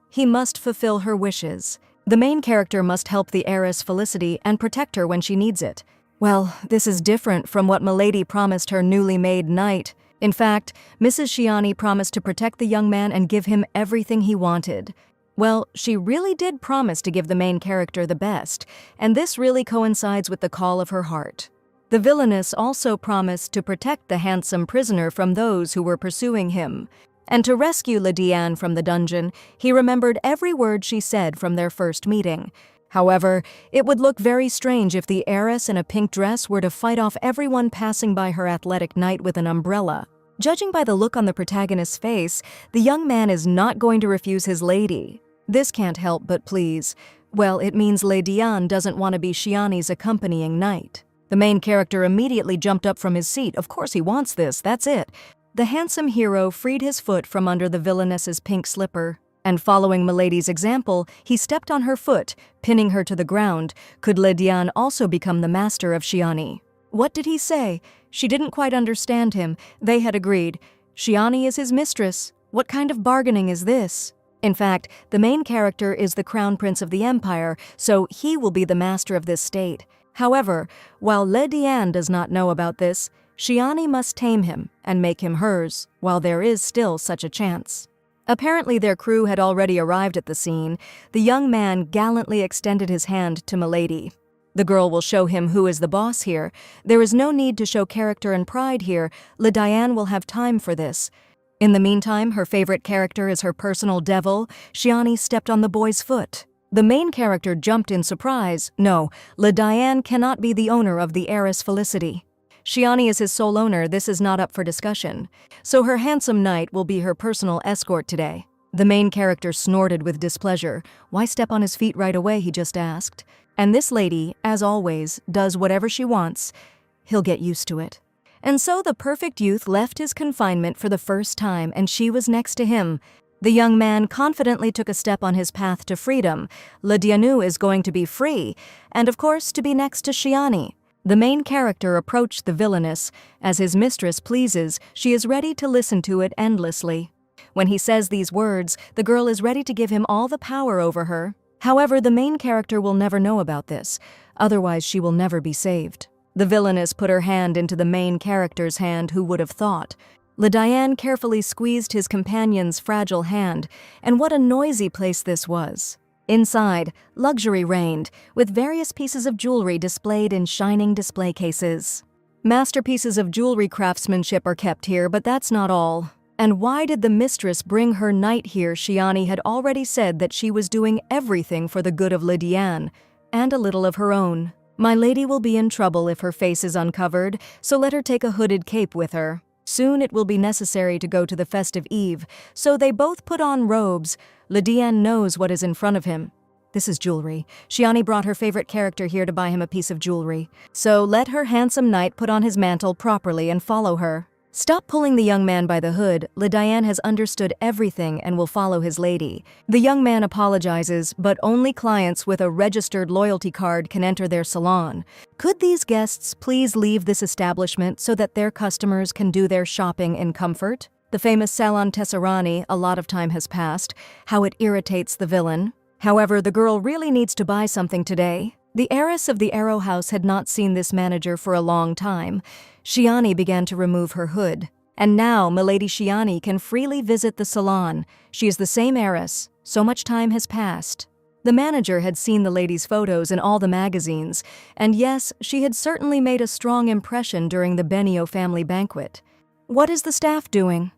He must fulfill her wishes. The main character must help the heiress Felicity and protect her when she needs it. Well, this is different from what Milady promised her newly made knight. In fact, Mrs. Shiani promised to protect the young man and give him everything he wanted. Well, she really did promise to give the main character the best, and this really coincides with the call of her heart. The villainess also promised to protect the handsome prisoner from those who were pursuing him. And to rescue Lydiane from the dungeon, he remembered every word she said from their first meeting. However, it would look very strange if the heiress in a pink dress were to fight off everyone passing by her athletic knight with an umbrella. Judging by the look on the protagonist's face, the young man is not going to refuse his lady. This can't help but please. Well, it means Lydiane doesn't want to be Shiani's accompanying knight. The main character immediately jumped up from his seat. Of course he wants this, that's it. The handsome hero freed his foot from under the villainess's pink slipper. And following Milady's example, he stepped on her foot, pinning her to the ground. Could Lydiane also become the master of Shiani? What did he say? She didn't quite understand him. They had agreed. Shiani is his mistress. What kind of bargaining is this? In fact, the main character is the crown prince of the empire, so he will be the master of this state. However, while Lydiane does not know about this, Shiani must tame him and make him hers, while there is still such a chance. Apparently their crew had already arrived at the scene. The young man gallantly extended his hand to Milady. The girl will show him who is the boss here. There is no need to show character and pride here. Lydiane will have time for this. In the meantime, her favorite character is her personal devil. Shiani stepped on the boy's foot. The main character jumped in surprise. No, Lydiane cannot be the owner of the heiress Felicity. Shiani is his sole owner. This is not up for discussion. So her handsome knight will be her personal escort today. The main character snorted with displeasure. Why step on his feet right away, he just asked. And this lady, as always, does whatever she wants. He'll get used to it. And so the perfect youth left his confinement for the first time, and she was next to him. The young man confidently took a step on his path to freedom. Lydiane is going to be free, and of course to be next to Shiani. The main character approached the villainess. As his mistress pleases, she is ready to listen to it endlessly. When he says these words, the girl is ready to give him all the power over her. However, the main character will never know about this, otherwise she will never be saved. The villainess put her hand into the main character's hand. Who would have thought? Lydiane carefully squeezed his companion's fragile hand, and what a noisy place this was. Inside, luxury reigned, with various pieces of jewelry displayed in shining display cases. Masterpieces of jewelry craftsmanship are kept here, but that's not all. And why did the mistress bring her knight here? Shiani had already said that she was doing everything for the good of Lydiane, and a little of her own. My lady will be in trouble if her face is uncovered, so let her take a hooded cape with her. Soon it will be necessary to go to the festive eve, so they both put on robes. Lydiane knows what is in front of him. This is jewelry. Shiani brought her favorite character here to buy him a piece of jewelry. So let her handsome knight put on his mantle properly and follow her. Stop pulling the young man by the hood. Lydiane has understood everything and will follow his lady. The young man apologizes, but only clients with a registered loyalty card can enter their salon. Could these guests please leave this establishment so that their customers can do their shopping in comfort? The famous Salon Tesserani, a lot of time has passed. How it irritates the villain. However, the girl really needs to buy something today. The heiress of the Arrow House had not seen this manager for a long time. Shiani began to remove her hood. And now, Milady Shiani can freely visit the salon. She is the same heiress. So much time has passed. The manager had seen the lady's photos in all the magazines, and yes, she had certainly made a strong impression during the Benio family banquet. What is the staff doing?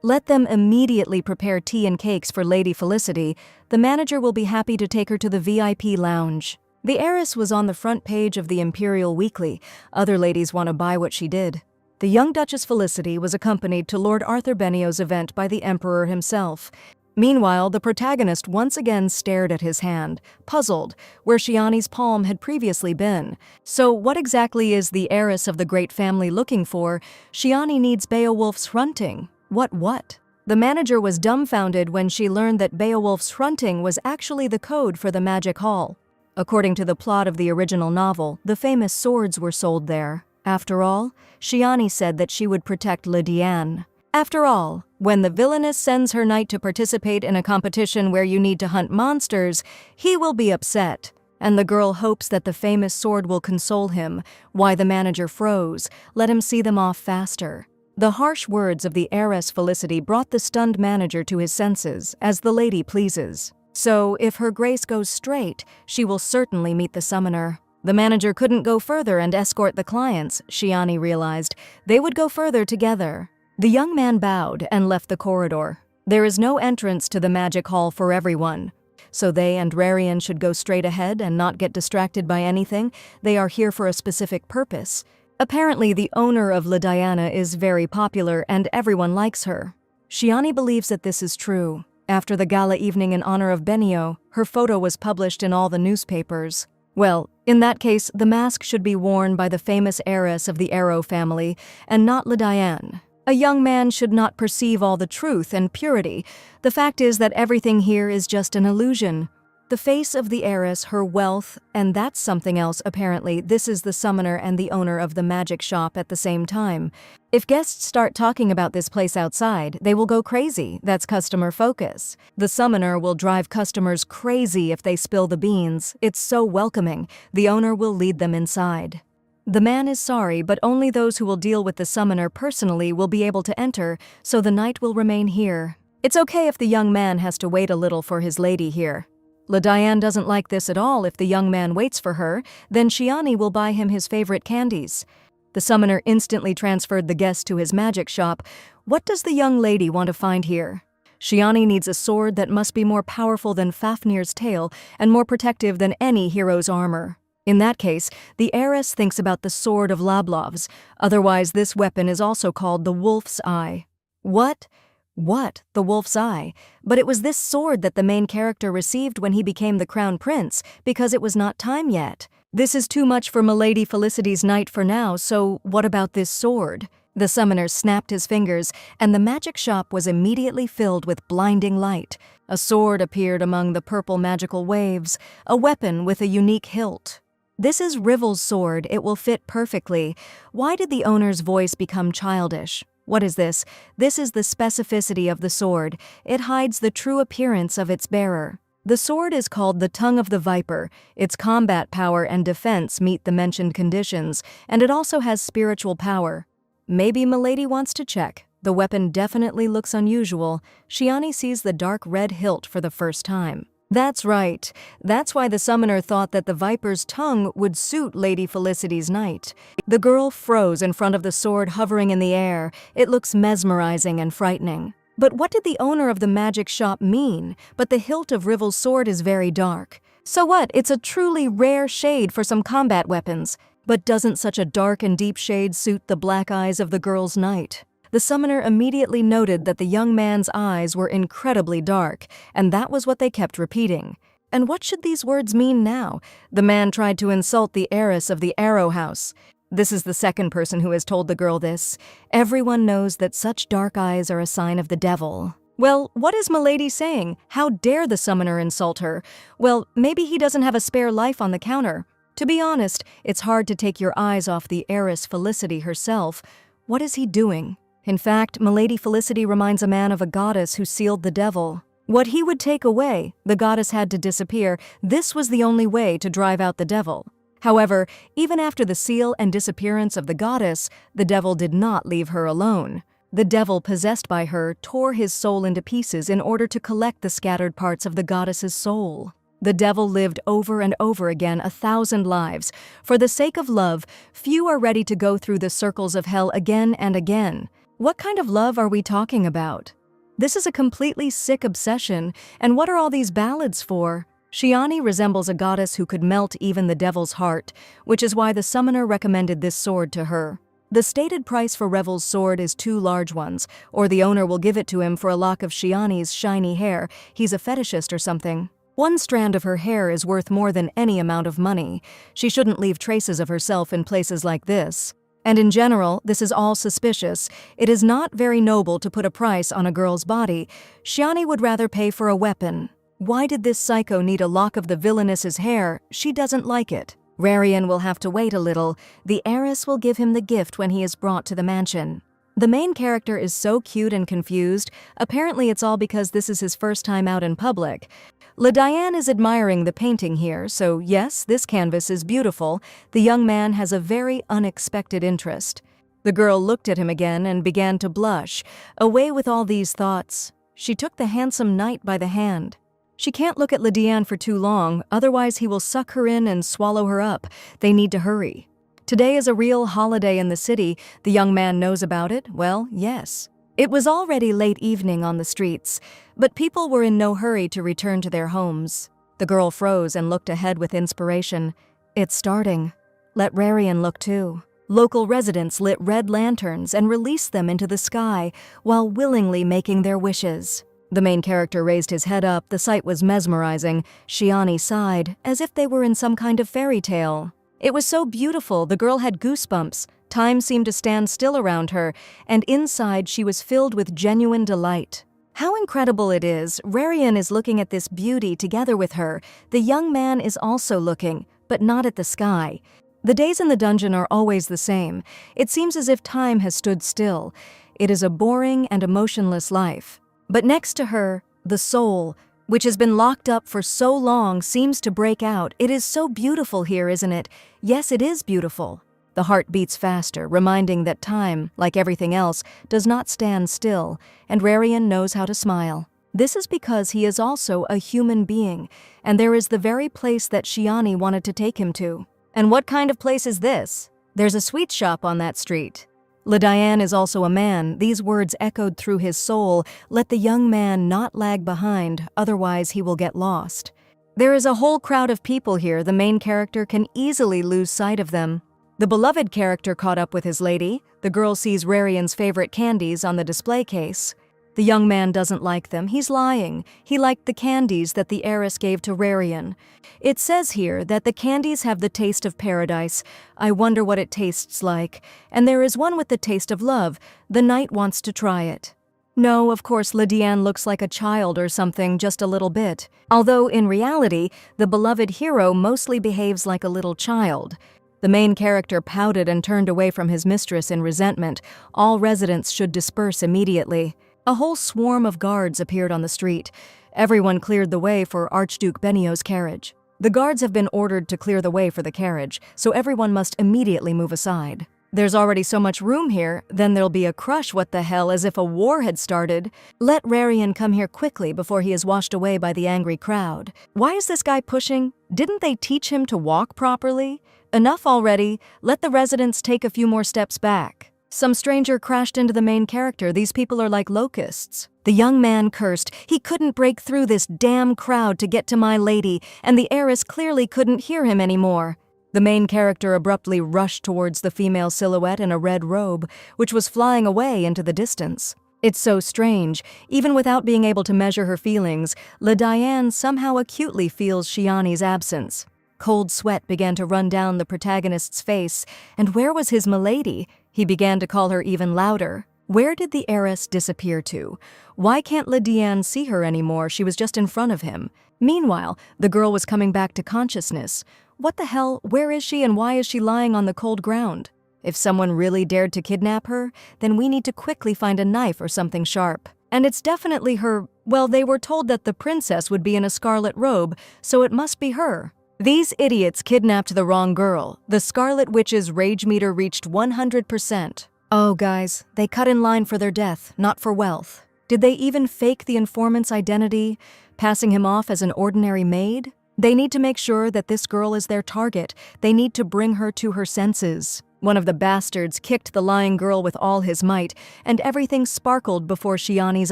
Let them immediately prepare tea and cakes for Lady Felicity. The manager will be happy to take her to the VIP lounge. The heiress was on the front page of the Imperial Weekly. Other ladies want to buy what she did. The young Duchess Felicity was accompanied to Lord Arthur Benio's event by the Emperor himself. Meanwhile, the protagonist once again stared at his hand, puzzled, where Shiani's palm had previously been. So what exactly is the heiress of the great family looking for? Shiani needs Beowulf's hrunting. What? The manager was dumbfounded when she learned that Beowulf's hrunting was actually the code for the Magic Hall. According to the plot of the original novel, the famous swords were sold there. After all, Shiani said that she would protect Lydiane. After all, when the Villainess sends her knight to participate in a competition where you need to hunt monsters, he will be upset. And the girl hopes that the famous sword will console him. Why the manager froze. Let him see them off faster. The harsh words of the heiress Felicity brought the stunned manager to his senses, as the lady pleases. So, if her grace goes straight, she will certainly meet the summoner. The manager couldn't go further and escort the clients, Shiani realized. They would go further together. The young man bowed and left the corridor. There is no entrance to the magic hall for everyone. So they and Rarian should go straight ahead and not get distracted by anything. They are here for a specific purpose. Apparently, the owner of La Diana is very popular and everyone likes her. Shiani believes that this is true. After the gala evening in honor of Benio, her photo was published in all the newspapers. Well, in that case, the mask should be worn by the famous heiress of the Arrow family, and not La Diane. A young man should not perceive all the truth and purity. The fact is that everything here is just an illusion. The face of the heiress, her wealth, and that's something else apparently. This is the summoner and the owner of the magic shop at the same time. If guests start talking about this place outside, they will go crazy. That's customer focus. The summoner will drive customers crazy if they spill the beans. It's so welcoming. The owner will lead them inside. The man is sorry, but only those who will deal with the summoner personally will be able to enter, so the knight will remain here. It's okay if the young man has to wait a little for his lady here. La Diane doesn't like this at all. If the young man waits for her, then Shiani will buy him his favorite candies. The summoner instantly transferred the guest to his magic shop. What does the young lady want to find here? Shiani needs a sword that must be more powerful than Fafnir's tail and more protective than any hero's armor. In that case, the heiress thinks about the sword of Lablov's. Otherwise, this weapon is also called the Wolf's Eye. What? The Wolf's Eye? But it was this sword that the main character received when he became the Crown Prince, because it was not time yet. This is too much for Milady Felicity's knight for now, so what about this sword? The summoner snapped his fingers, and the magic shop was immediately filled with blinding light. A sword appeared among the purple magical waves, a weapon with a unique hilt. This is Rivel's sword. It will fit perfectly. Why did the owner's voice become childish? What is this? This is the specificity of the sword. It hides the true appearance of its bearer. The sword is called the Tongue of the Viper. Its combat power and defense meet the mentioned conditions, and it also has spiritual power. Maybe Milady wants to check. The weapon definitely looks unusual. Shiani sees the dark red hilt for the first time. That's right. That's why the summoner thought that the Viper's tongue would suit Lady Felicity's knight. The girl froze in front of the sword hovering in the air. It looks mesmerizing and frightening. But what did the owner of the magic shop mean? But the hilt of Rivel's sword is very dark. So what? It's a truly rare shade for some combat weapons. But doesn't such a dark and deep shade suit the black eyes of the girl's knight? The summoner immediately noted that the young man's eyes were incredibly dark, and that was what they kept repeating. And what should these words mean now? The man tried to insult the heiress of the Arrow House. This is the second person who has told the girl this. Everyone knows that such dark eyes are a sign of the devil. Well, what is Milady saying? How dare the summoner insult her? Well, maybe he doesn't have a spare life on the counter. To be honest, it's hard to take your eyes off the heiress Felicity herself. What is he doing? In fact, Milady Felicity reminds a man of a goddess who sealed the devil. What he would take away, the goddess had to disappear. This was the only way to drive out the devil. However, even after the seal and disappearance of the goddess, the devil did not leave her alone. The devil, possessed by her, tore his soul into pieces in order to collect the scattered parts of the goddess's soul. The devil lived over and over again 1,000 lives. For the sake of love, few are ready to go through the circles of hell again and again. What kind of love are we talking about? This is a completely sick obsession, and what are all these ballads for? Shiani resembles a goddess who could melt even the devil's heart, which is why the summoner recommended this sword to her. The stated price for Revel's sword is 2 large ones, or the owner will give it to him for a lock of Shiani's shiny hair. He's a fetishist or something. 1 strand of her hair is worth more than any amount of money. She shouldn't leave traces of herself in places like this. And in general, this is all suspicious. It is not very noble to put a price on a girl's body. Shiani would rather pay for a weapon. Why did this psycho need a lock of the villainess's hair? She doesn't like it. Rarian will have to wait a little. The heiress will give him the gift when he is brought to the mansion. The main character is so cute and confused. Apparently it's all because this is his first time out in public. LeDiane is admiring the painting here, so yes, this canvas is beautiful. The young man has a very unexpected interest. The girl looked at him again and began to blush. Away with all these thoughts, she took the handsome knight by the hand. She can't look at LeDiane for too long, otherwise he will suck her in and swallow her up. They need to hurry. Today is a real holiday in the city. The young man knows about it? Well, yes. It was already late evening on the streets, but people were in no hurry to return to their homes. The girl froze and looked ahead with inspiration. It's starting. Let Rarian look too. Local residents lit red lanterns and released them into the sky while willingly making their wishes. The main character raised his head up. The sight was mesmerizing. Shiani sighed, as if they were in some kind of fairy tale. It was so beautiful, the girl had goosebumps. Time seemed to stand still around her, and inside she was filled with genuine delight. How incredible it is! Rarian is looking at this beauty together with her. The young man is also looking, but not at the sky. The days in the dungeon are always the same. It seems as if time has stood still. It is a boring and emotionless life. But next to her, the soul, which has been locked up for so long, seems to break out. It is so beautiful here, isn't it? Yes, it is beautiful. The heart beats faster, reminding that time, like everything else, does not stand still, and Rarian knows how to smile. This is because he is also a human being, and there is the very place that Shiani wanted to take him to. And what kind of place is this? There's a sweet shop on that street. LeDiane is also a man. These words echoed through his soul. Let the young man not lag behind, otherwise he will get lost. There is a whole crowd of people here. The main character can easily lose sight of them. The beloved character caught up with his lady. The girl sees Rarian's favorite candies on the display case. The young man doesn't like them. He's lying. He liked the candies that the heiress gave to Rarian. It says here that the candies have the taste of paradise. I wonder what it tastes like. And there is one with the taste of love. The knight wants to try it. No, of course, LeDiane looks like a child or something, just a little bit. Although, in reality, the beloved hero mostly behaves like a little child. The main character pouted and turned away from his mistress in resentment. All residents should disperse immediately. A whole swarm of guards appeared on the street. Everyone cleared the way for Archduke Benio's carriage. The guards have been ordered to clear the way for the carriage, so everyone must immediately move aside. There's already so much room here, then there'll be a crush, what the hell, as if a war had started. Let Rarian come here quickly before he is washed away by the angry crowd. Why is this guy pushing? Didn't they teach him to walk properly? Enough already. Let the residents take a few more steps back. Some stranger crashed into the main character. These people are like locusts. The young man cursed. He couldn't break through this damn crowd to get to my lady, and the heiress clearly couldn't hear him anymore. The main character abruptly rushed towards the female silhouette in a red robe, which was flying away into the distance. It's so strange, even without being able to measure her feelings, LaDiane somehow acutely feels Shiani's absence. Cold sweat began to run down the protagonist's face, and where was his milady? He began to call her even louder. Where did the heiress disappear to? Why can't LaDiane see her anymore? She was just in front of him. Meanwhile, the girl was coming back to consciousness. What the hell? Where is she and why is she lying on the cold ground? If someone really dared to kidnap her, then we need to quickly find a knife or something sharp. And it's definitely her. Well, they were told that the princess would be in a scarlet robe, so it must be her. These idiots kidnapped the wrong girl. The Scarlet Witch's rage meter reached 100%. Oh, guys, they cut in line for their death, not for wealth. Did they even fake the informant's identity, passing him off as an ordinary maid? They need to make sure that this girl is their target. They need to bring her to her senses. One of the bastards kicked the lying girl with all his might, and everything sparkled before Shiani's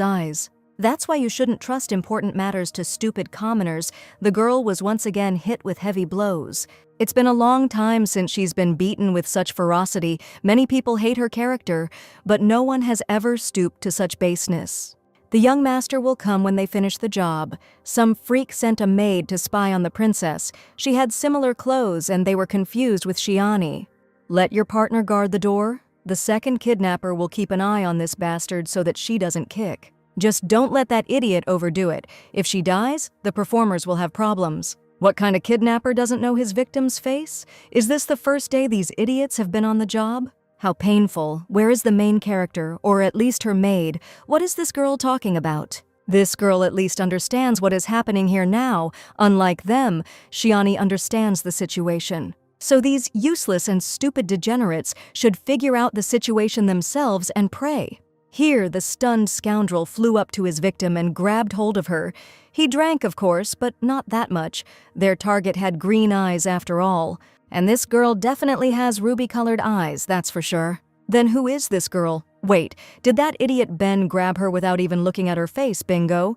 eyes. That's why you shouldn't trust important matters to stupid commoners. The girl was once again hit with heavy blows. It's been a long time since she's been beaten with such ferocity. Many people hate her character, but no one has ever stooped to such baseness. The young master will come when they finish the job. Some freak sent a maid to spy on the princess. She had similar clothes and they were confused with Shiani. Let your partner guard the door. The second kidnapper will keep an eye on this bastard so that she doesn't kick. Just don't let that idiot overdo it. If she dies, the performers will have problems. What kind of kidnapper doesn't know his victim's face? Is this the first day these idiots have been on the job? How painful. Where is the main character, or at least her maid? What is this girl talking about? This girl at least understands what is happening here now. Unlike them, Shiani understands the situation. So these useless and stupid degenerates should figure out the situation themselves and pray. Here, the stunned scoundrel flew up to his victim and grabbed hold of her. He drank, of course, but not that much. Their target had green eyes after all. And this girl definitely has ruby-colored eyes, that's for sure. Then who is this girl? Wait, did that idiot Ben grab her without even looking at her face, bingo?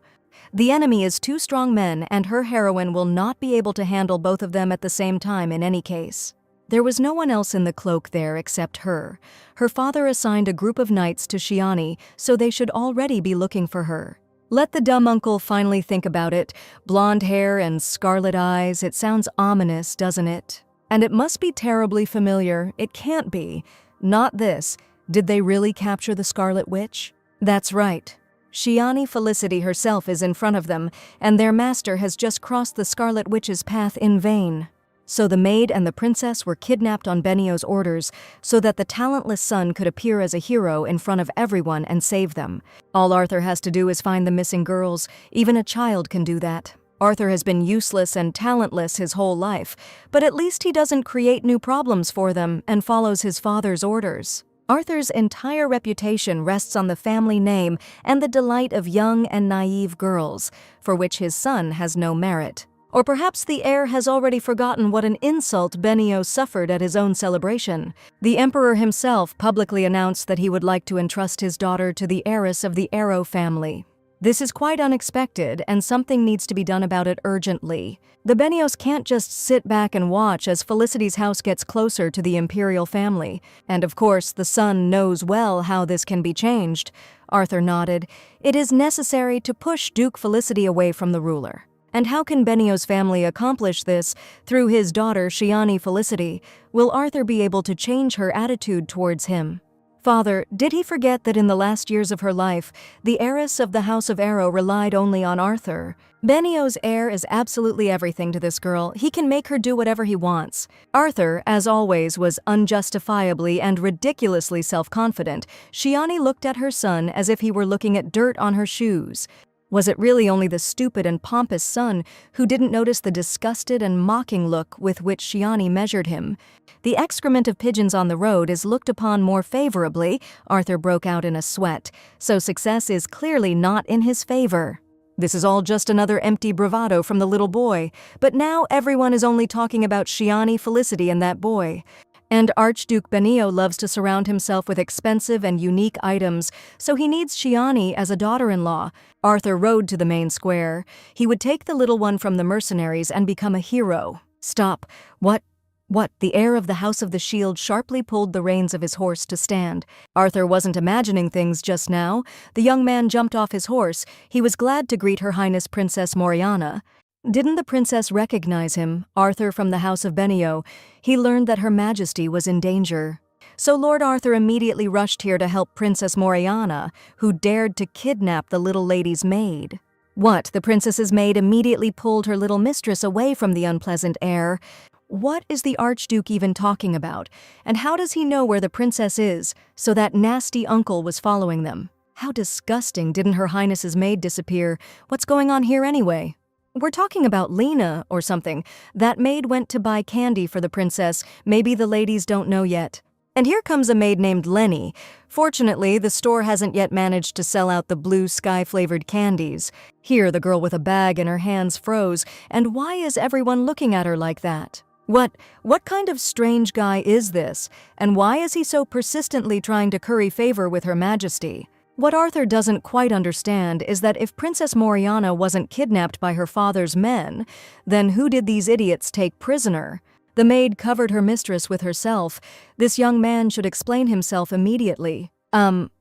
The enemy is two strong men, and her heroine will not be able to handle both of them at the same time in any case. There was no one else in the cloak there except her. Her father assigned a group of knights to Shiani, so they should already be looking for her. Let the dumb uncle finally think about it. Blonde hair and scarlet eyes, it sounds ominous, doesn't it? And it must be terribly familiar. It can't be. Not this. Did they really capture the Scarlet Witch? That's right. Shiani Felicity herself is in front of them, and their master has just crossed the Scarlet Witch's path in vain. So the maid and the princess were kidnapped on Benio's orders so that the talentless son could appear as a hero in front of everyone and save them. All Arthur has to do is find the missing girls. Even a child can do that. Arthur has been useless and talentless his whole life, but at least he doesn't create new problems for them and follows his father's orders. Arthur's entire reputation rests on the family name and the delight of young and naive girls, for which his son has no merit. Or perhaps the heir has already forgotten what an insult Benio suffered at his own celebration. The emperor himself publicly announced that he would like to entrust his daughter to the heiress of the Arrow family. This is quite unexpected, and something needs to be done about it urgently. The Benios can't just sit back and watch as Felicity's house gets closer to the imperial family. And of course, the son knows well how this can be changed. Arthur nodded. It is necessary to push Duke Felicity away from the ruler. And how can Benio's family accomplish this? Through his daughter, Shiani Felicity. Will Arthur be able to change her attitude towards him? Father, did he forget that in the last years of her life, the heiress of the House of Arrow relied only on Arthur? Benio's heir is absolutely everything to this girl. He can make her do whatever he wants. Arthur, as always, was unjustifiably and ridiculously self-confident. Shiani looked at her son as if he were looking at dirt on her shoes. Was it really only the stupid and pompous son who didn't notice the disgusted and mocking look with which Shiani measured him? The excrement of pigeons on the road is looked upon more favorably. Arthur broke out in a sweat, so success is clearly not in his favor. This is all just another empty bravado from the little boy, but now everyone is only talking about Shiani Felicity and that boy. And Archduke Benio loves to surround himself with expensive and unique items, so he needs Shiani as a daughter-in-law. Arthur rode to the main square. He would take the little one from the mercenaries and become a hero. Stop. What? What? The heir of the House of the Shield sharply pulled the reins of his horse to stand. Arthur wasn't imagining things just now. The young man jumped off his horse. He was glad to greet Her Highness Princess Moriana. Didn't the princess recognize him, Arthur from the House of Benio? He learned that Her Majesty was in danger. So Lord Arthur immediately rushed here to help Princess Moriana, who dared to kidnap the little lady's maid. What? The princess's maid immediately pulled her little mistress away from the unpleasant heir. What is the Archduke even talking about? And how does he know where the princess is, so that nasty uncle was following them? How disgusting. Didn't Her Highness's maid disappear? What's going on here anyway? We're talking about Lena or something. That maid went to buy candy for the princess. Maybe the ladies don't know yet. And here comes a maid named Lenny. Fortunately, the store hasn't yet managed to sell out the blue sky-flavored candies. Here, the girl with a bag in her hands froze. And why is everyone looking at her like that? What kind of strange guy is this? And why is he so persistently trying to curry favor with Her Majesty? What Arthur doesn't quite understand is that if Princess Moriana wasn't kidnapped by her father's men, then who did these idiots take prisoner? The maid covered her mistress with herself. This young man should explain himself immediately.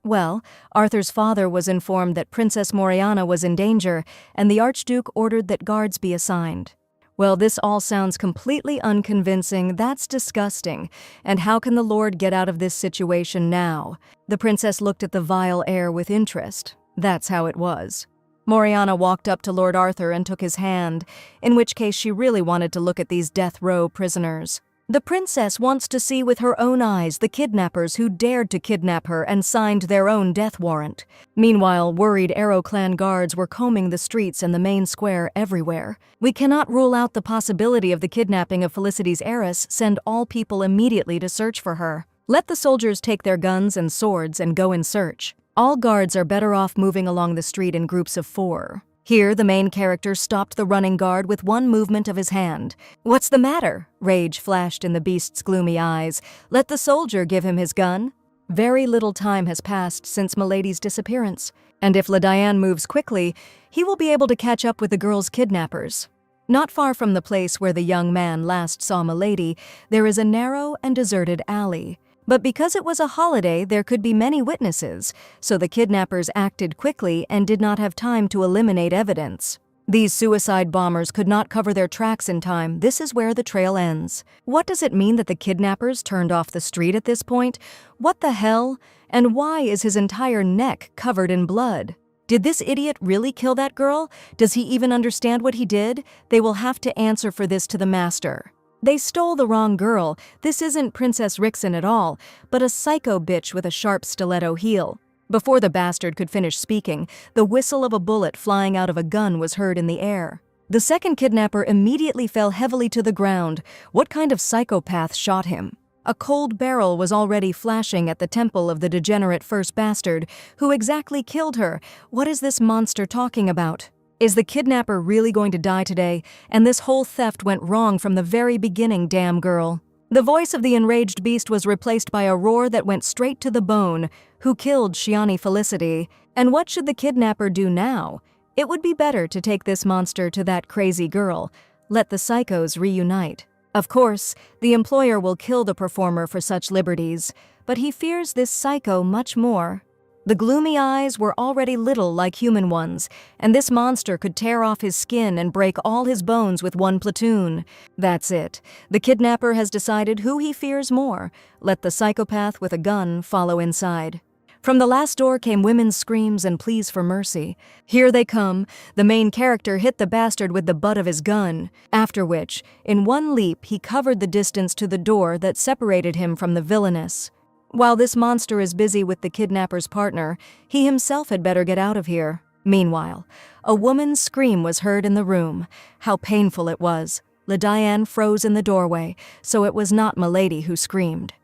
Well, Arthur's father was informed that Princess Moriana was in danger, and the Archduke ordered that guards be assigned. Well, this all sounds completely unconvincing. That's disgusting. And how can the Lord get out of this situation now? The princess looked at the vile heir with interest. That's how it was. Moriana walked up to Lord Arthur and took his hand, in which case she really wanted to look at these death row prisoners. The princess wants to see with her own eyes the kidnappers who dared to kidnap her and signed their own death warrant. Meanwhile, worried Arrow Clan guards were combing the streets and the main square everywhere. We cannot rule out the possibility of the kidnapping of Felicity's heiress. Send all people immediately to search for her. Let the soldiers take their guns and swords and go in search. All guards are better off moving along the street in groups of 4. Here, the main character stopped the running guard with one movement of his hand. What's the matter? Rage flashed in the beast's gloomy eyes. Let the soldier give him his gun. Very little time has passed since Milady's disappearance, and if LeDiane moves quickly, he will be able to catch up with the girl's kidnappers. Not far from the place where the young man last saw Milady, there is a narrow and deserted alley. But because it was a holiday, there could be many witnesses, so the kidnappers acted quickly and did not have time to eliminate evidence. These suicide bombers could not cover their tracks in time. This is where the trail ends. What does it mean that the kidnappers turned off the street at this point? What the hell? And why is his entire neck covered in blood? Did this idiot really kill that girl? Does he even understand what he did? They will have to answer for this to the master. They stole the wrong girl. This isn't Princess Rixen at all, but a psycho bitch with a sharp stiletto heel. Before the bastard could finish speaking, the whistle of a bullet flying out of a gun was heard in the air. The second kidnapper immediately fell heavily to the ground. What kind of psychopath shot him? A cold barrel was already flashing at the temple of the degenerate first bastard. Who exactly killed her? What is this monster talking about? Is the kidnapper really going to die today? And this whole theft went wrong from the very beginning, damn girl. The voice of the enraged beast was replaced by a roar that went straight to the bone. Who killed Shiani Felicity? And what should the kidnapper do now? It would be better to take this monster to that crazy girl. Let the psychos reunite. Of course, the employer will kill the performer for such liberties, but he fears this psycho much more. The gloomy eyes were already little like human ones, and this monster could tear off his skin and break all his bones with one platoon. That's it. The kidnapper has decided who he fears more. Let the psychopath with a gun follow inside. From the last door came women's screams and pleas for mercy. Here they come. The main character hit the bastard with the butt of his gun, after which, in one leap, he covered the distance to the door that separated him from the Villainess. While this monster is busy with the kidnapper's partner, he himself had better get out of here. Meanwhile, a woman's scream was heard in the room. How painful it was. LeDiane froze in the doorway, so it was not Milady who screamed.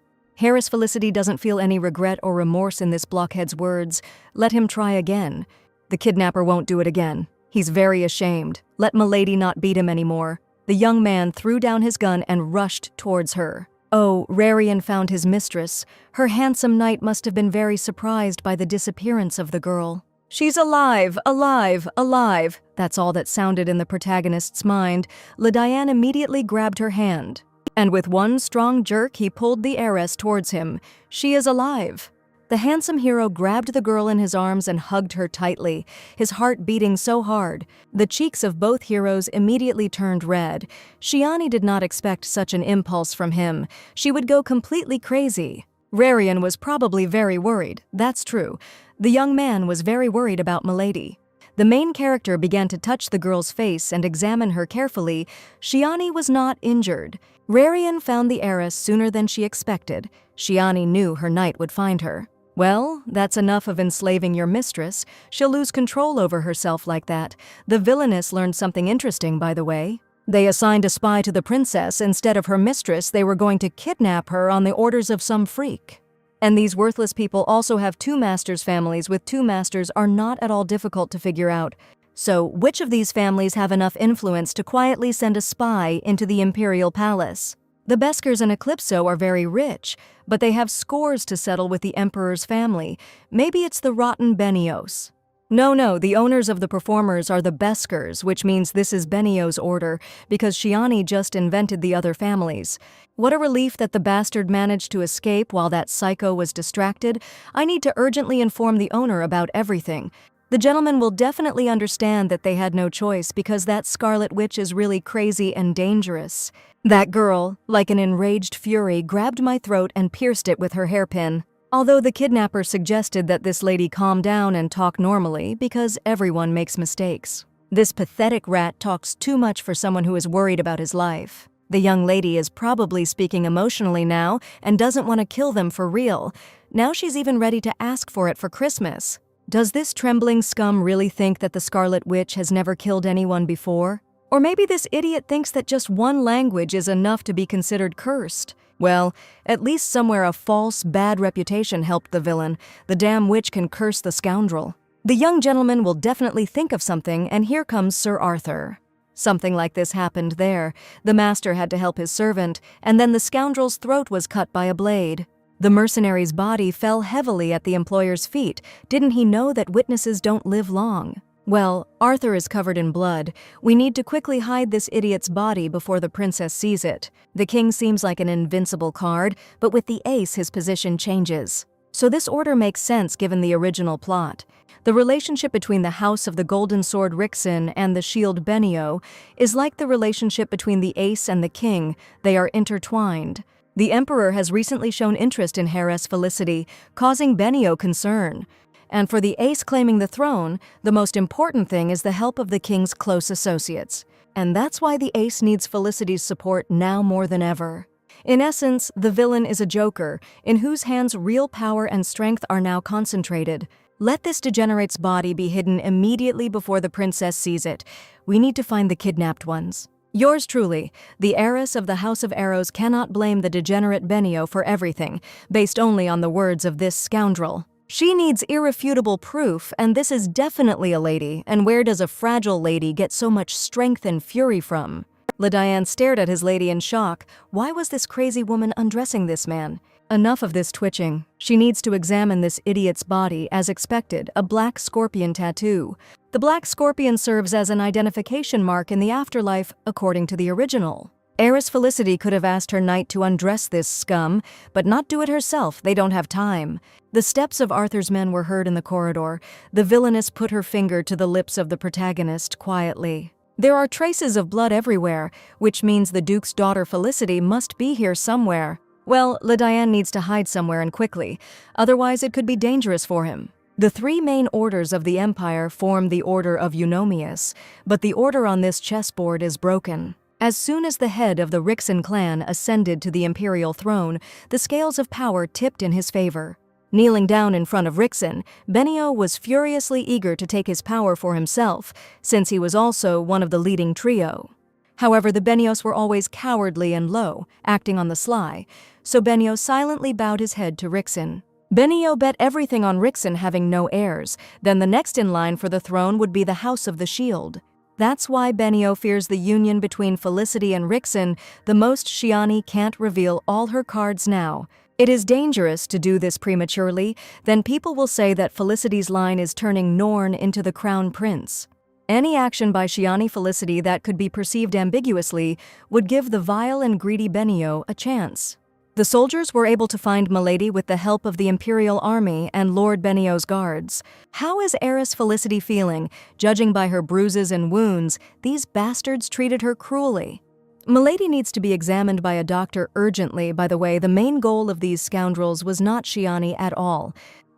Heiress Felicity doesn't feel any regret or remorse in this blockhead's words. Let him try again. The kidnapper won't do it again. He's very ashamed. Let Milady not beat him anymore. The young man threw down his gun and rushed towards her. Oh, Rarian found his mistress. Her handsome knight must have been very surprised by the disappearance of the girl. She's alive, alive, alive. That's all that sounded in the protagonist's mind. LeDiane immediately grabbed her hand. And with one strong jerk, he pulled the heiress towards him. She is alive. The handsome hero grabbed the girl in his arms and hugged her tightly, his heart beating so hard. The cheeks of both heroes immediately turned red. Shiani did not expect such an impulse from him. She would go completely crazy. Rarian was probably very worried, that's true. The young man was very worried about Milady. The main character began to touch the girl's face and examine her carefully. Shiani was not injured. Rarian found the heiress sooner than she expected. Shiani knew her knight would find her. Well, that's enough of enslaving your mistress. She'll lose control over herself like that. The Villainess learned something interesting, by the way. They assigned a spy to the princess instead of her mistress. They were going to kidnap her on the orders of some freak. And these worthless people also have two masters. Families with two masters are not at all difficult to figure out. So, which of these families have enough influence to quietly send a spy into the imperial palace? The Beskers and Eclipso are very rich, but they have scores to settle with the emperor's family. Maybe it's the rotten Benios. No, the owners of the performers are the Beskers, which means this is Benio's order, because Shiani just invented the other families. What a relief that the bastard managed to escape while that psycho was distracted. I need to urgently inform the owner about everything. The gentleman will definitely understand that they had no choice because that Scarlet Witch is really crazy and dangerous. That girl, like an enraged fury, grabbed my throat and pierced it with her hairpin. Although the kidnapper suggested that this lady calm down and talk normally because everyone makes mistakes. This pathetic rat talks too much for someone who is worried about his life. The young lady is probably speaking emotionally now and doesn't want to kill them for real. Now she's even ready to ask for it for Christmas. Does this trembling scum really think that the Scarlet Witch has never killed anyone before? Or maybe this idiot thinks that just one language is enough to be considered cursed. Well, at least somewhere a false, bad reputation helped the villain. The damn witch can curse the scoundrel. The young gentleman will definitely think of something, and here comes Sir Arthur. Something like this happened there. The master had to help his servant, and then the scoundrel's throat was cut by a blade. The mercenary's body fell heavily at the employer's feet. Didn't he know that witnesses don't live long? Well, Arthur is covered in blood. We need to quickly hide this idiot's body before the princess sees it. The king seems like an invincible card, but with the ace his position changes. So this order makes sense given the original plot. The relationship between the House of the Golden Sword Rixen and the Shield Benio is like the relationship between the ace and the king. They are intertwined. The emperor has recently shown interest in heiress Felicity, causing Benio concern. And for the ace claiming the throne, the most important thing is the help of the king's close associates. And that's why the ace needs Felicity's support now more than ever. In essence, the villain is a joker, in whose hands real power and strength are now concentrated. Let this degenerate's body be hidden immediately before the princess sees it. We need to find the kidnapped ones. Yours truly, the heiress of the House of Arrows cannot blame the degenerate Benio for everything, based only on the words of this scoundrel. She needs irrefutable proof, and this is definitely a lady, and where does a fragile lady get so much strength and fury from? Ledian stared at his lady in shock. Why was this crazy woman undressing this man? Enough of this twitching. She needs to examine this idiot's body, as expected, a black scorpion tattoo. The black scorpion serves as an identification mark in the afterlife, according to the original. Heiress Felicity could have asked her knight to undress this scum, but not do it herself. They don't have time. The steps of Arthur's men were heard in the corridor. The villainess put her finger to the lips of the protagonist quietly. There are traces of blood everywhere, which means the Duke's daughter Felicity must be here somewhere. Well, Ledian needs to hide somewhere and quickly, otherwise it could be dangerous for him. The three main orders of the Empire form the Order of Eunomius, but the order on this chessboard is broken. As soon as the head of the Rixen clan ascended to the imperial throne, the scales of power tipped in his favor. Kneeling down in front of Rixen, Benio was furiously eager to take his power for himself, since he was also one of the leading trio. However, the Benios were always cowardly and low, acting on the sly, so Benio silently bowed his head to Rixen. Benio bet everything on Rixen having no heirs, then the next in line for the throne would be the House of the Shield. That's why Benio fears the union between Felicity and Rixen the most. Shiani can't reveal all her cards now. It is dangerous to do this prematurely, then people will say that Felicity's line is turning Norn into the crown prince. Any action by Shiani Felicity that could be perceived ambiguously would give the vile and greedy Benio a chance. The soldiers were able to find Milady with the help of the Imperial Army and Lord Benio's guards. How is heiress Felicity feeling? Judging by her bruises and wounds, these bastards treated her cruelly. Milady needs to be examined by a doctor urgently. By the way, the main goal of these scoundrels was not Shiani at all.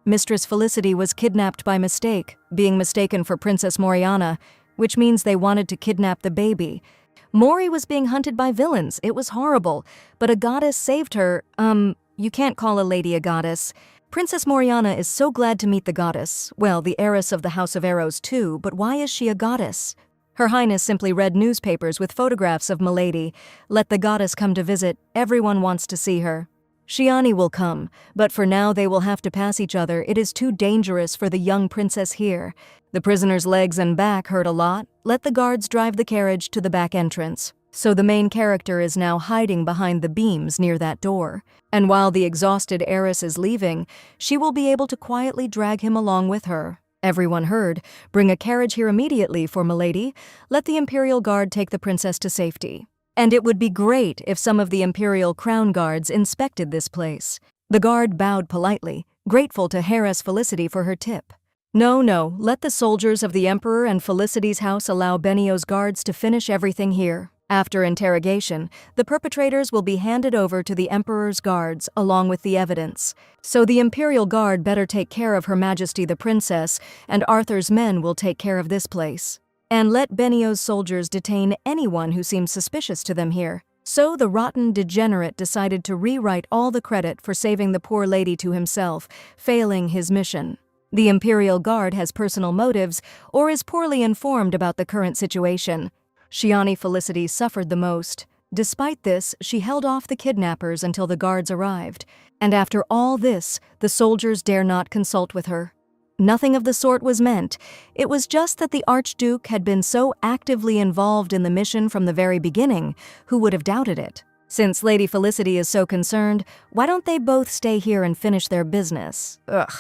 Mistress Felicity was kidnapped by mistake, being mistaken for Princess Moriana, which means they wanted to kidnap the baby. Mori was being hunted by villains. It was horrible, but a goddess saved her. You can't call a lady a goddess. Princess Moriana is so glad to meet the goddess. Well, the heiress of the House of Arrows too, but why is she a goddess? Her Highness simply read newspapers with photographs of Milady. Let the goddess come to visit. Everyone wants to see her. Shiani will come, but for now they will have to pass each other. It is too dangerous for the young princess here. The prisoner's legs and back hurt a lot. Let the guards drive the carriage to the back entrance. So the main character is now hiding behind the beams near that door. And while the exhausted heiress is leaving, she will be able to quietly drag him along with her. Everyone heard. Bring a carriage here immediately for Milady. Let the Imperial Guard take the princess to safety. And it would be great if some of the Imperial Crown Guards inspected this place. The guard bowed politely, grateful to Heiress Felicity for her tip. No, let the soldiers of the Emperor and Felicity's house allow Benio's guards to finish everything here. After interrogation, the perpetrators will be handed over to the Emperor's guards along with the evidence. So the Imperial Guard better take care of Her Majesty the Princess, and Arthur's men will take care of this place. And let Benio's soldiers detain anyone who seems suspicious to them here. So the rotten degenerate decided to rewrite all the credit for saving the poor lady to himself, failing his mission. The Imperial Guard has personal motives or is poorly informed about the current situation. Shiani Felicity suffered the most. Despite this, she held off the kidnappers until the guards arrived. And after all this, the soldiers dare not consult with her. Nothing of the sort was meant. It was just that the Archduke had been so actively involved in the mission from the very beginning. Who would have doubted it? Since Lady Felicity is so concerned, why don't they both stay here and finish their business? Ugh.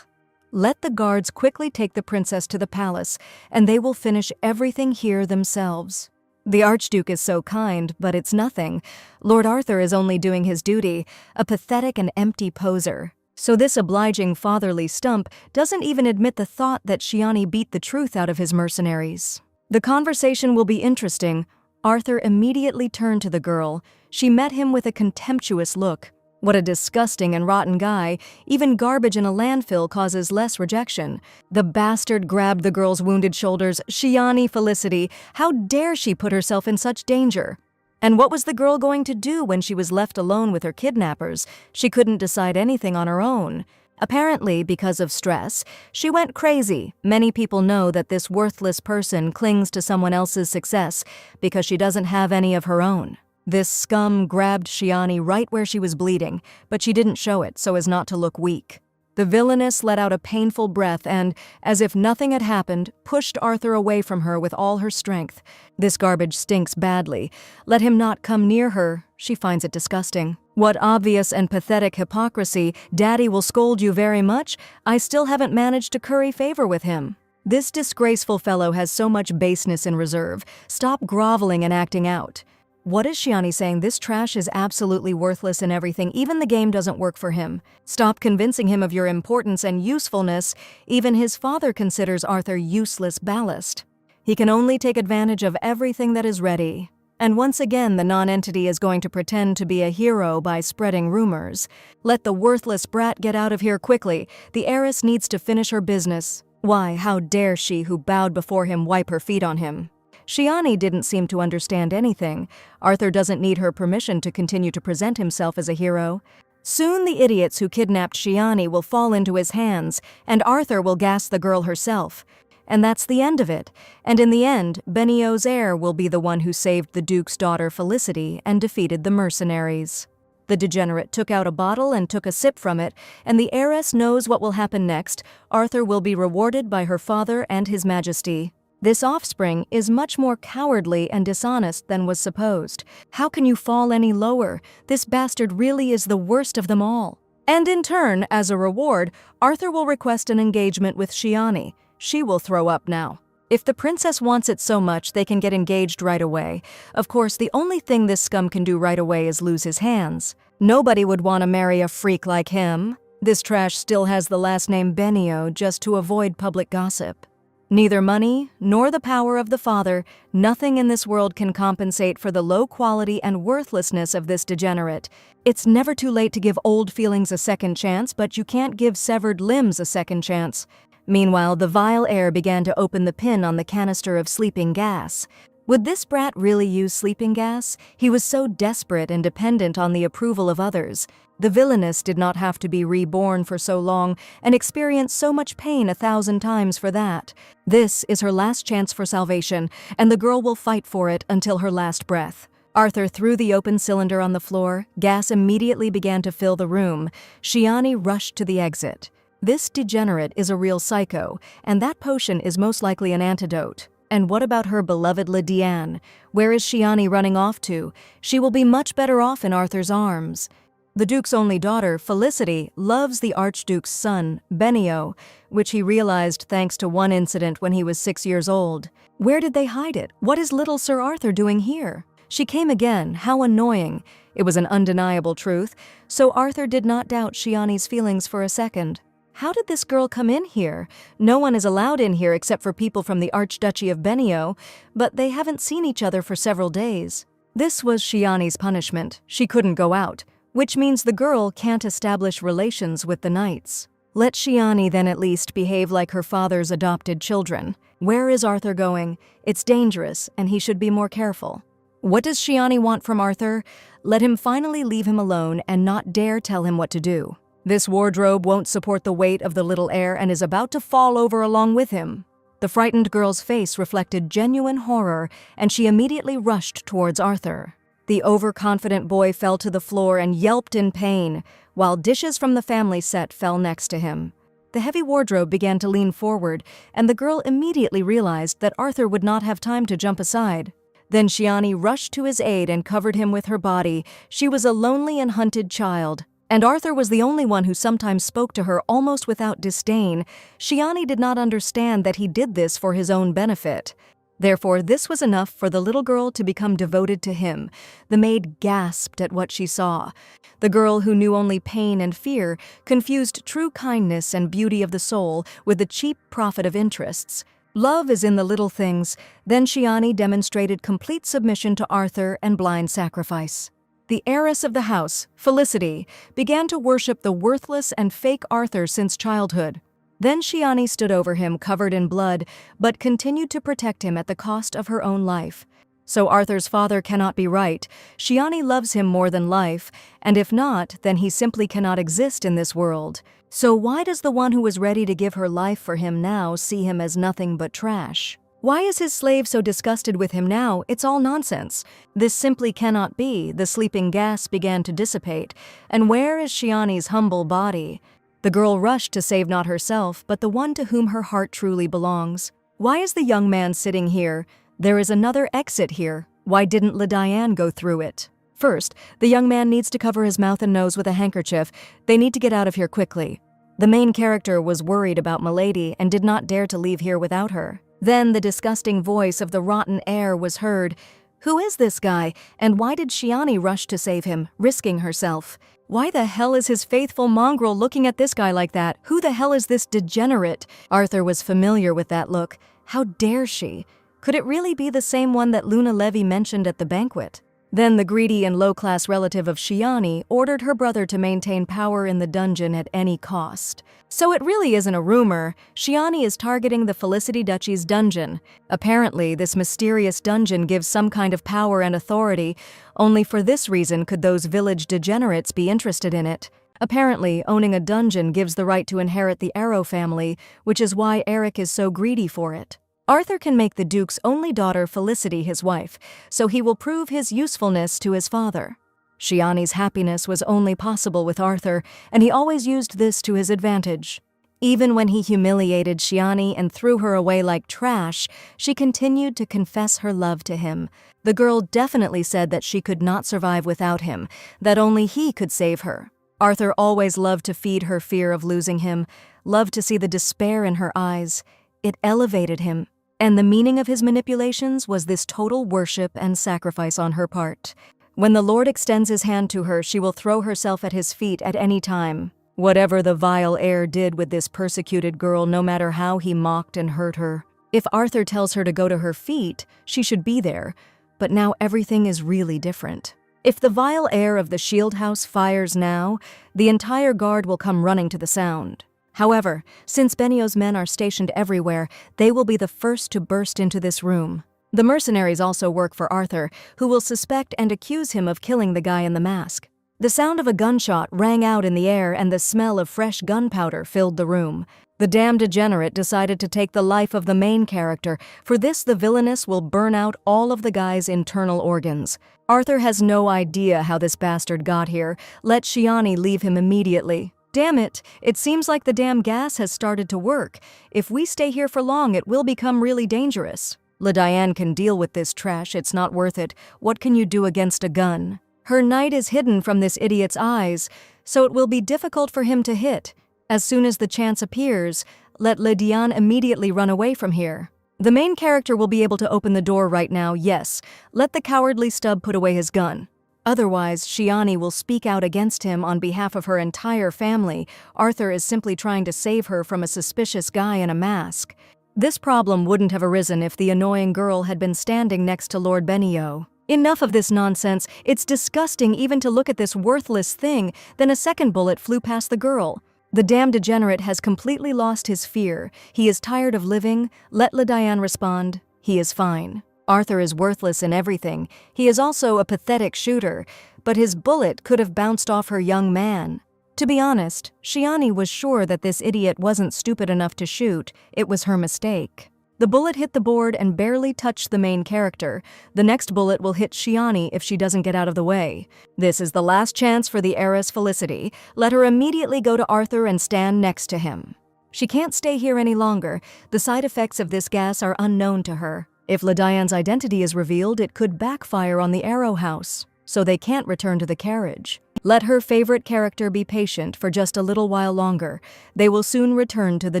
Let the guards quickly take the princess to the palace, and they will finish everything here themselves. The Archduke is so kind, but it's nothing. Lord Arthur is only doing his duty, a pathetic and empty poser. So this obliging fatherly stump doesn't even admit the thought that Shiani beat the truth out of his mercenaries. The conversation will be interesting. Arthur immediately turned to the girl. She met him with a contemptuous look. What a disgusting and rotten guy. Even garbage in a landfill causes less rejection. The bastard grabbed the girl's wounded shoulders. Shiani Felicity, how dare she put herself in such danger? And what was the girl going to do when she was left alone with her kidnappers? She couldn't decide anything on her own. Apparently, because of stress, she went crazy. Many people know that this worthless person clings to someone else's success because she doesn't have any of her own. This scum grabbed Shiani right where she was bleeding, but she didn't show it so as not to look weak. The villainess let out a painful breath and, as if nothing had happened, pushed Arthur away from her with all her strength. This garbage stinks badly. Let him not come near her. She finds it disgusting. What obvious and pathetic hypocrisy. Daddy will scold you very much. I still haven't managed to curry favor with him. This disgraceful fellow has so much baseness in reserve. Stop groveling and acting out. What is Shiani saying? This trash is absolutely worthless in everything. Even the game doesn't work for him. Stop convincing him of your importance and usefulness. Even his father considers Arthur useless ballast. He can only take advantage of everything that is ready. And once again, the non-entity is going to pretend to be a hero by spreading rumors. Let the worthless brat get out of here quickly. The heiress needs to finish her business. Why, how dare she who bowed before him wipe her feet on him? Shiani didn't seem to understand anything. Arthur doesn't need her permission to continue to present himself as a hero. Soon the idiots who kidnapped Shiani will fall into his hands, and Arthur will gas the girl herself. And that's the end of it. And in the end, Benio's heir will be the one who saved the Duke's daughter Felicity and defeated the mercenaries. The degenerate took out a bottle and took a sip from it, and the heiress knows what will happen next. Arthur will be rewarded by her father and his majesty. This offspring is much more cowardly and dishonest than was supposed. How can you fall any lower? This bastard really is the worst of them all. And in turn, as a reward, Arthur will request an engagement with Shiani. She will throw up now. If the princess wants it so much, they can get engaged right away. Of course, the only thing this scum can do right away is lose his hands. Nobody would want to marry a freak like him. This trash still has the last name Benio just to avoid public gossip. Neither money nor the power of the father, nothing in this world can compensate for the low quality and worthlessness of this degenerate. It's never too late to give old feelings a second chance, but you can't give severed limbs a second chance. Meanwhile, the vile air began to open the pin on the canister of sleeping gas. Would this brat really use sleeping gas? He was so desperate and dependent on the approval of others. The Villainess did not have to be reborn for so long and experience so much pain 1,000 times for that. This is her last chance for salvation, and the girl will fight for it until her last breath. Arthur threw the open cylinder on the floor. Gas immediately began to fill the room. Shiani rushed to the exit. This degenerate is a real psycho, and that potion is most likely an antidote. And what about her beloved Lydiane? Where is Shiani running off to? She will be much better off in Arthur's arms. The Duke's only daughter, Felicity, loves the Archduke's son, Benio, which he realized thanks to one incident when he was 6 years old. Where did they hide it? What is little Sir Arthur doing here? She came again. How annoying. It was an undeniable truth, so Arthur did not doubt Shiani's feelings for a second. How did this girl come in here? No one is allowed in here except for people from the Archduchy of Benio, but they haven't seen each other for several days. This was Shiani's punishment. She couldn't go out, which means the girl can't establish relations with the knights. Let Shiani then at least behave like her father's adopted children. Where is Arthur going? It's dangerous, and he should be more careful. What does Shiani want from Arthur? Let him finally leave him alone and not dare tell him what to do. This wardrobe won't support the weight of the little heir and is about to fall over along with him. The frightened girl's face reflected genuine horror, and she immediately rushed towards Arthur. The overconfident boy fell to the floor and yelped in pain, while dishes from the family set fell next to him. The heavy wardrobe began to lean forward, and the girl immediately realized that Arthur would not have time to jump aside. Then Shiani rushed to his aid and covered him with her body. She was a lonely and hunted child, and Arthur was the only one who sometimes spoke to her almost without disdain. Shiani did not understand that he did this for his own benefit. Therefore, this was enough for the little girl to become devoted to him. The maid gasped at what she saw. The girl, who knew only pain and fear, confused true kindness and beauty of the soul with the cheap profit of interests. Love is in the little things. Then Shiani demonstrated complete submission to Arthur and blind sacrifice. The heiress of the house, Felicity, began to worship the worthless and fake Arthur since childhood. Then Shiani stood over him covered in blood, but continued to protect him at the cost of her own life. So Arthur's father cannot be right. Shiani loves him more than life, and if not, then he simply cannot exist in this world. So why does the one who was ready to give her life for him now see him as nothing but trash? Why is his slave so disgusted with him now? It's all nonsense. This simply cannot be. The sleeping gas began to dissipate. And where is Shiani's humble body? The girl rushed to save not herself, but the one to whom her heart truly belongs. Why is the young man sitting here? There is another exit here. Why didn't Lydiane go through it? First, the young man needs to cover his mouth and nose with a handkerchief. They need to get out of here quickly. The main character was worried about Milady and did not dare to leave here without her. Then the disgusting voice of the rotten heir was heard. Who is this guy, and why did Shiani rush to save him, risking herself? Why the hell is his faithful mongrel looking at this guy like that? Who the hell is this degenerate? Arthur was familiar with that look. How dare she? Could it really be the same one that Luna Levy mentioned at the banquet? Then the greedy and low-class relative of Shiani ordered her brother to maintain power in the dungeon at any cost. So it really isn't a rumor. Shiani is targeting the Felicity Duchy's dungeon. Apparently, this mysterious dungeon gives some kind of power and authority. Only for this reason could those village degenerates be interested in it. Apparently, owning a dungeon gives the right to inherit the Arrow family, which is why Eric is so greedy for it. Arthur can make the Duke's only daughter Felicity his wife, so he will prove his usefulness to his father. Shiani's happiness was only possible with Arthur, and he always used this to his advantage. Even when he humiliated Shiani and threw her away like trash, she continued to confess her love to him. The girl definitely said that she could not survive without him, that only he could save her. Arthur always loved to feed her fear of losing him, loved to see the despair in her eyes. It elevated him. And the meaning of his manipulations was this total worship and sacrifice on her part. When the Lord extends his hand to her, she will throw herself at his feet at any time. Whatever the vile heir did with this persecuted girl, no matter how he mocked and hurt her. If Arthur tells her to go to her feet, she should be there, but now everything is really different. If the vile heir of the Shield House fires now, the entire guard will come running to the sound. However, since Benio's men are stationed everywhere, they will be the first to burst into this room. The mercenaries also work for Arthur, who will suspect and accuse him of killing the guy in the mask. The sound of a gunshot rang out in the air and the smell of fresh gunpowder filled the room. The damned degenerate decided to take the life of the main character. For this, the Villainess will burn out all of the guy's internal organs. Arthur has no idea how this bastard got here. Let Shiani leave him immediately. Damn it, it seems like the damn gas has started to work. If we stay here for long, it will become really dangerous. LeDiane can deal with this trash, it's not worth it. What can you do against a gun? Her knight is hidden from this idiot's eyes, so it will be difficult for him to hit. As soon as the chance appears, let LeDiane immediately run away from here. The main character will be able to open the door right now, yes. Let the cowardly stub put away his gun. Otherwise, Shiani will speak out against him on behalf of her entire family. Arthur is simply trying to save her from a suspicious guy in a mask. This problem wouldn't have arisen if the annoying girl had been standing next to Lord Benio. Enough of this nonsense. It's disgusting even to look at this worthless thing. Then a second bullet flew past the girl. The damned degenerate has completely lost his fear. He is tired of living. Let LeDiane respond. He is fine. Arthur is worthless in everything. He is also a pathetic shooter, but his bullet could have bounced off her young man. To be honest, Shiani was sure that this idiot wasn't stupid enough to shoot. It was her mistake. The bullet hit the board and barely touched the main character. The next bullet will hit Shiani if she doesn't get out of the way. This is the last chance for the heiress Felicity. Let her immediately go to Arthur and stand next to him. She can't stay here any longer. The side effects of this gas are unknown to her. If LeDiane's identity is revealed, it could backfire on the Arrow House, so they can't return to the carriage. Let her favorite character be patient for just a little while longer. They will soon return to the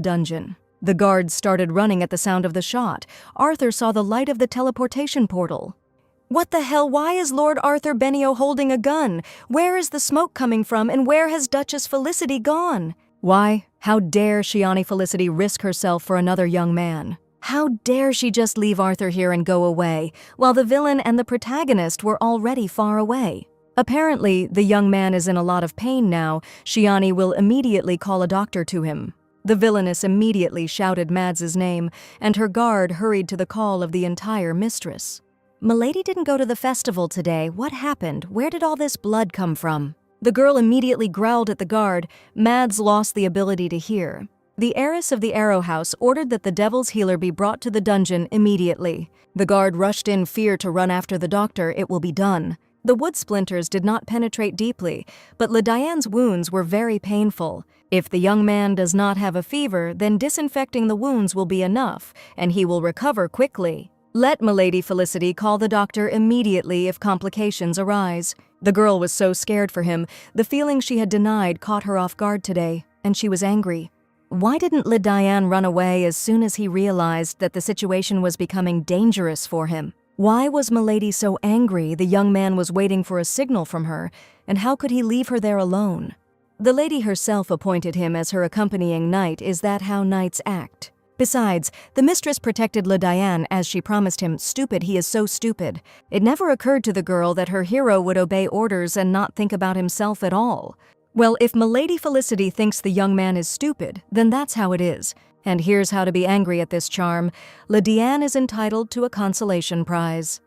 dungeon. The guards started running at the sound of the shot. Arthur saw the light of the teleportation portal. What the hell? Why is Lord Arthur Benio holding a gun? Where is the smoke coming from, and where has Duchess Felicity gone? Why? How dare Shiani Felicity risk herself for another young man? How dare she just leave Arthur here and go away, while the villain and the protagonist were already far away? Apparently, the young man is in a lot of pain now. Shiani will immediately call a doctor to him. The Villainess immediately shouted Mads's name, and her guard hurried to the call of the entire mistress. "Milady didn't go to the festival today. What happened? Where did all this blood come from?" The girl immediately growled at the guard. Mads lost the ability to hear. The heiress of the Arrow House ordered that the Devil's Healer be brought to the dungeon immediately. The guard rushed in fear to run after the doctor. It will be done. The wood splinters did not penetrate deeply, but LeDiane's wounds were very painful. If the young man does not have a fever, then disinfecting the wounds will be enough, and he will recover quickly. Let Milady Felicity call the doctor immediately if complications arise. The girl was so scared for him. The feeling she had denied caught her off guard today, and she was angry. Why didn't LeDiane run away as soon as he realized that the situation was becoming dangerous for him? Why was Milady so angry? The young man was waiting for a signal from her, and how could he leave her there alone? The lady herself appointed him as her accompanying knight. Is that how knights act? Besides, the mistress protected LeDiane as she promised him. Stupid, he is so stupid. It never occurred to the girl that her hero would obey orders and not think about himself at all. Well, if Milady Felicity thinks the young man is stupid, then that's how it is. And here's how to be angry at this charm. LeDiane is entitled to a consolation prize.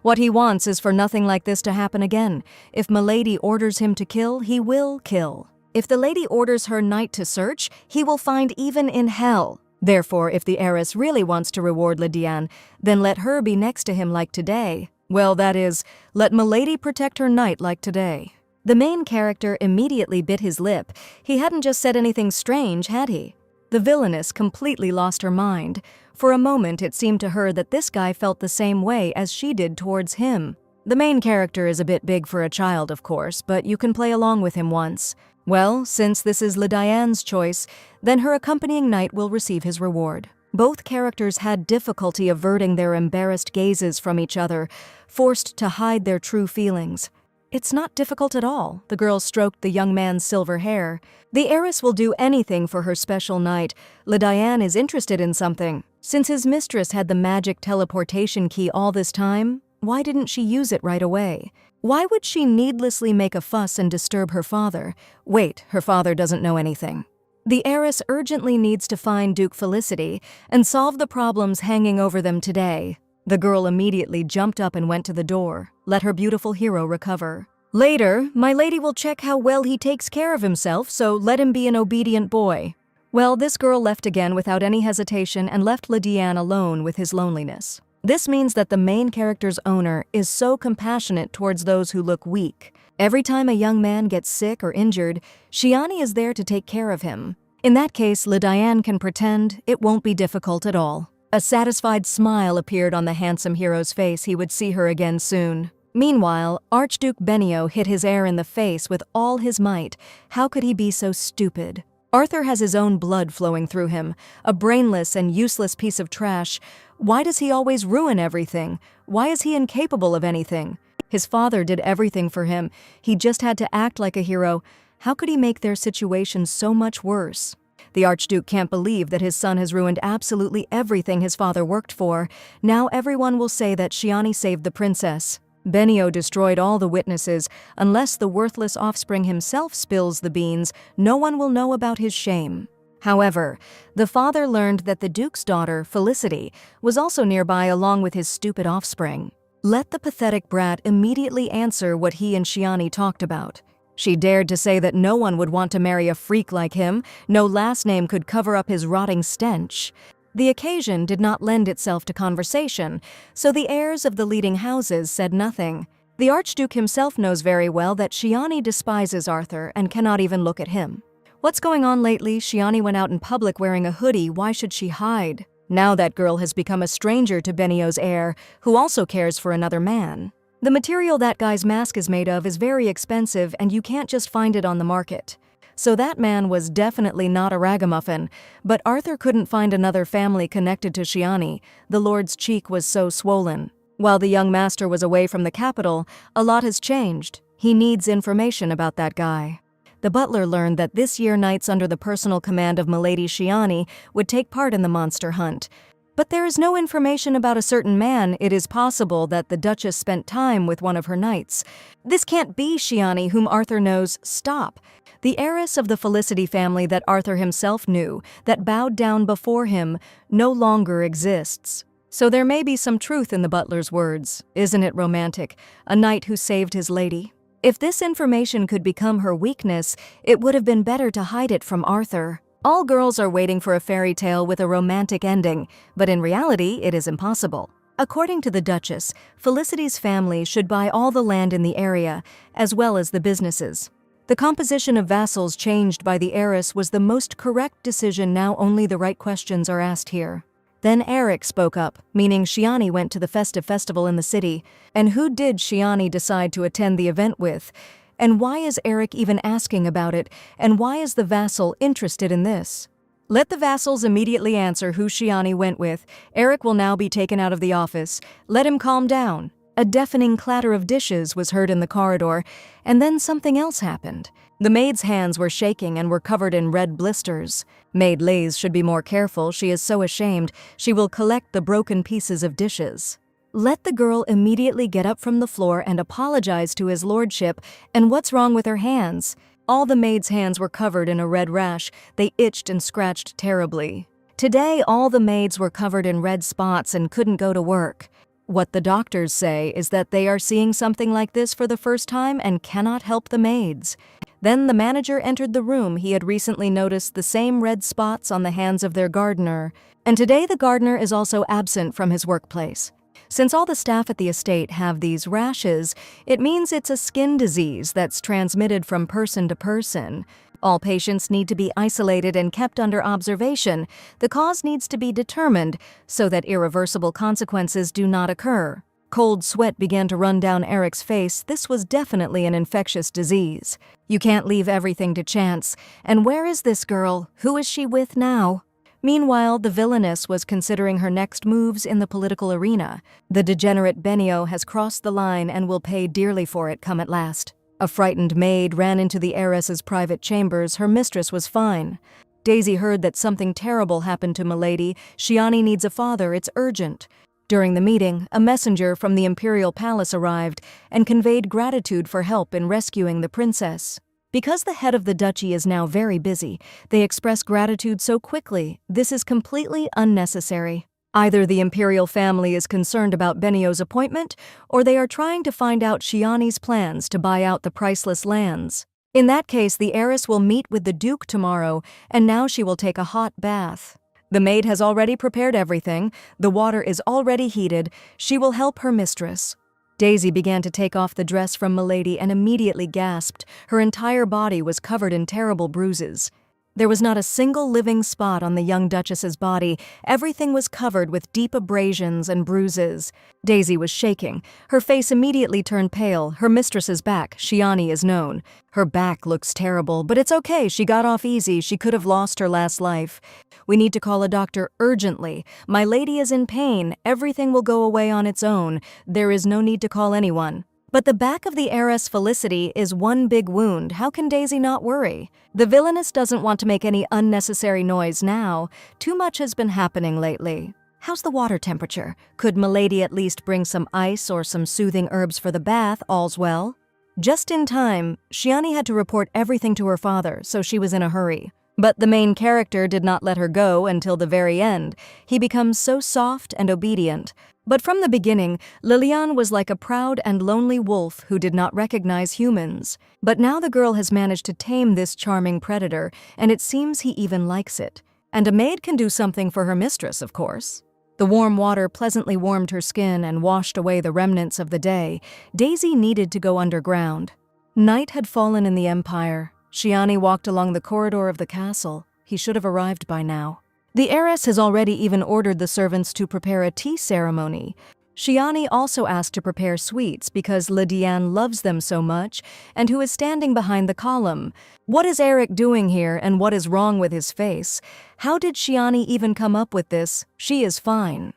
What he wants is for nothing like this to happen again. If Milady orders him to kill, he will kill. If the lady orders her knight to search, he will find even in hell. Therefore, if the heiress really wants to reward LeDiane, then let her be next to him like today. Well, that is, let Milady protect her knight like today. The main character immediately bit his lip. He hadn't just said anything strange, had he? The Villainess completely lost her mind. For a moment, it seemed to her that this guy felt the same way as she did towards him. The main character is a bit big for a child, of course, but you can play along with him once. Well, since this is LeDiane's choice, then her accompanying knight will receive his reward. Both characters had difficulty averting their embarrassed gazes from each other, forced to hide their true feelings. "It's not difficult at all," the girl stroked the young man's silver hair. "The heiress will do anything for her special night. Diane is interested in something. Since his mistress had the magic teleportation key all this time, why didn't she use it right away? Why would she needlessly make a fuss and disturb her father? Wait, her father doesn't know anything." The heiress urgently needs to find Duke Felicity and solve the problems hanging over them today. The girl immediately jumped up and went to the door. Let her beautiful hero recover. "Later, my lady will check how well he takes care of himself, so let him be an obedient boy." Well, this girl left again without any hesitation and left Diane alone with his loneliness. This means that the main character's owner is so compassionate towards those who look weak. Every time a young man gets sick or injured, Shiani is there to take care of him. In that case, Diane can pretend it won't be difficult at all. A satisfied smile appeared on the handsome hero's face. He would see her again soon. Meanwhile, Archduke Benio hit his heir in the face with all his might. How could he be so stupid? Arthur has his own blood flowing through him, a brainless and useless piece of trash. Why does he always ruin everything? Why is he incapable of anything? His father did everything for him. He just had to act like a hero. How could he make their situation so much worse? The Archduke can't believe that his son has ruined absolutely everything his father worked for. Now everyone will say that Shiani saved the princess. Benio destroyed all the witnesses. Unless the worthless offspring himself spills the beans, no one will know about his shame. However, the father learned that the Duke's daughter, Felicity, was also nearby along with his stupid offspring. Let the pathetic brat immediately answer what he and Shiani talked about. She dared to say that no one would want to marry a freak like him. No last name could cover up his rotting stench. The occasion did not lend itself to conversation, so the heirs of the leading houses said nothing. The Archduke himself knows very well that Shiani despises Arthur and cannot even look at him. What's going on lately? Shiani went out in public wearing a hoodie. Why should she hide? Now that girl has become a stranger to Benio's heir, who also cares for another man. The material that guy's mask is made of is very expensive and you can't just find it on the market. So that man was definitely not a ragamuffin, but Arthur couldn't find another family connected to Shiani. The lord's cheek was so swollen. While the young master was away from the capital, a lot has changed. He needs information about that guy. The butler learned that this year knights under the personal command of Milady Shiani would take part in the monster hunt. But there is no information about a certain man. It is possible that the Duchess spent time with one of her knights. This can't be Shiani, whom Arthur knows. Stop. The heiress of the Felicity family that Arthur himself knew, that bowed down before him, no longer exists. So there may be some truth in the butler's words. Isn't it romantic? A knight who saved his lady. If this information could become her weakness, it would have been better to hide it from Arthur. All girls are waiting for a fairy tale with a romantic ending, but in reality, it is impossible. According to the Duchess, Felicity's family should buy all the land in the area, as well as the businesses. The composition of vassals changed by the heiress was the most correct decision. Now only the right questions are asked here. Then Eric spoke up, meaning Shiani went to the festive festival in the city. And who did Shiani decide to attend the event with? And why is Eric even asking about it? And why is the vassal interested in this? Let the vassals immediately answer who Shiani went with. Eric will now be taken out of the office. Let him calm down. A deafening clatter of dishes was heard in the corridor, and then something else happened. The maid's hands were shaking and were covered in red blisters. Maid Lays should be more careful. She is so ashamed. She will collect the broken pieces of dishes. Let the girl immediately get up from the floor and apologize to his lordship. And what's wrong with her hands? All the maid's hands were covered in a red rash. They itched and scratched terribly. Today, all the maids were covered in red spots and couldn't go to work. What the doctors say is that they are seeing something like this for the first time and cannot help the maids. Then the manager entered the room. He had recently noticed the same red spots on the hands of their gardener, and today the gardener is also absent from his workplace. Since all the staff at the estate have these rashes, it means it's a skin disease that's transmitted from person to person. All patients need to be isolated and kept under observation. The cause needs to be determined so that irreversible consequences do not occur. Cold sweat began to run down Eric's face. This was definitely an infectious disease. You can't leave everything to chance. And where is this girl? Who is she with now? Meanwhile, the Villainess was considering her next moves in the political arena. The degenerate Benio has crossed the line and will pay dearly for it come at last. A frightened maid ran into the heiress's private chambers. Her mistress was fine. Daisy heard that something terrible happened to Milady. Shiani needs a father, it's urgent. During the meeting, a messenger from the imperial palace arrived and conveyed gratitude for help in rescuing the princess. Because the head of the duchy is now very busy, they express gratitude so quickly. This is completely unnecessary. Either the imperial family is concerned about Benio's appointment, or they are trying to find out Shiani's plans to buy out the priceless lands. In that case, the heiress will meet with the duke tomorrow, and now she will take a hot bath. The maid has already prepared everything. The water is already heated. She will help her mistress. Daisy began to take off the dress from Milady and immediately gasped. Her entire body was covered in terrible bruises. There was not a single living spot on the young duchess's body. Everything was covered with deep abrasions and bruises. Daisy was shaking. Her face immediately turned pale. Her mistress's back, Shiani, is known. Her back looks terrible, but it's okay. She got off easy. She could have lost her last life. We need to call a doctor urgently. My lady is in pain. Everything will go away on its own. There is no need to call anyone. But the back of the heiress Felicity is one big wound. How can Daisy not worry? The Villainess doesn't want to make any unnecessary noise now. Too much has been happening lately. How's the water temperature? Could Milady at least bring some ice or some soothing herbs for the bath? All's well. Just in time, Shiani had to report everything to her father, so she was in a hurry. But the main character did not let her go until the very end. He becomes so soft and obedient. But from the beginning, Liliane was like a proud and lonely wolf who did not recognize humans. But now the girl has managed to tame this charming predator, and it seems he even likes it. And a maid can do something for her mistress, of course. The warm water pleasantly warmed her skin and washed away the remnants of the day. Daisy needed to go underground. Night had fallen in the Empire. Shiani walked along the corridor of the castle. He should have arrived by now. The heiress has already even ordered the servants to prepare a tea ceremony. Shiani also asked to prepare sweets because Lydiane loves them so much, and who is standing behind the column. What is Eric doing here, and what is wrong with his face? How did Shiani even come up with this? She is fine.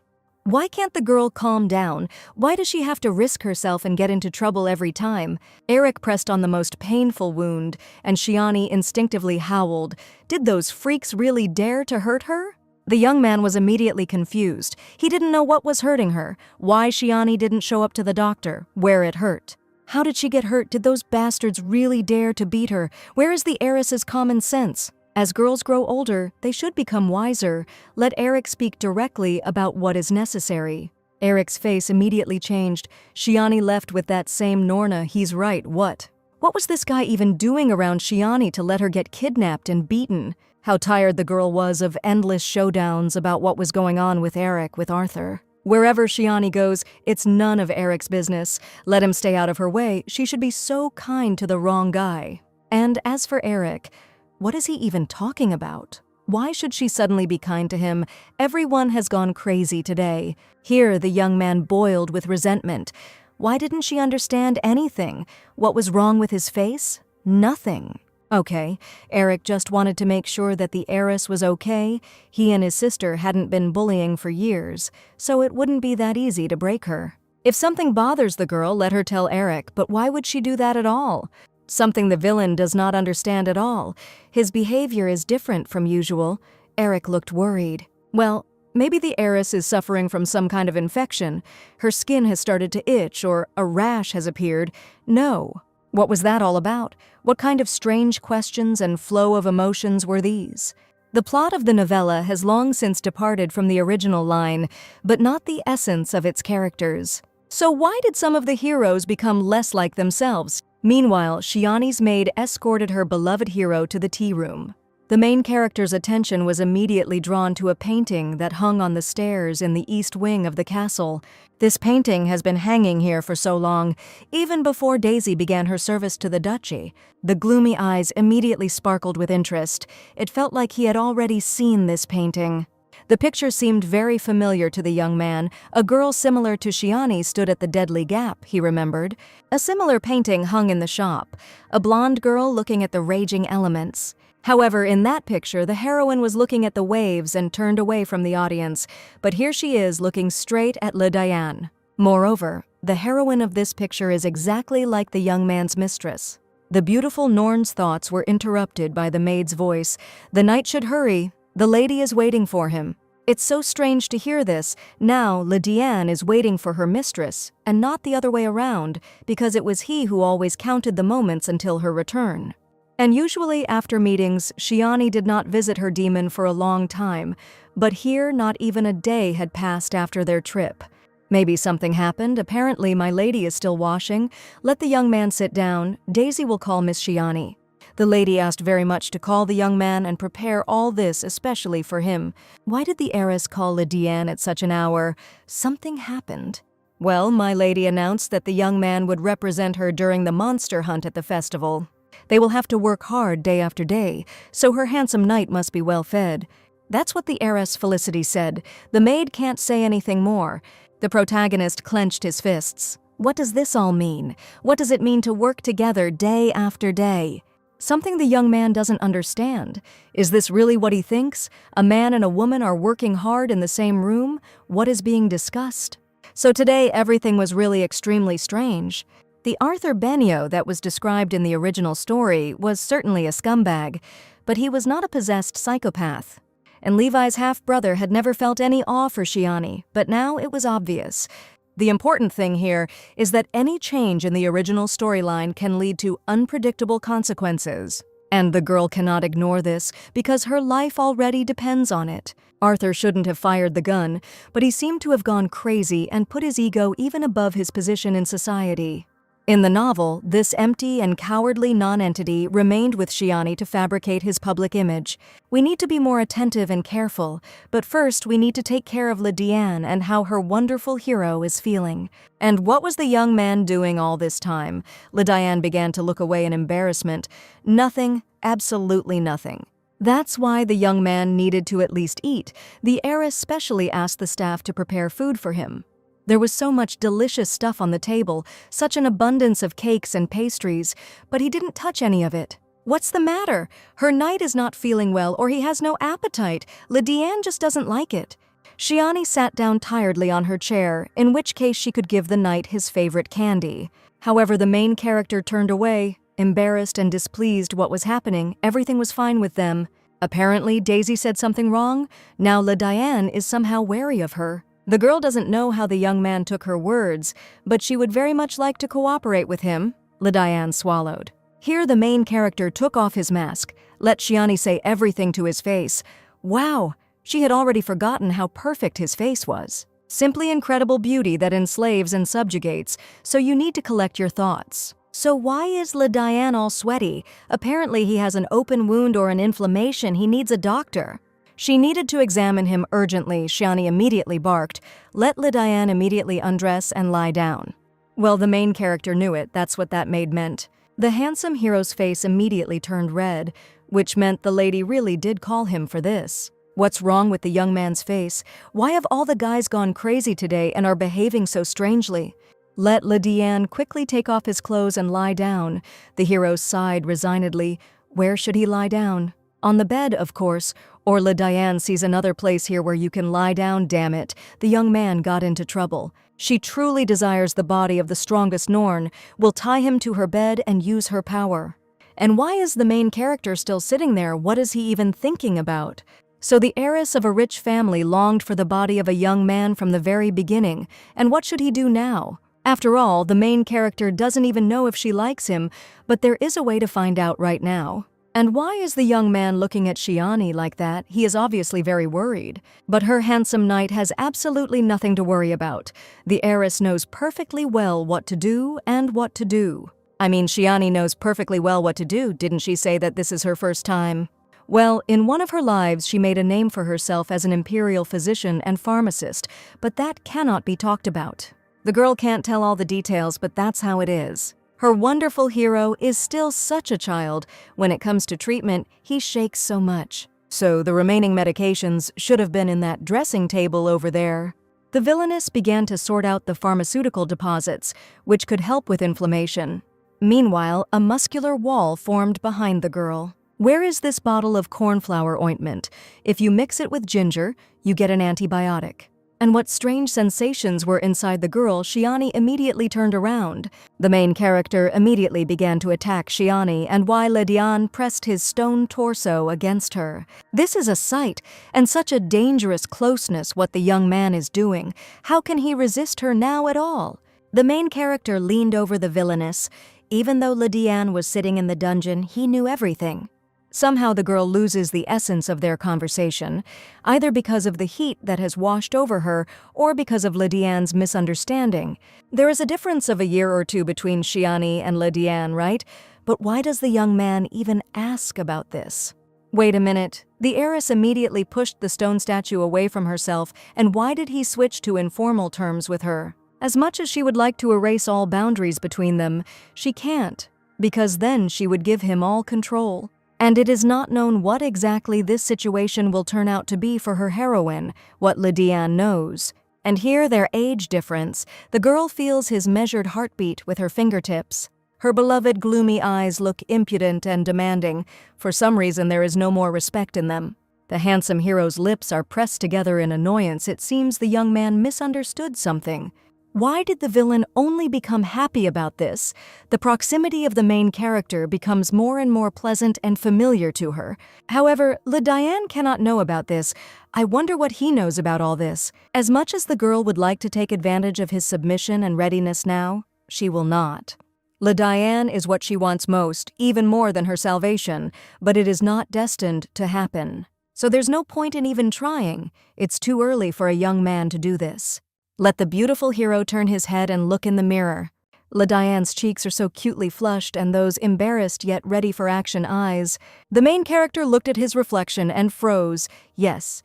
Why can't the girl calm down? Why does she have to risk herself and get into trouble every time? Eric pressed on the most painful wound, and Shiani instinctively howled. Did those freaks really dare to hurt her? The young man was immediately confused. He didn't know what was hurting her, why Shiani didn't show up to the doctor, where it hurt. How did she get hurt? Did those bastards really dare to beat her? Where is the heiress's common sense? As girls grow older, they should become wiser. Let Eric speak directly about what is necessary. Eric's face immediately changed. Shiani left with that same Norna, he's right, what? What was this guy even doing around Shiani to let her get kidnapped and beaten? How tired the girl was of endless showdowns about what was going on with Eric, with Arthur. Wherever Shiani goes, it's none of Eric's business. Let him stay out of her way. She should be so kind to the wrong guy. And as for Eric, what is he even talking about? Why should she suddenly be kind to him? Everyone has gone crazy today. Here, the young man boiled with resentment. Why didn't she understand anything? What was wrong with his face? Nothing. Okay, Eric just wanted to make sure that the heiress was okay. He and his sister hadn't been bullying for years, so it wouldn't be that easy to break her. If something bothers the girl, let her tell Eric, but why would she do that at all? Something the villain does not understand at all. His behavior is different from usual. Eric looked worried. Well, maybe the heiress is suffering from some kind of infection. Her skin has started to itch, or a rash has appeared. No. What was that all about? What kind of strange questions and flow of emotions were these? The plot of the novella has long since departed from the original line, but not the essence of its characters. So why did some of the heroes become less like themselves? Meanwhile, Shiani's maid escorted her beloved hero to the tea room. The main character's attention was immediately drawn to a painting that hung on the stairs in the east wing of the castle. This painting has been hanging here for so long, even before Daisy began her service to the duchy. The gloomy eyes immediately sparkled with interest. It felt like he had already seen this painting. The picture seemed very familiar to the young man. A girl similar to Shiani stood at the deadly gap, he remembered. A similar painting hung in the shop. A blonde girl looking at the raging elements. However, in that picture, the heroine was looking at the waves and turned away from the audience, but here she is looking straight at Le Diane. Moreover, the heroine of this picture is exactly like the young man's mistress. The beautiful Norn's thoughts were interrupted by the maid's voice. The knight should hurry. The lady is waiting for him. It's so strange to hear this. Now, Le Diane is waiting for her mistress, and not the other way around, because it was he who always counted the moments until her return. And usually after meetings, Shiani did not visit her demon for a long time, but here not even a day had passed after their trip. Maybe something happened. Apparently my lady is still washing. Let the young man sit down. Daisy will call Miss Shiani. The lady asked very much to call the young man and prepare all this especially for him. Why did the heiress call Le Diane at such an hour? Something happened. Well, my lady announced that the young man would represent her during the monster hunt at the festival. They will have to work hard day after day, so her handsome knight must be well fed. That's what the heiress Felicity said. The maid can't say anything more. The protagonist clenched his fists. What does this all mean? What does it mean to work together day after day? Something the young man doesn't understand. Is this really what he thinks? A man and a woman are working hard in the same room? What is being discussed? So today everything was really extremely strange. The Arthur Benio that was described in the original story was certainly a scumbag, but he was not a possessed psychopath. And Levi's half-brother had never felt any awe for Shiani, but now it was obvious. The important thing here is that any change in the original storyline can lead to unpredictable consequences. And the girl cannot ignore this because her life already depends on it. Arthur shouldn't have fired the gun, but he seemed to have gone crazy and put his ego even above his position in society. In the novel, this empty and cowardly non-entity remained with Shiani to fabricate his public image. We need to be more attentive and careful, but first we need to take care of Le Diane and how her wonderful hero is feeling. And what was the young man doing all this time? Le Diane began to look away in embarrassment. Nothing, absolutely nothing. That's why the young man needed to at least eat. The heiress specially asked the staff to prepare food for him. There was so much delicious stuff on the table, such an abundance of cakes and pastries, but he didn't touch any of it. What's the matter? Her knight is not feeling well, or he has no appetite. Le Diane just doesn't like it. Shiani sat down tiredly on her chair, in which case she could give the knight his favorite candy. However, the main character turned away, embarrassed and displeased what was happening. Everything was fine with them. Apparently, Daisy said something wrong. Now Le Diane is somehow wary of her. The girl doesn't know how the young man took her words, but she would very much like to cooperate with him. Le Diane swallowed. Here the main character took off his mask, let Shiani say everything to his face. Wow, she had already forgotten how perfect his face was. Simply incredible beauty that enslaves and subjugates, so you need to collect your thoughts. So why is Le Diane all sweaty? Apparently he has an open wound or an inflammation. He needs a doctor. She needed to examine him urgently. Shiani immediately barked. Let Le Diane immediately undress and lie down. Well, the main character knew it. That's what that maid meant. The handsome hero's face immediately turned red, which meant the lady really did call him for this. What's wrong with the young man's face? Why have all the guys gone crazy today and are behaving so strangely? Let Le Diane quickly take off his clothes and lie down. The hero sighed resignedly. Where should he lie down? On the bed, of course, or Le Diane sees another place here where you can lie down, damn it. The young man got into trouble. She truly desires the body of the strongest Norn, will tie him to her bed and use her power. And why is the main character still sitting there? What is he even thinking about? So the heiress of a rich family longed for the body of a young man from the very beginning, and what should he do now? After all, the main character doesn't even know if she likes him, but there is a way to find out right now. And why is the young man looking at Shiani like that? He is obviously very worried. But her handsome knight has absolutely nothing to worry about. The heiress knows perfectly well what to do and what to do. I mean, Shiani knows perfectly well what to do. Didn't she say that this is her first time? Well, in one of her lives, she made a name for herself as an imperial physician and pharmacist, but that cannot be talked about. The girl can't tell all the details, but that's how it is. Her wonderful hero is still such a child. When it comes to treatment, he shakes so much. So the remaining medications should have been in that dressing table over there. The Villainess began to sort out the pharmaceutical deposits, which could help with inflammation. Meanwhile, a muscular wall formed behind the girl. Where is this bottle of cornflower ointment? If you mix it with ginger, you get an antibiotic. And what strange sensations were inside the girl, Shiani immediately turned around. The main character immediately began to attack Shiani, and why Lidian pressed his stone torso against her. This is a sight, and such a dangerous closeness what the young man is doing. How can he resist her now at all? The main character leaned over the villainess. Even though Lidian was sitting in the dungeon, he knew everything. Somehow the girl loses the essence of their conversation, either because of the heat that has washed over her or because of Lidian's misunderstanding. There is a difference of a year or two between Shiani and Lidian, right? But why does the young man even ask about this? Wait a minute. The heiress immediately pushed the stone statue away from herself, and why did he switch to informal terms with her? As much as she would like to erase all boundaries between them, she can't, because then she would give him all control. And it is not known what exactly this situation will turn out to be for her heroine, what Lidian knows. And here their age difference, the girl feels his measured heartbeat with her fingertips. Her beloved gloomy eyes look impudent and demanding. For some reason there is no more respect in them. The handsome hero's lips are pressed together in annoyance. It seems the young man misunderstood something. Why did the villain only become happy about this? The proximity of the main character becomes more and more pleasant and familiar to her. However, Lidian cannot know about this. I wonder what he knows about all this. As much as the girl would like to take advantage of his submission and readiness now, she will not. Lidian is what she wants most, even more than her salvation, but it is not destined to happen. So there's no point in even trying. It's too early for a young man to do this. Let the beautiful hero turn his head and look in the mirror. Lidian's cheeks are so cutely flushed, and those embarrassed yet ready for action eyes. The main character looked at his reflection and froze. Yes,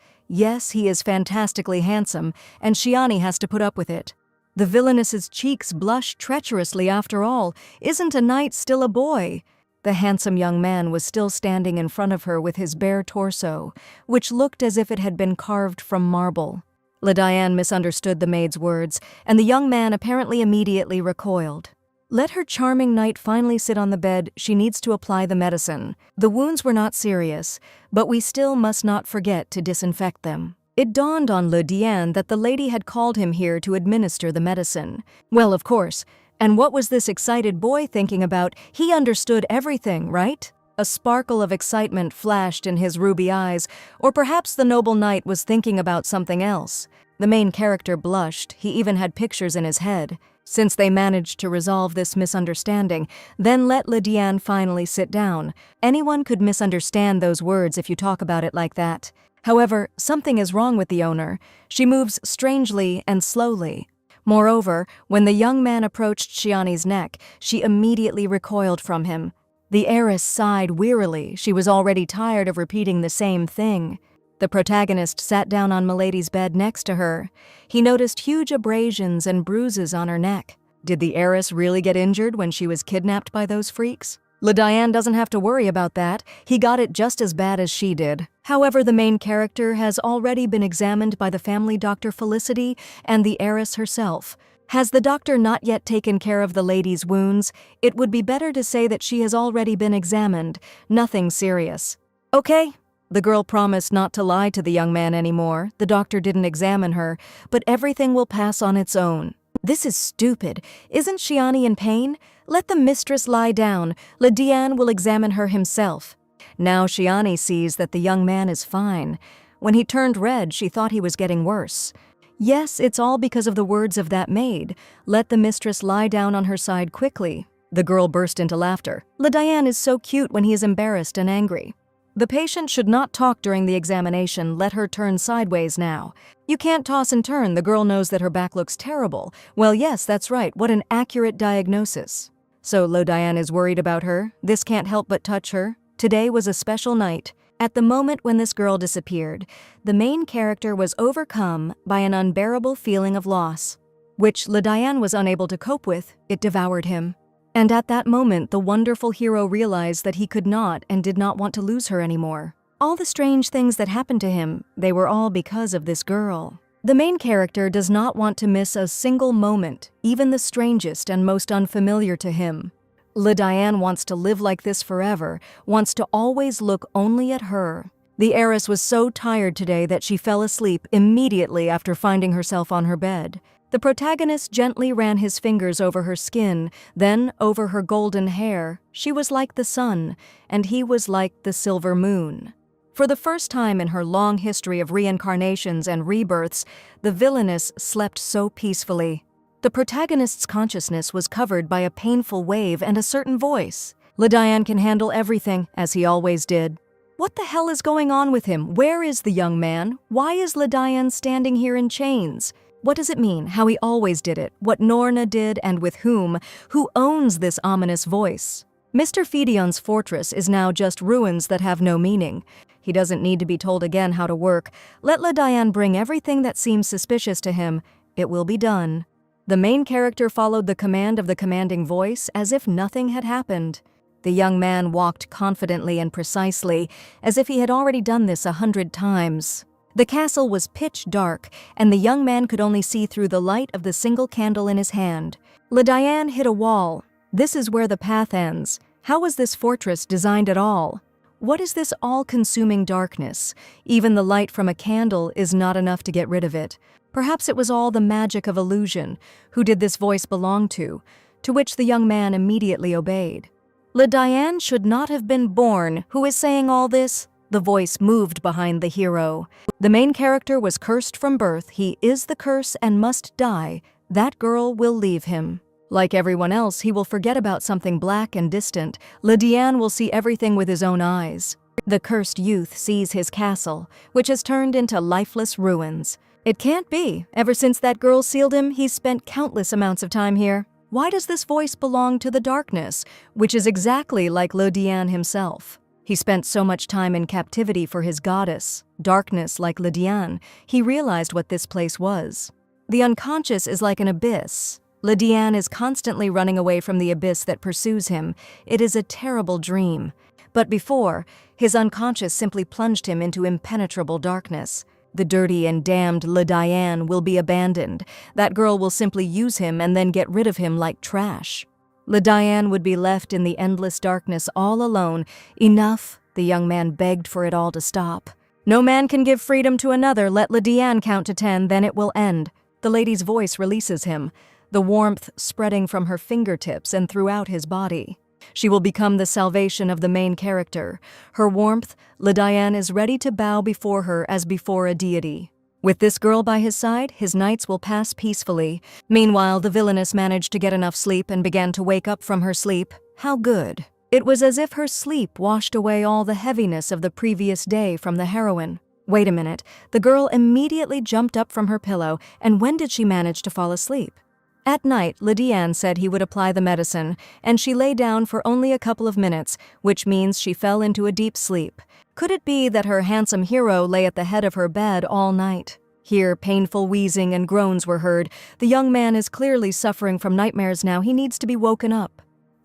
he is fantastically handsome, and Shiani has to put up with it. The villainess's cheeks blush treacherously after all. Isn't a knight still a boy? The handsome young man was still standing in front of her with his bare torso, which looked as if it had been carved from marble. Lidian misunderstood the maid's words, and the young man apparently immediately recoiled. Let her charming knight finally sit on the bed. She needs to apply the medicine. The wounds were not serious, but we still must not forget to disinfect them. It dawned on Lidian that the lady had called him here to administer the medicine. Well, of course. And what was this excited boy thinking about? He understood everything, right? A sparkle of excitement flashed in his ruby eyes, or perhaps the noble knight was thinking about something else. The main character blushed. He even had pictures in his head. Since they managed to resolve this misunderstanding, then let Lidian finally sit down. Anyone could misunderstand those words if you talk about it like that. However, something is wrong with the owner. She moves strangely and slowly. Moreover, when the young man approached Shiani's neck, she immediately recoiled from him. The heiress sighed wearily. She was already tired of repeating the same thing. The protagonist sat down on Milady's bed next to her. He noticed huge abrasions and bruises on her neck. Did the heiress really get injured when she was kidnapped by those freaks? Lidian doesn't have to worry about that. He got it just as bad as she did. However, the main character has already been examined by the family doctor Felicity and the heiress herself. Has the doctor not yet taken care of the lady's wounds? It would be better to say that she has already been examined. Nothing serious. Okay. The girl promised not to lie to the young man anymore. The doctor didn't examine her, but everything will pass on its own. This is stupid. Isn't Shiani in pain? Let the mistress lie down. Lidian will examine her himself. Now Shiani sees that the young man is fine. When he turned red, she thought he was getting worse. Yes, it's all because of the words of that maid. Let the mistress lie down on her side quickly. The girl burst into laughter. Lidian is so cute when he is embarrassed and angry. The patient should not talk during the examination. Let her turn sideways now. You can't toss and turn. The girl knows that her back looks terrible. Well, yes, that's right. What an accurate diagnosis. So Lidian is worried about her. This can't help but touch her. Today was a special night. At the moment when this girl disappeared, the main character was overcome by an unbearable feeling of loss, which Lidian was unable to cope with. It devoured him. And at that moment, the wonderful hero realized that he could not and did not want to lose her anymore. All the strange things that happened to him, they were all because of this girl. The main character does not want to miss a single moment, even the strangest and most unfamiliar to him. Diane wants to live like this forever, wants to always look only at her. The heiress was so tired today that she fell asleep immediately after finding herself on her bed. The protagonist gently ran his fingers over her skin, then over her golden hair. She was like the sun, and he was like the silver moon. For the first time in her long history of reincarnations and rebirths, the villainess slept so peacefully. The protagonist's consciousness was covered by a painful wave and a certain voice. Diane can handle everything, as he always did. What the hell is going on with him? Where is the young man? Why is Diane standing here in chains? What does it mean, how he always did it, what Norna did and with whom? Who owns this ominous voice? Mr. Fidion's fortress is now just ruins that have no meaning. He doesn't need to be told again how to work. Let Diane bring everything that seems suspicious to him. It will be done. The main character followed the command of the commanding voice as if nothing had happened. The young man walked confidently and precisely, as if he had already done this 100 times. The castle was pitch dark, and the young man could only see through the light of the single candle in his hand. Diane hit a wall. This is where the path ends. How was this fortress designed at all? What is this all-consuming darkness? Even the light from a candle is not enough to get rid of it. Perhaps it was all the magic of illusion. Who did this voice belong to? To which the young man immediately obeyed. Diane should not have been born. Who is saying all this? The voice moved behind the hero. The main character was cursed from birth. He is the curse and must die. That girl will leave him. Like everyone else, he will forget about something black and distant. Diane will see everything with his own eyes. The cursed youth sees his castle, which has turned into lifeless ruins. It can't be. Ever since that girl sealed him, he's spent countless amounts of time here. Why does this voice belong to the darkness, which is exactly like Diane himself? He spent so much time in captivity for his goddess, darkness like Diane. He realized what this place was. The unconscious is like an abyss. Diane is constantly running away from the abyss that pursues him. It is a terrible dream. But before, his unconscious simply plunged him into impenetrable darkness. The dirty and damned Diane will be abandoned. That girl will simply use him and then get rid of him like trash. Diane would be left in the endless darkness all alone. Enough, the young man begged for it all to stop. No man can give freedom to another. Let Diane count to 10, then it will end. The lady's voice releases him, the warmth spreading from her fingertips and throughout his body. She will become the salvation of the main character. Her warmth, Diane is ready to bow before her as before a deity. With this girl by his side, his nights will pass peacefully. Meanwhile, the villainess managed to get enough sleep and began to wake up from her sleep. How good. It was as if her sleep washed away all the heaviness of the previous day from the heroine. Wait a minute. The girl immediately jumped up from her pillow, and when did she manage to fall asleep? At night, Diane said he would apply the medicine, and she lay down for only a couple of minutes, which means she fell into a deep sleep. Could it be that her handsome hero lay at the head of her bed all night? Here, painful wheezing and groans were heard. The young man is clearly suffering from nightmares now. He needs to be woken up.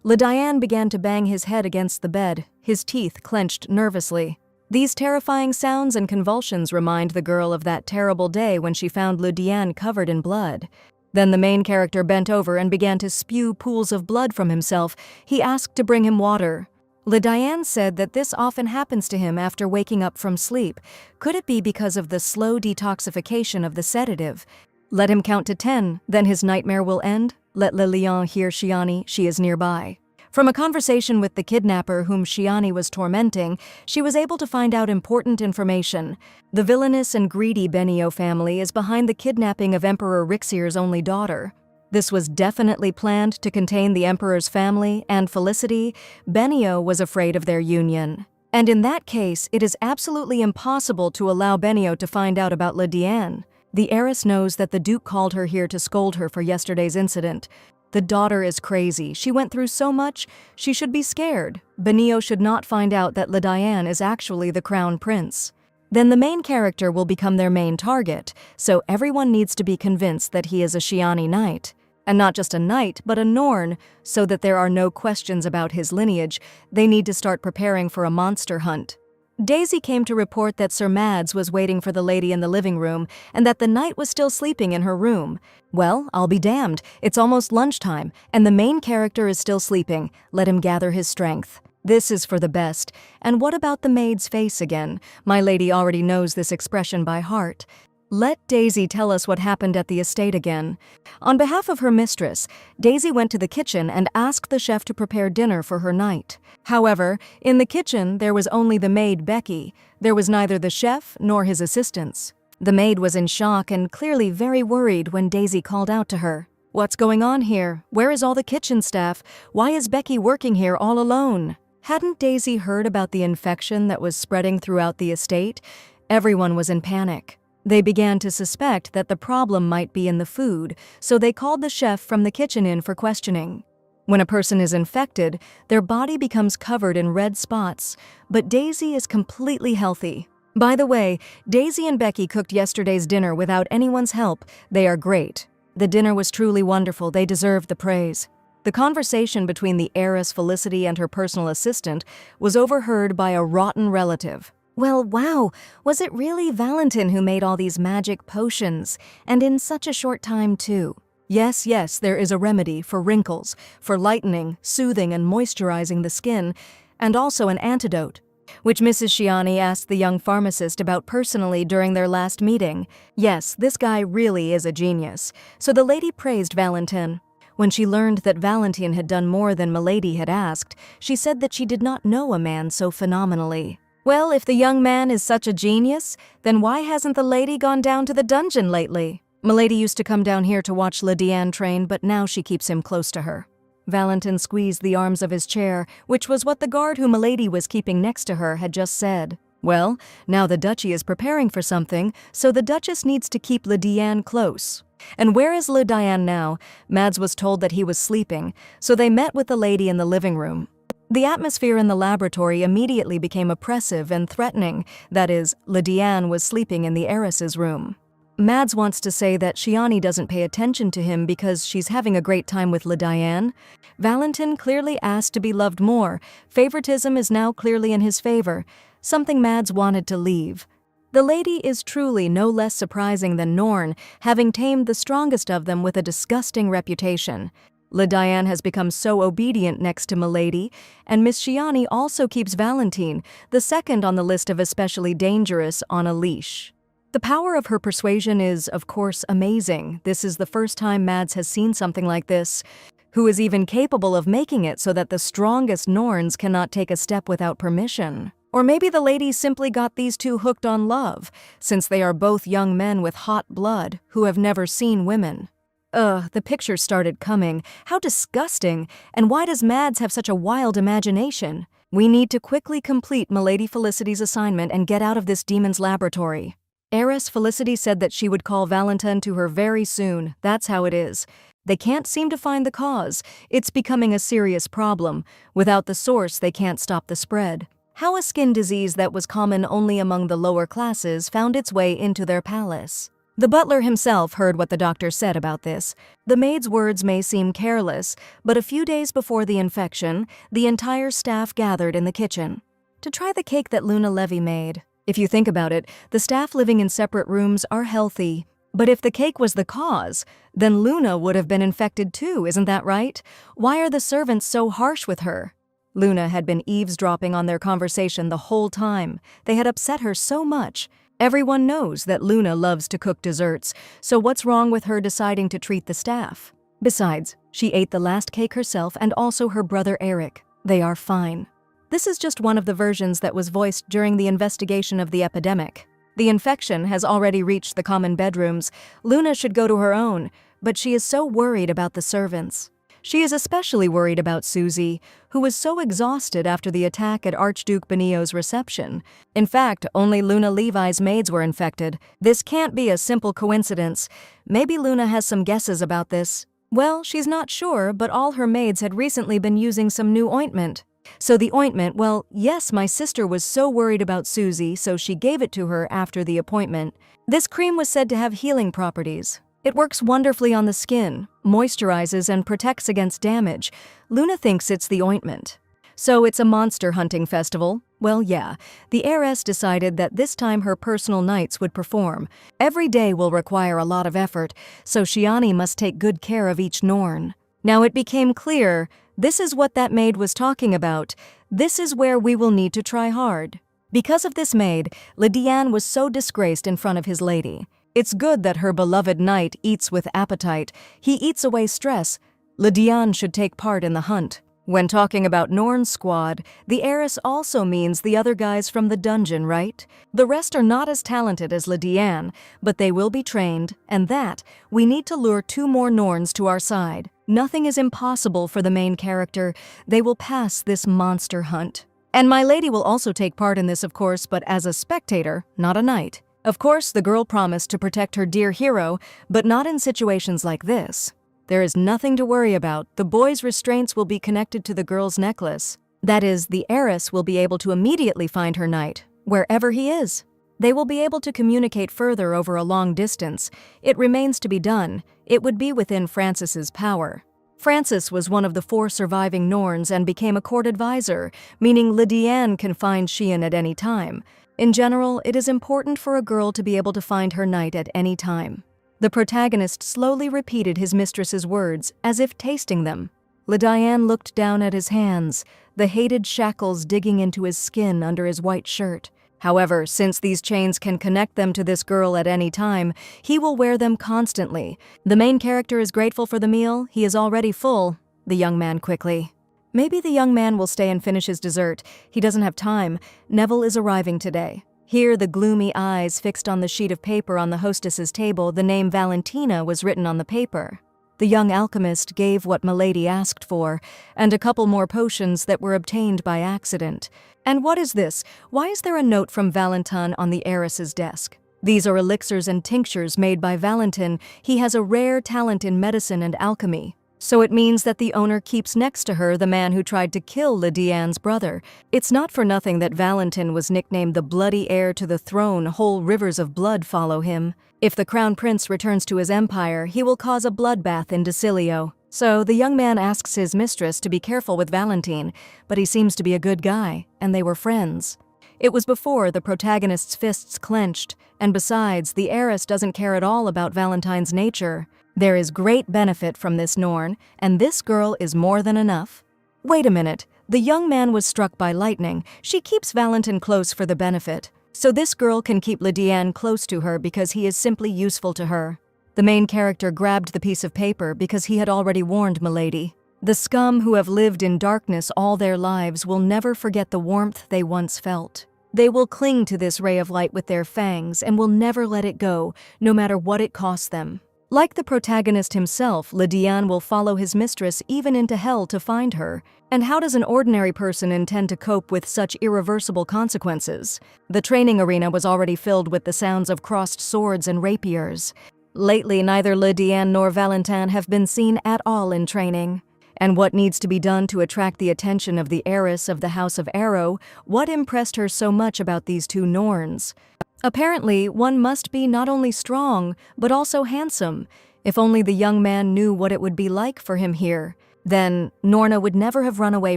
Diane began to bang his head against the bed, his teeth clenched nervously. These terrifying sounds and convulsions remind the girl of that terrible day when she found Diane covered in blood. Then the main character bent over and began to spew pools of blood from himself. He asked to bring him water. Diane said that this often happens to him after waking up from sleep. Could it be because of the slow detoxification of the sedative? Let him count to 10, then his nightmare will end. Let Lilian hear Shiani, she is nearby. From a conversation with the kidnapper whom Shiani was tormenting, she was able to find out important information. The villainous and greedy Benio family is behind the kidnapping of Emperor Rixier's only daughter. This was definitely planned to contain the Emperor's family and Felicity. Benio was afraid of their union. And in that case, it is absolutely impossible to allow Benio to find out about Diane. The heiress knows that the Duke called her here to scold her for yesterday's incident. The daughter is crazy. She went through so much, she should be scared. Benio should not find out that Diane is actually the crown prince. Then the main character will become their main target, so everyone needs to be convinced that he is a Shiani knight. And not just a knight, but a Norn, so that there are no questions about his lineage. They need to start preparing for a monster hunt. Daisy came to report that Sir Mads was waiting for the lady in the living room and that the knight was still sleeping in her room. Well, I'll be damned. It's almost lunchtime, and the main character is still sleeping. Let him gather his strength. This is for the best. And what about the maid's face again? My lady already knows this expression by heart. Let Daisy tell us what happened at the estate again. On behalf of her mistress, Daisy went to the kitchen and asked the chef to prepare dinner for her knight. However, in the kitchen there was only the maid Becky. There was neither the chef nor his assistants. The maid was in shock and clearly very worried when Daisy called out to her. "What's going on here? Where is all the kitchen staff? Why is Becky working here all alone?" Hadn't Daisy heard about the infection that was spreading throughout the estate? Everyone was in panic. They began to suspect that the problem might be in the food, so they called the chef from the kitchen in for questioning. When a person is infected, their body becomes covered in red spots, but Daisy is completely healthy. By the way, Daisy and Becky cooked yesterday's dinner without anyone's help. They are great. The dinner was truly wonderful. They deserved the praise. The conversation between the heiress Felicity and her personal assistant was overheard by a rotten relative. "Well, wow, was it really Valentin who made all these magic potions? And in such a short time, too?" Yes, there is a remedy for wrinkles, for lightening, soothing, and moisturizing the skin, and also an antidote, which Mrs. Shiani asked the young pharmacist about personally during their last meeting. Yes, this guy really is a genius. So the lady praised Valentin. When she learned that Valentin had done more than Milady had asked, she said that she did not know a man so phenomenally. Well, if the young man is such a genius, then why hasn't the lady gone down to the dungeon lately? Milady used to come down here to watch Lydiane train, but now she keeps him close to her. Valentin squeezed the arms of his chair, which was what the guard who Milady was keeping next to her had just said. Well, now the duchy is preparing for something, so the duchess needs to keep Lydiane close. And where is Lydiane now? Mads was told that he was sleeping, so they met with the lady in the living room. The atmosphere in the laboratory immediately became oppressive and threatening. That is, Lydiane was sleeping in the heiress's room. Mads wants to say that Shiani doesn't pay attention to him because she's having a great time with Lydiane. Valentin clearly asked to be loved more. Favoritism is now clearly in his favor, something Mads wanted to leave. The lady is truly no less surprising than Norn, having tamed the strongest of them with a disgusting reputation. Lydiane has become so obedient next to Milady, and Miss Shiani also keeps Valentin, the second on the list of especially dangerous, on a leash. The power of her persuasion is, of course, amazing. This is the first time Mads has seen something like this. Who is even capable of making it so that the strongest Norns cannot take a step without permission? Or maybe the lady simply got these two hooked on love, since they are both young men with hot blood who have never seen women. The pictures started coming. How disgusting! And why does Mads have such a wild imagination? We need to quickly complete Milady Felicity's assignment and get out of this demon's laboratory. Heiress Felicity said that she would call Valentin to her very soon. That's how it is. They can't seem to find the cause. It's becoming a serious problem. Without the source, they can't stop the spread. How a skin disease that was common only among the lower classes found its way into their palace. The butler himself heard what the doctor said about this. The maid's words may seem careless, but a few days before the infection, the entire staff gathered in the kitchen to try the cake that Luna Levy made. If you think about it, the staff living in separate rooms are healthy. But if the cake was the cause, then Luna would have been infected too, isn't that right? Why are the servants so harsh with her? Luna had been eavesdropping on their conversation the whole time. They had upset her so much. Everyone knows that Luna loves to cook desserts, so what's wrong with her deciding to treat the staff? Besides, she ate the last cake herself and also her brother Eric. They are fine. This is just one of the versions that was voiced during the investigation of the epidemic. The infection has already reached the common bedrooms. Luna should go to her own, but she is so worried about the servants. She is especially worried about Susie, who was so exhausted after the attack at Archduke Benio's reception. In fact, only Luna Levi's maids were infected. This can't be a simple coincidence. Maybe Luna has some guesses about this. Well, she's not sure, but all her maids had recently been using some new ointment. So the ointment, well, yes, my sister was so worried about Susie, so she gave it to her after the appointment. This cream was said to have healing properties. It works wonderfully on the skin, moisturizes and protects against damage. Luna thinks it's the ointment. So it's a monster hunting festival. Well, yeah, the heiress decided that this time her personal knights would perform. Every day will require a lot of effort, so Shiani must take good care of each Norn. Now it became clear, this is what that maid was talking about. This is where we will need to try hard. Because of this maid, Lydian was so disgraced in front of his lady. It's good that her beloved knight eats with appetite. He eats away stress. Lydian should take part in the hunt. When talking about Norn's squad, the heiress also means the other guys from the dungeon, right? The rest are not as talented as Lydian, but they will be trained, and that, we need to lure 2 more Norns to our side. Nothing is impossible for the main character. They will pass this monster hunt. And my lady will also take part in this, of course, but as a spectator, not a knight. Of course, the girl promised to protect her dear hero, but not in situations like this. There is nothing to worry about. The boy's restraints will be connected to the girl's necklace. That is, the heiress will be able to immediately find her knight, wherever he is. They will be able to communicate further over a long distance. It remains to be done. It would be within Francis's power. Francis was one of the 4 surviving Norns and became a court advisor, meaning Lydian can find Shian at any time. In general, it is important for a girl to be able to find her knight at any time. The protagonist slowly repeated his mistress's words, as if tasting them. Lydian looked down at his hands, the hated shackles digging into his skin under his white shirt. However, since these chains can connect them to this girl at any time, he will wear them constantly. The main character is grateful for the meal. He is already full. The young man quickly. Maybe the young man will stay and finish his dessert. He doesn't have time. Neville is arriving today. Here, the gloomy eyes fixed on the sheet of paper on the hostess's table, the name Valentina was written on the paper. The young alchemist gave what Milady asked for, and a couple more potions that were obtained by accident. And what is this? Why is there a note from Valentin on the heiress's desk? These are elixirs and tinctures made by Valentin. He has a rare talent in medicine and alchemy. So it means that the owner keeps next to her the man who tried to kill Lydian's brother. It's not for nothing that Valentin was nicknamed the bloody heir to the throne. Whole rivers of blood follow him. If the crown prince returns to his empire, he will cause a bloodbath in Decilio. So the young man asks his mistress to be careful with Valentin, but he seems to be a good guy, and they were friends. It was before the protagonist's fists clenched, and besides, the heiress doesn't care at all about Valentin's nature. There is great benefit from this Norn, and this girl is more than enough. Wait a minute, the young man was struck by lightning. She keeps Valentin close for the benefit. So this girl can keep Lydian close to her because he is simply useful to her. The main character grabbed the piece of paper because he had already warned Milady. The scum who have lived in darkness all their lives will never forget the warmth they once felt. They will cling to this ray of light with their fangs and will never let it go, no matter what it costs them. Like the protagonist himself, Lydian will follow his mistress even into hell to find her. And how does an ordinary person intend to cope with such irreversible consequences? The training arena was already filled with the sounds of crossed swords and rapiers. Lately, neither Lydian nor Valentin have been seen at all in training. And what needs to be done to attract the attention of the heiress of the House of Arrow? What impressed her so much about these 2 Norns? Apparently, one must be not only strong, but also handsome. If only the young man knew what it would be like for him here. Then, Norna would never have run away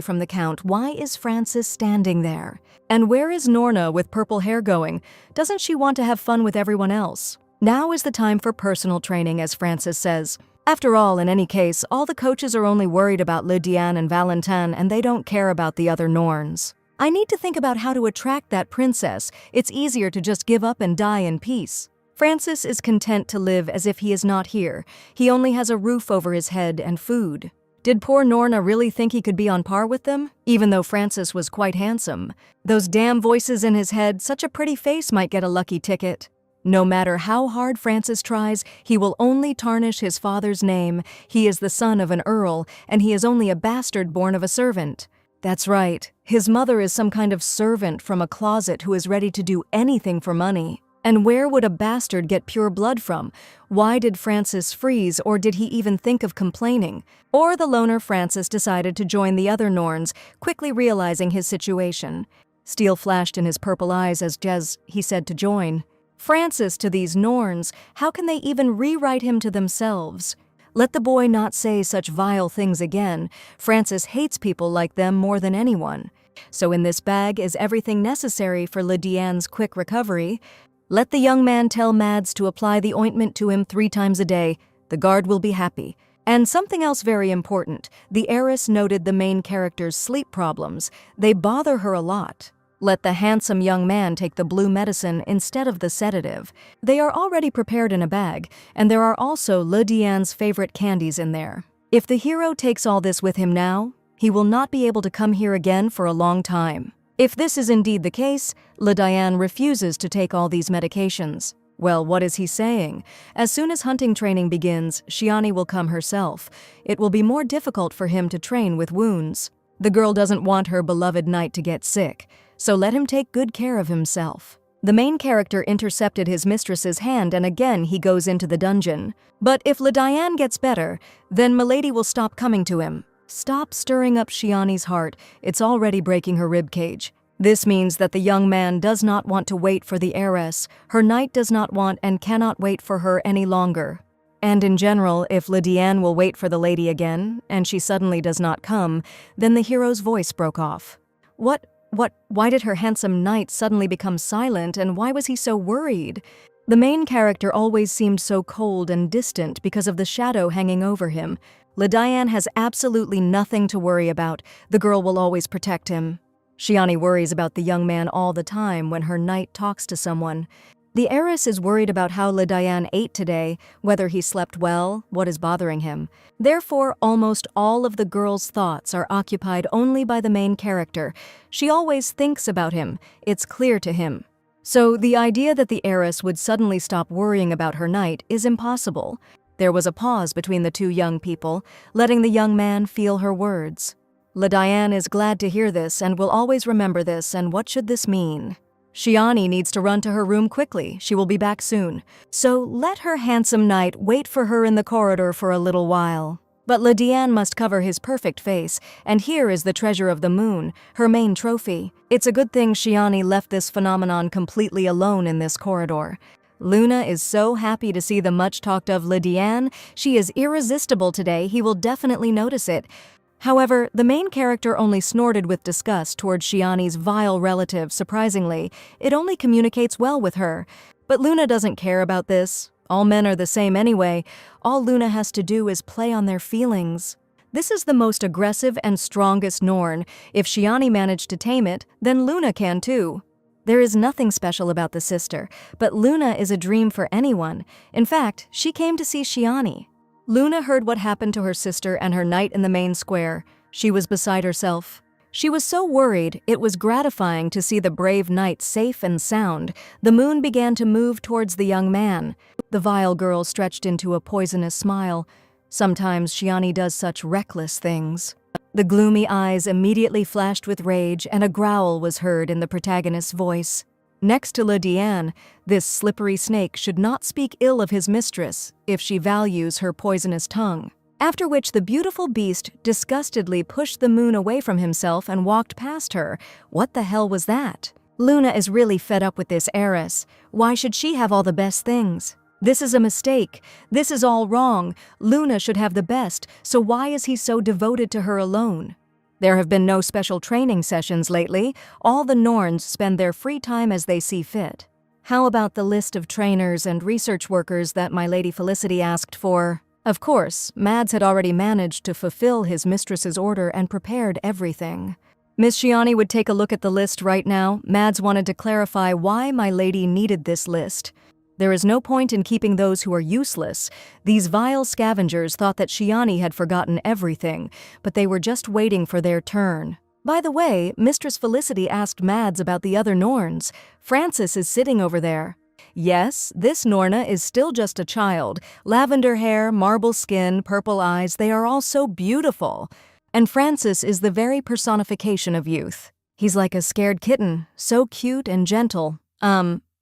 from the Count. Why is Francis standing there? And where is Norna with purple hair going? Doesn't she want to have fun with everyone else? Now is the time for personal training, as Francis says. After all, in any case, all the coaches are only worried about Lydian and Valentin, and they don't care about the other Norns. I need to think about how to attract that princess. It's easier to just give up and die in peace. Francis is content to live as if he is not here. He only has a roof over his head and food. Did poor Norna really think he could be on par with them? Even though Francis was quite handsome. Those damn voices in his head, such a pretty face might get a lucky ticket. No matter how hard Francis tries, he will only tarnish his father's name. He is the son of an earl, and he is only a bastard born of a servant. That's right. His mother is some kind of servant from a closet who is ready to do anything for money. And where would a bastard get pure blood from? Why did Francis freeze, or did he even think of complaining? Or the loner Francis decided to join the other Norns, quickly realizing his situation. Steel flashed in his purple eyes as he said to join. Francis to these Norns, how can they even rewrite him to themselves? Let the boy not say such vile things again. Francis hates people like them more than anyone. So in this bag is everything necessary for Lydiane's quick recovery. Let the young man tell Mads to apply the ointment to him 3 times a day. The guard will be happy. And something else very important, the heiress noted the main character's sleep problems. They bother her a lot. Let the handsome young man take the blue medicine instead of the sedative. They are already prepared in a bag, and there are also Lydiane's favorite candies in there. If the hero takes all this with him now, he will not be able to come here again for a long time. If this is indeed the case, Lydiane refuses to take all these medications. Well, what is he saying? As soon as hunting training begins, Shiani will come herself. It will be more difficult for him to train with wounds. The girl doesn't want her beloved knight to get sick, so let him take good care of himself. The main character intercepted his mistress's hand and again he goes into the dungeon. But if Lydiane gets better, then Milady will stop coming to him. Stop stirring up Shiani's heart, it's already breaking her ribcage. This means that the young man does not want to wait for the heiress. Her knight does not want and cannot wait for her any longer. And in general, if Lydiane will wait for the lady again, and she suddenly does not come, then the hero's voice broke off. Why did her handsome knight suddenly become silent, and why was he so worried? The main character always seemed so cold and distant because of the shadow hanging over him. Lydiane has absolutely nothing to worry about. The girl will always protect him. Shiani worries about the young man all the time when her knight talks to someone. The heiress is worried about how Lydiane ate today, whether he slept well, what is bothering him. Therefore, almost all of the girl's thoughts are occupied only by the main character. She always thinks about him. It's clear to him. So the idea that the heiress would suddenly stop worrying about her knight is impossible. There was a pause between the 2 young people, letting the young man feel her words. Lydiane is glad to hear this and will always remember this, and what should this mean? Shiani needs to run to her room quickly. She will be back soon. So let her handsome knight wait for her in the corridor for a little while. But Lydiane must cover his perfect face, and here is the treasure of the moon, her main trophy. It's a good thing Shiani left this phenomenon completely alone in this corridor. Luna is so happy to see the much-talked-of Lydiane. She is irresistible today. He will definitely notice it. However, the main character only snorted with disgust towards Shiani's vile relative. Surprisingly, it only communicates well with her. But Luna doesn't care about this. All men are the same anyway. All Luna has to do is play on their feelings. This is the most aggressive and strongest Norn. If Shiani managed to tame it, then Luna can too. There is nothing special about the sister, but Luna is a dream for anyone. In fact, she came to see Shiani. Luna heard what happened to her sister and her knight in the main square. She was beside herself. She was so worried, it was gratifying to see the brave knight safe and sound. The moon began to move towards the young man. The vile girl stretched into a poisonous smile. Sometimes Shiani does such reckless things. The gloomy eyes immediately flashed with rage, and a growl was heard in the protagonist's voice. Next to Lydiane, this slippery snake should not speak ill of his mistress if she values her poisonous tongue. After which the beautiful beast disgustedly pushed the moon away from himself and walked past her. What the hell was that? Luna is really fed up with this heiress. Why should she have all the best things? This is a mistake. This is all wrong. Luna should have the best, so why is he so devoted to her alone? There have been no special training sessions lately. All the Norns spend their free time as they see fit. How about the list of trainers and research workers that my Lady Felicity asked for? Of course, Mads had already managed to fulfill his mistress's order and prepared everything. Miss Shiani would take a look at the list right now. Mads wanted to clarify why my lady needed this list. There is no point in keeping those who are useless. These vile scavengers thought that Shiani had forgotten everything, but they were just waiting for their turn. By the way, Mistress Felicity asked Mads about the other Norns. Francis is sitting over there. Yes, this Norna is still just a child. Lavender hair, marble skin, purple eyes, they are all so beautiful. And Francis is the very personification of youth. He's like a scared kitten, so cute and gentle.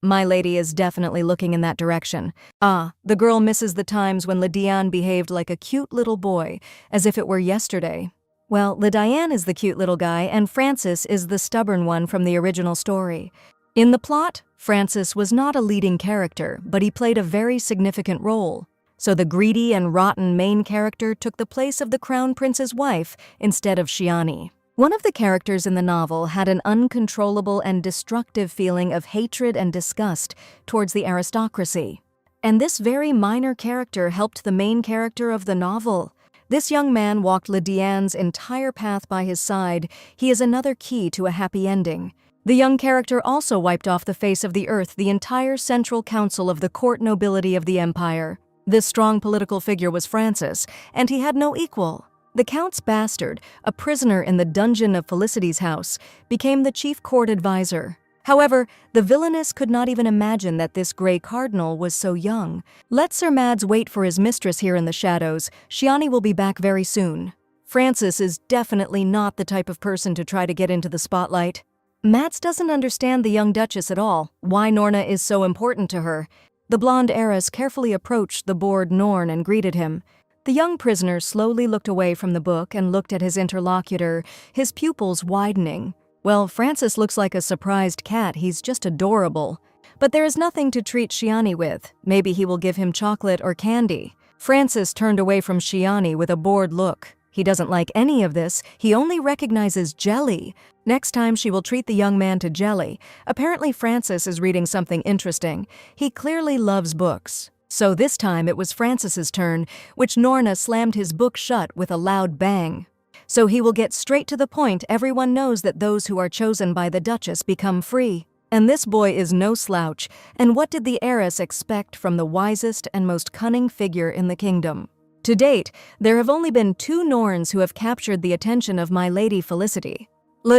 My lady is definitely looking in that direction. The girl misses the times when Lydiane behaved like a cute little boy, as if it were yesterday. Well, Lydiane is the cute little guy, and Francis is the stubborn one from the original story. In the plot, Francis was not a leading character, but he played a very significant role. So the greedy and rotten main character took the place of the Crown Prince's wife instead of Shiani. One of the characters in the novel had an uncontrollable and destructive feeling of hatred and disgust towards the aristocracy. And this very minor character helped the main character of the novel. This young man walked Lydiane's entire path by his side. He is another key to a happy ending. The young character also wiped off the face of the earth the entire central council of the court nobility of the empire. This strong political figure was Francis, and he had no equal. The Count's bastard, a prisoner in the dungeon of Felicity's house, became the chief court advisor. However, the Villainess could not even imagine that this Grey Cardinal was so young. Let Sir Mads wait for his mistress here in the shadows. Shiani will be back very soon. Francis is definitely not the type of person to try to get into the spotlight. Mads doesn't understand the young Duchess at all, why Norna is so important to her. The blonde heiress carefully approached the bored Norn and greeted him. The young prisoner slowly looked away from the book and looked at his interlocutor, his pupils widening. Well, Francis looks like a surprised cat, he's just adorable. But there is nothing to treat Shiani with. Maybe he will give him chocolate or candy. Francis turned away from Shiani with a bored look. He doesn't like any of this, he only recognizes jelly. Next time she will treat the young man to jelly. Apparently Francis is reading something interesting. He clearly loves books. So this time it was Francis's turn, which Norna slammed his book shut with a loud bang. So he will get straight to the point. Everyone knows that those who are chosen by the Duchess become free. And this boy is no slouch. And what did the heiress expect from the wisest and most cunning figure in the kingdom? To date, there have only been 2 Norns who have captured the attention of my Lady Felicity.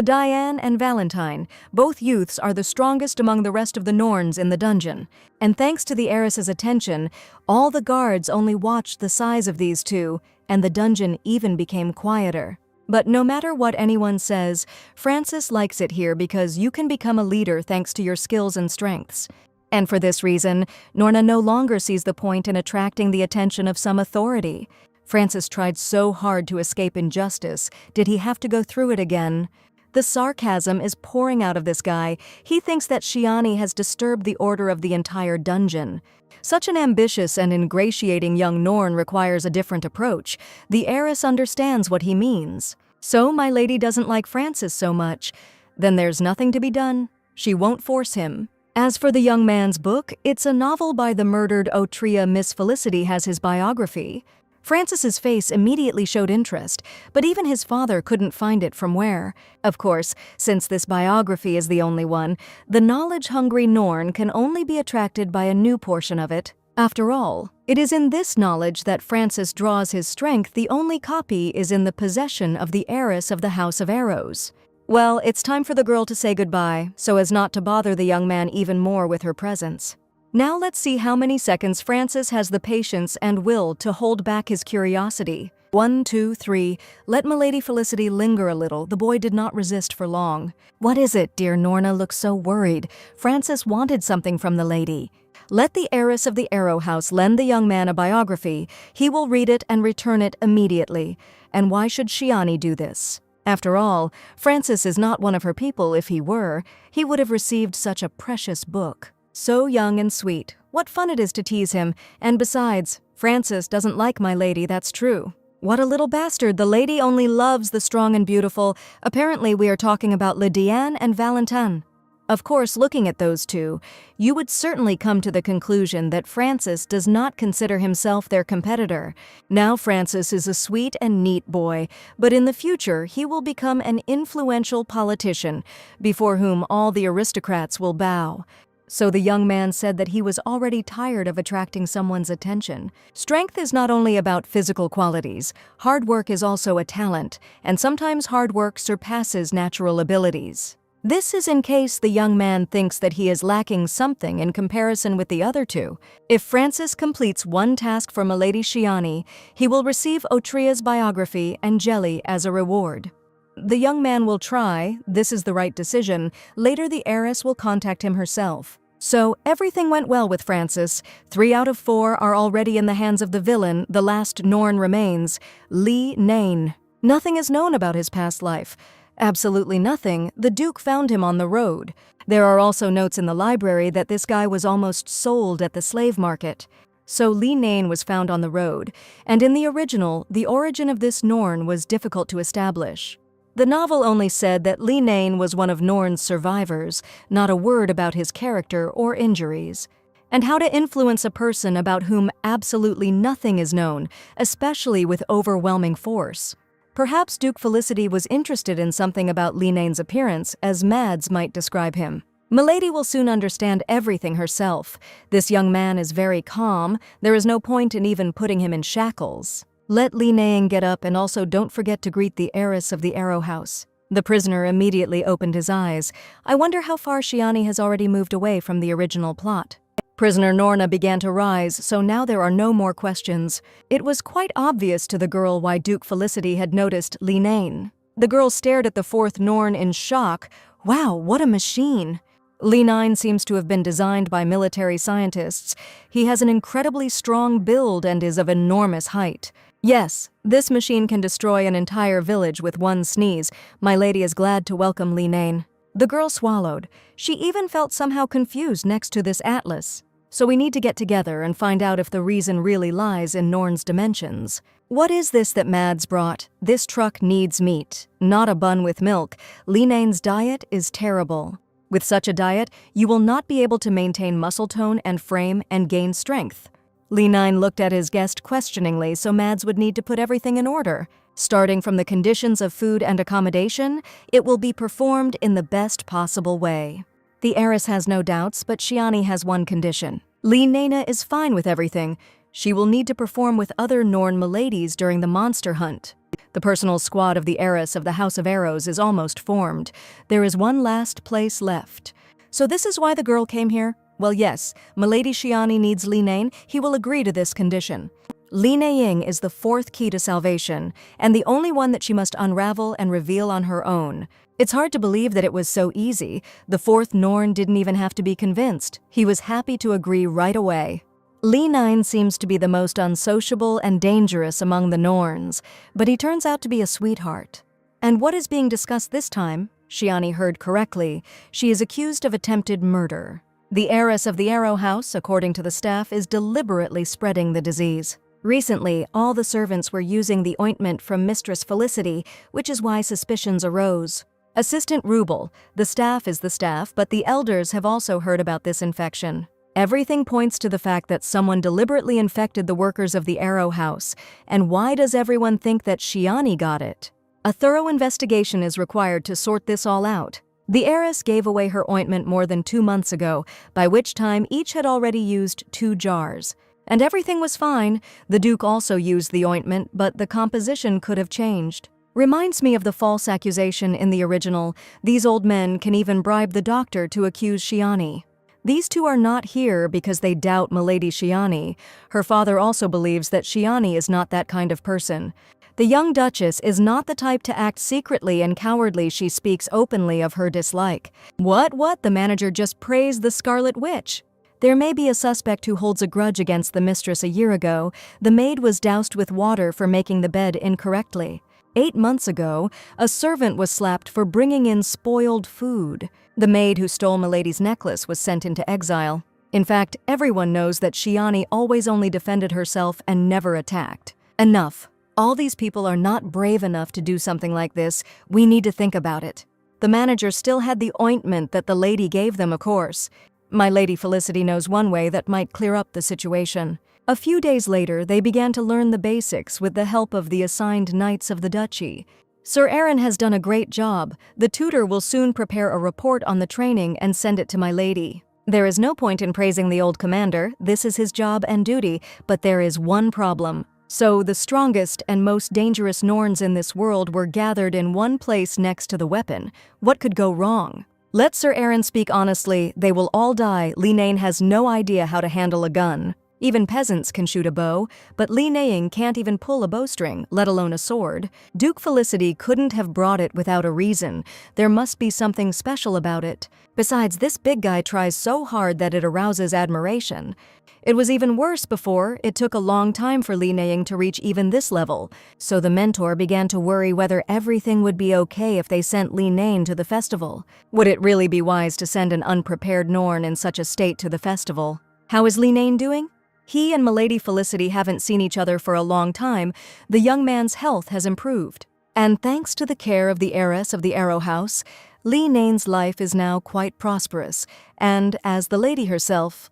Diane and Valentine, both youths, are the strongest among the rest of the Norns in the dungeon. And thanks to the heiress's attention, all the guards only watched the size of these 2, and the dungeon even became quieter. But no matter what anyone says, Francis likes it here because you can become a leader thanks to your skills and strengths. And for this reason, Norna no longer sees the point in attracting the attention of some authority. Francis tried so hard to escape injustice. Did he have to go through it again? The sarcasm is pouring out of this guy. He thinks that Shiani has disturbed the order of the entire dungeon. Such an ambitious and ingratiating young Norn requires a different approach. The heiress understands what he means. So my lady doesn't like Francis so much. Then there's nothing to be done. She won't force him. As for the young man's book, it's a novel by the murdered Otria. Miss Felicity has his biography. Francis's face immediately showed interest, but even his father couldn't find it from where. Of course, since this biography is the only one, the knowledge-hungry Norn can only be attracted by a new portion of it. After all, it is in this knowledge that Francis draws his strength. The only copy is in the possession of the heiress of the House of Arrows. Well, it's time for the girl to say goodbye, so as not to bother the young man even more with her presence. Now let's see how many seconds Francis has the patience and will to hold back his curiosity. 1, 2, 3. Let Milady Felicity linger a little. The boy did not resist for long. What is it? Dear Norna looks so worried. Francis wanted something from the lady. Let the heiress of the Arrow House lend the young man a biography. He will read it and return it immediately. And why should Shiani do this? After all, Francis is not one of her people. If he were, he would have received such a precious book. So young and sweet. What fun it is to tease him. And besides, Francis doesn't like my lady, that's true. What a little bastard. The lady only loves the strong and beautiful. Apparently we are talking about Lydiane and Valentine. Of course, looking at those 2, you would certainly come to the conclusion that Francis does not consider himself their competitor. Now Francis is a sweet and neat boy, but in the future he will become an influential politician, before whom all the aristocrats will bow. So the young man said that he was already tired of attracting someone's attention. Strength is not only about physical qualities. Hard work is also a talent, and sometimes hard work surpasses natural abilities. This is in case the young man thinks that he is lacking something in comparison with the other 2. If Francis completes one task for Milady Shiani, he will receive Otria's biography and jelly as a reward. The young man will try. This is the right decision. Later the heiress will contact him herself. So everything went well with Francis. 3 out of 4 are already in the hands of the villain. The last Norn remains, Lee Nain. Nothing is known about his past life. Absolutely nothing. The Duke found him on the road. There are also notes in the library that this guy was almost sold at the slave market. So Lee Nain was found on the road, and in the original, the origin of this Norn was difficult to establish. The novel only said that Linnane was one of Norn's survivors, not a word about his character or injuries. And how to influence a person about whom absolutely nothing is known, especially with overwhelming force. Perhaps Duke Felicity was interested in something about Linnane's appearance, as Mads might describe him. Milady will soon understand everything herself. This young man is very calm. There is no point in even putting him in shackles. Let Linnane get up, and also don't forget to greet the heiress of the Arrow House. The prisoner immediately opened his eyes. I wonder how far Shiani has already moved away from the original plot. Prisoner Norna began to rise, so now there are no more questions. It was quite obvious to the girl why Duke Felicity had noticed Linnane. The girl stared at the fourth Norn in shock. Wow, what a machine! Linnane seems to have been designed by military scientists. He has an incredibly strong build and is of enormous height. Yes, this machine can destroy an entire village with one sneeze. My lady is glad to welcome Linnane. The girl swallowed. She even felt somehow confused next to this atlas. So we need to get together and find out if the reason really lies in Norn's dimensions. What is this that Mads brought? This truck needs meat, not a bun with milk. Linnane's diet is terrible. With such a diet, you will not be able to maintain muscle tone and frame and gain strength. Linnane looked at his guest questioningly, so Mads would need to put everything in order. Starting from the conditions of food and accommodation, it will be performed in the best possible way. The heiress has no doubts, but Shiani has one condition. Linnane is fine with everything. She will need to perform with other Norn miladies during the monster hunt. The personal squad of the heiress of the House of Arrows is almost formed. There is one last place left. So this is why the girl came here? Well, yes, Milady Shiani needs Linnane. He will agree to this condition. Linnane is the fourth key to salvation, and the only one that she must unravel and reveal on her own. It's hard to believe that it was so easy. The fourth Norn didn't even have to be convinced. He was happy to agree right away. Linnane seems to be the most unsociable and dangerous among the Norns, but he turns out to be a sweetheart. And what is being discussed this time? Shiani heard correctly. She is accused of attempted murder. The heiress of the Arrow House, according to the staff, is deliberately spreading the disease. Recently, all the servants were using the ointment from Mistress Felicity, which is why suspicions arose. Assistant Rubel, the staff is the staff, but the elders have also heard about this infection. Everything points to the fact that someone deliberately infected the workers of the Arrow House. And why does everyone think that Shiani got it? A thorough investigation is required to sort this all out. The heiress gave away her ointment more than 2 months ago, by which time each had already used 2 jars. And everything was fine. The Duke also used the ointment, but the composition could have changed. Reminds me of the false accusation in the original. These old men can even bribe the doctor to accuse Shiani. These two are not here because they doubt Milady Shiani. Her father also believes that Shiani is not that kind of person. The young Duchess is not the type to act secretly and cowardly. She speaks openly of her dislike. What? The manager just praised the Scarlet Witch. There may be a suspect who holds a grudge against the mistress a year ago. The maid was doused with water for making the bed incorrectly. 8 months ago, a servant was slapped for bringing in spoiled food. The maid who stole Milady's necklace was sent into exile. In fact, everyone knows that Shiani always only defended herself and never attacked. Enough. All these people are not brave enough to do something like this. We need to think about it. The manager still had the ointment that the lady gave them, of course. My Lady Felicity knows one way that might clear up the situation. A few days later, they began to learn the basics with the help of the assigned knights of the duchy. Sir Aaron has done a great job. The tutor will soon prepare a report on the training and send it to my lady. There is no point in praising the old commander. This is his job and duty, but there is one problem. So the strongest and most dangerous Norns in this world were gathered in one place next to the weapon. What could go wrong? Let Sir Aaron speak honestly. They will all die. Linnane has no idea how to handle a gun. Even peasants can shoot a bow, but Linnane can't even pull a bowstring, let alone a sword. Duke Felicity couldn't have brought it without a reason. There must be something special about it. Besides, this big guy tries so hard that it arouses admiration. It was even worse before. It took a long time for Linnane to reach even this level. So the mentor began to worry whether everything would be okay if they sent Linnane to the festival. Would it really be wise to send an unprepared Norn in such a state to the festival? How is Linnane doing? He and Milady Felicity haven't seen each other for a long time. The young man's health has improved. And thanks to the care of the heiress of the Arrow House, Li Nain's life is now quite prosperous, and as the lady herself,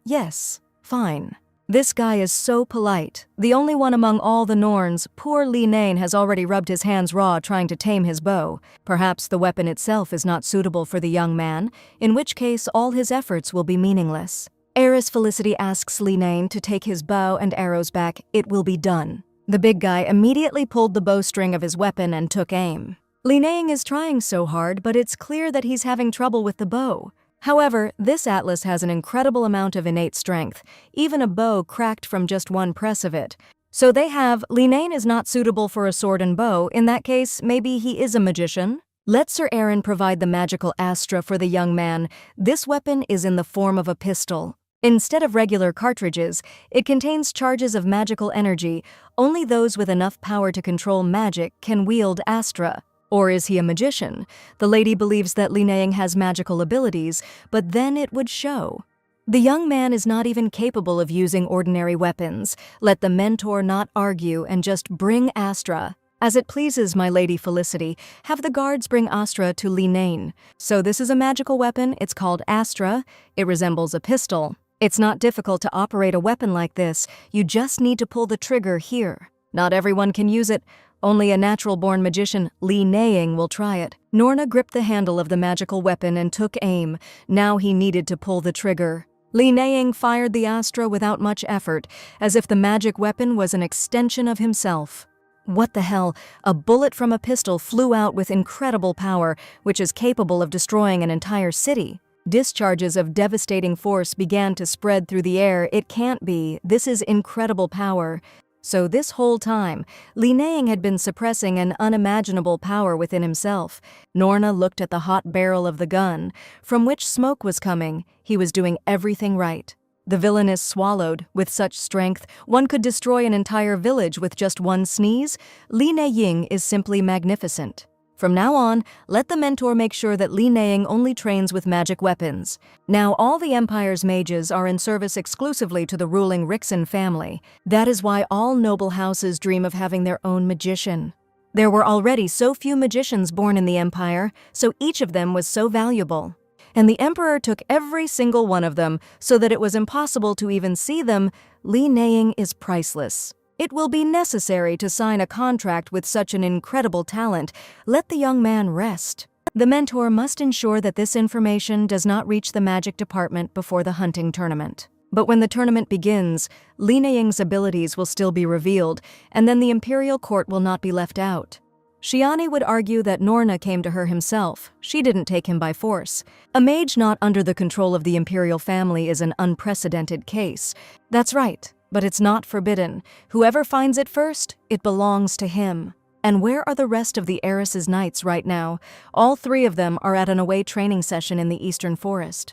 yes, fine. This guy is so polite. The only one among all the Norns, poor Li Nain has already rubbed his hands raw trying to tame his bow. Perhaps the weapon itself is not suitable for the young man, in which case all his efforts will be meaningless. Heiress Felicity asks Li Nain to take his bow and arrows back. It will be done. The big guy immediately pulled the bowstring of his weapon and took aim. Li Nain is trying so hard, but it's clear that he's having trouble with the bow. However, this atlas has an incredible amount of innate strength, even a bow cracked from just one press of it. So they have, Li Nain is not suitable for a sword and bow. In that case, maybe he is a magician? Let Sir Aaron provide the magical astra for the young man. This weapon is in the form of a pistol. Instead of regular cartridges, it contains charges of magical energy. Only those with enough power to control magic can wield astra. Or is he a magician? The lady believes that Li Nain has magical abilities, but then it would show. The young man is not even capable of using ordinary weapons. Let the mentor not argue and just bring astra. As it pleases my lady Felicity, have the guards bring astra to Li Nain. So this is a magical weapon, it's called astra. It resembles a pistol. It's not difficult to operate a weapon like this, you just need to pull the trigger here. Not everyone can use it. Only a natural-born magician, Li Nain, will try it. Norna gripped the handle of the magical weapon and took aim. Now he needed to pull the trigger. Li Nain fired the astra without much effort, as if the magic weapon was an extension of himself. What the hell? A bullet from a pistol flew out with incredible power, which is capable of destroying an entire city. Discharges of devastating force began to spread through the air. It can't be. This is incredible power. So this whole time, Li Nain had been suppressing an unimaginable power within himself. Norna looked at the hot barrel of the gun, from which smoke was coming. He was doing everything right. The Villainess swallowed. With such strength, one could destroy an entire village with just one sneeze. Li Nain is simply magnificent. From now on, let the mentor make sure that Li Nain only trains with magic weapons. Now all the Empire's mages are in service exclusively to the ruling Rixen family. That is why all noble houses dream of having their own magician. There were already so few magicians born in the Empire, so each of them was so valuable. And the Emperor took every single one of them, so that it was impossible to even see them. Li Nain is priceless. It will be necessary to sign a contract with such an incredible talent. Let the young man rest. The mentor must ensure that this information does not reach the magic department before the hunting tournament. But when the tournament begins, Li Nain's abilities will still be revealed, and then the imperial court will not be left out. Shiani would argue that Norna came to her himself. She didn't take him by force. A mage not under the control of the imperial family is an unprecedented case. That's right. But it's not forbidden. Whoever finds it first, it belongs to him. And where are the rest of the heiress's knights right now? All three of them are at an away training session in the eastern forest.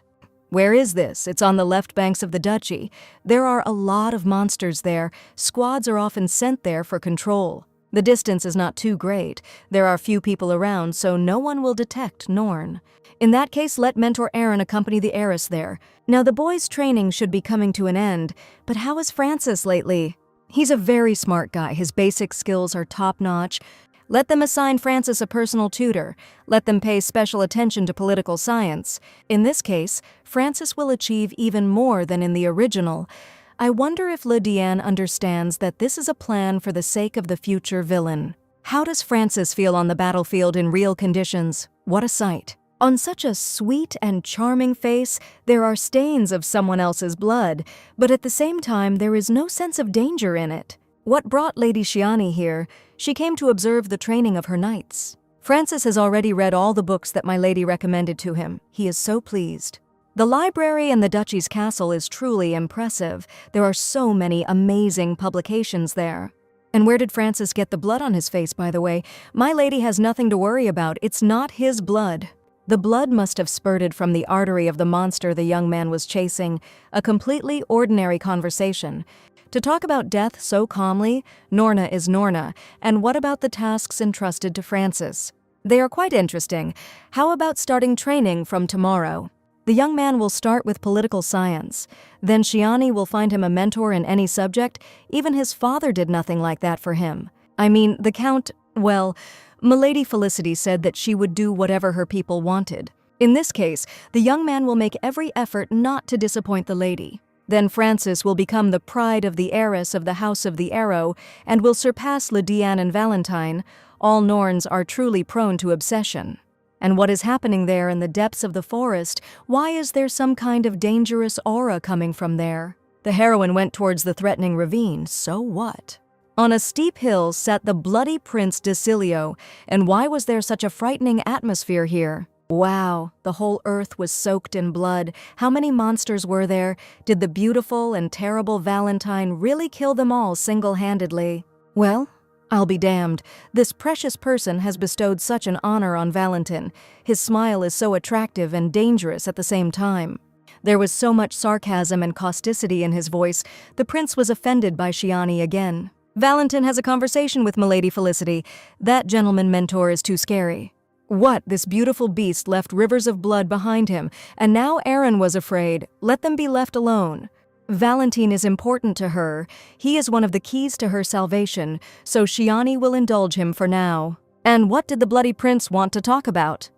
Where is this? It's on the left banks of the duchy. There are a lot of monsters there. Squads are often sent there for control. The distance is not too great. There are few people around, so no one will detect Norn. In that case, let Mentor Aaron accompany the heiress there. Now the boy's training should be coming to an end, but how is Francis lately? He's a very smart guy. His basic skills are top-notch. Let them assign Francis a personal tutor. Let them pay special attention to political science. In this case, Francis will achieve even more than in the original. I wonder if Le Diane understands that this is a plan for the sake of the future villain. How does Francis feel on the battlefield in real conditions? What a sight. On such a sweet and charming face, there are stains of someone else's blood, but at the same time there is no sense of danger in it. What brought Lady Shiani here? She came to observe the training of her knights. Francis has already read all the books that my lady recommended to him. He is so pleased. The library in the Duchy's castle is truly impressive. There are so many amazing publications there. And where did Francis get the blood on his face, by the way? My lady has nothing to worry about. It's not his blood. The blood must have spurted from the artery of the monster the young man was chasing. A completely ordinary conversation. To talk about death so calmly, Norna is Norna. And what about the tasks entrusted to Francis? They are quite interesting. How about starting training from tomorrow? The young man will start with political science. Then Shiani will find him a mentor in any subject. Even his father did nothing like that for him. I mean, the Count... Well, Milady Felicity said that she would do whatever her people wanted. In this case, the young man will make every effort not to disappoint the lady. Then Francis will become the pride of the heiress of the House of the Arrow and will surpass Lydiane and Valentine. All Norns are truly prone to obsession. And what is happening there in the depths of the forest? Why is there some kind of dangerous aura coming from there? The heroine went towards the threatening ravine, so what? On a steep hill sat the bloody Prince Desilio, and why was there such a frightening atmosphere here? Wow, the whole earth was soaked in blood. How many monsters were there? Did the beautiful and terrible Valentine really kill them all single-handedly? Well, I'll be damned. This precious person has bestowed such an honor on Valentin. His smile is so attractive and dangerous at the same time. There was so much sarcasm and causticity in his voice, the prince was offended by Shiani again. Valentin has a conversation with Milady Felicity. That gentleman mentor is too scary. What? This beautiful beast left rivers of blood behind him, and now Aaron was afraid. Let them be left alone. Valentine is important to her. He is one of the keys to her salvation, so Shiani will indulge him for now. And what did the bloody prince want to talk about?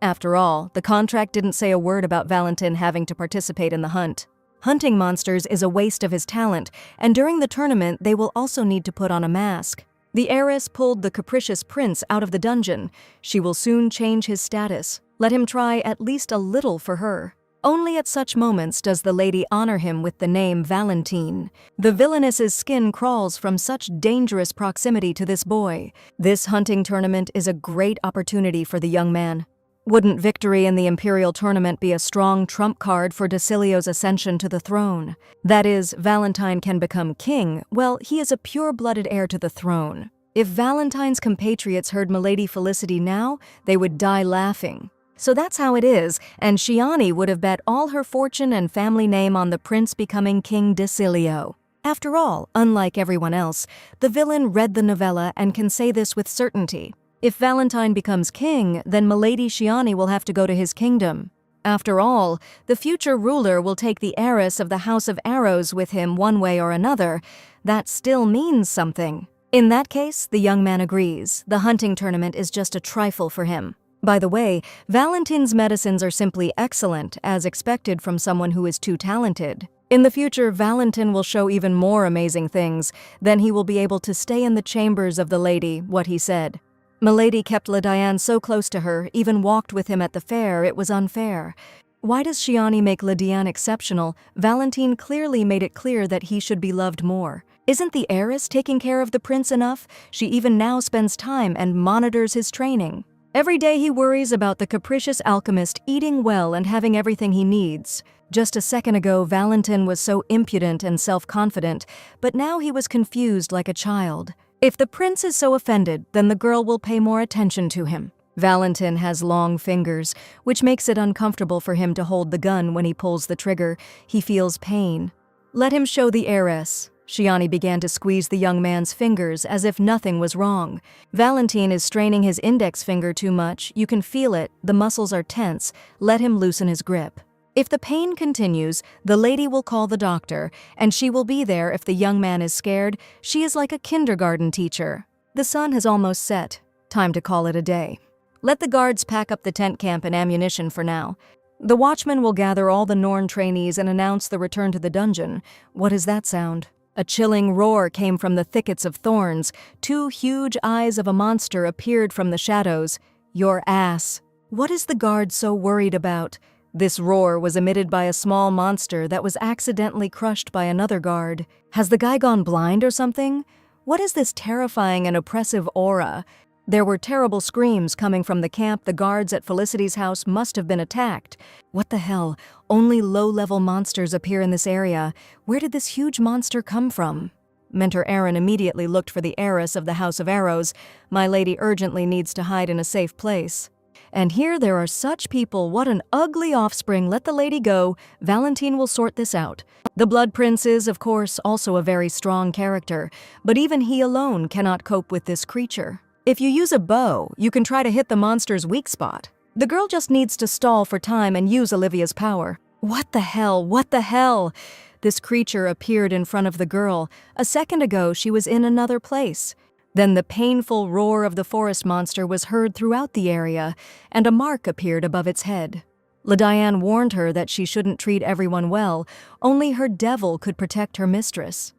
After all, the contract didn't say a word about Valentin having to participate in the hunt. Hunting monsters is a waste of his talent, and during the tournament they will also need to put on a mask. The heiress pulled the capricious prince out of the dungeon. She will soon change his status. Let him try at least a little for her. Only at such moments does the lady honor him with the name Valentine. The villainess's skin crawls from such dangerous proximity to this boy. This hunting tournament is a great opportunity for the young man. Wouldn't victory in the Imperial tournament be a strong trump card for Desilio's ascension to the throne? That is, Valentine can become king. Well, he is a pure-blooded heir to the throne. If Valentine's compatriots heard Milady Felicity now, they would die laughing. So that's how it is, and Shiani would have bet all her fortune and family name on the prince becoming King Desilio. After all, unlike everyone else, the villain read the novella and can say this with certainty. If Valentine becomes king, then Milady Shiani will have to go to his kingdom. After all, the future ruler will take the heiress of the House of Arrows with him one way or another. That still means something. In that case, the young man agrees. The hunting tournament is just a trifle for him. By the way, Valentin's medicines are simply excellent, as expected from someone who is too talented. In the future, Valentin will show even more amazing things. Then he will be able to stay in the chambers of the lady, what he said. Milady kept Lydiane so close to her, even walked with him at the fair. It was unfair. Why does Shiani make Lydiane exceptional? Valentine clearly made it clear that he should be loved more. Isn't the heiress taking care of the prince enough? She even now spends time and monitors his training. Every day he worries about the capricious alchemist eating well and having everything he needs. Just a second ago, Valentin was so impudent and self-confident, but now he was confused like a child. If the prince is so offended, then the girl will pay more attention to him. Valentin has long fingers, which makes it uncomfortable for him to hold the gun when he pulls the trigger. He feels pain. Let him show the heiress. Shiani began to squeeze the young man's fingers as if nothing was wrong. Valentine is straining his index finger too much. You can feel it. The muscles are tense. Let him loosen his grip. If the pain continues, the lady will call the doctor, and she will be there if the young man is scared. She is like a kindergarten teacher. The sun has almost set. Time to call it a day. Let the guards pack up the tent camp and ammunition for now. The watchman will gather all the Norn trainees and announce the return to the dungeon. What is that sound? A chilling roar came from the thickets of thorns. 2 huge eyes of a monster appeared from the shadows. Your ass. What is the guard so worried about? This roar was emitted by a small monster that was accidentally crushed by another guard. Has the guy gone blind or something? What is this terrifying and oppressive aura? There were terrible screams coming from the camp. The guards at Felicity's house must have been attacked. What the hell? Only low-level monsters appear in this area. Where did this huge monster come from? Mentor Aaron immediately looked for the heiress of the House of Arrows. My lady urgently needs to hide in a safe place. And here there are such people. What an ugly offspring. Let the lady go. Valentine will sort this out. The Blood Prince is, of course, also a very strong character, but even he alone cannot cope with this creature. If you use a bow, you can try to hit the monster's weak spot. The girl just needs to stall for time and use Olivia's power. What the hell? What the hell? This creature appeared in front of the girl. A second ago, she was in another place. Then the painful roar of the forest monster was heard throughout the area, and a mark appeared above its head. LaDiane warned her that she shouldn't treat everyone well, only her devil could protect her mistress.